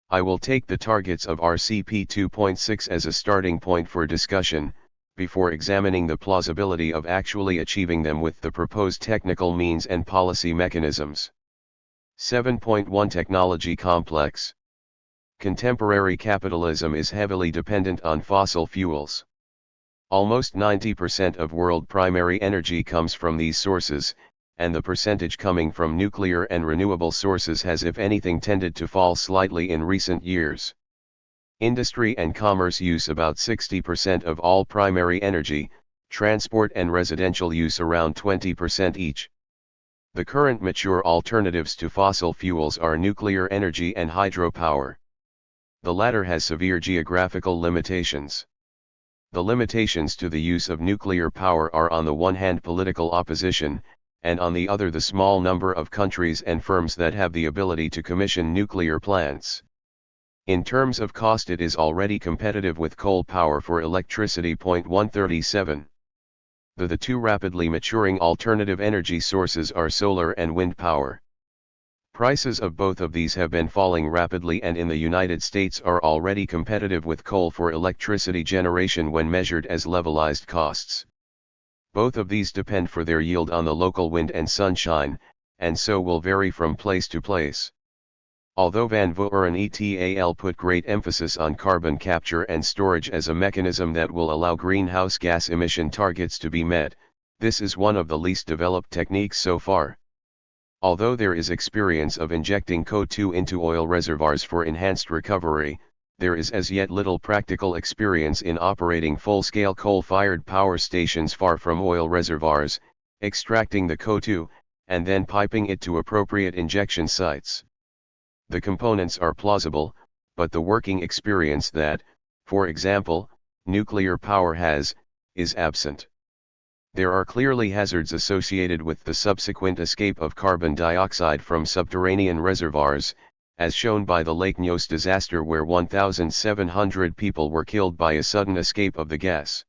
I will take the targets of RCP 2.6 as a starting point for discussion, before examining the plausibility of actually achieving them with the proposed technical means and policy mechanisms. 7.1 Technology Complex. Contemporary capitalism is heavily dependent on fossil fuels. Almost 90% of world primary energy comes from these sources, and the percentage coming from nuclear and renewable sources has, if anything, tended to fall slightly in recent years. Industry and commerce use about 60% of all primary energy, transport and residential use around 20% each. The current mature alternatives to fossil fuels are nuclear energy and hydropower. The latter has severe geographical limitations. The limitations to the use of nuclear power are on the one hand political opposition, and on the other the small number of countries and firms that have the ability to commission nuclear plants. In terms of cost, it is already competitive with coal power for electricity. 137. The two rapidly maturing alternative energy sources are solar and wind power. Prices of both of these have been falling rapidly and in the United States are already competitive with coal for electricity generation when measured as levelized costs. Both of these depend for their yield on the local wind and sunshine, and so will vary from place to place. Although Van Vuuren et al. Put great emphasis on carbon capture and storage as a mechanism that will allow greenhouse gas emission targets to be met, this is one of the least developed techniques so far. Although there is experience of injecting CO2 into oil reservoirs for enhanced recovery, there is as yet little practical experience in operating full-scale coal-fired power stations far from oil reservoirs, extracting the CO2, and then piping it to appropriate injection sites. The components are plausible, but the working experience that, for example, nuclear power has, is absent. There are clearly hazards associated with the subsequent escape of carbon dioxide from subterranean reservoirs, as shown by the Lake Nyos disaster where 1,700 people were killed by a sudden escape of the gas.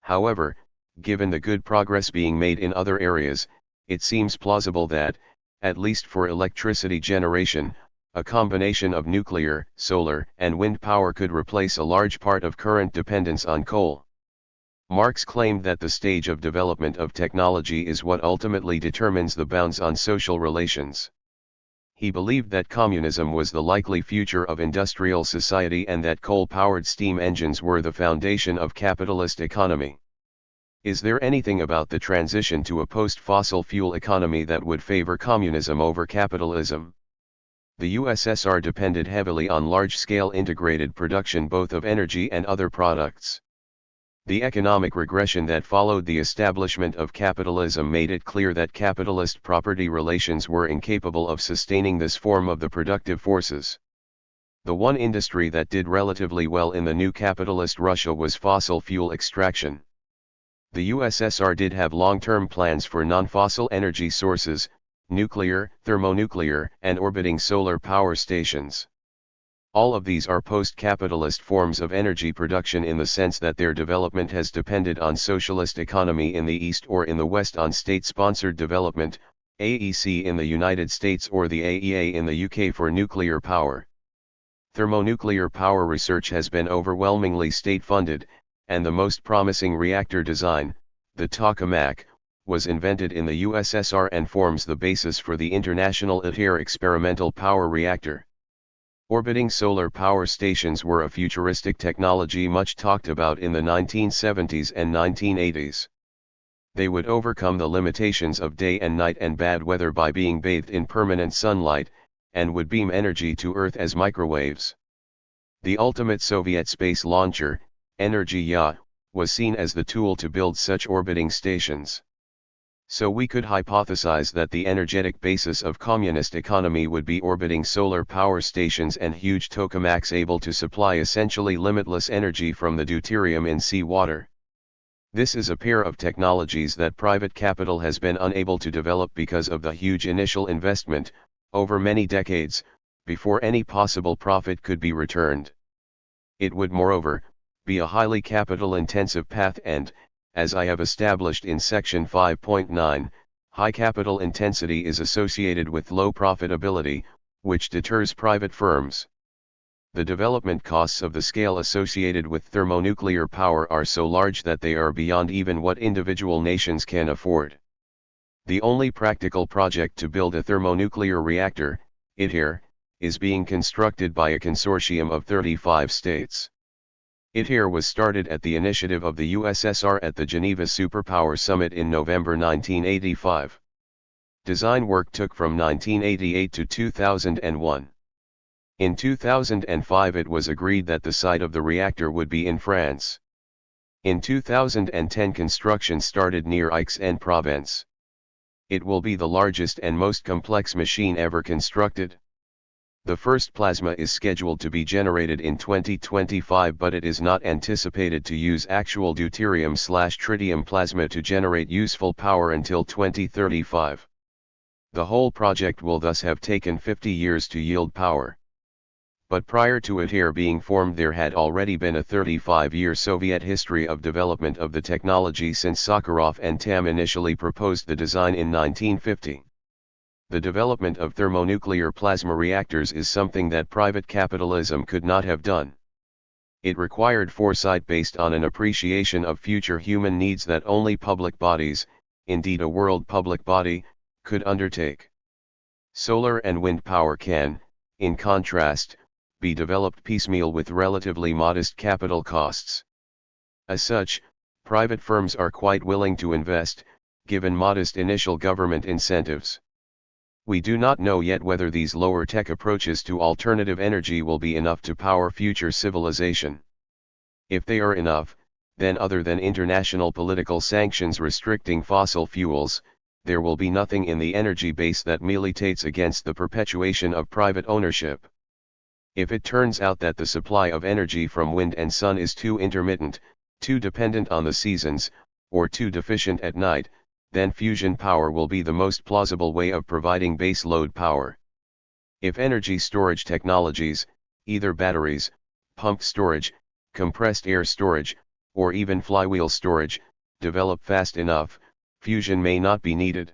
However, given the good progress being made in other areas, it seems plausible that, at least for electricity generation, a combination of nuclear, solar, and wind power could replace a large part of current dependence on coal. Marx claimed that the stage of development of technology is what ultimately determines the bounds on social relations. He believed that communism was the likely future of industrial society and that coal-powered steam engines were the foundation of capitalist economy. Is there anything about the transition to a post-fossil fuel economy that would favor communism over capitalism? The USSR depended heavily on large-scale integrated production both of energy and other products. The economic regression that followed the establishment of capitalism made it clear that capitalist property relations were incapable of sustaining this form of the productive forces. The one industry that did relatively well in the new capitalist Russia was fossil fuel extraction. The USSR did have long-term plans for non-fossil energy sources, nuclear, thermonuclear, and orbiting solar power stations. All of these are post-capitalist forms of energy production in the sense that their development has depended on socialist economy in the East or in the West on state-sponsored development, AEC in the United States or the AEA in the UK for nuclear power. Thermonuclear power research has been overwhelmingly state-funded, and the most promising reactor design, the tokamak, was invented in the USSR and forms the basis for the International ITER experimental power reactor. Orbiting solar power stations were a futuristic technology much talked about in the 1970s and 1980s. They would overcome the limitations of day and night and bad weather by being bathed in permanent sunlight, and would beam energy to Earth as microwaves. The ultimate Soviet space launcher, Energy-Ya, was seen as the tool to build such orbiting stations. So we could hypothesize that the energetic basis of communist economy would be orbiting solar power stations and huge tokamaks able to supply essentially limitless energy from the deuterium in seawater. This is a pair of technologies that private capital has been unable to develop because of the huge initial investment, over many decades, before any possible profit could be returned. It would moreover, be a highly capital-intensive path and, as I have established in section 5.9, high capital intensity is associated with low profitability, which deters private firms. The development costs of the scale associated with thermonuclear power are so large that they are beyond even what individual nations can afford. The only practical project to build a thermonuclear reactor, THIRD, is being constructed by a consortium of 35 states. THIRD was started at the initiative of the USSR at the Geneva Superpower Summit in November 1985. Design work took from 1988 to 2001. In 2005 it was agreed that the site of the reactor would be in France. In 2010 construction started near Aix-en-Provence. It will be the largest and most complex machine ever constructed. The first plasma is scheduled to be generated in 2025, but it is not anticipated to use actual deuterium/tritium plasma to generate useful power until 2035. The whole project will thus have taken 50 years to yield power. But prior to THIRD being formed there had already been a 35-year Soviet history of development of the technology since Sakharov and Tam initially proposed the design in 1950. The development of thermonuclear plasma reactors is something that private capitalism could not have done. It required foresight based on an appreciation of future human needs that only public bodies, indeed a world public body, could undertake. Solar and wind power can, in contrast, be developed piecemeal with relatively modest capital costs. As such, private firms are quite willing to invest, given modest initial government incentives. We do not know yet whether these lower-tech approaches to alternative energy will be enough to power future civilization. If they are enough, then other than international political sanctions restricting fossil fuels, there will be nothing in the energy base that militates against the perpetuation of private ownership. If it turns out that the supply of energy from wind and sun is too intermittent, too dependent on the seasons, or too deficient at night, then fusion power will be the most plausible way of providing base load power. If energy storage technologies, either batteries, pumped storage, compressed air storage, or even flywheel storage, develop fast enough, fusion may not be needed.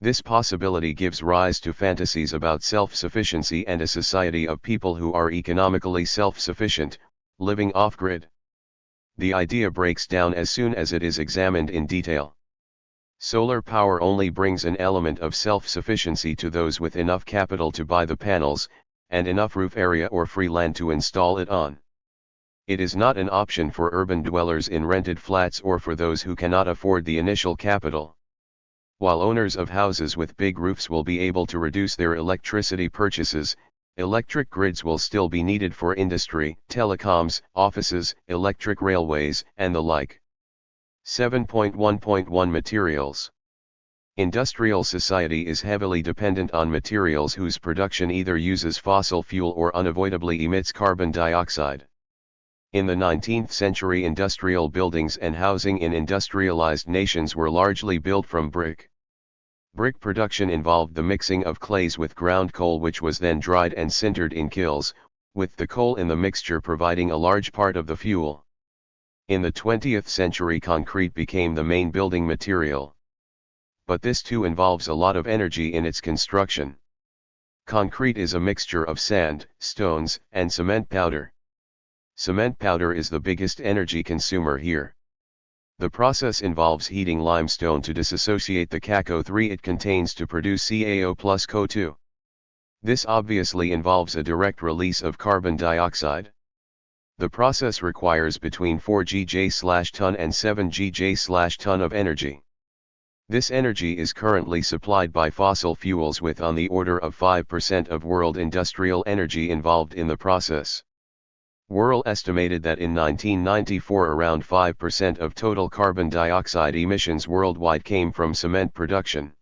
This possibility gives rise to fantasies about self-sufficiency and a society of people who are economically self-sufficient, living off-grid. The idea breaks down as soon as it is examined in detail. Solar power only brings an element of self-sufficiency to those with enough capital to buy the panels, and enough roof area or free land to install it on. It is not an option for urban dwellers in rented flats or for those who cannot afford the initial capital. While owners of houses with big roofs will be able to reduce their electricity purchases, electric grids will still be needed for industry, telecoms, offices, electric railways, and the like. 7.1.1 Materials. Industrial society is heavily dependent on materials whose production either uses fossil fuel or unavoidably emits carbon dioxide. In the 19th century, industrial buildings and housing in industrialized nations were largely built from brick. Brick production involved the mixing of clays with ground coal, which was then dried and sintered in kilns, with the coal in the mixture providing a large part of the fuel. In the 20th century, concrete became the main building material. But this too involves a lot of energy in its construction. Concrete is a mixture of sand, stones, and cement powder. Cement powder is the biggest energy consumer here. The process involves heating limestone to dissociate the CaCO3 it contains to produce CaO plus CO2. This obviously involves a direct release of carbon dioxide. The process requires between 4 GJ/ton and 7 GJ/ton of energy. This energy is currently supplied by fossil fuels, with on the order of 5% of world industrial energy involved in the process. Worrell estimated that in 1994 around 5% of total carbon dioxide emissions worldwide came from cement production.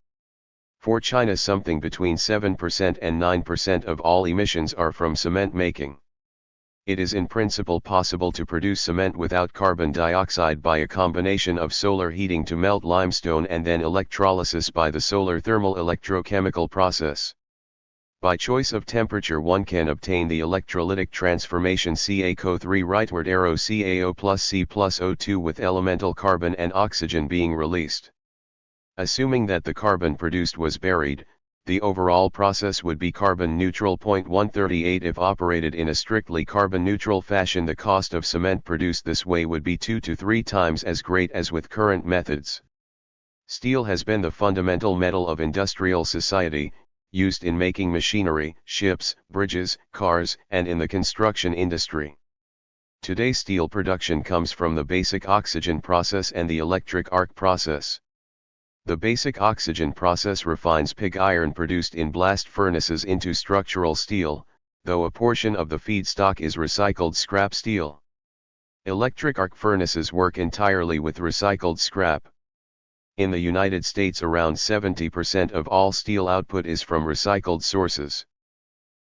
For China, something between 7% and 9% of all emissions are from cement making. It is in principle possible to produce cement without carbon dioxide by a combination of solar heating to melt limestone and then electrolysis by the solar thermal electrochemical process. By choice of temperature one can obtain the electrolytic transformation CaO3 rightward arrow CaO plus C plus O2 with elemental carbon and oxygen being released. Assuming that the carbon produced was buried, the overall process would be carbon neutral. 138 If operated in a strictly carbon neutral fashion, the cost of cement produced this way would be 2 to 3 times as great as with current methods. Steel has been the fundamental metal of industrial society, used in making machinery, ships, bridges, cars, and in the construction industry. Today steel production comes from the basic oxygen process and the electric arc process. The basic oxygen process refines pig iron produced in blast furnaces into structural steel, though a portion of the feedstock is recycled scrap steel. Electric arc furnaces work entirely with recycled scrap. In the United States, around 70% of all steel output is from recycled sources.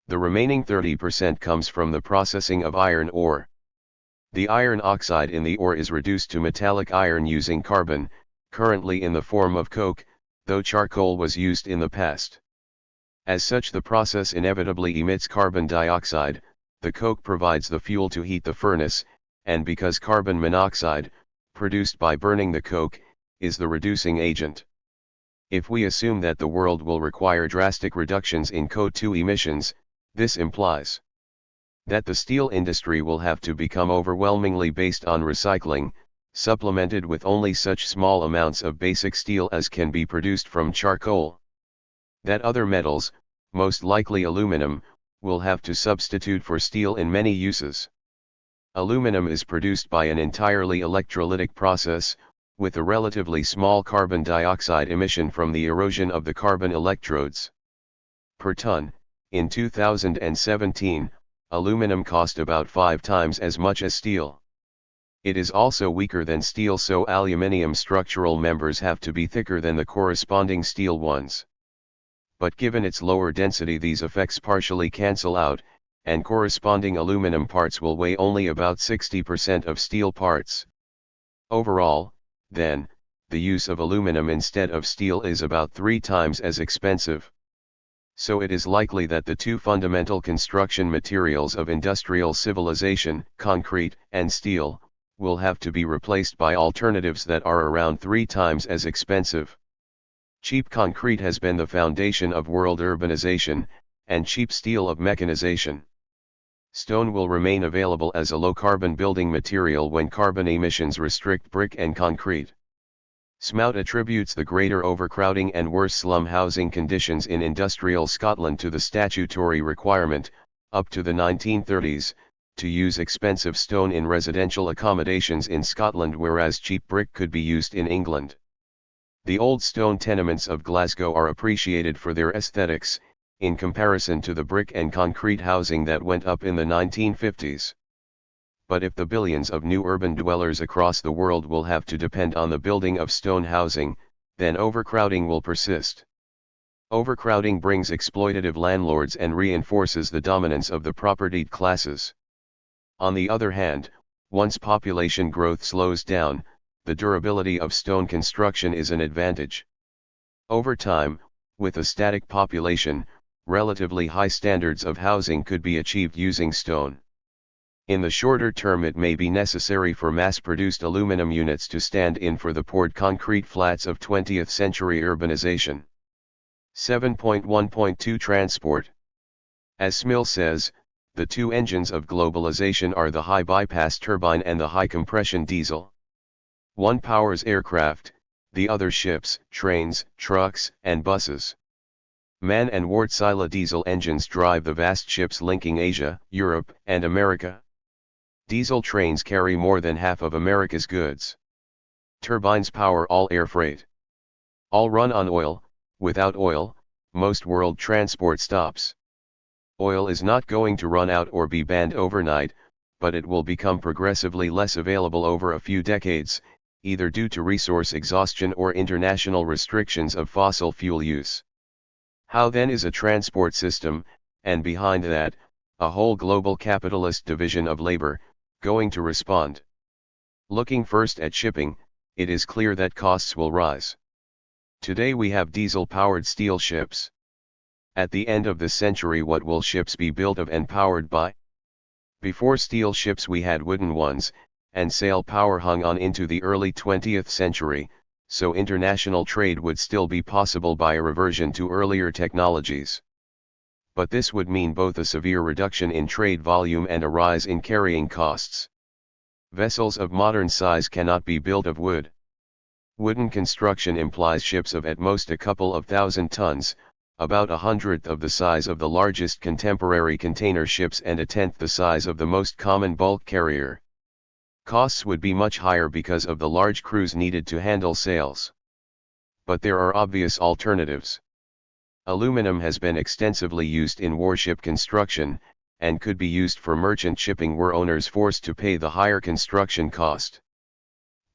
The remaining 30% comes from the processing of iron ore. The iron oxide in the ore is reduced to metallic iron using carbon, currently in the form of coke, though charcoal was used in the past. As such, the process inevitably emits carbon dioxide. The coke provides the fuel to heat the furnace, and because carbon monoxide, produced by burning the coke, is the reducing agent. If we assume that the world will require drastic reductions in CO2 emissions, this implies that the steel industry will have to become overwhelmingly based on recycling, supplemented with only such small amounts of basic steel as can be produced from charcoal. That other metals, most likely aluminum, will have to substitute for steel in many uses. Aluminum is produced by an entirely electrolytic process, with a relatively small carbon dioxide emission from the erosion of the carbon electrodes. Per ton, in 2017, aluminum cost about 5 times as much as steel. It is also weaker than steel, so aluminium structural members have to be thicker than the corresponding steel ones. But given its lower density, these effects partially cancel out, and corresponding aluminum parts will weigh only about 60% of steel parts. Overall, then, the use of aluminum instead of steel is about 3 times as expensive. So it is likely that the two fundamental construction materials of industrial civilization, concrete and steel, will have to be replaced by alternatives that are around 3 times as expensive. Cheap concrete has been the foundation of world urbanization, and cheap steel of mechanization. Stone will remain available as a low-carbon building material when carbon emissions restrict brick and concrete. Smout attributes the greater overcrowding and worse slum housing conditions in industrial Scotland to the statutory requirement, up to the 1930s, to use expensive stone in residential accommodations in Scotland, whereas cheap brick could be used in England. The old stone tenements of Glasgow are appreciated for their aesthetics, in comparison to the brick and concrete housing that went up in the 1950s. But if the billions of new urban dwellers across the world will have to depend on the building of stone housing, then overcrowding will persist. Overcrowding brings exploitative landlords and reinforces the dominance of the propertied classes. On the other hand, once population growth slows down, the durability of stone construction is an advantage. Over time, with a static population, relatively high standards of housing could be achieved using stone. In the shorter term, it may be necessary for mass-produced aluminum units to stand in for the poured concrete flats of 20th century urbanization. 7.1.2 Transport. As Smil says, the two engines of globalization are the high bypass turbine and the high compression diesel. One powers aircraft, the other ships, trains, trucks, and buses. MAN and Wärtsilä diesel engines drive the vast ships linking Asia, Europe, and America. Diesel trains carry more than half of America's goods. Turbines power all air freight. All run on oil. Without oil, most world transport stops. Oil is not going to run out or be banned overnight, but it will become progressively less available over a few decades, either due to resource exhaustion or international restrictions of fossil fuel use. How then is a transport system, and behind that, a whole global capitalist division of labor, going to respond? Looking first at shipping, it is clear that costs will rise. Today we have diesel-powered steel ships. At the end of the century, what will ships be built of and powered by? Before steel ships we had wooden ones, and sail power hung on into the early 20th century, so international trade would still be possible by a reversion to earlier technologies. But this would mean both a severe reduction in trade volume and a rise in carrying costs. Vessels of modern size cannot be built of wood. Wooden construction implies ships of at most a couple of thousand tons, about 1/100th of the size of the largest contemporary container ships and 1/10th the size of the most common bulk carrier. Costs would be much higher because of the large crews needed to handle sails. But there are obvious alternatives. Aluminum has been extensively used in warship construction, and could be used for merchant shipping were owners forced to pay the higher construction cost.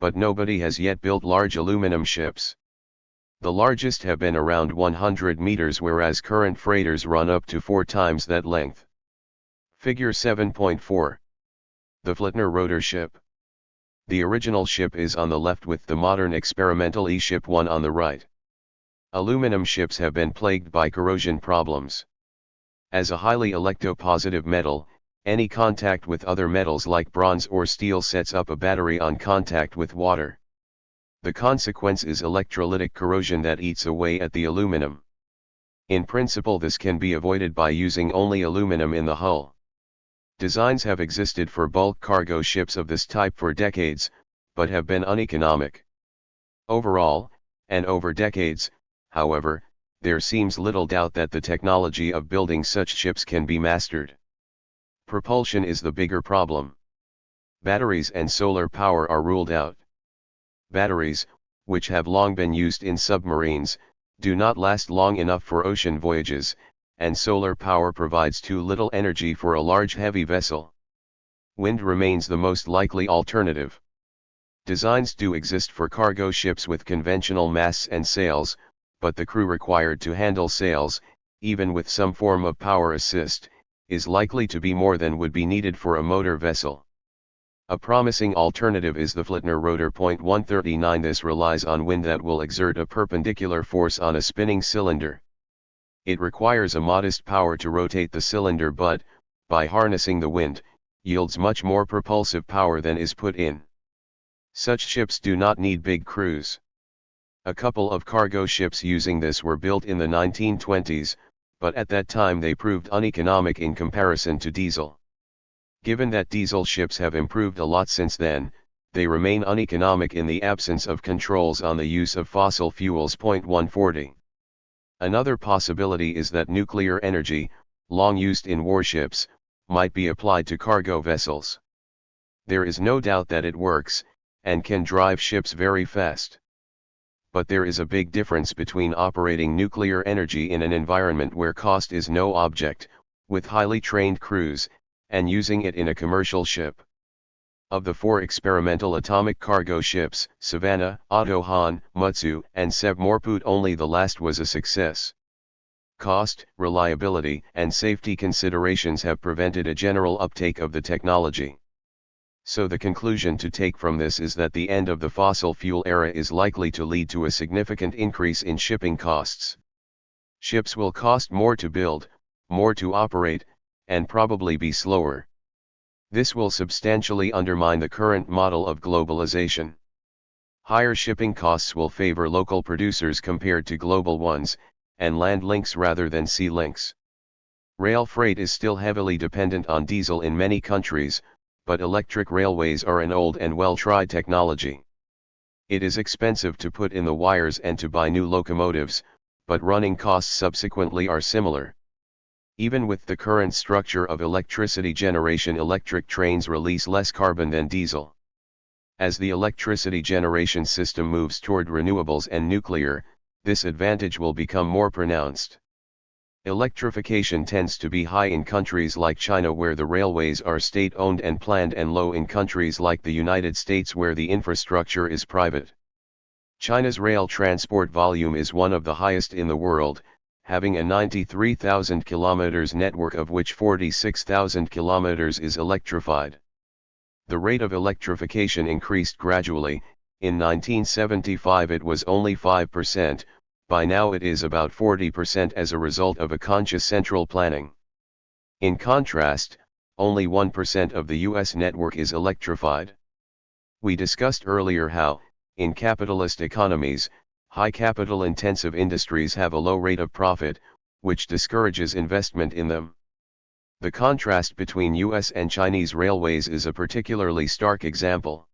But nobody has yet built large aluminum ships. The largest have been around 100 meters, whereas current freighters run up to 4 times that length. Figure 7.4. The Flettner rotor ship. The original ship is on the left with the modern experimental E-ship 1 on the right. Aluminum ships have been plagued by corrosion problems. As a highly electropositive metal, any contact with other metals like bronze or steel sets up a battery on contact with water. The consequence is electrolytic corrosion that eats away at the aluminum. In principle, this can be avoided by using only aluminum in the hull. Designs have existed for bulk cargo ships of this type for decades, but have been uneconomic. Overall, and over decades, however, there seems little doubt that the technology of building such ships can be mastered. Propulsion is the bigger problem. Batteries and solar power are ruled out. Batteries, which have long been used in submarines, do not last long enough for ocean voyages, and solar power provides too little energy for a large heavy vessel. Wind remains the most likely alternative. Designs do exist for cargo ships with conventional masts and sails, but the crew required to handle sails, even with some form of power assist, is likely to be more than would be needed for a motor vessel. A promising alternative is the Flettner rotor. 139. This relies on wind that will exert a perpendicular force on a spinning cylinder. It requires a modest power to rotate the cylinder, but, by harnessing the wind, yields much more propulsive power than is put in. Such ships do not need big crews. A couple of cargo ships using this were built in the 1920s, but at that time they proved uneconomic in comparison to diesel. Given that diesel ships have improved a lot since then, they remain uneconomic in the absence of controls on the use of fossil fuels. 140. Another possibility is that nuclear energy, long used in warships, might be applied to cargo vessels. There is no doubt that it works, and can drive ships very fast. But there is a big difference between operating nuclear energy in an environment where cost is no object, with highly trained crews, and using it in a commercial ship. Of the 4 experimental atomic cargo ships, Savannah, Otto Hahn, Mutsu, and Sevmorput, only the last was a success. Cost, reliability, and safety considerations have prevented a general uptake of the technology. So the conclusion to take from this is that the end of the fossil fuel era is likely to lead to a significant increase in shipping costs. Ships will cost more to build, more to operate, and probably be slower. This will substantially undermine the current model of globalization. Higher shipping costs will favor local producers compared to global ones, and land links rather than sea links. Rail freight is still heavily dependent on diesel in many countries, but electric railways are an old and well-tried technology. It is expensive to put in the wires and to buy new locomotives, but running costs subsequently are similar. Even with the current structure of electricity generation, electric trains release less carbon than diesel. As the electricity generation system moves toward renewables and nuclear, this advantage will become more pronounced. Electrification tends to be high in countries like China where the railways are state-owned and planned, and low in countries like the United States where the infrastructure is private. China's rail transport volume is one of the highest in the world, having a 93,000 kilometers network of which 46,000 kilometers is electrified. The rate of electrification increased gradually. In 1975 it was only 5%, by now it is about 40% as a result of a conscious central planning. In contrast, only 1% of the US network is electrified. We discussed earlier how, in capitalist economies, high capital-intensive industries have a low rate of profit, which discourages investment in them. The contrast between US and Chinese railways is a particularly stark example.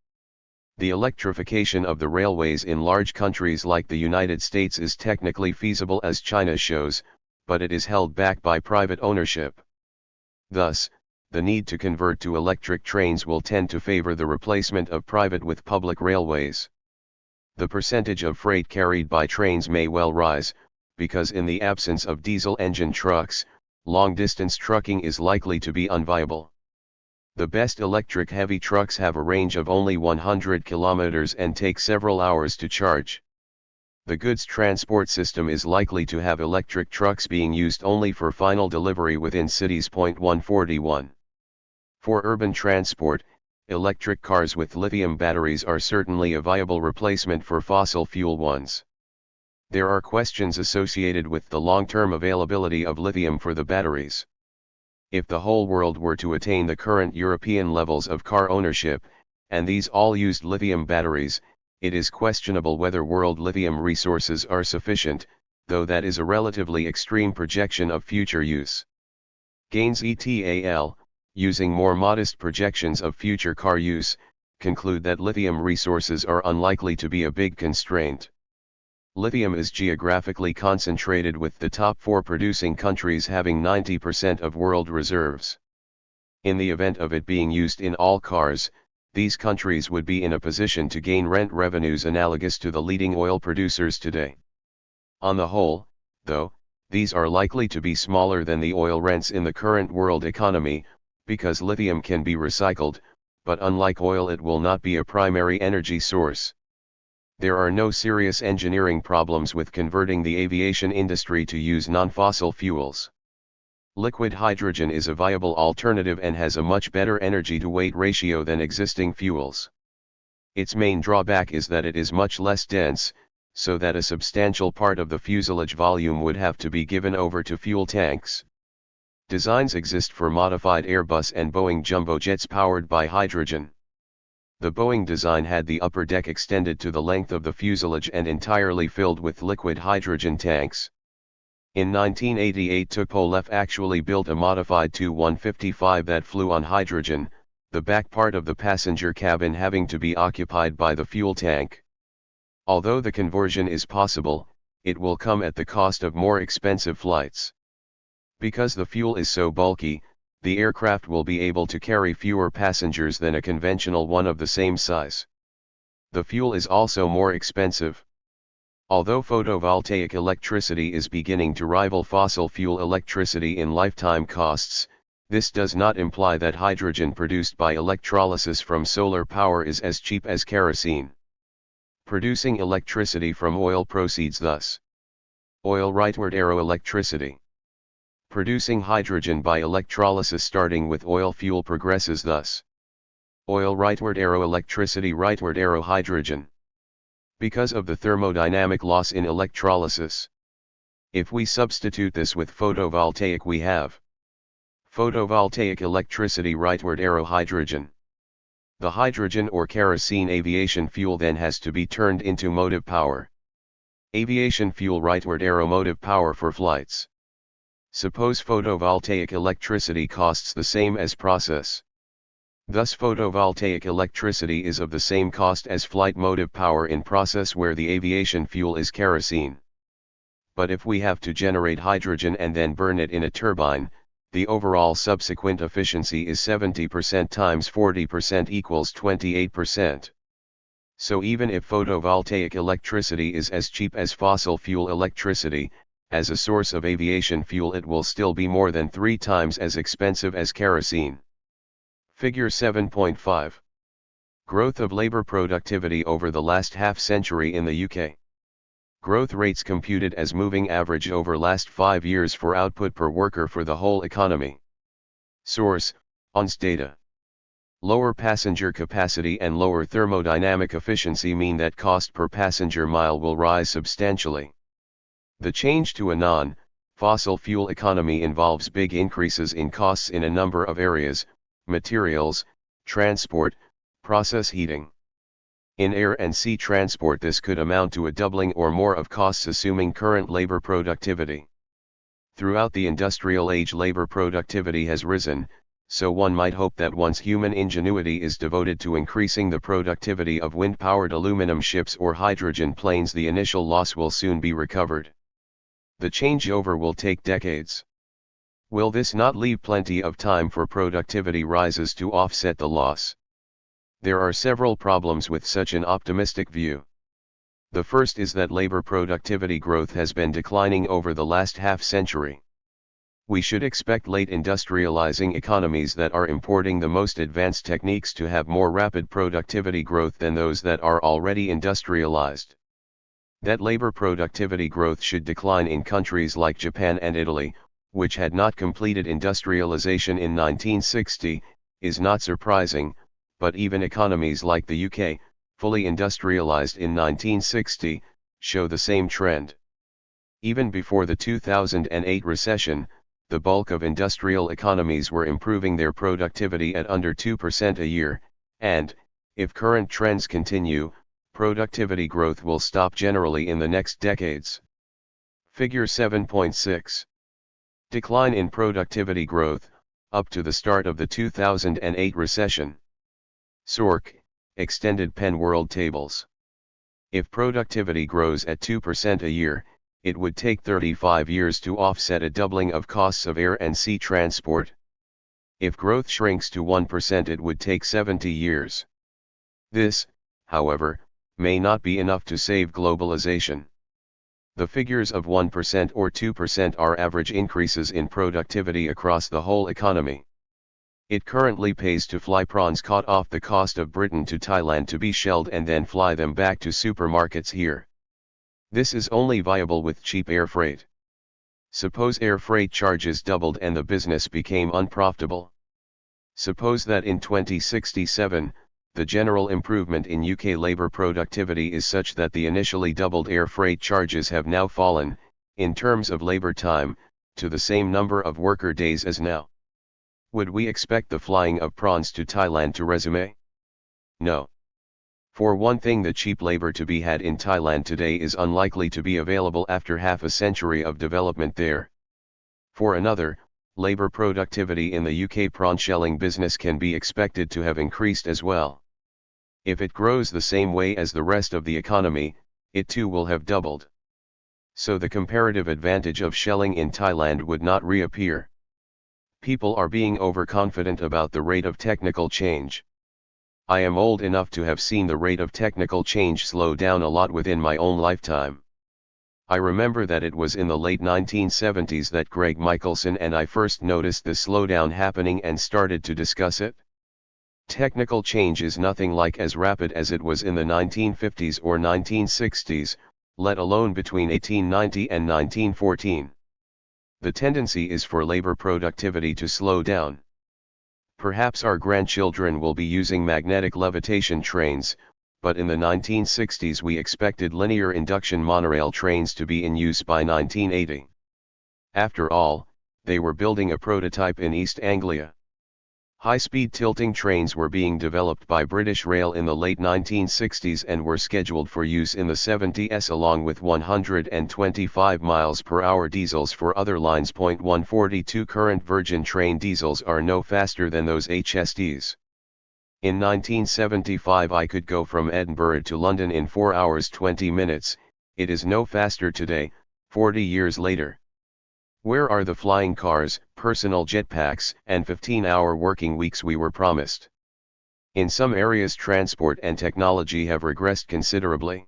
The electrification of the railways in large countries like the United States is technically feasible as China shows, but it is held back by private ownership. Thus, the need to convert to electric trains will tend to favor the replacement of private with public railways. The percentage of freight carried by trains may well rise, because in the absence of diesel engine trucks, long-distance trucking is likely to be unviable. The best electric heavy trucks have a range of only 100 kilometers and take several hours to charge. The goods transport system is likely to have electric trucks being used only for final delivery within cities. 141. For urban transport, electric cars with lithium batteries are certainly a viable replacement for fossil fuel ones. There are questions associated with the long-term availability of lithium for the batteries. If the whole world were to attain the current European levels of car ownership, and these all used lithium batteries, it is questionable whether world lithium resources are sufficient, though that is a relatively extreme projection of future use. Gaines et al., using more modest projections of future car use, conclude that lithium resources are unlikely to be a big constraint. Lithium is geographically concentrated, with the top 4 producing countries having 90% of world reserves. In the event of it being used in all cars, these countries would be in a position to gain rent revenues analogous to the leading oil producers today. On the whole, though, these are likely to be smaller than the oil rents in the current world economy, because lithium can be recycled, but unlike oil it will not be a primary energy source. There are no serious engineering problems with converting the aviation industry to use non-fossil fuels. Liquid hydrogen is a viable alternative and has a much better energy-to-weight ratio than existing fuels. Its main drawback is that it is much less dense, so that a substantial part of the fuselage volume would have to be given over to fuel tanks. Designs exist for modified Airbus and Boeing jumbo jets powered by hydrogen. The Boeing design had the upper deck extended to the length of the fuselage and entirely filled with liquid hydrogen tanks. In 1988 Tupolev actually built a modified Tu-155 that flew on hydrogen, the back part of the passenger cabin having to be occupied by the fuel tank. Although the conversion is possible, it will come at the cost of more expensive flights. Because the fuel is so bulky, the aircraft will be able to carry fewer passengers than a conventional one of the same size. The fuel is also more expensive. Although photovoltaic electricity is beginning to rival fossil fuel electricity in lifetime costs, this does not imply that hydrogen produced by electrolysis from solar power is as cheap as kerosene. Producing electricity from oil proceeds thus. Oil rightward arrow electricity. Producing hydrogen by electrolysis starting with oil fuel progresses thus. Oil rightward arrow electricity rightward arrow hydrogen. Because of the thermodynamic loss in electrolysis. If we substitute this with photovoltaic we have photovoltaic electricity rightward arrow hydrogen. The hydrogen or kerosene aviation fuel then has to be turned into motive power. Aviation fuel rightward arrow motive power for flights. Suppose photovoltaic electricity costs the same as process. Thus photovoltaic electricity is of the same cost as flight motive power in process where the aviation fuel is kerosene. But if we have to generate hydrogen and then burn it in a turbine, the overall subsequent efficiency is 70% times 40% equals 28%. So even if photovoltaic electricity is as cheap as fossil fuel electricity, as a source of aviation fuel it will still be more than 3 times as expensive as kerosene. Figure 7.5. Growth of labor productivity over the last half-century in the UK. Growth rates computed as moving average over last 5 years for output per worker for the whole economy. Source: ONS data. Lower passenger capacity and lower thermodynamic efficiency mean that cost per passenger mile will rise substantially. The change to a non-fossil fuel economy involves big increases in costs in a number of areas: materials, transport, process heating. In air and sea transport this could amount to a doubling or more of costs assuming current labor productivity. Throughout the industrial age labor productivity has risen, so one might hope that once human ingenuity is devoted to increasing the productivity of wind-powered aluminum ships or hydrogen planes the initial loss will soon be recovered. The changeover will take decades. Will this not leave plenty of time for productivity rises to offset the loss? There are several problems with such an optimistic view. The first is that labor productivity growth has been declining over the last half-century. We should expect late industrializing economies that are importing the most advanced techniques to have more rapid productivity growth than those that are already industrialized. That labor productivity growth should decline in countries like Japan and Italy, which had not completed industrialization in 1960, is not surprising, but even economies like the UK, fully industrialized in 1960, show the same trend. Even before the 2008 recession, the bulk of industrial economies were improving their productivity at under 2% a year, and, if current trends continue, productivity growth will stop generally in the next decades. Figure 7.6. Decline in productivity growth, up to the start of the 2008 recession. SORC, Extended Pen World Tables. If productivity grows at 2% a year, it would take 35 years to offset a doubling of costs of air and sea transport. If growth shrinks to 1% it would take 70 years. This, however, may not be enough to save globalization. The figures of 1% or 2% are average increases in productivity across the whole economy. It currently pays to fly prawns caught off the coast of Britain to Thailand to be shelled and then fly them back to supermarkets here. This is only viable with cheap air freight. Suppose air freight charges doubled and the business became unprofitable. Suppose that in 2067, the general improvement in UK labour productivity is such that the initially doubled air freight charges have now fallen, in terms of labour time, to the same number of worker days as now. Would we expect the flying of prawns to Thailand to resume? No. For one thing, the cheap labor to be had in Thailand today is unlikely to be available after half a century of development there. For another, labor productivity in the UK prawn shelling business can be expected to have increased as well. If it grows the same way as the rest of the economy, it too will have doubled. So the comparative advantage of shelling in Thailand would not reappear. People are being overconfident about the rate of technical change. I am old enough to have seen the rate of technical change slow down a lot within my own lifetime. I remember that it was in the late 1970s that Greg Michelson and I first noticed the slowdown happening and started to discuss it. Technical change is nothing like as rapid as it was in the 1950s or 1960s, let alone between 1890 and 1914. The tendency is for labor productivity to slow down. Perhaps our grandchildren will be using magnetic levitation trains, but in the 1960s we expected linear induction monorail trains to be in use by 1980. After all, they were building a prototype in East Anglia. High-speed tilting trains were being developed by British Rail in the late 1960s and were scheduled for use in the 70s along with 125 miles per hour diesels for other lines. 142 current Virgin Train diesels are no faster than those HSDs. In 1975 I could go from Edinburgh to London in 4 hours 20 minutes, it is no faster today, 40 years later. Where are the flying cars, personal jetpacks, and 15-hour working weeks we were promised? In some areas transport and technology have regressed considerably.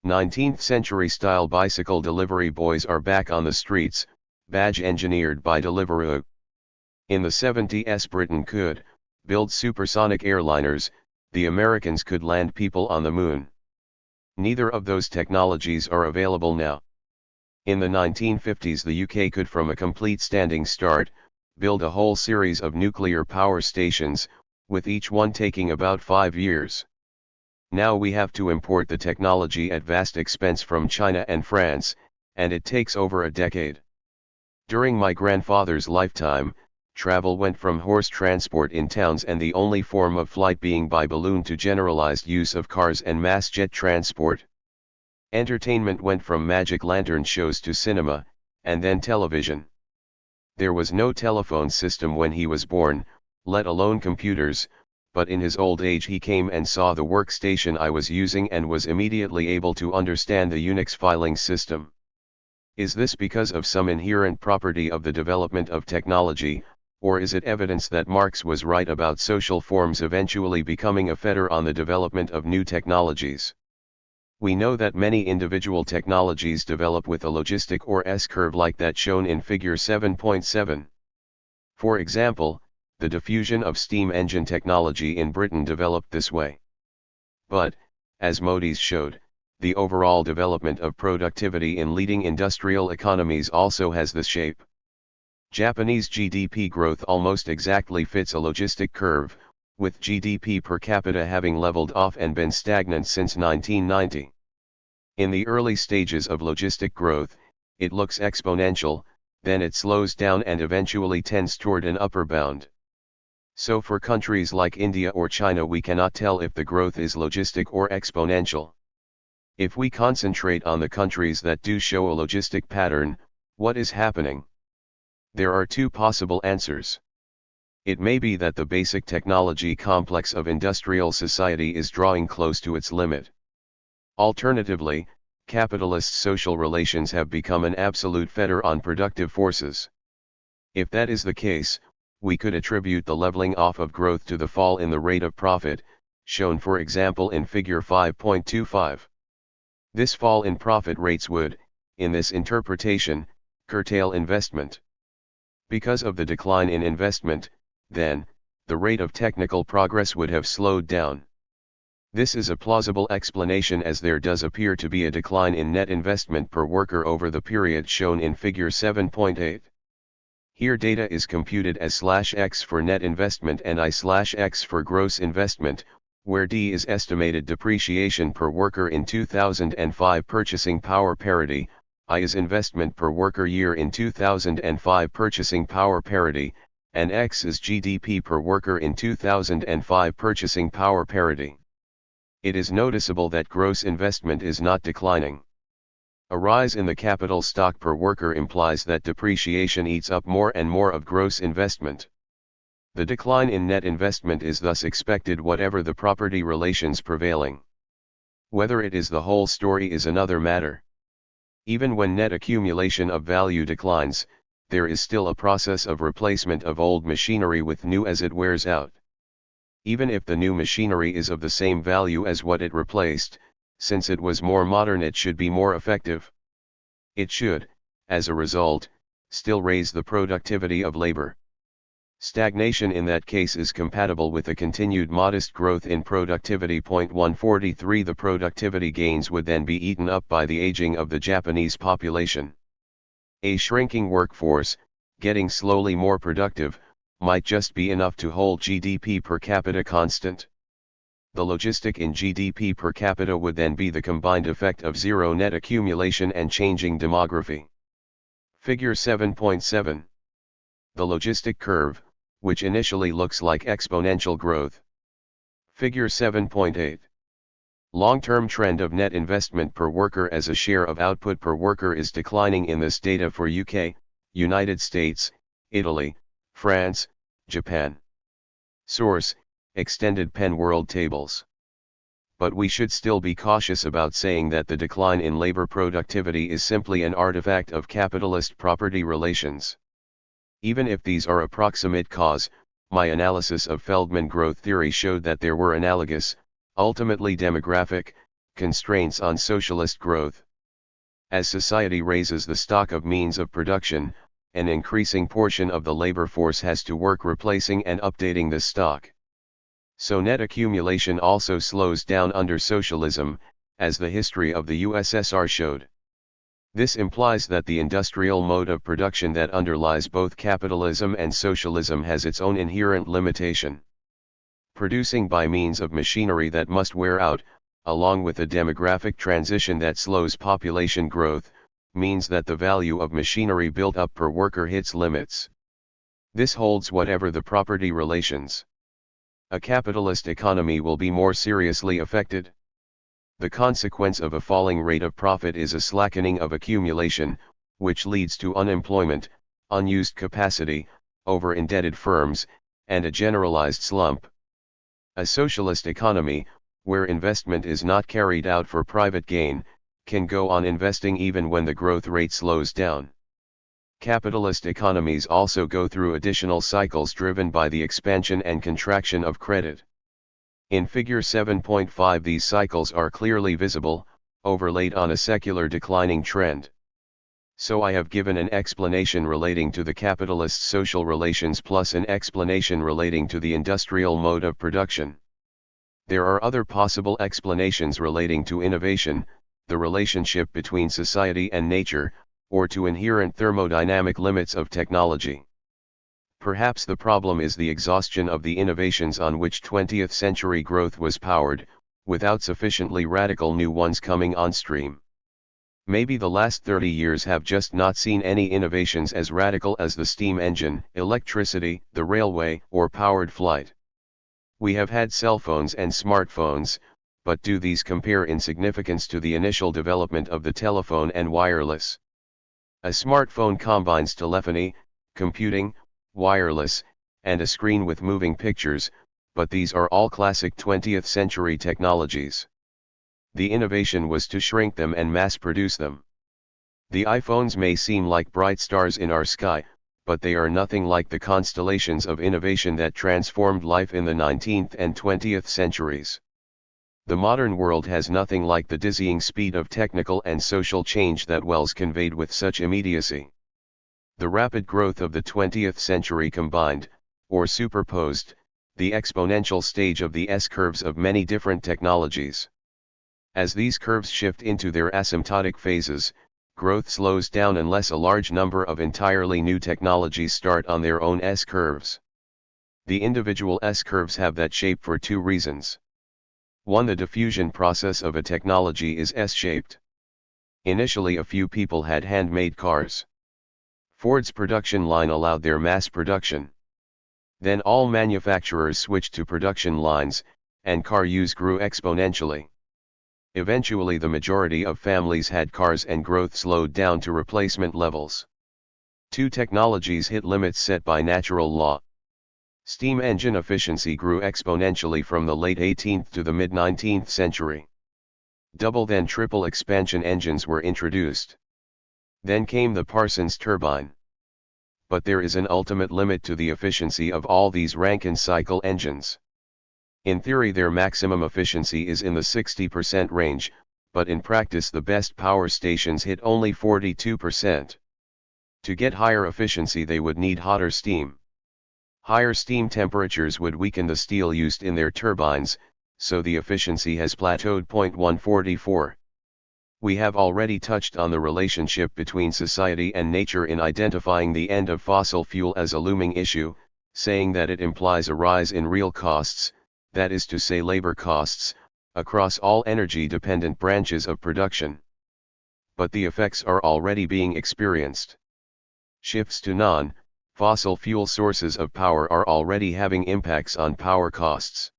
19th century style bicycle delivery boys are back on the streets, badge engineered by Deliveroo. In the 70s Britain could build supersonic airliners, the Americans could land people on the moon. Neither of those technologies are available now. In the 1950s the UK could from a complete standing start, build a whole series of nuclear power stations, with each one taking about 5 years. Now we have to import the technology at vast expense from China and France, and it takes over a decade. During my grandfather's lifetime, travel went from horse transport in towns and the only form of flight being by balloon to generalized use of cars and mass jet transport. Entertainment went from magic lantern shows to cinema, and then television. There was no telephone system when he was born, let alone computers, but in his old age he came and saw the workstation I was using and was immediately able to understand the Unix filing system. Is this because of some inherent property of the development of technology, or is it evidence that Marx was right about social forms eventually becoming a fetter on the development of new technologies? We know that many individual technologies develop with a logistic or S-curve like that shown in figure 7.7. For example, the diffusion of steam engine technology in Britain developed this way. But, as Modi's showed, the overall development of productivity in leading industrial economies also has this shape. Japanese GDP growth almost exactly fits a logistic curve, with GDP per capita having leveled off and been stagnant since 1990. In the early stages of logistic growth, it looks exponential, then it slows down and eventually tends toward an upper bound. So for countries like India or China we cannot tell if the growth is logistic or exponential. If we concentrate on the countries that do show a logistic pattern, what is happening? There are two possible answers. It may be that the basic technology complex of industrial society is drawing close to its limit. Alternatively, capitalist social relations have become an absolute fetter on productive forces. If that is the case, we could attribute the leveling off of growth to the fall in the rate of profit, shown for example in figure 5.25. This fall in profit rates would, in this interpretation, curtail investment. Because of the decline in investment, then, the rate of technical progress would have slowed down. This is a plausible explanation as there does appear to be a decline in net investment per worker over the period shown in figure 7.8. Here data is computed as /x for net investment and I/x for gross investment, where D is estimated depreciation per worker in 2005 purchasing power parity, I is investment per worker year in 2005 purchasing power parity, and X is GDP per worker in 2005 purchasing power parity. It is noticeable that gross investment is not declining. A rise in the capital stock per worker implies that depreciation eats up more and more of gross investment. The decline in net investment is thus expected whatever the property relations prevailing. Whether it is the whole story is another matter. Even when net accumulation of value declines, there is still a process of replacement of old machinery with new as it wears out. Even if the new machinery is of the same value as what it replaced, since it was more modern it should be more effective. It should, as a result, still raise the productivity of labor. Stagnation in that case is compatible with a continued modest growth in productivity. 143 The productivity gains would then be eaten up by the aging of the Japanese population. A shrinking workforce, getting slowly more productive, might just be enough to hold GDP per capita constant. The logistic in GDP per capita would then be the combined effect of zero net accumulation and changing demography. Figure 7.7. The logistic curve, which initially looks like exponential growth. Figure 7.8. Long-term trend of net investment per worker as a share of output per worker is declining in this data for UK, United States, Italy, France, Japan. Source: Extended Pen World Tables. But we should still be cautious about saying that the decline in labor productivity is simply an artifact of capitalist property relations. Even if these are a proximate cause, my analysis of Feldman growth theory showed that there were analogous, ultimately demographic, Constraints on socialist growth. As society raises the stock of means of production, an increasing portion of the labor force has to work replacing and updating this stock. So net accumulation also slows down under socialism, as the history of the USSR showed. This implies that the industrial mode of production that underlies both capitalism and socialism has its own inherent limitation. Producing by means of machinery that must wear out, along with a demographic transition that slows population growth, means that the value of machinery built up per worker hits limits. This holds whatever the property relations. A capitalist economy will be more seriously affected. The consequence of a falling rate of profit is a slackening of accumulation, which leads to unemployment, unused capacity, over-indebted firms, and a generalized slump. A socialist economy, where investment is not carried out for private gain, can go on investing even when the growth rate slows down. Capitalist economies also go through additional cycles driven by the expansion and contraction of credit. In Figure 7.5 these cycles are clearly visible, overlaid on a secular declining trend. So I have given an explanation relating to the capitalist social relations plus an explanation relating to the industrial mode of production. There are other possible explanations relating to innovation, the relationship between society and nature, or to inherent thermodynamic limits of technology. Perhaps the problem is the exhaustion of the innovations on which 20th century growth was powered, without sufficiently radical new ones coming on stream. Maybe the last 30 years have just not seen any innovations as radical as the steam engine, electricity, the railway, or powered flight. We have had cell phones and smartphones, but do these compare in significance to the initial development of the telephone and wireless? A smartphone combines telephony, computing, wireless, and a screen with moving pictures, but these are all classic 20th century technologies. The innovation was to shrink them and mass-produce them. The iPhones may seem like bright stars in our sky, but they are nothing like the constellations of innovation that transformed life in the 19th and 20th centuries. The modern world has nothing like the dizzying speed of technical and social change that Wells conveyed with such immediacy. The rapid growth of the 20th century combined, or superposed, the exponential stage of the S-curves of many different technologies. As these curves shift into their asymptotic phases, growth slows down unless a large number of entirely new technologies start on their own S-curves. The individual S-curves have that shape for two reasons. One, the diffusion process of a technology is S-shaped. Initially a few people had handmade cars. Ford's production line allowed their mass production. Then all manufacturers switched to production lines, and car use grew exponentially. Eventually the majority of families had cars and growth slowed down to replacement levels. Two technologies hit limits set by natural law. Steam engine efficiency grew exponentially from the late 18th to the mid-19th century. Double then triple expansion engines were introduced. Then came the Parsons turbine. But there is an ultimate limit to the efficiency of all these Rankine cycle engines. In theory their maximum efficiency is in the 60% range, but in practice the best power stations hit only 42%. To get higher efficiency they would need hotter steam. Higher steam temperatures would weaken the steel used in their turbines, so the efficiency has plateaued. 144. We have already touched on the relationship between society and nature in identifying the end of fossil fuel as a looming issue, saying that it implies a rise in real costs, that is to say labor costs, across all energy-dependent branches of production. But the effects are already being experienced. Shifts to non-fossil fuel sources of power are already having impacts on power costs.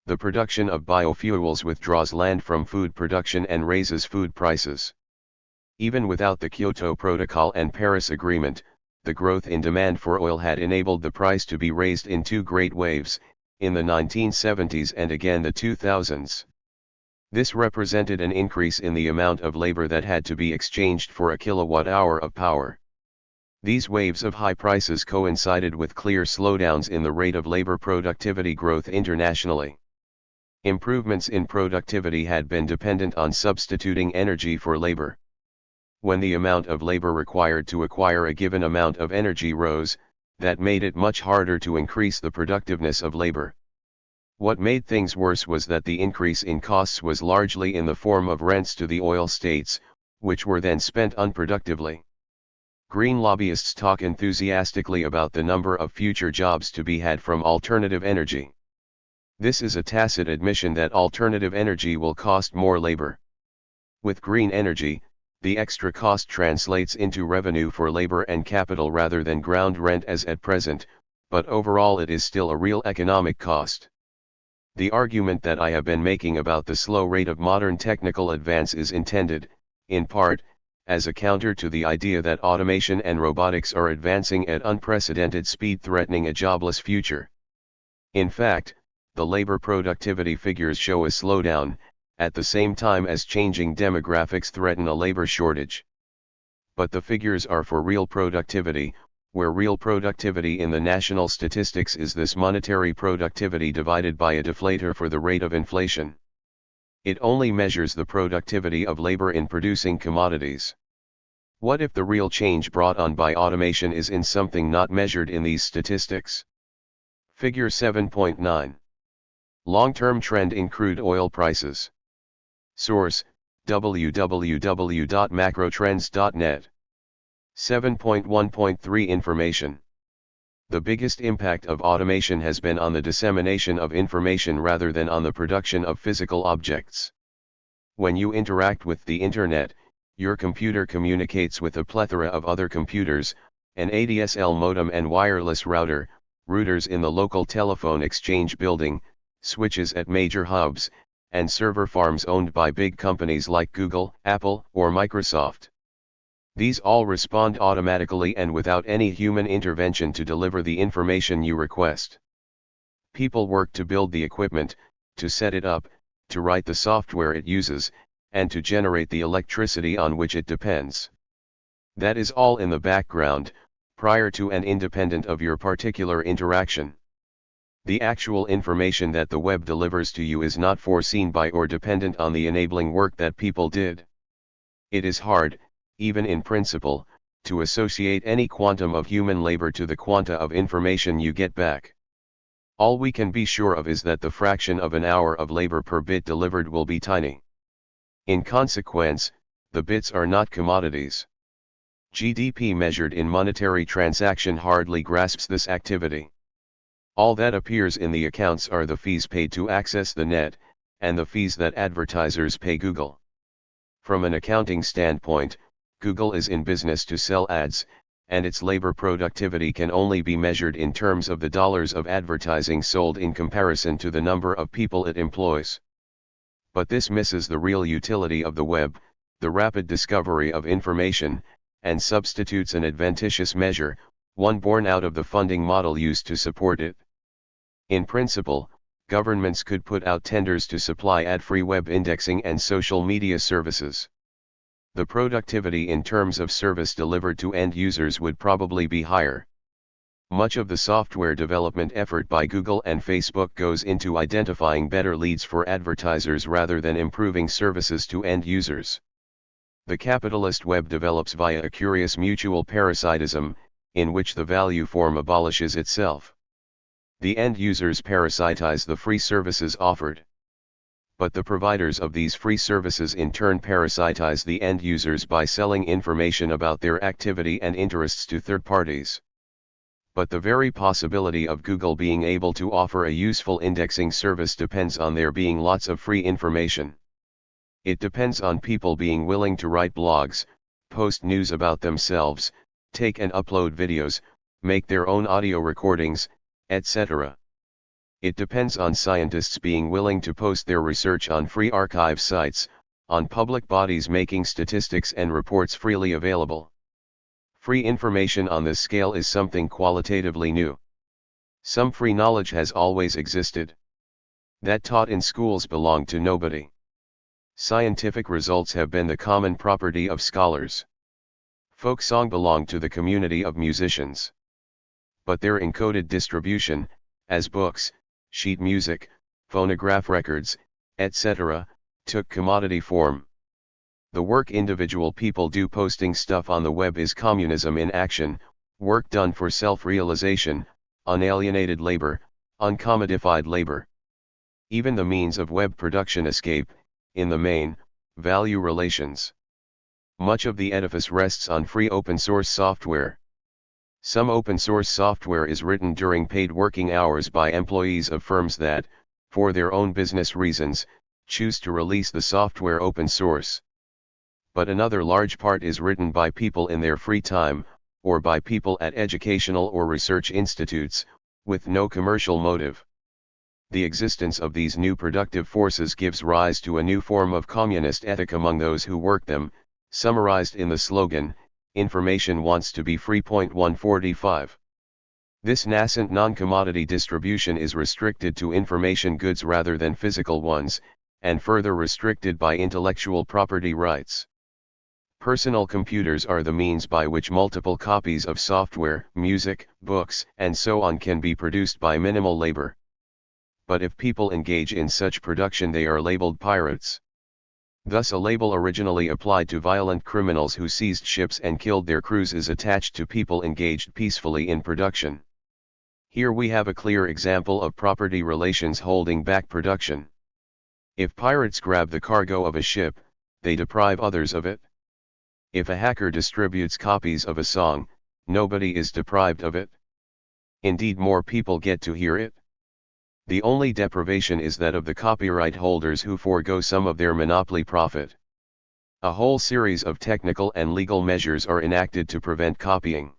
The production of biofuels withdraws land from food production and raises food prices. Even without the Kyoto Protocol and Paris Agreement, the growth in demand for oil had enabled the price to be raised in two great waves, in the 1970s and again the 2000s. This represented an increase in the amount of labor that had to be exchanged for a kilowatt-hour of power. These waves of high prices coincided with clear slowdowns in the rate of labor productivity growth internationally. Improvements in productivity had been dependent on substituting energy for labor. When the amount of labor required to acquire a given amount of energy rose, that made it much harder to increase the productiveness of labor. What made things worse was that the increase in costs was largely in the form of rents to the oil states, which were then spent unproductively. Green lobbyists talk enthusiastically about the number of future jobs to be had from alternative energy. This is a tacit admission that alternative energy will cost more labor. With green energy, the extra cost translates into revenue for labor and capital rather than ground rent as at present, but overall it is still a real economic cost. The argument that I have been making about the slow rate of modern technical advance is intended, in part, as a counter to the idea that automation and robotics are advancing at unprecedented speed, threatening a jobless future. In fact, the labor productivity figures show a slowdown, at the same time as changing demographics threaten a labor shortage. But the figures are for real productivity, where real productivity in the national statistics is this monetary productivity divided by a deflator for the rate of inflation. It only measures the productivity of labor in producing commodities. What if the real change brought on by automation is in something not measured in these statistics? Figure 7.9. Long-term trend in crude oil prices. Source: www.macrotrends.net. 7.1.3 Information. The biggest impact of automation has been on the dissemination of information rather than on the production of physical objects. When you interact with the internet, your computer communicates with a plethora of other computers, an ADSL modem and wireless router, routers in the local telephone exchange building, switches at major hubs, and server farms owned by big companies like Google, Apple, or Microsoft. These all respond automatically and without any human intervention to deliver the information you request. People work to build the equipment, to set it up, to write the software it uses, and to generate the electricity on which it depends. That is all in the background, prior to and independent of your particular interaction. The actual information that the web delivers to you is not foreseen by or dependent on the enabling work that people did. It is hard, even in principle, to associate any quantum of human labor to the quanta of information you get back. All we can be sure of is that the fraction of an hour of labor per bit delivered will be tiny. In consequence, the bits are not commodities. GDP measured in monetary transaction hardly grasps this activity. All that appears in the accounts are the fees paid to access the net, and the fees that advertisers pay Google. From an accounting standpoint, Google is in business to sell ads, and its labor productivity can only be measured in terms of the dollars of advertising sold in comparison to the number of people it employs. But this misses the real utility of the web, the rapid discovery of information, and substitutes an adventitious measure, one born out of the funding model used to support it. In principle, governments could put out tenders to supply ad-free web indexing and social media services. The productivity in terms of service delivered to end users would probably be higher. Much of the software development effort by Google and Facebook goes into identifying better leads for advertisers rather than improving services to end users. The capitalist web develops via a curious mutual parasitism, in which the value form abolishes itself. The end users parasitize the free services offered. But the providers of these free services in turn parasitize the end users by selling information about their activity and interests to third parties. But the very possibility of Google being able to offer a useful indexing service depends on there being lots of free information. It depends on people being willing to write blogs, post news about themselves, take and upload videos, make their own audio recordings, etc. It depends on scientists being willing to post their research on free archive sites, on public bodies making statistics and reports freely available. Free information on this scale is something qualitatively new. Some free knowledge has always existed. That taught in schools belonged to nobody. Scientific results have been the common property of scholars. Folk song belonged to the community of musicians. But their encoded distribution, as books, sheet music, phonograph records, etc., took commodity form. The work individual people do posting stuff on the web is communism in action, work done for self-realization, unalienated labor, uncommodified labor. Even the means of web production escape, in the main, value relations. Much of the edifice rests on free open source software. Some open source software is written during paid working hours by employees of firms that, for their own business reasons, choose to release the software open source. But another large part is written by people in their free time, or by people at educational or research institutes, with no commercial motive. The existence of these new productive forces gives rise to a new form of communist ethic among those who work them, summarized in the slogan, "Information wants to be free." 145. This nascent non-commodity distribution is restricted to information goods rather than physical ones, and further restricted by intellectual property rights. Personal computers are the means by which multiple copies of software, music, books, and so on can be produced by minimal labor. But if people engage in such production, they are labeled pirates. Thus a label originally applied to violent criminals who seized ships and killed their crews is attached to people engaged peacefully in production. Here we have a clear example of property relations holding back production. If pirates grab the cargo of a ship, they deprive others of it. If a hacker distributes copies of a song, nobody is deprived of it. Indeed, more people get to hear it. The only deprivation is that of the copyright holders who forego some of their monopoly profit. A whole series of technical and legal measures are enacted to prevent copying.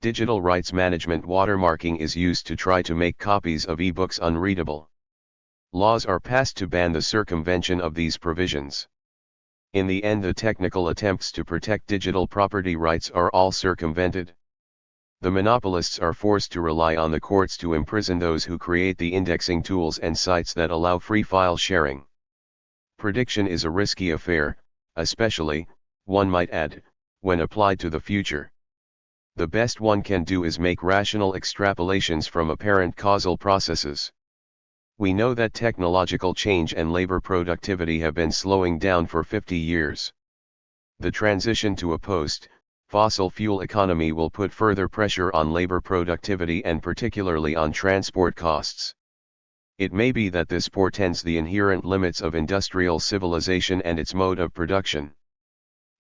Digital rights management watermarking is used to try to make copies of e-books unreadable. Laws are passed to ban the circumvention of these provisions. In the end, the technical attempts to protect digital property rights are all circumvented. The monopolists are forced to rely on the courts to imprison those who create the indexing tools and sites that allow free file sharing. Prediction is a risky affair, especially, one might add, when applied to the future. The best one can do is make rational extrapolations from apparent causal processes. We know that technological change and labor productivity have been slowing down for 50 years. The transition to a post-fossil fuel economy will put further pressure on labor productivity and particularly on transport costs. It may be that this portends the inherent limits of industrial civilization and its mode of production.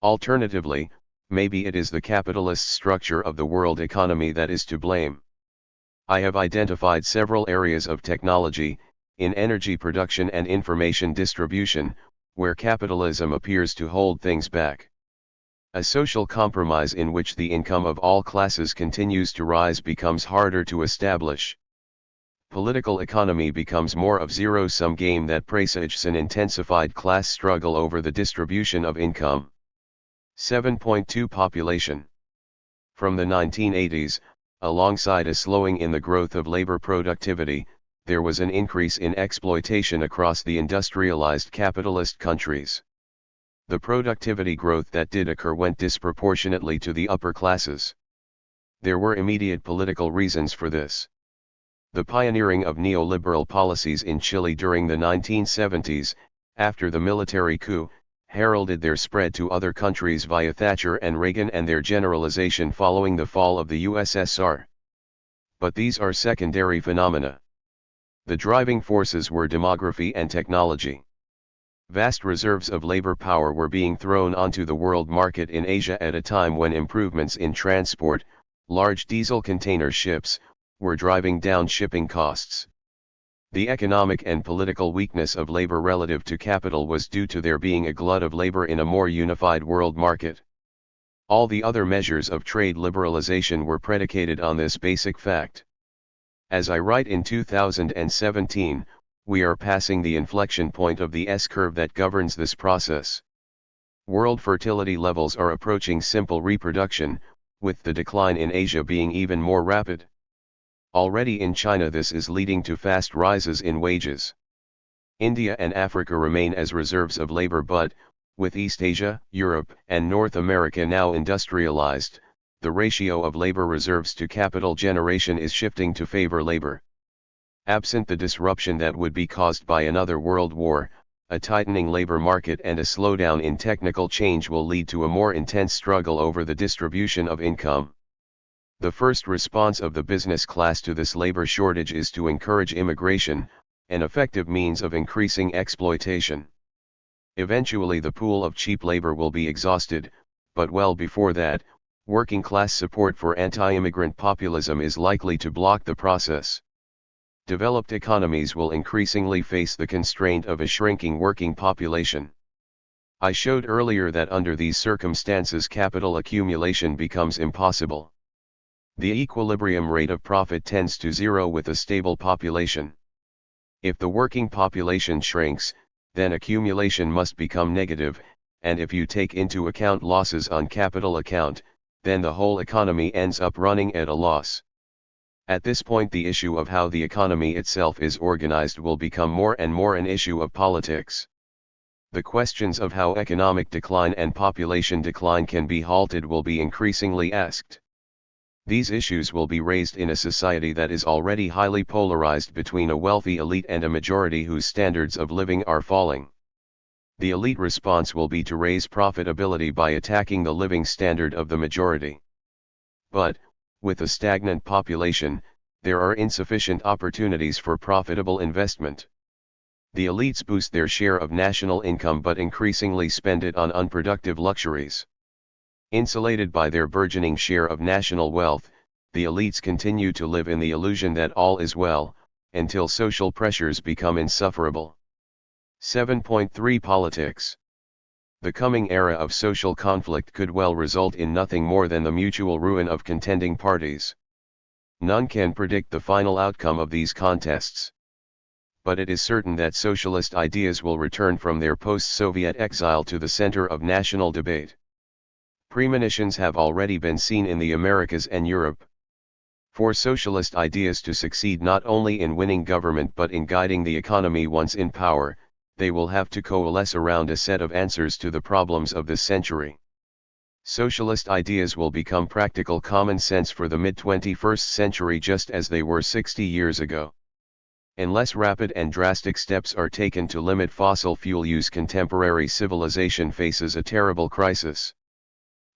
Alternatively, maybe it is the capitalist structure of the world economy that is to blame. I have identified several areas of technology, in energy production and information distribution, where capitalism appears to hold things back. A social compromise in which the income of all classes continues to rise becomes harder to establish. Political economy becomes more of a zero-sum game that presages an intensified class struggle over the distribution of income. 7.2 Population. From the 1980s, alongside a slowing in the growth of labor productivity, there was an increase in exploitation across the industrialized capitalist countries. The productivity growth that did occur went disproportionately to the upper classes. There were immediate political reasons for this. The pioneering of neoliberal policies in Chile during the 1970s, after the military coup, heralded their spread to other countries via Thatcher and Reagan and their generalization following the fall of the USSR. But these are secondary phenomena. The driving forces were demography and technology. Vast reserves of labor power were being thrown onto the world market in Asia at a time when improvements in transport, large diesel container ships, were driving down shipping costs. The economic and political weakness of labor relative to capital was due to there being a glut of labor in a more unified world market. All the other measures of trade liberalization were predicated on this basic fact. As I write in 2017, we are passing the inflection point of the S-curve that governs this process. World fertility levels are approaching simple reproduction, with the decline in Asia being even more rapid. Already in China this is leading to fast rises in wages. India and Africa remain as reserves of labor, but, with East Asia, Europe, and North America now industrialized, the ratio of labor reserves to capital generation is shifting to favor labor. Absent the disruption that would be caused by another world war, a tightening labor market and a slowdown in technical change will lead to a more intense struggle over the distribution of income. The first response of the business class to this labor shortage is to encourage immigration, an effective means of increasing exploitation. Eventually the pool of cheap labor will be exhausted, but well before that, working class support for anti-immigrant populism is likely to block the process. Developed economies will increasingly face the constraint of a shrinking working population. I showed earlier that under these circumstances capital accumulation becomes impossible. The equilibrium rate of profit tends to zero with a stable population. If the working population shrinks, then accumulation must become negative, and if you take into account losses on capital account, then the whole economy ends up running at a loss. At this point the issue of how the economy itself is organized will become more and more an issue of politics. The questions of how economic decline and population decline can be halted will be increasingly asked. These issues will be raised in a society that is already highly polarized between a wealthy elite and a majority whose standards of living are falling. The elite response will be to raise profitability by attacking the living standard of the majority. But, with a stagnant population, there are insufficient opportunities for profitable investment. The elites boost their share of national income but increasingly spend it on unproductive luxuries. Insulated by their burgeoning share of national wealth, the elites continue to live in the illusion that all is well, until social pressures become insufferable. 7.3 Politics. The coming era of social conflict could well result in nothing more than the mutual ruin of contending parties. None can predict the final outcome of these contests. But it is certain that socialist ideas will return from their post-Soviet exile to the center of national debate. Premonitions have already been seen in the Americas and Europe. For socialist ideas to succeed not only in winning government but in guiding the economy once in power, they will have to coalesce around a set of answers to the problems of this century. Socialist ideas will become practical common sense for the mid-21st century just as they were 60 years ago. Unless rapid and drastic steps are taken to limit fossil fuel use, contemporary civilization faces a terrible crisis.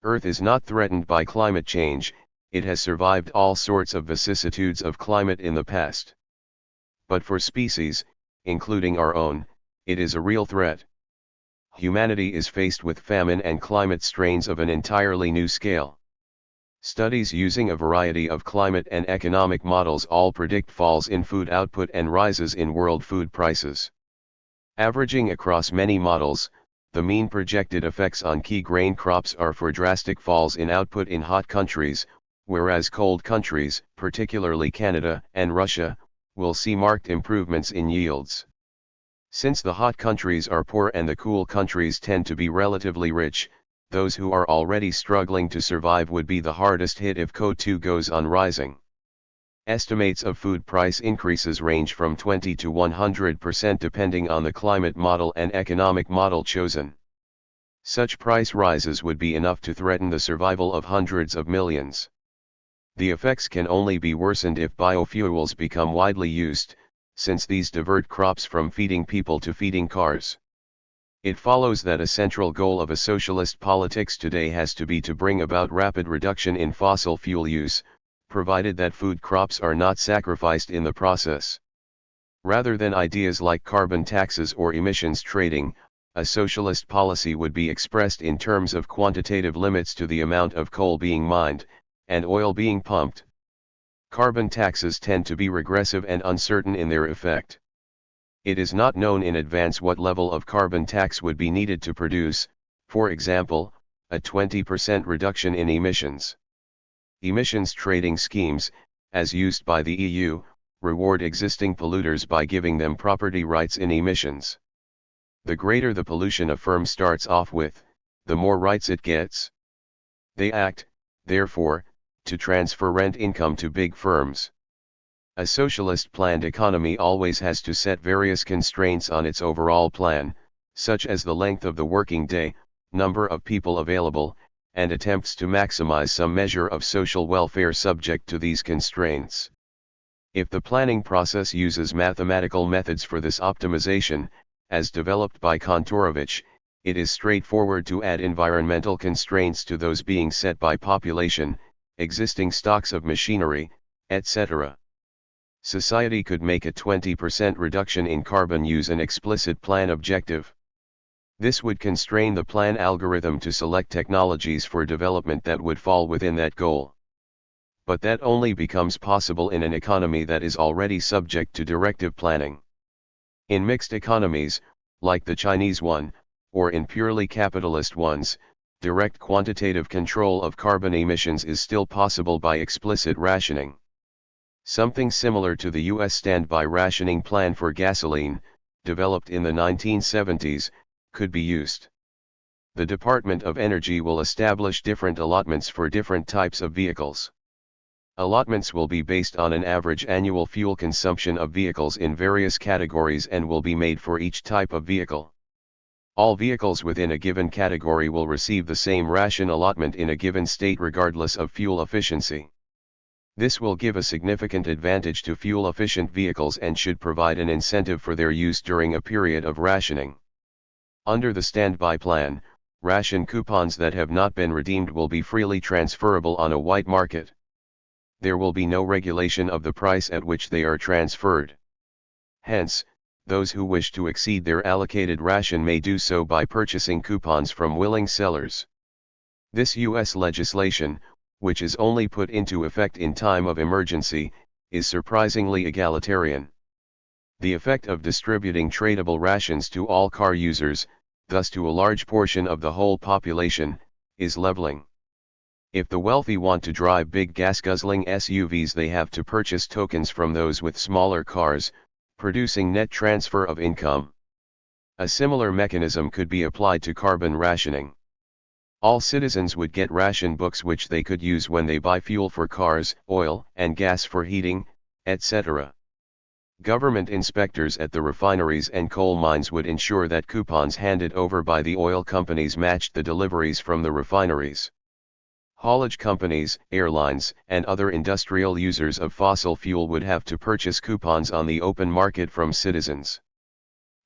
Earth is not threatened by climate change, it has survived all sorts of vicissitudes of climate in the past. But for species, including our own, it is a real threat. Humanity is faced with famine and climate strains of an entirely new scale. Studies using a variety of climate and economic models all predict falls in food output and rises in world food prices. Averaging across many models, the mean projected effects on key grain crops are for drastic falls in output in hot countries, whereas cold countries, particularly Canada and Russia, will see marked improvements in yields. Since the hot countries are poor and the cool countries tend to be relatively rich, those who are already struggling to survive would be the hardest hit if CO2 goes on rising. Estimates of food price increases range from 20 to 100% depending on the climate model and economic model chosen. Such price rises would be enough to threaten the survival of hundreds of millions. The effects can only be worsened if biofuels become widely used, since these divert crops from feeding people to feeding cars. It follows that a central goal of a socialist politics today has to be to bring about rapid reduction in fossil fuel use, provided that food crops are not sacrificed in the process. Rather than ideas like carbon taxes or emissions trading, a socialist policy would be expressed in terms of quantitative limits to the amount of coal being mined, and oil being pumped. Carbon taxes tend to be regressive and uncertain in their effect. It is not known in advance what level of carbon tax would be needed to produce, for example, a 20% reduction in emissions. Emissions trading schemes, as used by the EU, reward existing polluters by giving them property rights in emissions. The greater the pollution a firm starts off with, the more rights it gets. They act, therefore, to transfer rent income to big firms. A socialist planned economy always has to set various constraints on its overall plan, such as the length of the working day, number of people available, and attempts to maximize some measure of social welfare subject to these constraints. If the planning process uses mathematical methods for this optimization, as developed by Kontorovich, it is straightforward to add environmental constraints to those being set by population, existing stocks of machinery, etc. Society could make a 20% reduction in carbon use an explicit plan objective. This would constrain the plan algorithm to select technologies for development that would fall within that goal. But that only becomes possible in an economy that is already subject to directive planning. In mixed economies, like the Chinese one, or in purely capitalist ones, direct quantitative control of carbon emissions is still possible by explicit rationing. Something similar to the US standby rationing plan for gasoline, developed in the 1970s, could be used. The Department of Energy will establish different allotments for different types of vehicles. Allotments will be based on an average annual fuel consumption of vehicles in various categories and will be made for each type of vehicle. All vehicles within a given category will receive the same ration allotment in a given state regardless of fuel efficiency. This will give a significant advantage to fuel-efficient vehicles and should provide an incentive for their use during a period of rationing. Under the standby plan, ration coupons that have not been redeemed will be freely transferable on a white market. There will be no regulation of the price at which they are transferred. Hence, those who wish to exceed their allocated ration may do so by purchasing coupons from willing sellers. This U.S. legislation, which is only put into effect in time of emergency, is surprisingly egalitarian. The effect of distributing tradable rations to all car users, thus to a large portion of the whole population, is leveling. If the wealthy want to drive big gas-guzzling SUVs, they have to purchase tokens from those with smaller cars, producing net transfer of income. A similar mechanism could be applied to carbon rationing. All citizens would get ration books which they could use when they buy fuel for cars, oil and gas for heating, etc. Government inspectors at the refineries and coal mines would ensure that coupons handed over by the oil companies matched the deliveries from the refineries. Haulage companies, airlines, and other industrial users of fossil fuel would have to purchase coupons on the open market from citizens.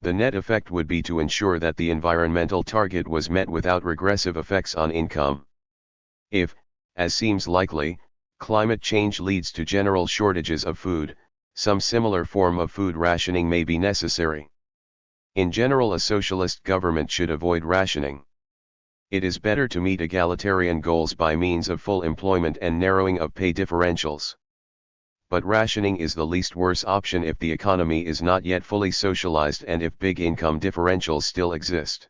The net effect would be to ensure that the environmental target was met without regressive effects on income. If, as seems likely, climate change leads to general shortages of food, some similar form of food rationing may be necessary. In general, a socialist government should avoid rationing. It is better to meet egalitarian goals by means of full employment and narrowing of pay differentials. But rationing is the least worse option if the economy is not yet fully socialized and if big income differentials still exist.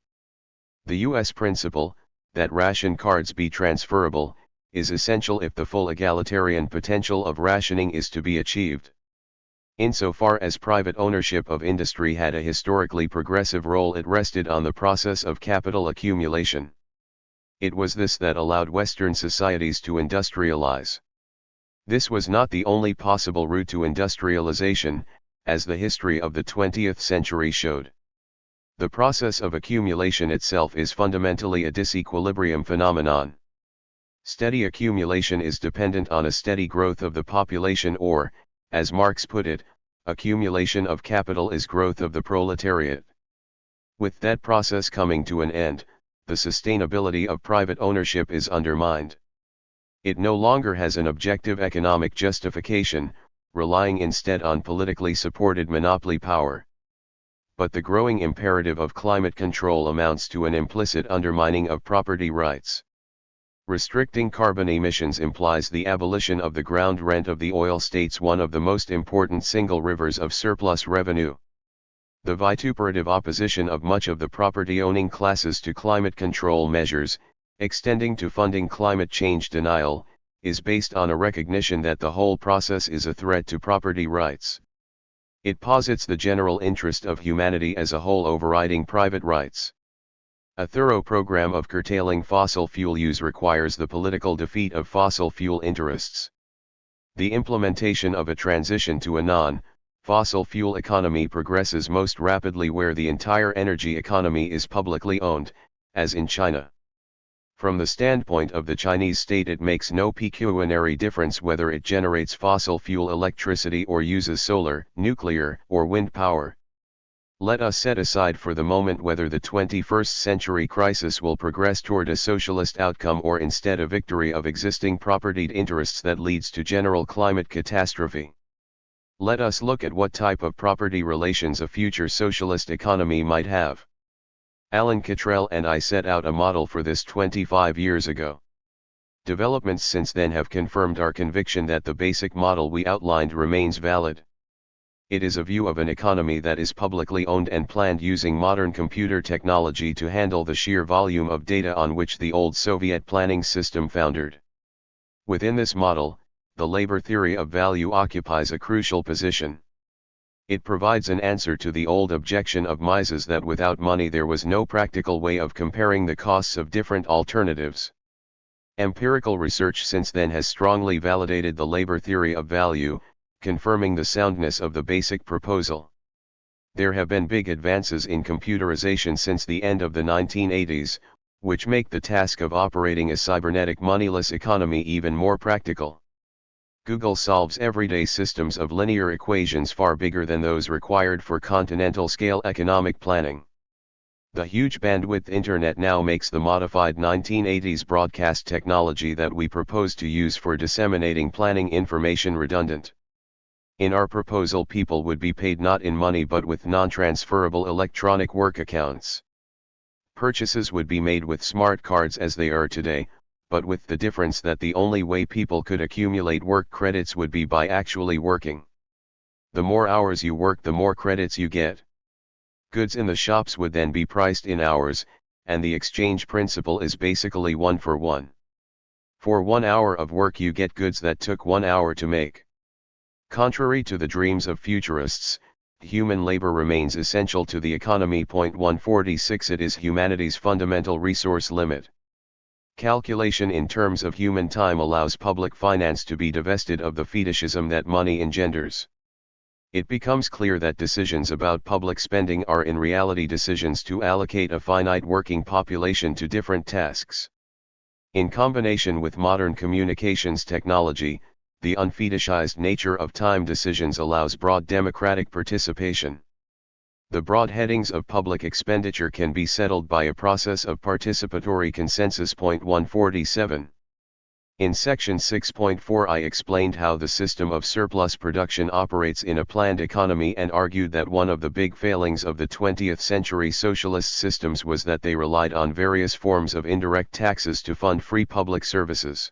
The U.S. principle, that ration cards be transferable, is essential if the full egalitarian potential of rationing is to be achieved. Insofar as private ownership of industry had a historically progressive role, it rested on the process of capital accumulation. It was this that allowed Western societies to industrialize. This was not the only possible route to industrialization, as the history of the 20th century showed. The process of accumulation itself is fundamentally a disequilibrium phenomenon. Steady accumulation is dependent on a steady growth of the population, or, as Marx put it, accumulation of capital is growth of the proletariat. With that process coming to an end, the sustainability of private ownership is undermined. It no longer has an objective economic justification, relying instead on politically supported monopoly power. But the growing imperative of climate control amounts to an implicit undermining of property rights. Restricting carbon emissions implies the abolition of the ground rent of the oil states, one of the most important single rivers of surplus revenue. The vituperative opposition of much of the property-owning classes to climate control measures, extending to funding climate change denial, is based on a recognition that the whole process is a threat to property rights. It posits the general interest of humanity as a whole overriding private rights. A thorough program of curtailing fossil fuel use requires the political defeat of fossil fuel interests. The implementation of a transition to a non-fossil fuel economy progresses most rapidly where the entire energy economy is publicly owned, as in China. From the standpoint of the Chinese state, it makes no pecuniary difference whether it generates fossil fuel electricity or uses solar, nuclear, or wind power. Let us set aside for the moment whether the 21st century crisis will progress toward a socialist outcome or instead a victory of existing propertied interests that leads to general climate catastrophe. Let us look at what type of property relations a future socialist economy might have. Alan Cottrell and I set out a model for this 25 years ago. Developments since then have confirmed our conviction that the basic model we outlined remains valid. It is a view of an economy that is publicly owned and planned using modern computer technology to handle the sheer volume of data on which the old Soviet planning system foundered. Within this model, the labor theory of value occupies a crucial position. It provides an answer to the old objection of Mises that without money there was no practical way of comparing the costs of different alternatives. Empirical research since then has strongly validated the labor theory of value, confirming the soundness of the basic proposal. There have been big advances in computerization since the end of the 1980s, which make the task of operating a cybernetic moneyless economy even more practical. Google solves everyday systems of linear equations far bigger than those required for continental-scale economic planning. The huge bandwidth internet now makes the modified 1980s broadcast technology that we propose to use for disseminating planning information redundant. In our proposal, people would be paid not in money but with non-transferable electronic work accounts. Purchases would be made with smart cards as they are today, but with the difference that the only way people could accumulate work credits would be by actually working. The more hours you work, the more credits you get. Goods in the shops would then be priced in hours, and the exchange principle is basically 1 for 1. For 1 hour of work you get goods that took 1 hour to make. Contrary to the dreams of futurists, human labor remains essential to the economy. 146 It is humanity's fundamental resource limit. Calculation in terms of human time allows public finance to be divested of the fetishism that money engenders. It becomes clear that decisions about public spending are in reality decisions to allocate a finite working population to different tasks. In combination with modern communications technology, the unfetishized nature of time decisions allows broad democratic participation. The broad headings of public expenditure can be settled by a process of participatory consensus. 147. In section 6.4 I explained how the system of surplus production operates in a planned economy and argued that one of the big failings of the 20th century socialist systems was that they relied on various forms of indirect taxes to fund free public services.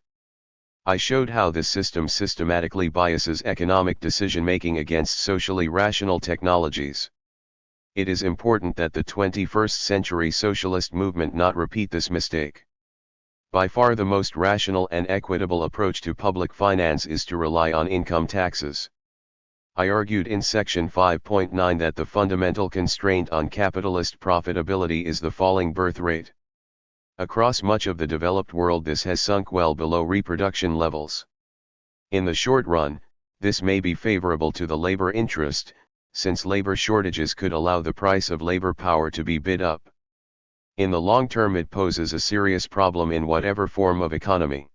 I showed how this system systematically biases economic decision-making against socially rational technologies. It is important that the 21st century socialist movement not repeat this mistake. By far the most rational and equitable approach to public finance is to rely on income taxes. I argued in section 5.9 that the fundamental constraint on capitalist profitability is the falling birth rate. Across much of the developed world this has sunk well below reproduction levels. In the short run, this may be favorable to the labor interest, since labor shortages could allow the price of labor power to be bid up. In the long term it poses a serious problem in whatever form of economy.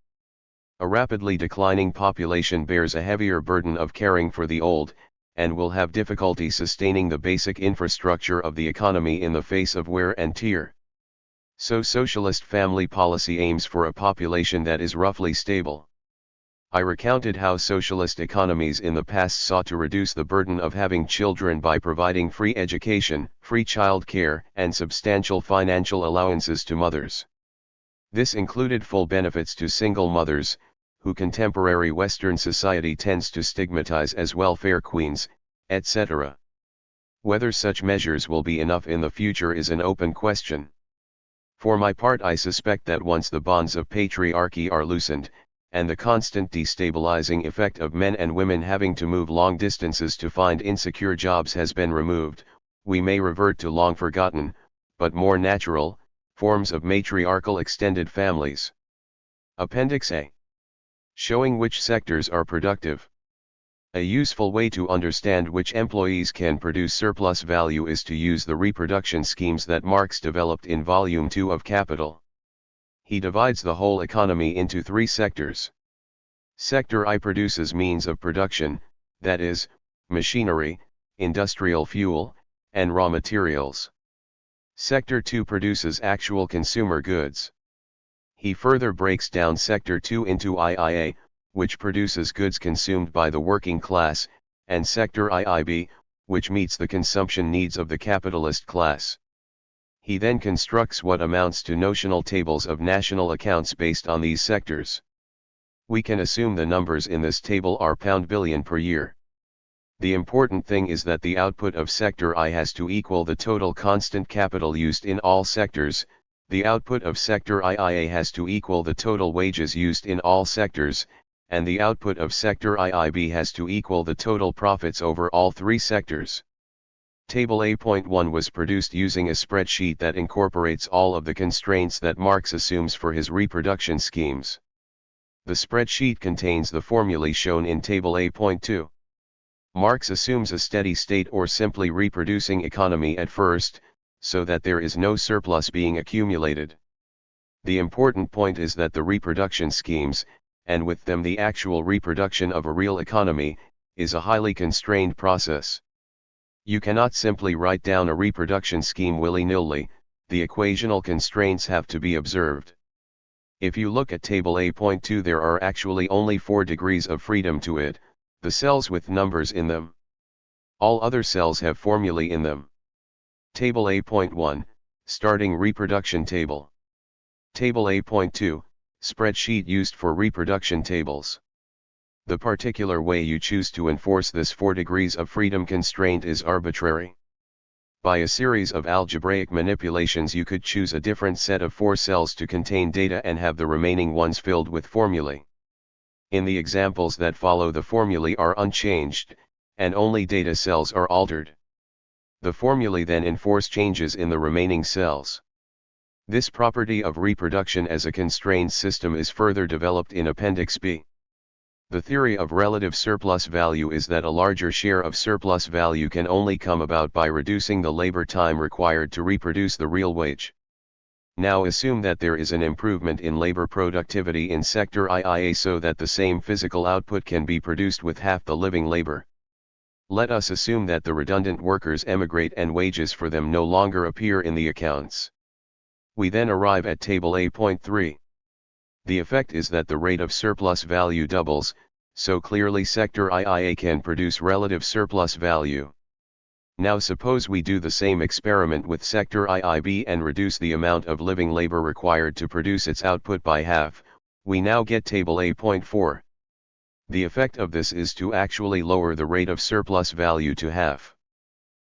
A rapidly declining population bears a heavier burden of caring for the old, and will have difficulty sustaining the basic infrastructure of the economy in the face of wear and tear. So socialist family policy aims for a population that is roughly stable. I recounted how socialist economies in the past sought to reduce the burden of having children by providing free education, free child care, and substantial financial allowances to mothers. This included full benefits to single mothers, who contemporary Western society tends to stigmatize as welfare queens, etc. Whether such measures will be enough in the future is an open question. For my part, I suspect that once the bonds of patriarchy are loosened, and the constant destabilizing effect of men and women having to move long distances to find insecure jobs has been removed, we may revert to long forgotten, but more natural, forms of matriarchal extended families. Appendix A. Showing which sectors are productive. A useful way to understand which employees can produce surplus value is to use the reproduction schemes that Marx developed in Volume 2 of Capital. He divides the whole economy into three sectors. Sector I produces means of production, that is, machinery, industrial fuel, and raw materials. Sector II produces actual consumer goods. He further breaks down Sector II into IIA, which produces goods consumed by the working class, and Sector IIB, which meets the consumption needs of the capitalist class. He then constructs what amounts to notional tables of national accounts based on these sectors. We can assume the numbers in this table are pound billion per year. The important thing is that the output of Sector I has to equal the total constant capital used in all sectors, the output of Sector IIA has to equal the total wages used in all sectors, and the output of Sector IIB has to equal the total profits over all three sectors. Table A.1 was produced using a spreadsheet that incorporates all of the constraints that Marx assumes for his reproduction schemes. The spreadsheet contains the formulae shown in Table A.2. Marx assumes a steady state or simply reproducing economy at first, so that there is no surplus being accumulated. The important point is that the reproduction schemes, and with them the actual reproduction of a real economy, is a highly constrained process. You cannot simply write down a reproduction scheme willy-nilly, the equational constraints have to be observed. If you look at Table A.2, there are actually only 4 degrees of freedom to it, the cells with numbers in them. All other cells have formulae in them. Table A.1, starting reproduction table. Table A.2, spreadsheet used for reproduction tables. The particular way you choose to enforce this 4 degrees of freedom constraint is arbitrary. By a series of algebraic manipulations you could choose a different set of 4 cells to contain data and have the remaining ones filled with formulae. In the examples that follow, the formulae are unchanged, and only data cells are altered. The formulae then enforce changes in the remaining cells. This property of reproduction as a constrained system is further developed in Appendix B. The theory of relative surplus value is that a larger share of surplus value can only come about by reducing the labor time required to reproduce the real wage. Now assume that there is an improvement in labor productivity in Sector IIA so that the same physical output can be produced with half the living labor. Let us assume that the redundant workers emigrate and wages for them no longer appear in the accounts. We then arrive at Table A.3. The effect is that the rate of surplus value doubles, so clearly Sector IIA can produce relative surplus value. Now suppose we do the same experiment with Sector IIB and reduce the amount of living labor required to produce its output by half, we now get Table A.4. The effect of this is to actually lower the rate of surplus value to half.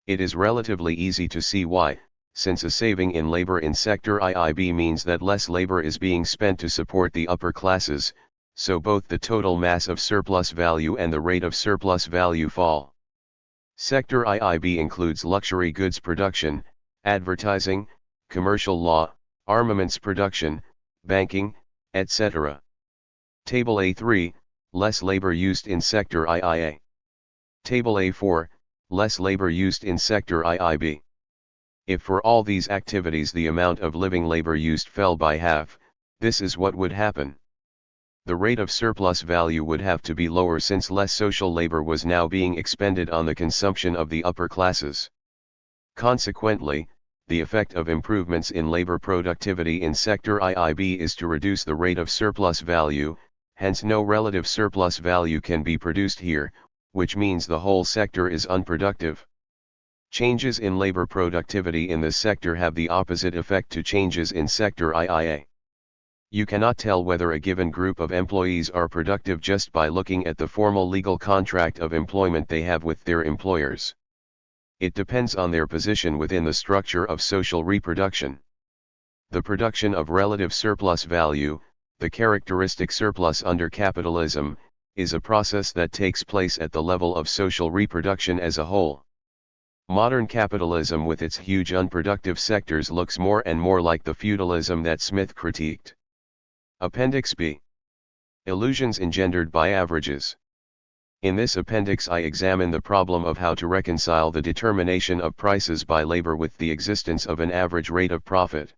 It is relatively easy to see why, since a saving in labor in Sector IIB means that less labor is being spent to support the upper classes, so both the total mass of surplus value and the rate of surplus value fall. Sector IIB includes luxury goods production, advertising, commercial law, armaments production, banking, etc. Table A.3, less labor used in Sector IIA. Table A.4, less labor used in Sector IIB. If for all these activities the amount of living labor used fell by half, this is what would happen. The rate of surplus value would have to be lower since less social labor was now being expended on the consumption of the upper classes. Consequently, the effect of improvements in labor productivity in Sector IIB is to reduce the rate of surplus value, hence no relative surplus value can be produced here, which means the whole sector is unproductive. Changes in labor productivity in this sector have the opposite effect to changes in Sector IIA. You cannot tell whether a given group of employees are productive just by looking at the formal legal contract of employment they have with their employers. It depends on their position within the structure of social reproduction. The production of relative surplus value, the characteristic surplus under capitalism, is a process that takes place at the level of social reproduction as a whole. Modern capitalism with its huge unproductive sectors looks more and more like the feudalism that Smith critiqued. Appendix B. Illusions engendered by averages. In this appendix I examine the problem of how to reconcile the determination of prices by labor with the existence of an average rate of profit.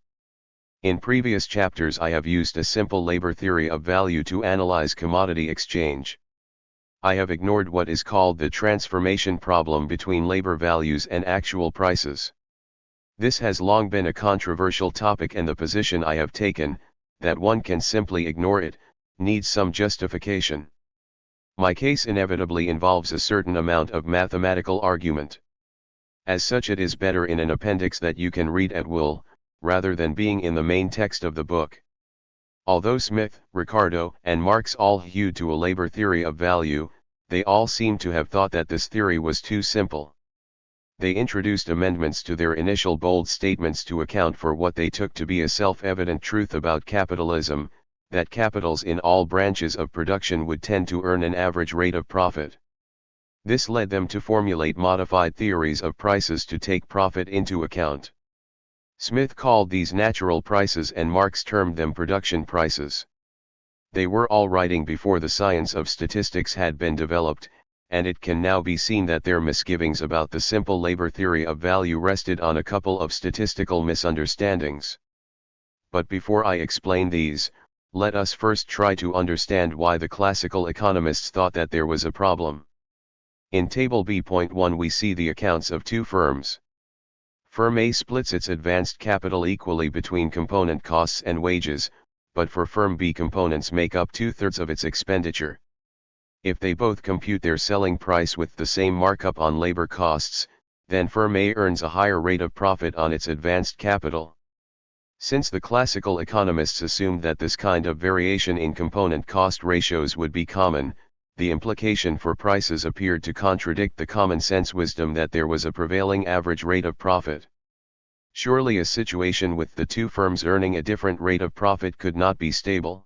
In previous chapters I have used a simple labor theory of value to analyze commodity exchange. I have ignored what is called the transformation problem between labor values and actual prices. This has long been a controversial topic, and the position I have taken, that one can simply ignore it, needs some justification. My case inevitably involves a certain amount of mathematical argument. As such, it is better in an appendix that you can read at will, rather than being in the main text of the book. Although Smith, Ricardo, and Marx all hewed to a labor theory of value, they all seem to have thought that this theory was too simple. They introduced amendments to their initial bold statements to account for what they took to be a self-evident truth about capitalism, that capitals in all branches of production would tend to earn an average rate of profit. This led them to formulate modified theories of prices to take profit into account. Smith called these natural prices and Marx termed them production prices. They were all writing before the science of statistics had been developed, and it can now be seen that their misgivings about the simple labor theory of value rested on a couple of statistical misunderstandings. But before I explain these, let us first try to understand why the classical economists thought that there was a problem. In Table B.1 we see the accounts of two firms. Firm A splits its advanced capital equally between component costs and wages, but for Firm B components make up 2/3 of its expenditure. If they both compute their selling price with the same markup on labor costs, then Firm A earns a higher rate of profit on its advanced capital. Since the classical economists assumed that this kind of variation in component cost ratios would be common, the implication for prices appeared to contradict the common sense wisdom that there was a prevailing average rate of profit. Surely a situation with the two firms earning a different rate of profit could not be stable.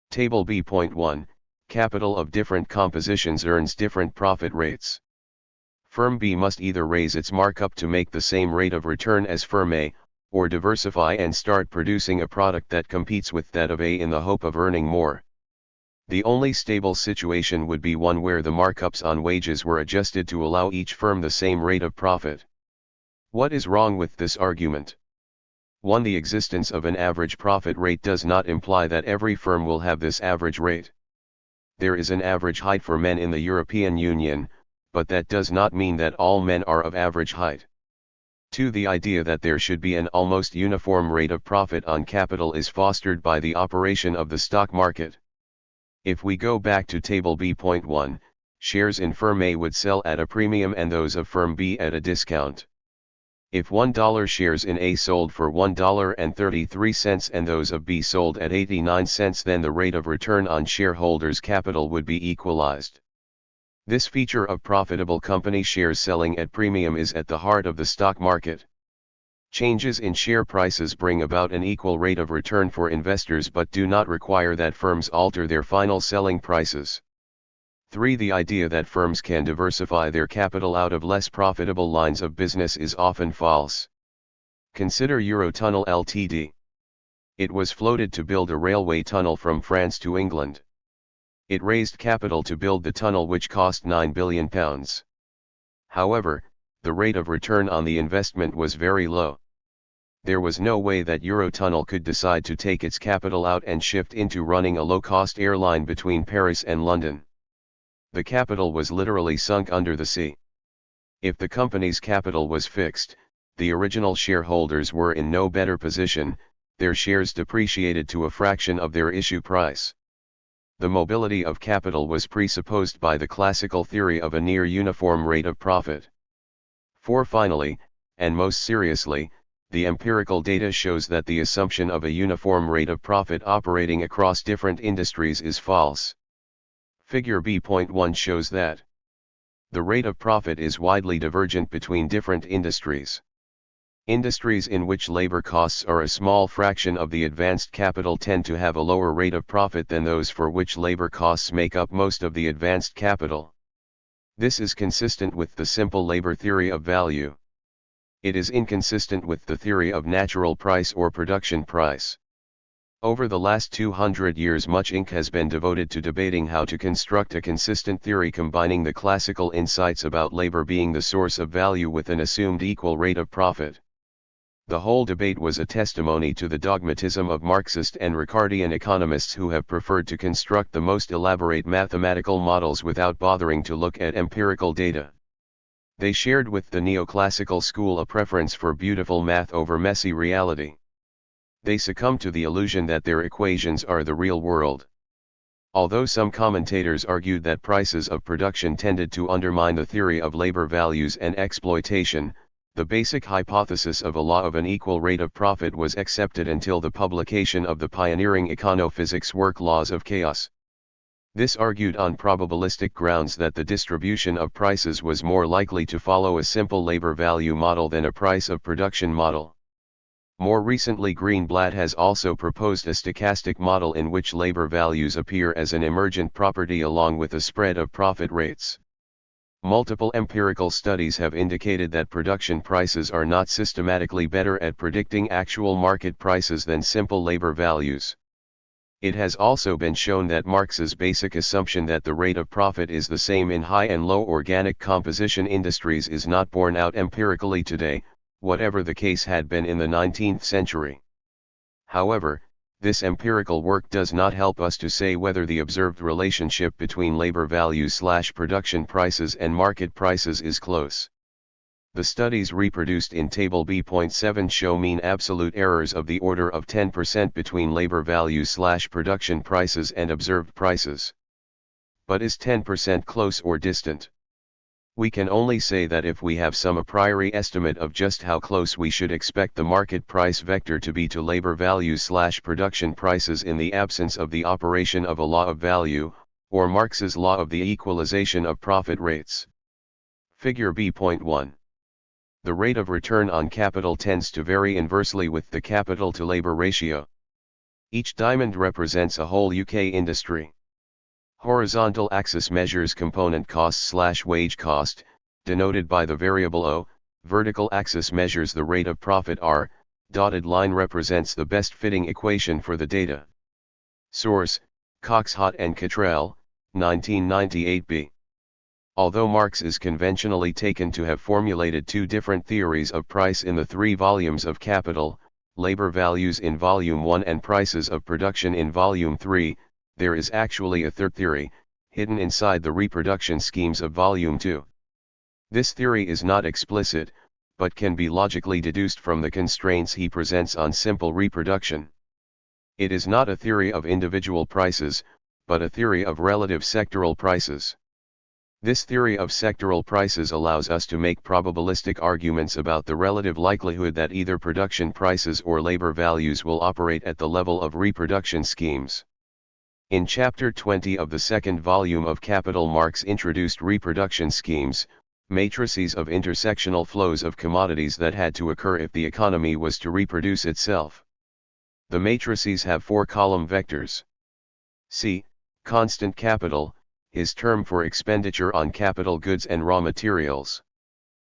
Table B.1, capital of different compositions earns different profit rates. Firm B must either raise its markup to make the same rate of return as Firm A, or diversify and start producing a product that competes with that of A in the hope of earning more. The only stable situation would be one where the markups on wages were adjusted to allow each firm the same rate of profit. What is wrong with this argument? 1. The existence of an average profit rate does not imply that every firm will have this average rate. There is an average height for men in the European Union, but that does not mean that all men are of average height. 2. The idea that there should be an almost uniform rate of profit on capital is fostered by the operation of the stock market. If we go back to Table B.1, shares in Firm A would sell at a premium and those of Firm B at a discount. If $1 shares in A sold for $1.33 and those of B sold at 89 cents, then the rate of return on shareholders' capital would be equalized. This feature of profitable company shares selling at premium is at the heart of the stock market. Changes in share prices bring about an equal rate of return for investors but do not require that firms alter their final selling prices. 3. The idea that firms can diversify their capital out of less profitable lines of business is often false. Consider Eurotunnel Ltd. It was floated to build a railway tunnel from France to England. It raised capital to build the tunnel, which cost £9 billion. However, the rate of return on the investment was very low. There was no way that Eurotunnel could decide to take its capital out and shift into running a low-cost airline between Paris and London. The capital was literally sunk under the sea. If the company's capital was fixed, the original shareholders were in no better position, their shares depreciated to a fraction of their issue price. The mobility of capital was presupposed by the classical theory of a near uniform rate of profit. 4. Finally, and most seriously, the empirical data shows that the assumption of a uniform rate of profit operating across different industries is false. Figure B.1 shows that the rate of profit is widely divergent between different industries. Industries in which labor costs are a small fraction of the advanced capital tend to have a lower rate of profit than those for which labor costs make up most of the advanced capital. This is consistent with the simple labor theory of value. It is inconsistent with the theory of natural price or production price. Over the last 200 years much ink has been devoted to debating how to construct a consistent theory combining the classical insights about labor being the source of value with an assumed equal rate of profit. The whole debate was a testimony to the dogmatism of Marxist and Ricardian economists who have preferred to construct the most elaborate mathematical models without bothering to look at empirical data. They shared with the neoclassical school a preference for beautiful math over messy reality. They succumbed to the illusion that their equations are the real world. Although some commentators argued that prices of production tended to undermine the theory of labor values and exploitation, the basic hypothesis of a law of an equal rate of profit was accepted until the publication of the pioneering econophysics work Laws of Chaos. This argued on probabilistic grounds that the distribution of prices was more likely to follow a simple labor value model than a price of production model. More recently, Greenblatt has also proposed a stochastic model in which labor values appear as an emergent property along with a spread of profit rates. Multiple empirical studies have indicated that production prices are not systematically better at predicting actual market prices than simple labor values. It has also been shown that Marx's basic assumption that the rate of profit is the same in high and low organic composition industries is not borne out empirically today, whatever the case had been in the 19th century. However, this empirical work does not help us to say whether the observed relationship between labor values/production prices and market prices is close. The studies reproduced in Table B.7 show mean absolute errors of the order of 10% between labor values/production prices and observed prices. But is 10% close or distant? We can only say that if we have some a priori estimate of just how close we should expect the market price vector to be to labor values/production prices in the absence of the operation of a law of value, or Marx's law of the equalization of profit rates. Figure B.1. The rate of return on capital tends to vary inversely with the capital to labor ratio. Each diamond represents a whole UK industry. Horizontal axis measures component cost/wage cost, denoted by the variable O, vertical axis measures the rate of profit R, dotted line represents the best fitting equation for the data. Source, Cockshott and Cottrell, 1998b. Although Marx is conventionally taken to have formulated two different theories of price in the 3 volumes of Capital, Labor Values in Volume 1 and Prices of Production in Volume 3, there is actually a third theory, hidden inside the reproduction schemes of Volume 2. This theory is not explicit, but can be logically deduced from the constraints he presents on simple reproduction. It is not a theory of individual prices, but a theory of relative sectoral prices. This theory of sectoral prices allows us to make probabilistic arguments about the relative likelihood that either production prices or labor values will operate at the level of reproduction schemes. In Chapter 20 of the second volume of Capital, Marx introduced reproduction schemes, matrices of intersectional flows of commodities that had to occur if the economy was to reproduce itself. The matrices have 4 column vectors. C. Constant capital, his term for expenditure on capital goods and raw materials.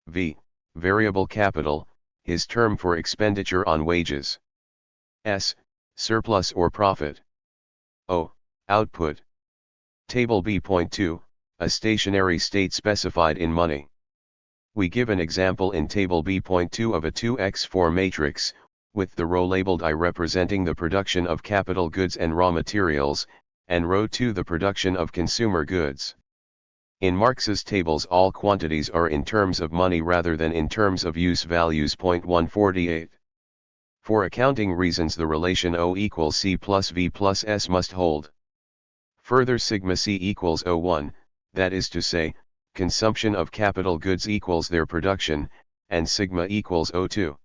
V. Variable capital, his term for expenditure on wages. S. Surplus or profit. O. Output. Table B.2, a stationary state specified in money. We give an example in Table B.2 of a 2x4 matrix, with the row labeled I representing the production of capital goods and raw materials, and row 2 the production of consumer goods. In Marx's tables all quantities are in terms of money rather than in terms of use values. 148. For accounting reasons the relation O equals C plus V plus S must hold. Further, sigma C equals O1, that is to say, consumption of capital goods equals their production, and sigma equals O2.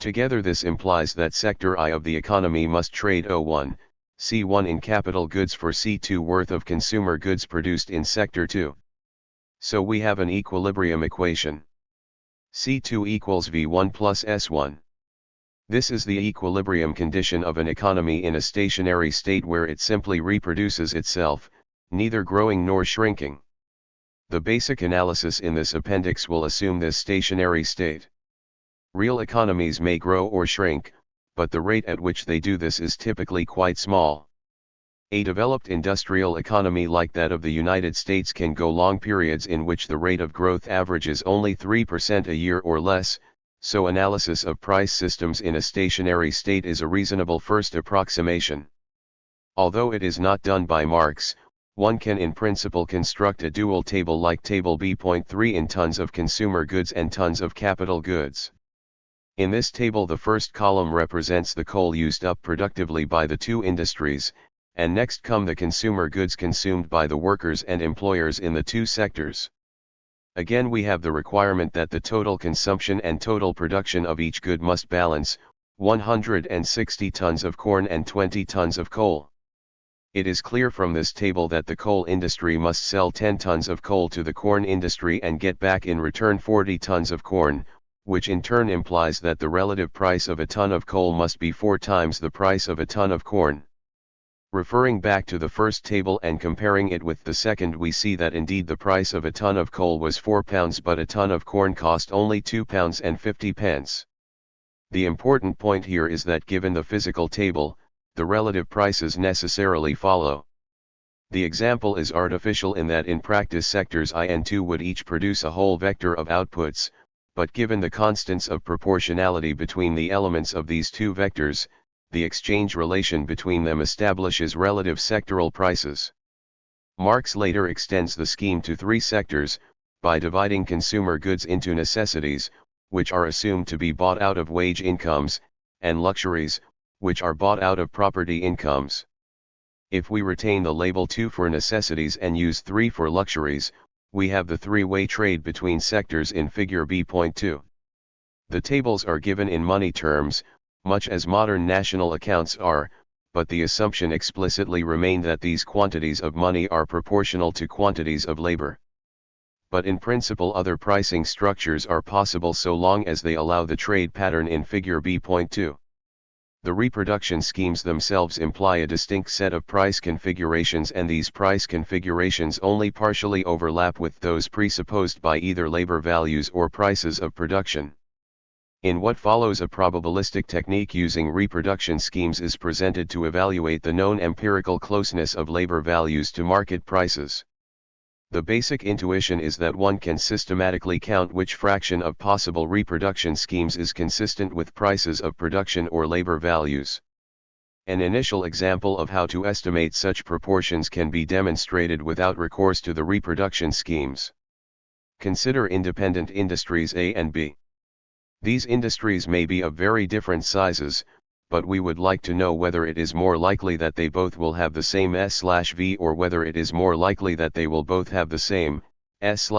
Together this implies that sector I of the economy must trade O1, C1 in capital goods for C2 worth of consumer goods produced in sector 2. So we have an equilibrium equation. C2 equals V1 plus S1. This is the equilibrium condition of an economy in a stationary state where it simply reproduces itself, neither growing nor shrinking. The basic analysis in this appendix will assume this stationary state. Real economies may grow or shrink, but the rate at which they do this is typically quite small. A developed industrial economy like that of the United States can go long periods in which the rate of growth averages only 3% a year or less, So analysis of price systems in a stationary state is a reasonable first approximation. Although it is not done by Marx, one can in principle construct a dual table like table B.3 in tons of consumer goods and tons of capital goods. In this table the first column represents the coal used up productively by the two industries, and next come the consumer goods consumed by the workers and employers in the two sectors. Again we have the requirement that the total consumption and total production of each good must balance, 160 tons of corn and 20 tons of coal. It is clear from this table that the coal industry must sell 10 tons of coal to the corn industry and get back in return 40 tons of corn, which in turn implies that the relative price of a ton of coal must be 4 times the price of a ton of corn. Referring back to the first table and comparing it with the second, we see that indeed the price of a ton of coal was £4 but a ton of corn cost only £2.50. The important point here is that given the physical table, the relative prices necessarily follow. The example is artificial in that in practice sectors I and II would each produce a whole vector of outputs, but given the constants of proportionality between the elements of these two vectors, the exchange relation between them establishes relative sectoral prices. Marx later extends the scheme to three sectors, by dividing consumer goods into necessities, which are assumed to be bought out of wage incomes, and luxuries, which are bought out of property incomes. If we retain the label 2 for necessities and use 3 for luxuries, we have the three-way trade between sectors in figure B.2. The tables are given in money terms, much as modern national accounts are, but the assumption explicitly remained that these quantities of money are proportional to quantities of labor. But in principle other pricing structures are possible so long as they allow the trade pattern in figure B.2. The reproduction schemes themselves imply a distinct set of price configurations, and these price configurations only partially overlap with those presupposed by either labor values or prices of production. In what follows, a probabilistic technique using reproduction schemes is presented to evaluate the known empirical closeness of labor values to market prices. The basic intuition is that one can systematically count which fraction of possible reproduction schemes is consistent with prices of production or labor values. An initial example of how to estimate such proportions can be demonstrated without recourse to the reproduction schemes. Consider independent industries A and B. These industries may be of very different sizes, but we would like to know whether it is more likely that they both will have the same S/V or whether it is more likely that they will both have the same S/.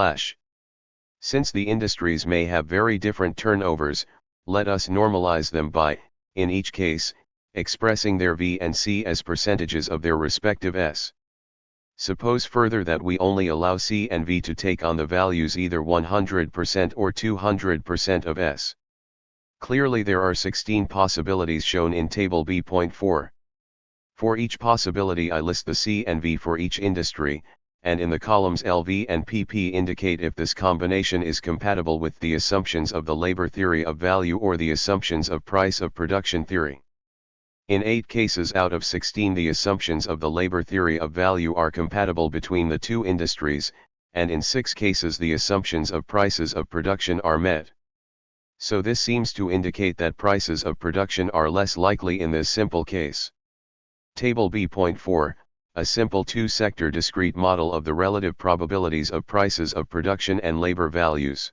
Since the industries may have very different turnovers, let us normalize them by, in each case, expressing their V and C as percentages of their respective S. Suppose further that we only allow C and V to take on the values either 100% or 200% of S. Clearly there are 16 possibilities shown in table B.4. For each possibility I list the C and V for each industry, and in the columns LV and PP indicate if this combination is compatible with the assumptions of the labor theory of value or the assumptions of price of production theory. In 8 cases out of 16 the assumptions of the labor theory of value are compatible between the two industries, and in 6 cases the assumptions of prices of production are met. So this seems to indicate that prices of production are less likely in this simple case. Table B.4, a simple two-sector discrete model of the relative probabilities of prices of production and labor values.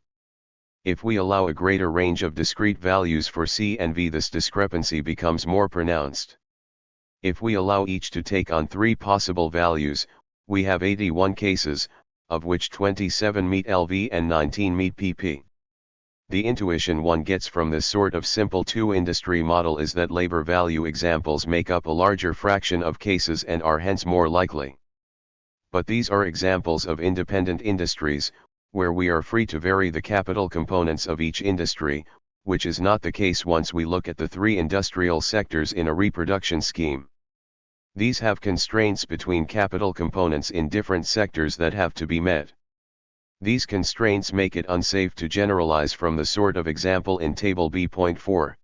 If we allow a greater range of discrete values for C and V, this discrepancy becomes more pronounced. If we allow each to take on 3 possible values, we have 81 cases, of which 27 meet LV and 19 meet PP. The intuition one gets from this sort of simple two-industry model is that labor value examples make up a larger fraction of cases and are hence more likely. But these are examples of independent industries, where we are free to vary the capital components of each industry, which is not the case once we look at the 3 industrial sectors in a reproduction scheme. These have constraints between capital components in different sectors that have to be met. These constraints make it unsafe to generalize from the sort of example in table B.4.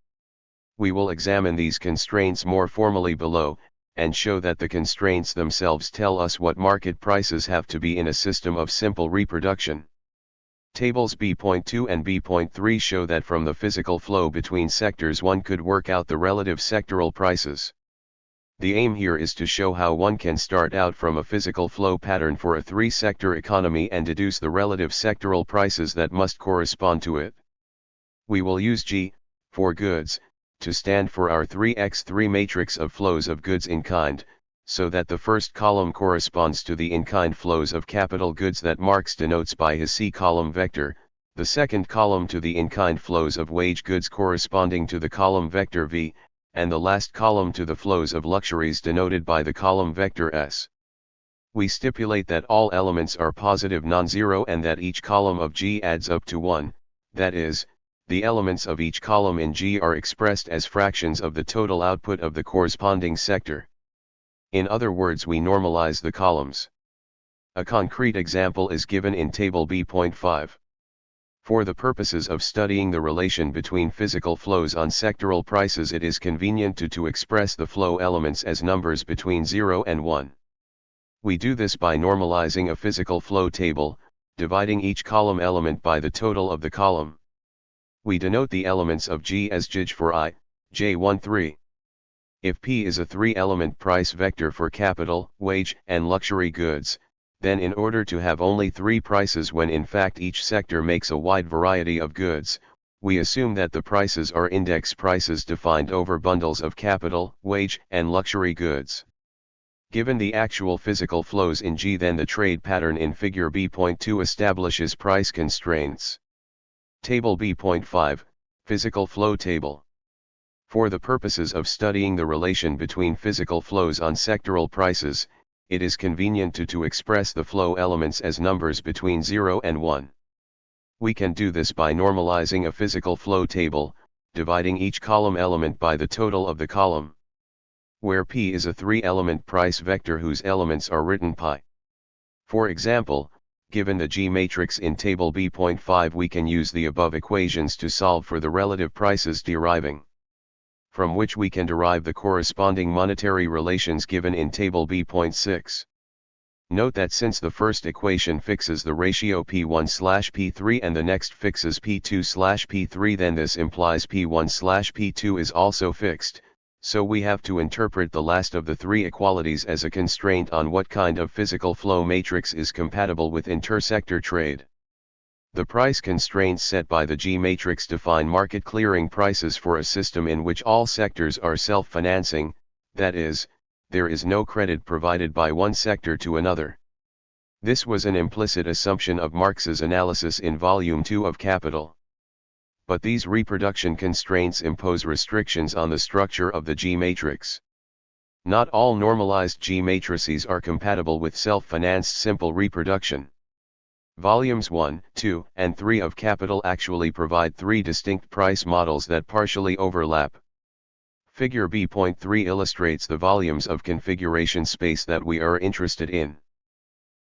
We will examine these constraints more formally below, and show that the constraints themselves tell us what market prices have to be in a system of simple reproduction. Tables B.2 and B.3 show that from the physical flow between sectors one could work out the relative sectoral prices. The aim here is to show how one can start out from a physical flow pattern for a three-sector economy and deduce the relative sectoral prices that must correspond to it. We will use G, for goods, to stand for our 3x3 matrix of flows of goods in kind, so that the first column corresponds to the in-kind flows of capital goods that Marx denotes by his C column vector, the second column to the in-kind flows of wage goods corresponding to the column vector V, and the last column to the flows of luxuries denoted by the column vector S. We stipulate that all elements are positive non-zero and that each column of G adds up to 1, that is, the elements of each column in G are expressed as fractions of the total output of the corresponding sector. In other words, we normalize the columns. A concrete example is given in Table B.5. For the purposes of studying the relation between physical flows on sectoral prices, it is convenient to express the flow elements as numbers between 0 and 1. We do this by normalizing a physical flow table, dividing each column element by the total of the column. We denote the elements of G as Gij for I, J13. If P is a three-element price vector for capital, wage, and luxury goods, then in order to have only three prices when in fact each sector makes a wide variety of goods, we assume that the prices are index prices defined over bundles of capital, wage, and luxury goods. Given the actual physical flows in G, then the trade pattern in figure B.2 establishes price constraints. Table B.5, Physical Flow Table. For the purposes of studying the relation between physical flows on sectoral prices, it is convenient to express the flow elements as numbers between 0 and 1. We can do this by normalizing a physical flow table, dividing each column element by the total of the column. Where P is a three-element price vector whose elements are written pi. For example, given the G matrix in Table B.5, we can use the above equations to solve for the relative prices deriving, from which we can derive the corresponding monetary relations given in Table B.6. Note that since the first equation fixes the ratio P1/P3 and the next fixes P2/P3, then this implies P1/P2 is also fixed, so we have to interpret the last of the three equalities as a constraint on what kind of physical flow matrix is compatible with intersector trade. The price constraints set by the G matrix define market clearing prices for a system in which all sectors are self-financing, that is, there is no credit provided by one sector to another. This was an implicit assumption of Marx's analysis in Volume 2 of Capital. But these reproduction constraints impose restrictions on the structure of the G matrix. Not all normalized G matrices are compatible with self-financed simple reproduction. Volumes 1, 2, and 3 of Capital actually provide three distinct price models that partially overlap. Figure B.3 illustrates the volumes of configuration space that we are interested in.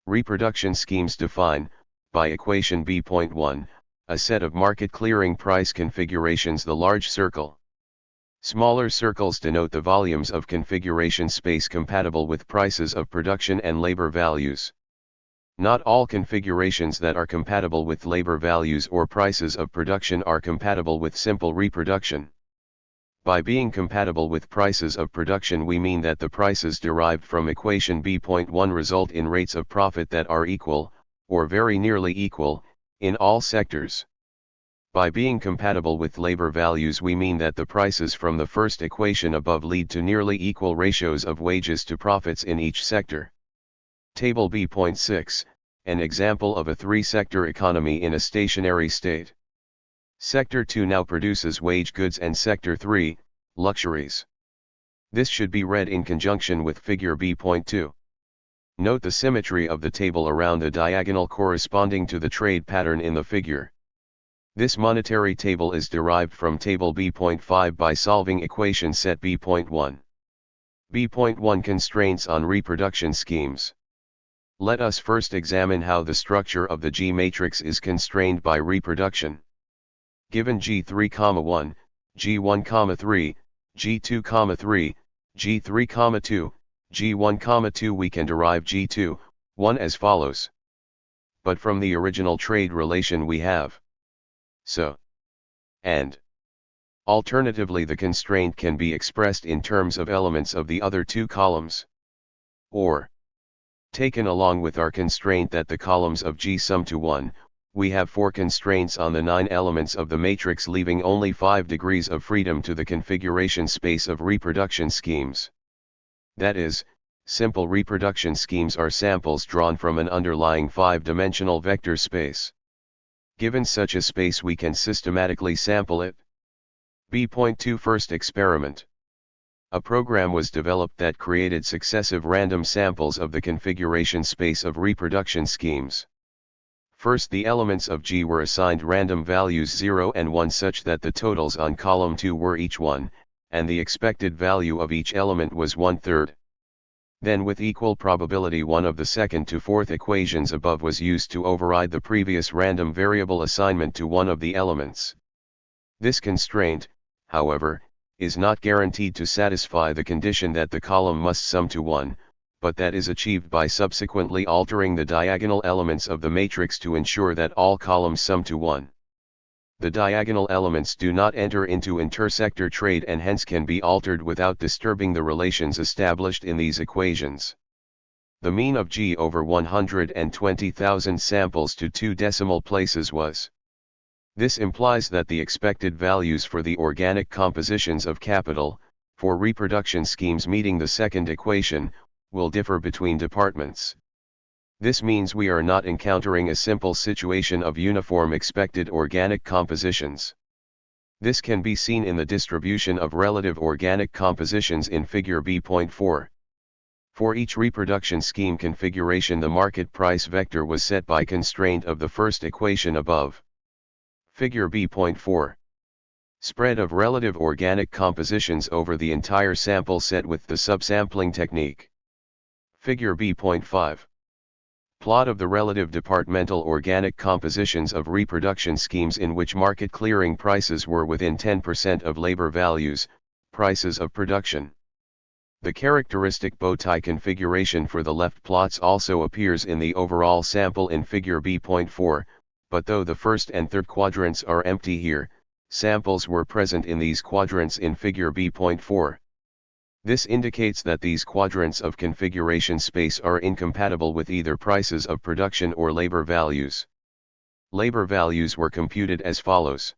Reproduction schemes define, by equation B.1, a set of market clearing price configurations, the large circle. Smaller circles denote the volumes of configuration space compatible with prices of production and labor values. Not all configurations that are compatible with labor values or prices of production are compatible with simple reproduction. By being compatible with prices of production, we mean that the prices derived from equation B.1 result in rates of profit that are equal, or very nearly equal, in all sectors. By being compatible with labor values, we mean that the prices from the first equation above lead to nearly equal ratios of wages to profits in each sector. Table B.6, an example of a three-sector economy in a stationary state. Sector 2 now produces wage goods and Sector 3, luxuries. This should be read in conjunction with figure B.2. Note the symmetry of the table around the diagonal corresponding to the trade pattern in the figure. This monetary table is derived from Table B.5 by solving equation set B.1. B.1 constraints on reproduction schemes. Let us first examine how the structure of the G matrix is constrained by reproduction. Given G3,1, G1,3, G2,3, G3,2, G1,2, we can derive G2, 1 as follows. but from the original trade relation we have. So, and alternatively, the constraint can be expressed in terms of elements of the other two columns. Or, taken along with our constraint that the columns of G sum to 1, we have 4 constraints on the 9 elements of the matrix, leaving only 5 degrees of freedom to the configuration space of reproduction schemes. That is, simple reproduction schemes are samples drawn from an underlying 5-dimensional vector space. Given such a space, we can systematically sample it. B.2 First experiment. A program was developed that created successive random samples of the configuration space of reproduction schemes. First, the elements of G were assigned random values 0 and 1 such that the totals on column 2 were each 1, and the expected value of each element was 1/3. Then, with equal probability, one of the second to fourth equations above was used to override the previous random variable assignment to one of the elements. This constraint, however, is not guaranteed to satisfy the condition that the column must sum to 1, but that is achieved by subsequently altering the diagonal elements of the matrix to ensure that all columns sum to 1. The diagonal elements do not enter into intersector trade and hence can be altered without disturbing the relations established in these equations. The mean of G over 120,000 samples to 2 decimal places was. This implies that the expected values for the organic compositions of capital, for reproduction schemes meeting the second equation, will differ between departments. This means we are not encountering a simple situation of uniform expected organic compositions. This can be seen in the distribution of relative organic compositions in figure B.4. For each reproduction scheme configuration, the market price vector was set by constraint of the first equation above. Figure B.4. Spread of relative organic compositions over the entire sample set with the subsampling technique. Figure B.5. Plot of the relative departmental organic compositions of reproduction schemes in which market clearing prices were within 10% of labor values, prices of production. The characteristic bow tie configuration for the left plots also appears in the overall sample in figure B.4, but though the first and third quadrants are empty here, samples were present in these quadrants in figure B.4. This indicates that these quadrants of configuration space are incompatible with either prices of production or labor values. Labor values were computed as follows.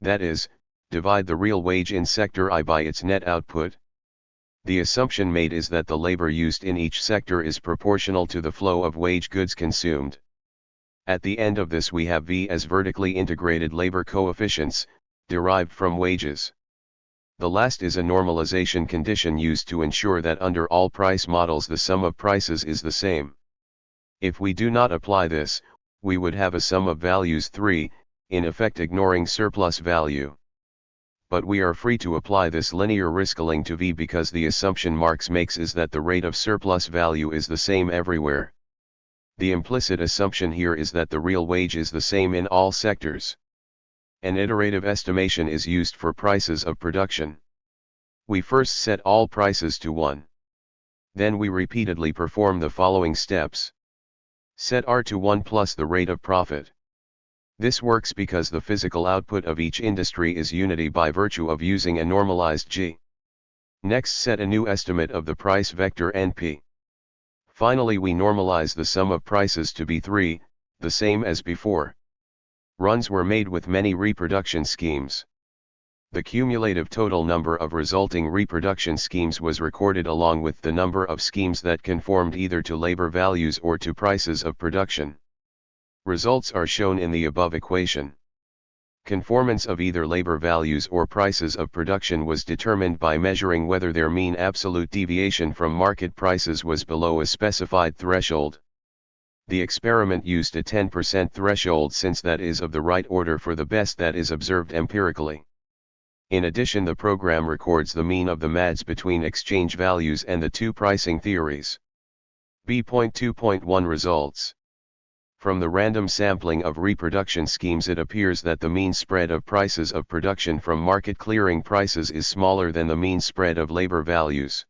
That is, divide the real wage in sector I by its net output. The assumption made is that the labor used in each sector is proportional to the flow of wage goods consumed. At the end of this we have V as vertically integrated labor coefficients, derived from wages. The last is a normalization condition used to ensure that under all price models the sum of prices is the same. If we do not apply this, we would have a sum of values 3, in effect ignoring surplus value. But we are free to apply this linear riscaling to V because the assumption Marx makes is that the rate of surplus value is the same everywhere. The implicit assumption here is that the real wage is the same in all sectors. An iterative estimation is used for prices of production. We first set all prices to 1. Then we repeatedly perform the following steps. Set R to 1 plus the rate of profit. This works because the physical output of each industry is unity by virtue of using a normalized G. Next, set a new estimate of the price vector NP. Finally, we normalize the sum of prices to be 3, the same as before. Runs were made with many reproduction schemes. The cumulative total number of resulting reproduction schemes was recorded along with the number of schemes that conformed either to labor values or to prices of production. Results are shown in the above equation. Conformance of either labor values or prices of production was determined by measuring whether their mean absolute deviation from market prices was below a specified threshold. The experiment used a 10% threshold since that is of the right order for the best that is observed empirically. In addition, the program records the mean of the MADs between exchange values and the two pricing theories. B.2.1 Results. From the random sampling of reproduction schemes, it appears that the mean spread of prices of production from market clearing prices is smaller than the mean spread of labor values.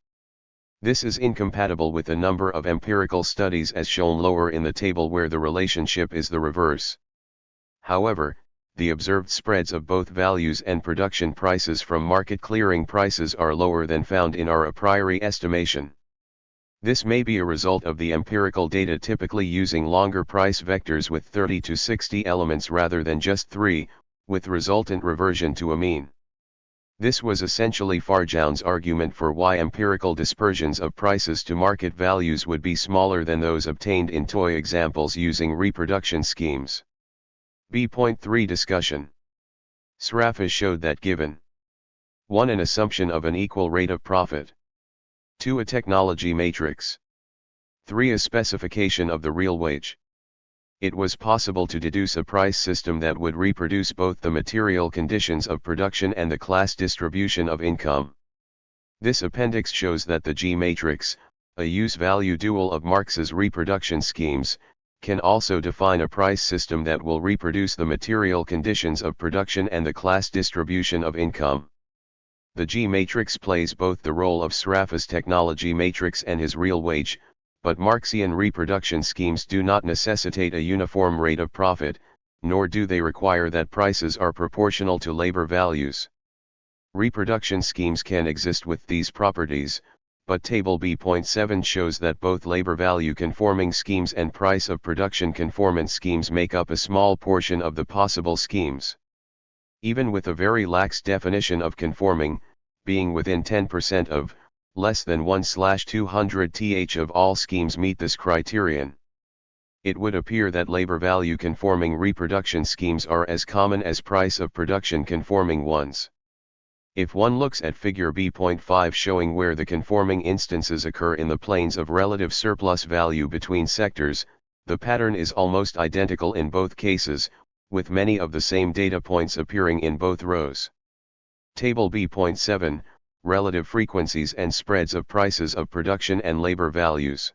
This is incompatible with a number of empirical studies as shown lower in the table where the relationship is the reverse. However, the observed spreads of both values and production prices from market clearing prices are lower than found in our a priori estimation. This may be a result of the empirical data typically using longer price vectors with 30 to 60 elements rather than just 3, with resultant reversion to a mean. This was essentially Farjoun's argument for why empirical dispersions of prices to market values would be smaller than those obtained in toy examples using reproduction schemes. B.3 Discussion. Sraffa showed that given 1. An assumption of an equal rate of profit. 2. A technology matrix. 3. A specification of the real wage. It was possible to deduce a price system that would reproduce both the material conditions of production and the class distribution of income. This appendix shows that the G matrix, a use-value dual of Marx's reproduction schemes, can also define a price system that will reproduce the material conditions of production and the class distribution of income. The G matrix plays both the role of Sraffa's technology matrix and his real wage, but Marxian reproduction schemes do not necessitate a uniform rate of profit, nor do they require that prices are proportional to labor values. Reproduction schemes can exist with these properties, but Table B.7 shows that both labor value conforming schemes and price of production conformant schemes make up a small portion of the possible schemes. Even with a very lax definition of conforming, being within 10% of, less than 1/200 th of all schemes meet this criterion. It would appear that labor value conforming reproduction schemes are as common as price of production conforming ones. If one looks at figure B.5 showing where the conforming instances occur in the planes of relative surplus value between sectors, the pattern is almost identical in both cases, with many of the same data points appearing in both rows. Table B.7, Relative frequencies and spreads of prices of production and labor values.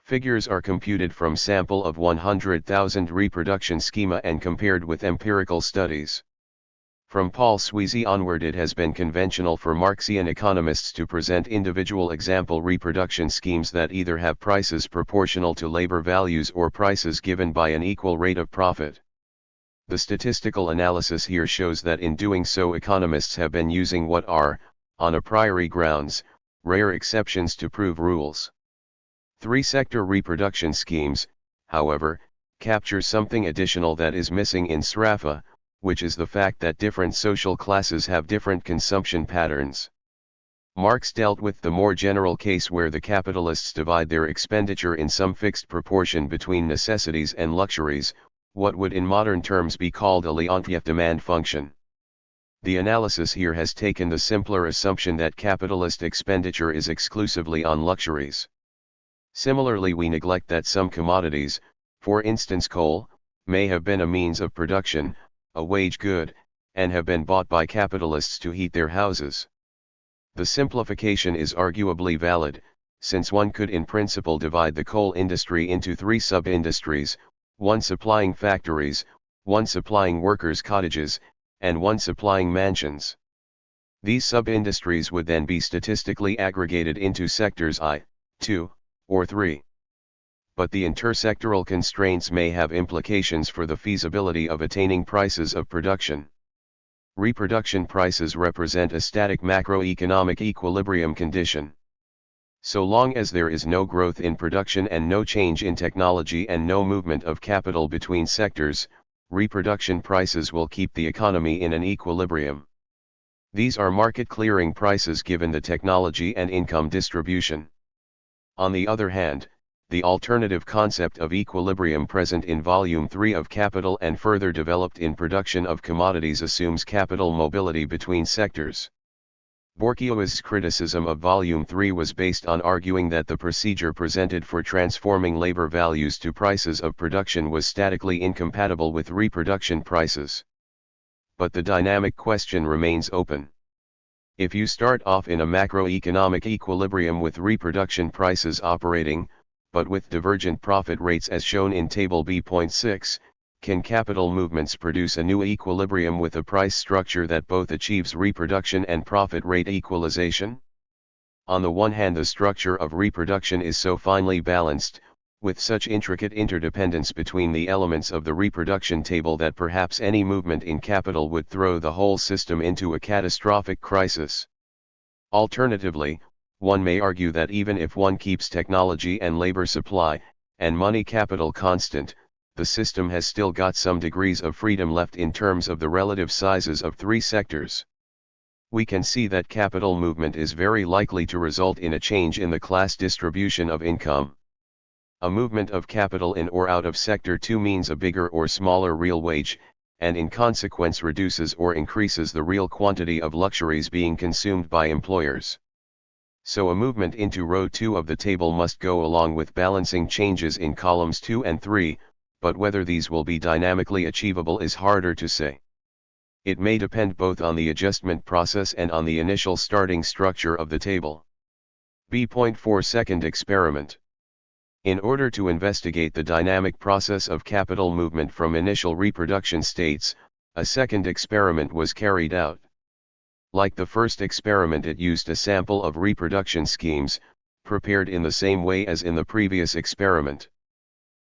Figures are computed from sample of 100,000 reproduction schema and compared with empirical studies. From Paul Sweezy onward it has been conventional for Marxian economists to present individual example reproduction schemes that either have prices proportional to labor values or prices given by an equal rate of profit. The statistical analysis here shows that in doing so economists have been using what are, on a priori grounds, rare exceptions to prove rules. Three-sector reproduction schemes, however, capture something additional that is missing in Sraffa, which is the fact that different social classes have different consumption patterns. Marx dealt with the more general case where the capitalists divide their expenditure in some fixed proportion between necessities and luxuries, what would in modern terms be called a Leontief demand function. The analysis here has taken the simpler assumption that capitalist expenditure is exclusively on luxuries. Similarly, we neglect that some commodities, for instance coal, may have been a means of production, a wage good, and have been bought by capitalists to heat their houses. The simplification is arguably valid, since one could in principle divide the coal industry into three sub-industries, one supplying factories, one supplying workers' cottages, and one supplying mansions. These sub-industries would then be statistically aggregated into sectors I, II, or III. But the intersectoral constraints may have implications for the feasibility of attaining prices of production. Reproduction prices represent a static macroeconomic equilibrium condition. So long as there is no growth in production and no change in technology and no movement of capital between sectors, reproduction prices will keep the economy in an equilibrium. These are market clearing prices given the technology and income distribution. On the other hand, the alternative concept of equilibrium present in Volume 3 of Capital and further developed in Production of Commodities assumes capital mobility between sectors. Bourdieu's criticism of Volume 3 was based on arguing that the procedure presented for transforming labor values to prices of production was statically incompatible with reproduction prices. But the dynamic question remains open. If you start off in a macroeconomic equilibrium with reproduction prices operating, but with divergent profit rates as shown in Table B.6, can capital movements produce a new equilibrium with a price structure that both achieves reproduction and profit rate equalization? On the one hand, the structure of reproduction is so finely balanced, with such intricate interdependence between the elements of the reproduction table, that perhaps any movement in capital would throw the whole system into a catastrophic crisis. Alternatively, one may argue that even if one keeps technology and labor supply, and money capital constant, the system has still got some degrees of freedom left in terms of the relative sizes of three sectors. We can see that capital movement is very likely to result in a change in the class distribution of income. A movement of capital in or out of Sector 2 means a bigger or smaller real wage, and in consequence reduces or increases the real quantity of luxuries being consumed by employers. So a movement into row 2 of the table must go along with balancing changes in columns 2 and 3, but whether these will be dynamically achievable is harder to say. It may depend both on the adjustment process and on the initial starting structure of the table. B.4 Second experiment. In order to investigate the dynamic process of capital movement from initial reproduction states, a second experiment was carried out. Like the first experiment, it used a sample of reproduction schemes, prepared in the same way as in the previous experiment.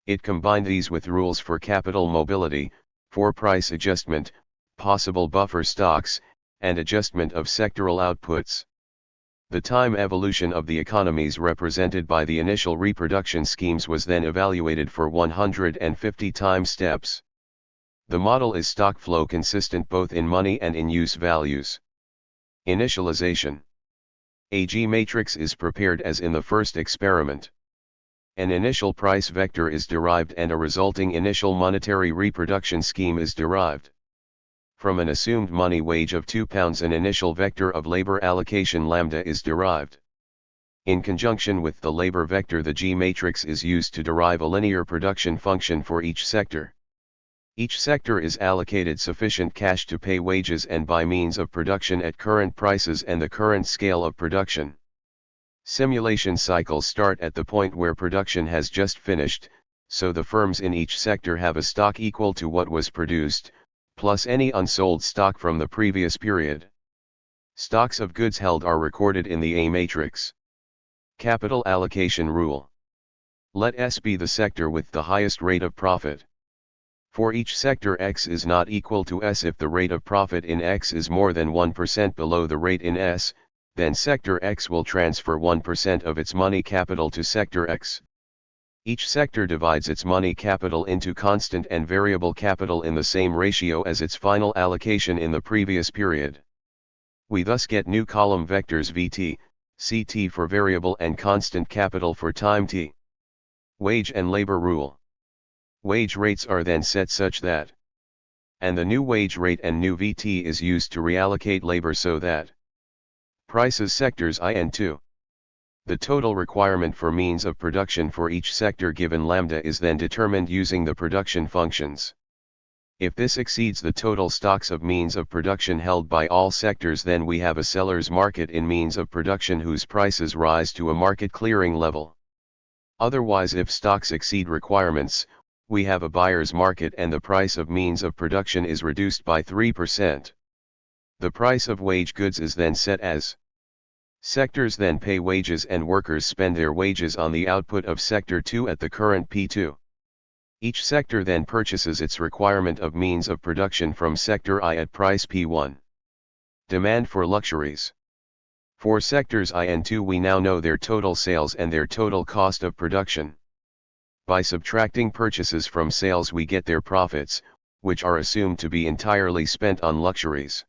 It combined these with rules for capital mobility, for price adjustment, possible buffer stocks, and adjustment of sectoral outputs. The time evolution of the economies represented by the initial reproduction schemes was then evaluated for 150 time steps. The model is stock flow consistent both in money and in use values. Initialization. A G matrix is prepared as in the first experiment. An initial price vector is derived and a resulting initial monetary reproduction scheme is derived. From an assumed money wage of £2, an initial vector of labor allocation lambda is derived. In conjunction with the labor vector, the G matrix is used to derive a linear production function for each sector. Each sector is allocated sufficient cash to pay wages and by means of production at current prices and the current scale of production. Simulation cycles start at the point where production has just finished, so the firms in each sector have a stock equal to what was produced, plus any unsold stock from the previous period. Stocks of goods held are recorded in the A matrix. Capital allocation rule. Let S be the sector with the highest rate of profit. For each sector, X is not equal to S. If the rate of profit in X is more than 1% below the rate in S, then sector X will transfer 1% of its money capital to sector X. Each sector divides its money capital into constant and variable capital in the same ratio as its final allocation in the previous period. We thus get new column vectors VT, CT for variable and constant capital for time T. Wage and labor rule. Wage rates are then set such that, and the new wage rate and new VT is used to reallocate labor so that prices sectors I and 2. The total requirement for means of production for each sector given lambda is then determined using the production functions. If this exceeds the total stocks of means of production held by all sectors, then we have a seller's market in means of production whose prices rise to a market clearing level. Otherwise, if stocks exceed requirements, we have a buyer's market and the price of means of production is reduced by 3%. The price of wage goods is then set as sectors then pay wages and workers spend their wages on the output of Sector 2 at the current P2. Each sector then purchases its requirement of means of production from Sector I at price P1. Demand for luxuries. For sectors I and 2 we now know their total sales and their total cost of production. By subtracting purchases from sales we get their profits, which are assumed to be entirely spent on luxuries.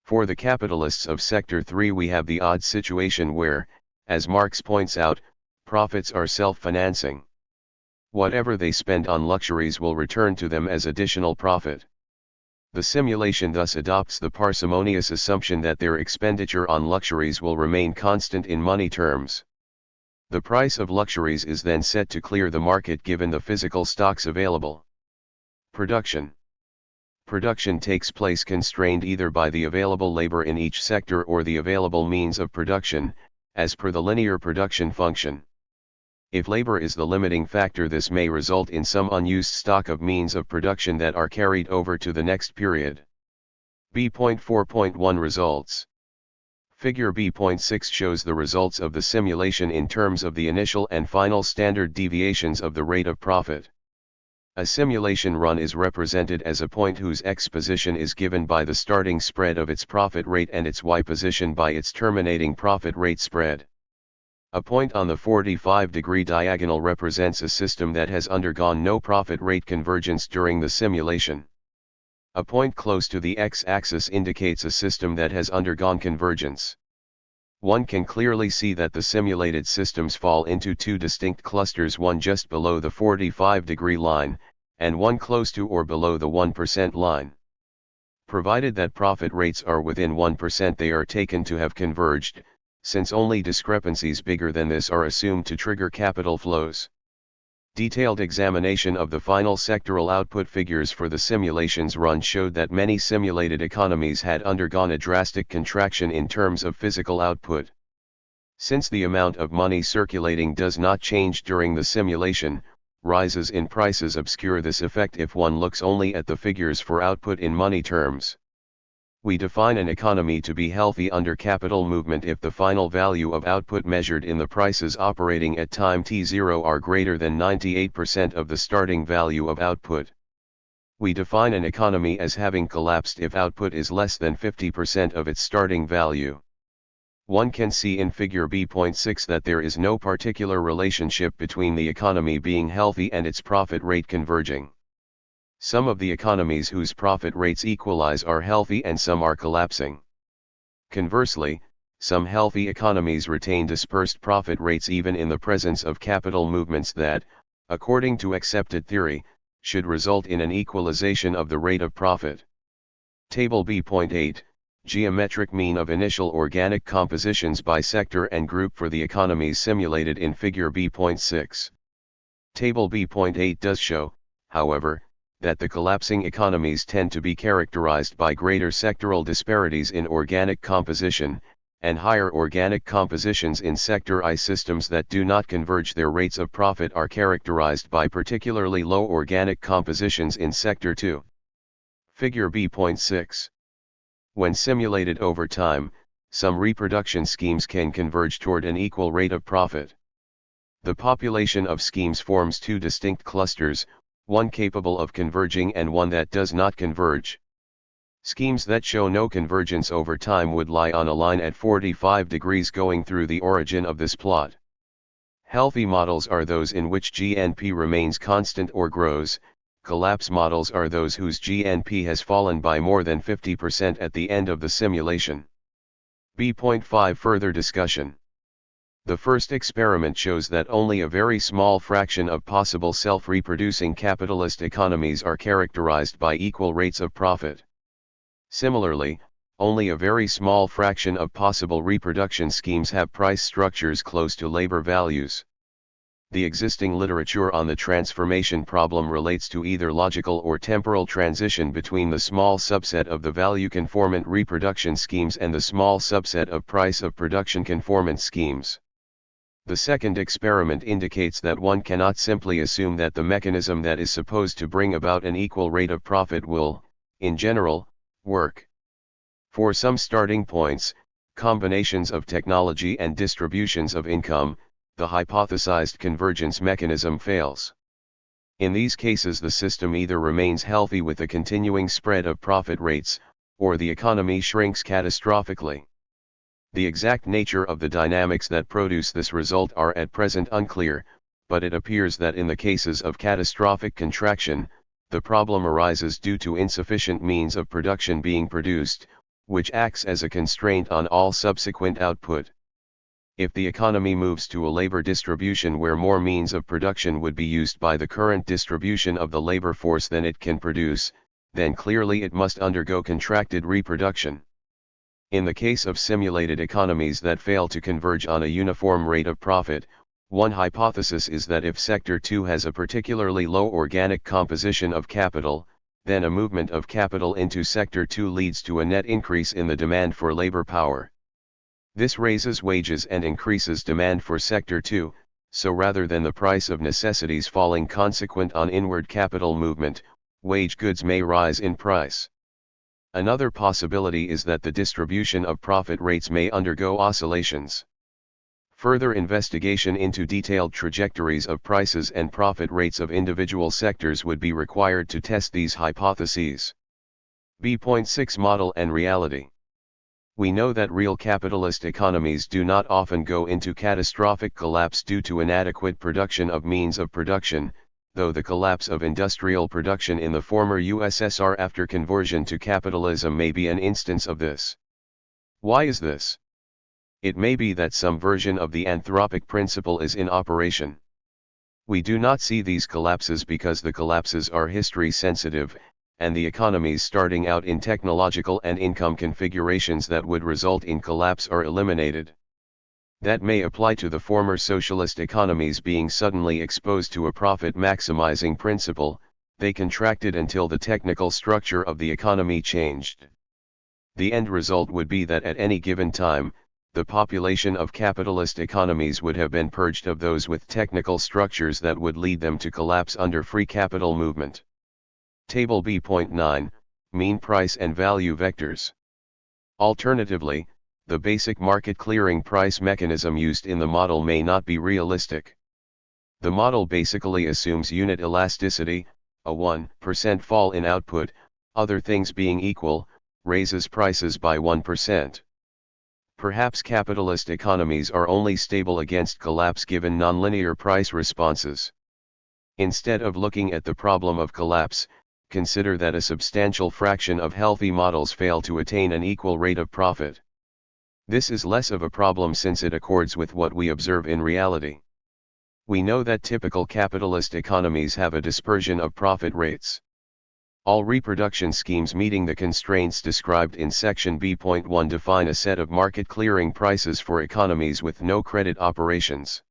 For the capitalists of Sector 3 we have the odd situation where, as Marx points out, profits are self-financing. Whatever they spend on luxuries will return to them as additional profit. The simulation thus adopts the parsimonious assumption that their expenditure on luxuries will remain constant in money terms. The price of luxuries is then set to clear the market given the physical stocks available. Production. Production takes place constrained either by the available labor in each sector or the available means of production, as per the linear production function. If labor is the limiting factor, this may result in some unused stock of means of production that are carried over to the next period. B.4.1 Results. Figure B.6 shows the results of the simulation in terms of the initial and final standard deviations of the rate of profit. A simulation run is represented as a point whose x position is given by the starting spread of its profit rate and its y position by its terminating profit rate spread. A point on the 45-degree diagonal represents a system that has undergone no profit rate convergence during the simulation. A point close to the x-axis indicates a system that has undergone convergence. One can clearly see that the simulated systems fall into two distinct clusters, one just below the 45-degree line, and one close to or below the 1% line. Provided that profit rates are within 1%, they are taken to have converged, since only discrepancies bigger than this are assumed to trigger capital flows. Detailed examination of the final sectoral output figures for the simulations run showed that many simulated economies had undergone a drastic contraction in terms of physical output. Since the amount of money circulating does not change during the simulation, rises in prices obscure this effect if one looks only at the figures for output in money terms. We define an economy to be healthy under capital movement if the final value of output measured in the prices operating at time t0 are greater than 98% of the starting value of output. We define an economy as having collapsed if output is less than 50% of its starting value. One can see in figure B.6 that there is no particular relationship between the economy being healthy and its profit rate converging. Some of the economies whose profit rates equalize are healthy and some are collapsing. Conversely, some healthy economies retain dispersed profit rates even in the presence of capital movements that, according to accepted theory, should result in an equalization of the rate of profit. Table B.8, Geometric mean of initial organic compositions by sector and group for the economies simulated in figure B.6. Table B.8 does show, however, that the collapsing economies tend to be characterized by greater sectoral disparities in organic composition, and higher organic compositions in sector I. Systems that do not converge their rates of profit are characterized by particularly low organic compositions in sector II. Figure B.6. When simulated over time, some reproduction schemes can converge toward an equal rate of profit. The population of schemes forms two distinct clusters, one capable of converging and one that does not converge. Schemes that show no convergence over time would lie on a line at 45 degrees going through the origin of this plot. Healthy models are those in which GNP remains constant or grows. Collapse models are those whose GNP has fallen by more than 50% at the end of the simulation. B.5 Further discussion. The first experiment shows that only a very small fraction of possible self-reproducing capitalist economies are characterized by equal rates of profit. Similarly, only a very small fraction of possible reproduction schemes have price structures close to labor values. The existing literature on the transformation problem relates to either logical or temporal transition between the small subset of the value-conformant reproduction schemes and the small subset of price of production conformant schemes. The second experiment indicates that one cannot simply assume that the mechanism that is supposed to bring about an equal rate of profit will, in general, work. For some starting points, combinations of technology and distributions of income, the hypothesized convergence mechanism fails. In these cases, the system either remains healthy with a continuing spread of profit rates, or the economy shrinks catastrophically. The exact nature of the dynamics that produce this result are at present unclear, but it appears that in the cases of catastrophic contraction, the problem arises due to insufficient means of production being produced, which acts as a constraint on all subsequent output. If the economy moves to a labor distribution where more means of production would be used by the current distribution of the labor force than it can produce, then clearly it must undergo contracted reproduction. In the case of simulated economies that fail to converge on a uniform rate of profit, one hypothesis is that if Sector 2 has a particularly low organic composition of capital, then a movement of capital into Sector 2 leads to a net increase in the demand for labor power. This raises wages and increases demand for Sector 2, so rather than the price of necessities falling consequent on inward capital movement, wage goods may rise in price. Another possibility is that the distribution of profit rates may undergo oscillations. Further investigation into detailed trajectories of prices and profit rates of individual sectors would be required to test these hypotheses. B.6 Model and Reality. We know that real capitalist economies do not often go into catastrophic collapse due to inadequate production of means of production, though the collapse of industrial production in the former USSR after conversion to capitalism may be an instance of this. Why is this? It may be that some version of the anthropic principle is in operation. We do not see these collapses because the collapses are history sensitive, and the economies starting out in technological and income configurations that would result in collapse are eliminated. That may apply to the former socialist economies being suddenly exposed to a profit-maximizing principle. They contracted until the technical structure of the economy changed. The end result would be that at any given time, the population of capitalist economies would have been purged of those with technical structures that would lead them to collapse under free capital movement. Table B.9, Mean Price and Value Vectors. Alternatively, the basic market clearing price mechanism used in the model may not be realistic. The model basically assumes unit elasticity, a 1% fall in output, other things being equal, raises prices by 1%. Perhaps capitalist economies are only stable against collapse given nonlinear price responses. Instead of looking at the problem of collapse, consider that a substantial fraction of healthy models fail to attain an equal rate of profit. This is less of a problem since it accords with what we observe in reality. We know that typical capitalist economies have a dispersion of profit rates. All reproduction schemes meeting the constraints described in section B.1 define a set of market clearing prices for economies with no credit operations.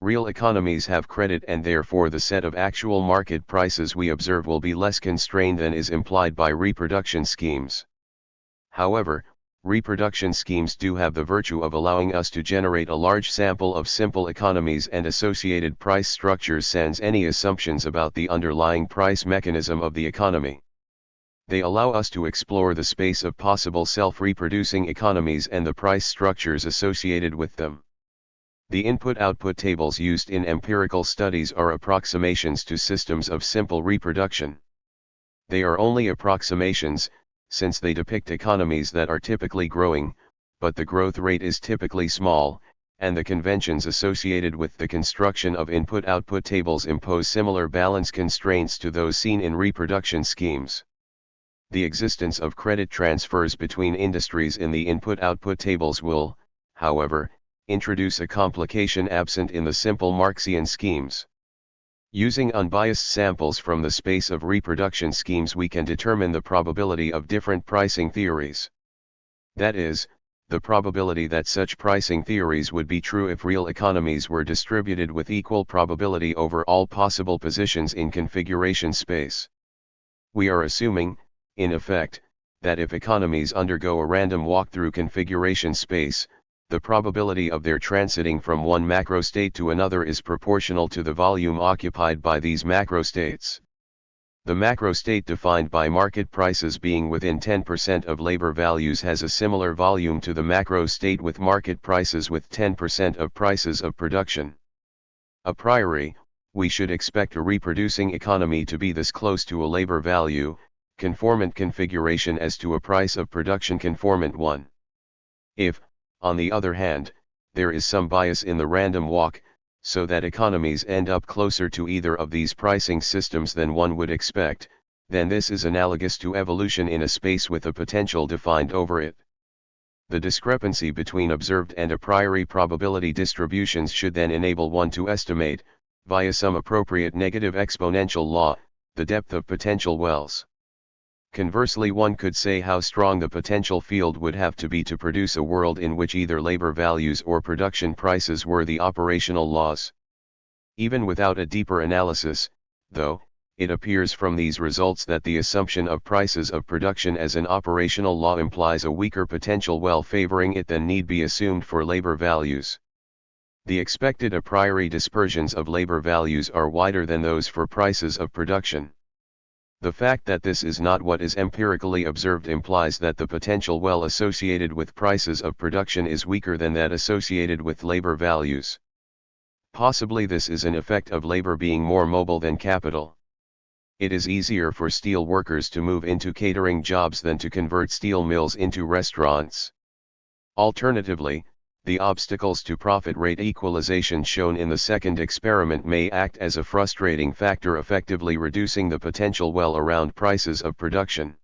Real economies have credit, and therefore the set of actual market prices we observe will be less constrained than is implied by reproduction schemes. However, reproduction schemes do have the virtue of allowing us to generate a large sample of simple economies and associated price structures sans any assumptions about the underlying price mechanism of the economy. They allow us to explore the space of possible self-reproducing economies and the price structures associated with them. The input-output tables used in empirical studies are approximations to systems of simple reproduction. They are only approximations, since they depict economies that are typically growing, but the growth rate is typically small, and the conventions associated with the construction of input-output tables impose similar balance constraints to those seen in reproduction schemes. The existence of credit transfers between industries in the input-output tables will, however, introduce a complication absent in the simple Marxian schemes. Using unbiased samples from the space of reproduction schemes, we can determine the probability of different pricing theories. That is, the probability that such pricing theories would be true if real economies were distributed with equal probability over all possible positions in configuration space. We are assuming, in effect, that if economies undergo a random walk through configuration space, the probability of their transiting from one macrostate to another is proportional to the volume occupied by these macrostates. The macrostate defined by market prices being within 10% of labor values has a similar volume to the macrostate with market prices with 10% of prices of production. A priori, we should expect a reproducing economy to be this close to a labor value, conformant configuration as to a price of production conformant one. If, on the other hand, there is some bias in the random walk, so that economies end up closer to either of these pricing systems than one would expect, then this is analogous to evolution in a space with a potential defined over it. The discrepancy between observed and a priori probability distributions should then enable one to estimate, via some appropriate negative exponential law, the depth of potential wells. Conversely, one could say how strong the potential field would have to be to produce a world in which either labor values or production prices were the operational laws. Even without a deeper analysis, though, it appears from these results that the assumption of prices of production as an operational law implies a weaker potential well favoring it than need be assumed for labor values. The expected a priori dispersions of labor values are wider than those for prices of production. The fact that this is not what is empirically observed implies that the potential well associated with prices of production is weaker than that associated with labor values. Possibly this is an effect of labor being more mobile than capital. It is easier for steel workers to move into catering jobs than to convert steel mills into restaurants. Alternatively, the obstacles to profit rate equalization shown in the second experiment may act as a frustrating factor, effectively reducing the potential well around prices of production.